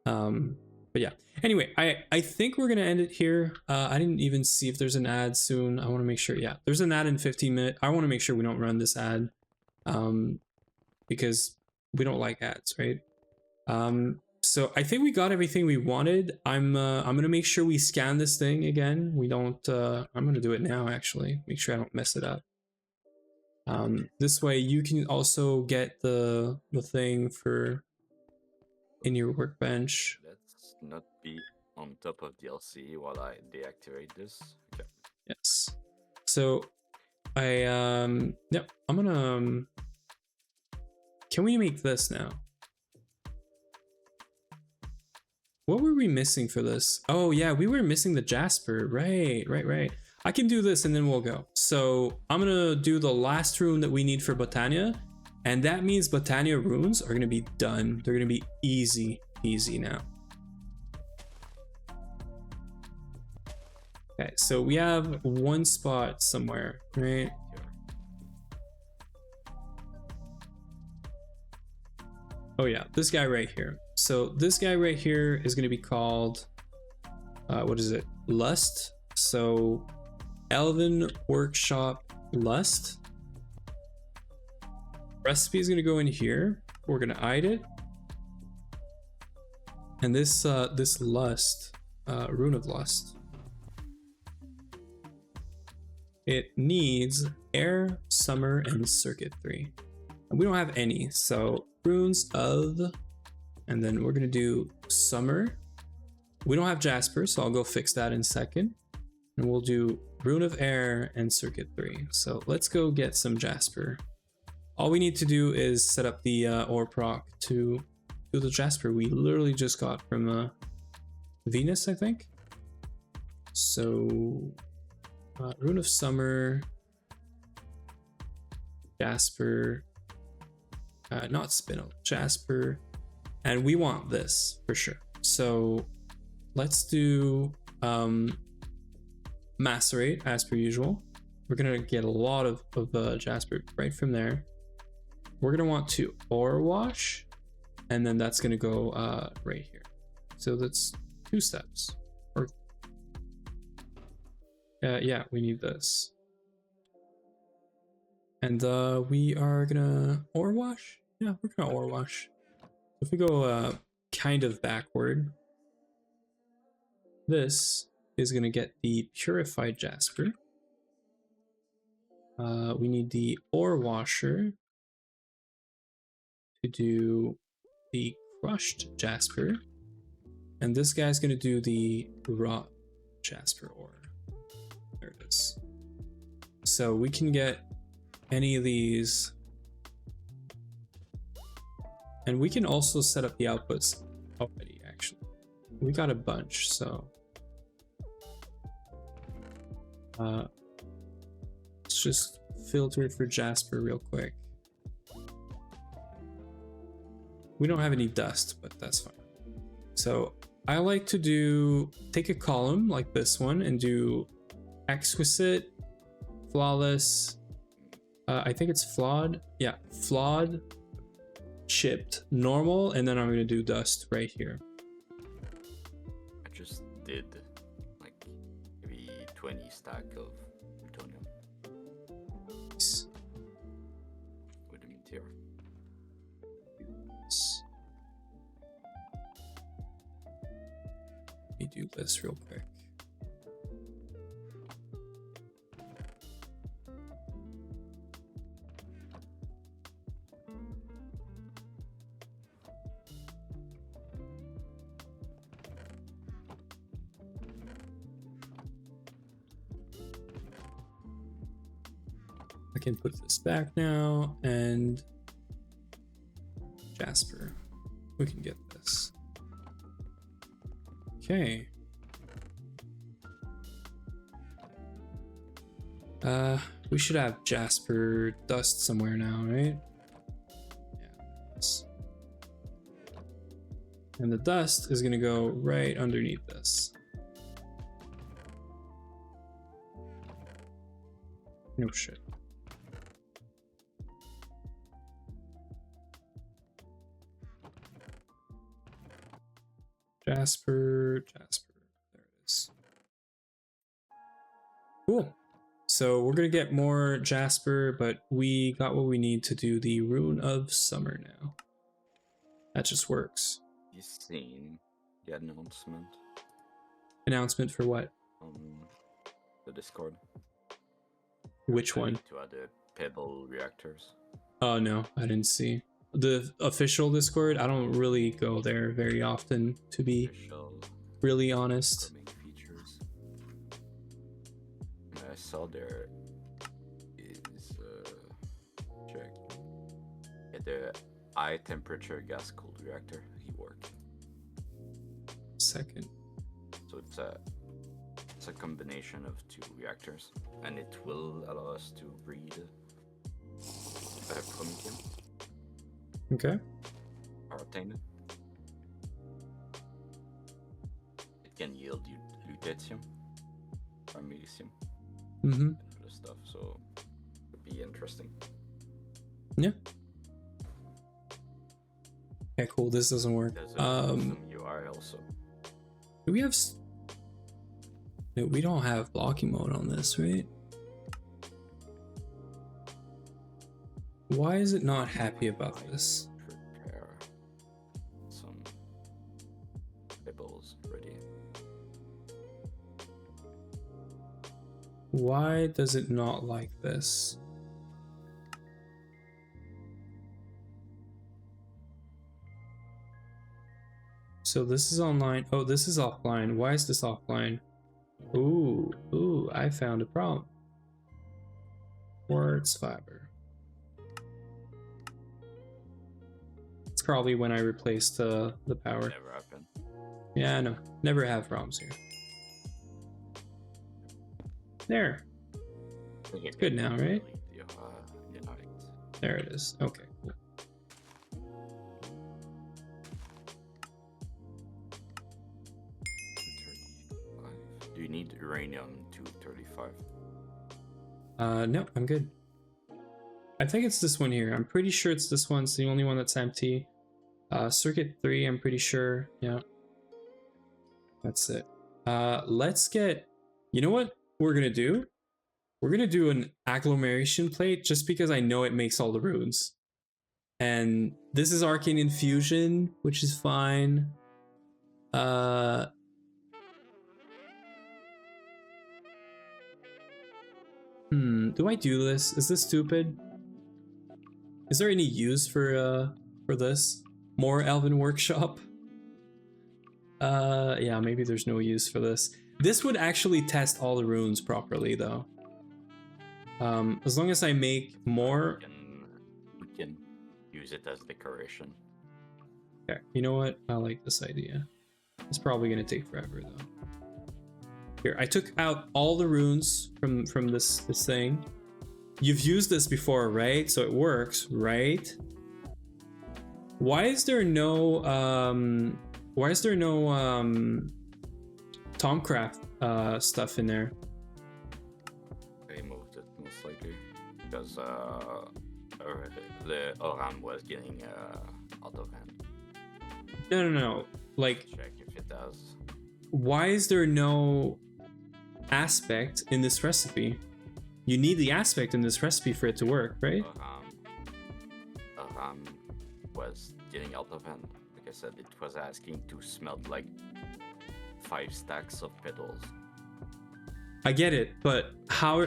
But yeah, anyway, I think we're gonna end it here. I didn't even see if there's an ad soon. I want to make sure. Yeah, there's an ad in 15 minutes. I want to make sure we don't run this ad, because we don't like ads, right? So I think we got everything we wanted. I'm gonna make sure we scan this thing again. We don't. I'm gonna do it now actually. Make sure I don't mess it up. This way you can also get the thing for in your workbench. Let's not be on top of the LCE while I deactivate this. Okay. Yes. So yep, I'm gonna can we make this now? What were we missing for this? Oh yeah, we were missing the Jasper. Right. I can do this and then we'll go. So I'm gonna do the last rune that we need for Botania. And that means Botania runes are gonna be done. They're gonna be easy now. Okay, so we have one spot somewhere, right? Oh yeah, this guy right here. So this guy right here is going to be called, what is it? Lust. So Elven Workshop Lust. Recipe is going to go in here. We're going to hide it. And this this Lust, Rune of Lust, it needs Air, Summer, and Circuit 3. And we don't have any, so runes of, and then we're gonna do Summer. We don't have Jasper, so I'll go fix that in a second. And we'll do Rune of Air and Circuit 3. So let's go get some Jasper. All we need to do is set up the ore proc to do the Jasper we literally just got from Venus, I think. So Rune of Summer, Jasper, not Spinel, Jasper, and we want this for sure. So let's do Macerate as per usual. We're gonna get a lot of Jasper right from there. We're gonna want to ore wash, and then that's gonna go right here. So that's 2 steps. Or yeah, we need this. And we are gonna ore wash. Yeah, we're gonna ore wash. If we go kind of backward, this is gonna get the purified Jasper. We need the ore washer to do the crushed Jasper, and this guy's gonna do the raw Jasper ore. There it is. So we can get any of these, and we can also set up the outputs already. Actually, we got a bunch, so let's just filter for Jasper real quick. We don't have any dust, but that's fine. So I like to take a column like this one and do exquisite, flawless, I think it's flawed. Yeah, flawed, chipped, normal, and then I'm gonna do dust right here. I just did like maybe 20 stack of plutonium with the meteor. Let me do this real quick. I can put this back now, and Jasper, we can get this. Okay. We should have Jasper dust somewhere now, right? Yeah. Yes. And the dust is gonna go right underneath this. No shit. Jasper, there it is. Cool. So we're gonna get more Jasper, but we got what we need to do the Rune of Summer now. That just works. You seen the announcement? Announcement for what? On the Discord. Which one? To add the pebble reactors. Oh no, I didn't see. The official Discord, I don't really go there very often, to be really honest. Features. I saw there is check. Yeah, the high temperature gas cooled reactor he worked. second. So it's a combination of two reactors, and it will allow us to breed promethium Okay. or obtain it. It can yield you lutetium or milicium Mm-hmm. and other stuff, so it would be interesting. Yeah. Okay, cool. This doesn't work. There's some UI also. Do we have? No, we don't have blocking mode on this, right? Why is it not happy about this? Prepare some pebbles ready. Why does it not like this? So this is online. Oh, this is offline. Why is this offline? Ooh, I found a problem. Quartz fiber. It's probably when I replaced the power. Never happened. Yeah, no, never have problems here. There. It's good now, right? Unite. There it is. Okay, cool. Do you need uranium 235? No, I'm good. I think it's this one here. I'm pretty sure it's this one. It's the only one that's empty. Circuit 3, I'm pretty sure. Yeah. That's it. Let's get... You know what we're gonna do? We're gonna do an agglomeration plate just because I know it makes all the runes. And this is arcane infusion, which is fine. Do I do this? Is this stupid? Is there any use for this? More Elven Workshop? Yeah, maybe there's no use for this. This would actually test all the runes properly though. As long as I make more... We can use it as decoration. Okay, you know what? I like this idea. It's probably gonna take forever though. Here, I took out all the runes from this thing. You've used this before, right? So it works, right? Why is there no Tomcraft stuff in there? They moved it most likely because the Oran was getting out of hand. No. Like, Check if it does. why is there no aspect in this recipe? You need the aspect in this recipe for it to work, right? Oran was getting out of hand. Like I said, it was asking to smelt like 5 stacks of petals. I get it, but how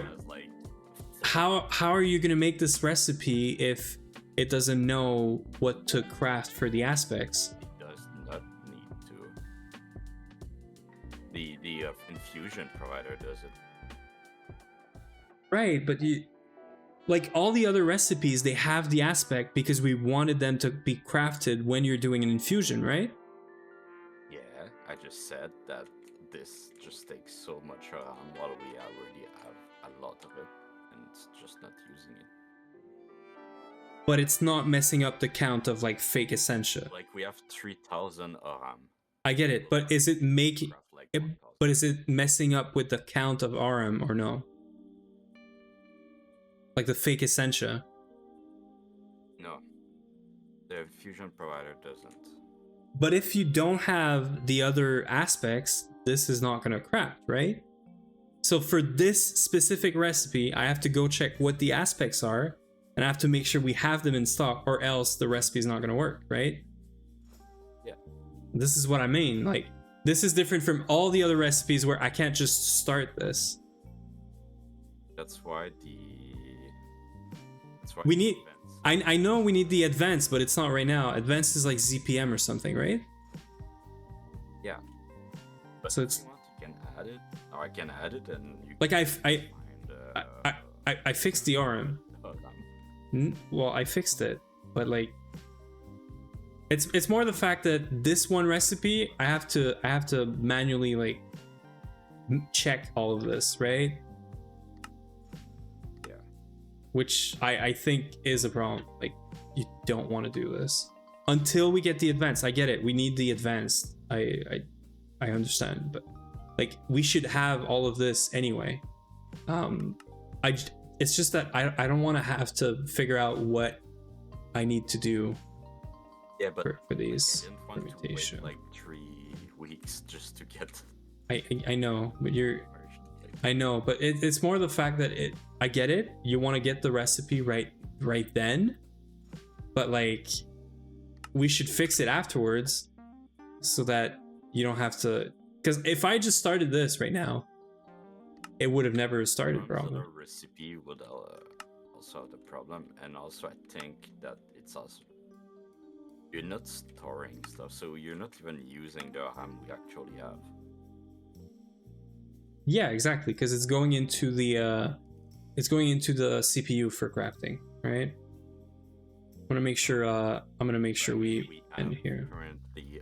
are you gonna make this recipe if it doesn't know what to craft for the aspects? It does not need to. The infusion provider does it. Right, but you, like all the other recipes, they have the aspect because we wanted them to be crafted when you're doing an infusion, right? Yeah, I just said that this just takes so much around while we already have a lot of it, and it's just not using it. But it's not messing up the count of like fake essentia. Like we have 3,000 Aram. I get it, but is it making Craft like it, 1,000. but is it messing up with the count of RM or no? Like the fake essentia. No, the fusion provider doesn't. But if you don't have the other aspects, this is not gonna craft, right? So for this specific recipe, I have to go check what the aspects are, and I have to make sure we have them in stock, or else the recipe is not gonna work, right? Yeah. This is what I mean. Like, this is different from all the other recipes where I can't just start this. That's why We need... events. I know we need the advanced, but it's not right now. Advanced is like ZPM or something, right? Yeah. But So if it's... you want, you can add it, or I can add it, and you Like, can I fixed the RM. Aram. Well, I fixed it, but like... It's more the fact that this one recipe I have to manually like check all of this, right? Yeah. Which I think is a problem. Like, you don't want to do this until we get the advanced. I get it. We need the advanced. I understand, but like we should have all of this anyway. It's just that I don't want to have to figure out what I need to do. Yeah, but for these I didn't want to wait like 3 weeks just to get. I know, but I know, but it's more the fact that I get it. You want to get the recipe right then, but like we should fix it afterwards so that you don't have to. Because if I just started this right now, it would have never started, probably. The recipe would also have the problem, and also I think that it's also. You're not storing stuff, so you're not even using the RAM we actually have. Yeah, exactly, because it's going into the CPU for crafting, right? I'm gonna make sure we end here. Currently,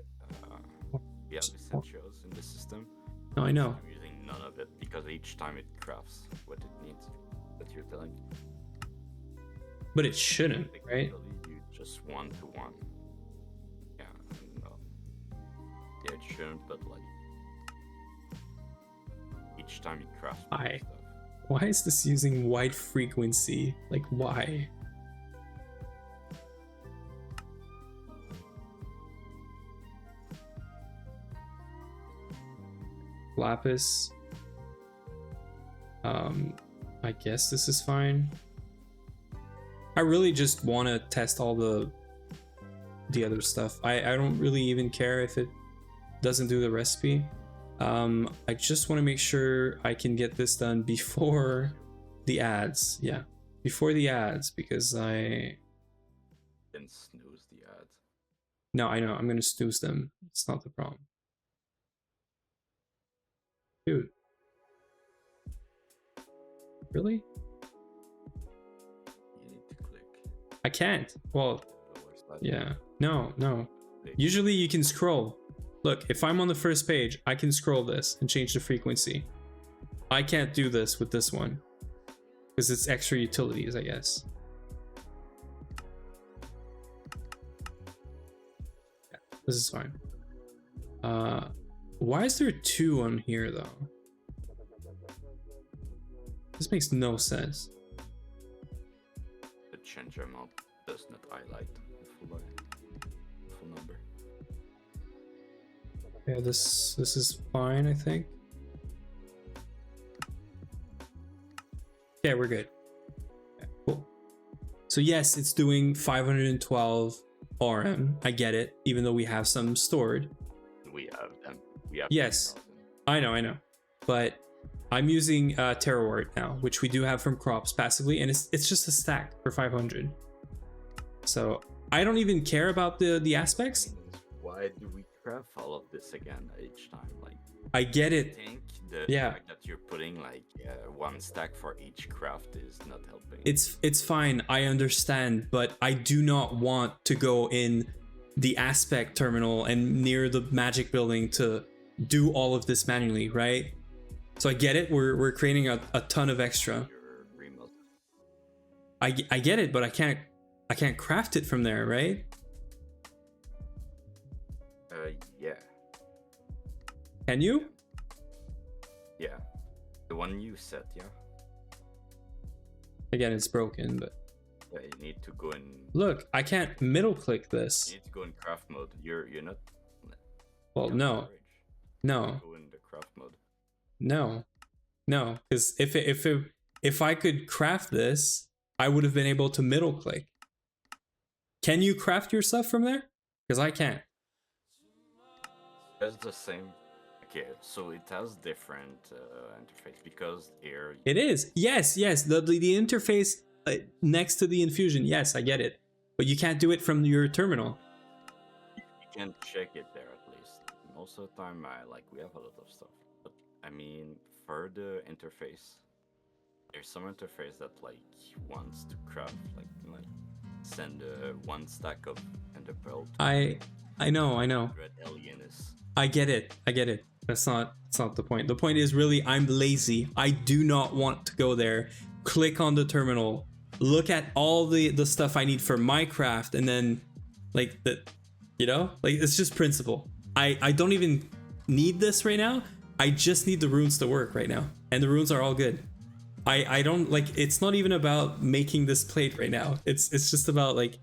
we have essentials in the system. No, I know. I'm using none of it because each time it crafts what it needs. That you're telling. But it shouldn't, right? You just 1-to-1. Yeah, it shouldn't, but like each time you craft stuff. Why is this using wide frequency? Like, why? Lapis. I guess this is fine. I really just want to test all the other stuff. I don't really even care if it doesn't do the recipe. I just want to make sure I can get this done before the ads. Yeah, before the ads, because I can snooze the ads. No, I know, I'm gonna snooze them. It's not the problem. Dude. Really? You need to click. I can't. Well, yeah. No. Usually you can scroll. Look, if I'm on the first page, I can scroll this and change the frequency. I can't do this with this one because it's extra utilities, I guess. Yeah, this is fine. Why is there 2 on here though? This makes no sense. The change amount does not highlight the full number. Yeah, this is fine, I think. Okay, we're good. Okay, cool. So yes, it's doing 512 RM. I get it, even though we have some stored. We have them. We have. Yes, I know. But I'm using Terrawort now, which we do have from crops passively, and it's just a stack for 500. So I don't even care about the aspects. Why do we craft all of this again each time? Like, I get it. I think the fact that you're putting like 1 stack for each craft is not helping. It's fine, I understand, but I do not want to go in the aspect terminal and near the magic building to do all of this manually, right? So I get it. We're creating a ton of extra. I get it, but I can't craft it from there, right? Yeah. Can you? Yeah. The one you set, yeah. Again, it's broken, but yeah, you need to go in. Look, I can't middle click this. You need to go in craft mode. You're not. Well, no. Go in the craft mode. No, because if I could craft this, I would have been able to middle click. Can you craft your stuff from there? Because I can't. That's the same. Okay, so it has different interface because here. It is. Yes. The interface next to the infusion. Yes, I get it. But you can't do it from your terminal. You can check it there at least. Most of the time, we have a lot of stuff. But I mean, for the interface, there's some interface that like wants to craft like send one stack of ender pearl to I know. Red Alienus. I get it. That's not the point. The point is really I'm lazy. I do not want to go there, click on the terminal, look at all the stuff I need for Minecraft, and then like the, like it's just principle. I don't even need this right now. I just need the runes to work right now, and the runes are all good. I don't like. It's not even about making this plate right now. It's just about like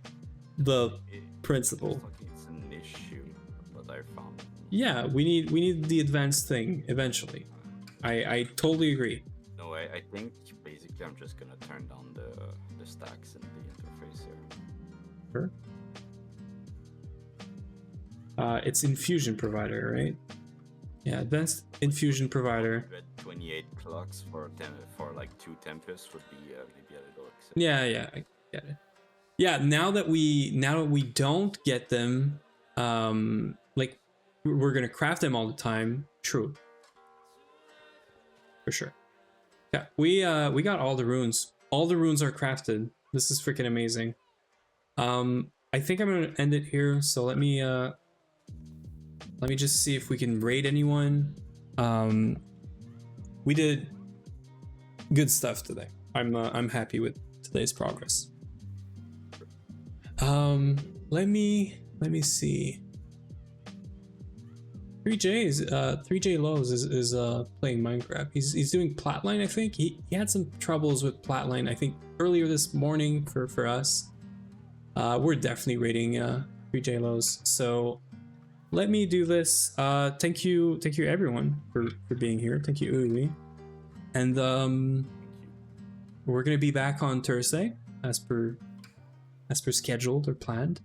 the principle. It's an issue that I found. Yeah, we need the advanced thing eventually. I totally agree. No, I think basically I'm just gonna turn down the stacks in the interface here. Sure. It's infusion provider, right? Yeah, advanced infusion provider. 28 clocks for like 2 Tempest would be maybe a little excessive. Yeah, I get it. Yeah, now that we don't get them, like we're gonna craft them all the time. True. For sure. Yeah, we got all the runes. All the runes are crafted. This is freaking amazing. I think I'm gonna end it here. So let me just see if we can raid anyone. We did good stuff today. I'm happy with today's progress. Let me see. 3J Lowe's is playing Minecraft. He's doing Flatline, I think. He had some troubles with Flatline, I think, earlier this morning for us. We're definitely rating 3J Lowe's. So let me do this. Thank you everyone for being here. Thank you, Uli. And we're gonna be back on Thursday as per scheduled or planned.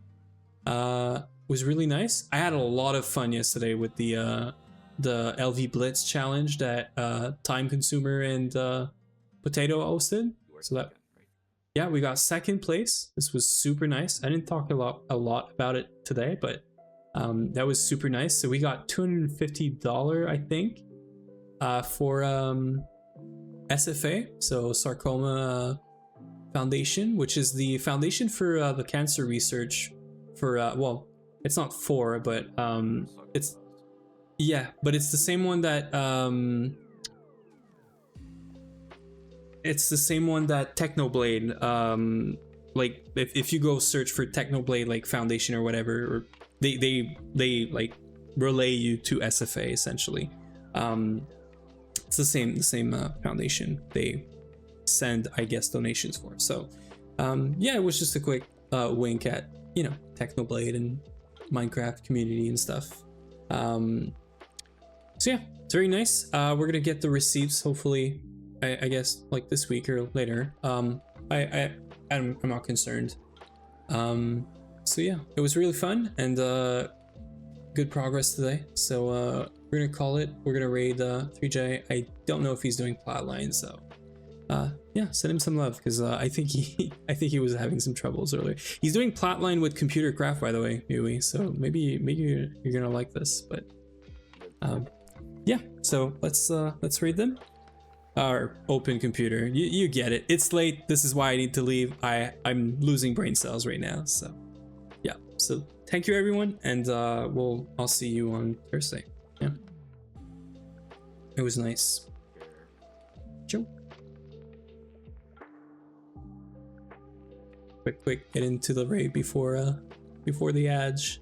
Was really nice. I had a lot of fun yesterday with the LV Blitz challenge that Time Consumer and Potato hosted. So that, yeah, we got second place. This was super nice. I didn't talk a lot about it today, but that was super nice. So we got $250, I think, for SFA, so Sarcoma Foundation, which is the foundation for the cancer research for well, it's not for, but it's, yeah, but it's the same one that Technoblade, like if you go search for Technoblade like foundation or whatever, or they like relay you to SFA essentially. It's the same foundation they send, I guess, donations for. So yeah, it was just a quick wink at, Technoblade and Minecraft community and stuff. So yeah, it's very nice. We're gonna get the receipts hopefully, I guess, like this week or later. I'm not concerned. So yeah, it was really fun and good progress today. So we're gonna call it. We're gonna raid 3J. I don't know if he's doing Flatline, so yeah, send him some love, because I think he was having some troubles earlier. He's doing Flatline with computer craft, by the way, Yui. So maybe you're gonna like this. But yeah, so let's raid them. Our open computer. You get it. It's late. This is why I need to leave. I'm losing brain cells right now. So yeah. So thank you everyone, and I'll see you on Thursday. Yeah. It was nice. Ciao. Quick, get into the raid before the edge.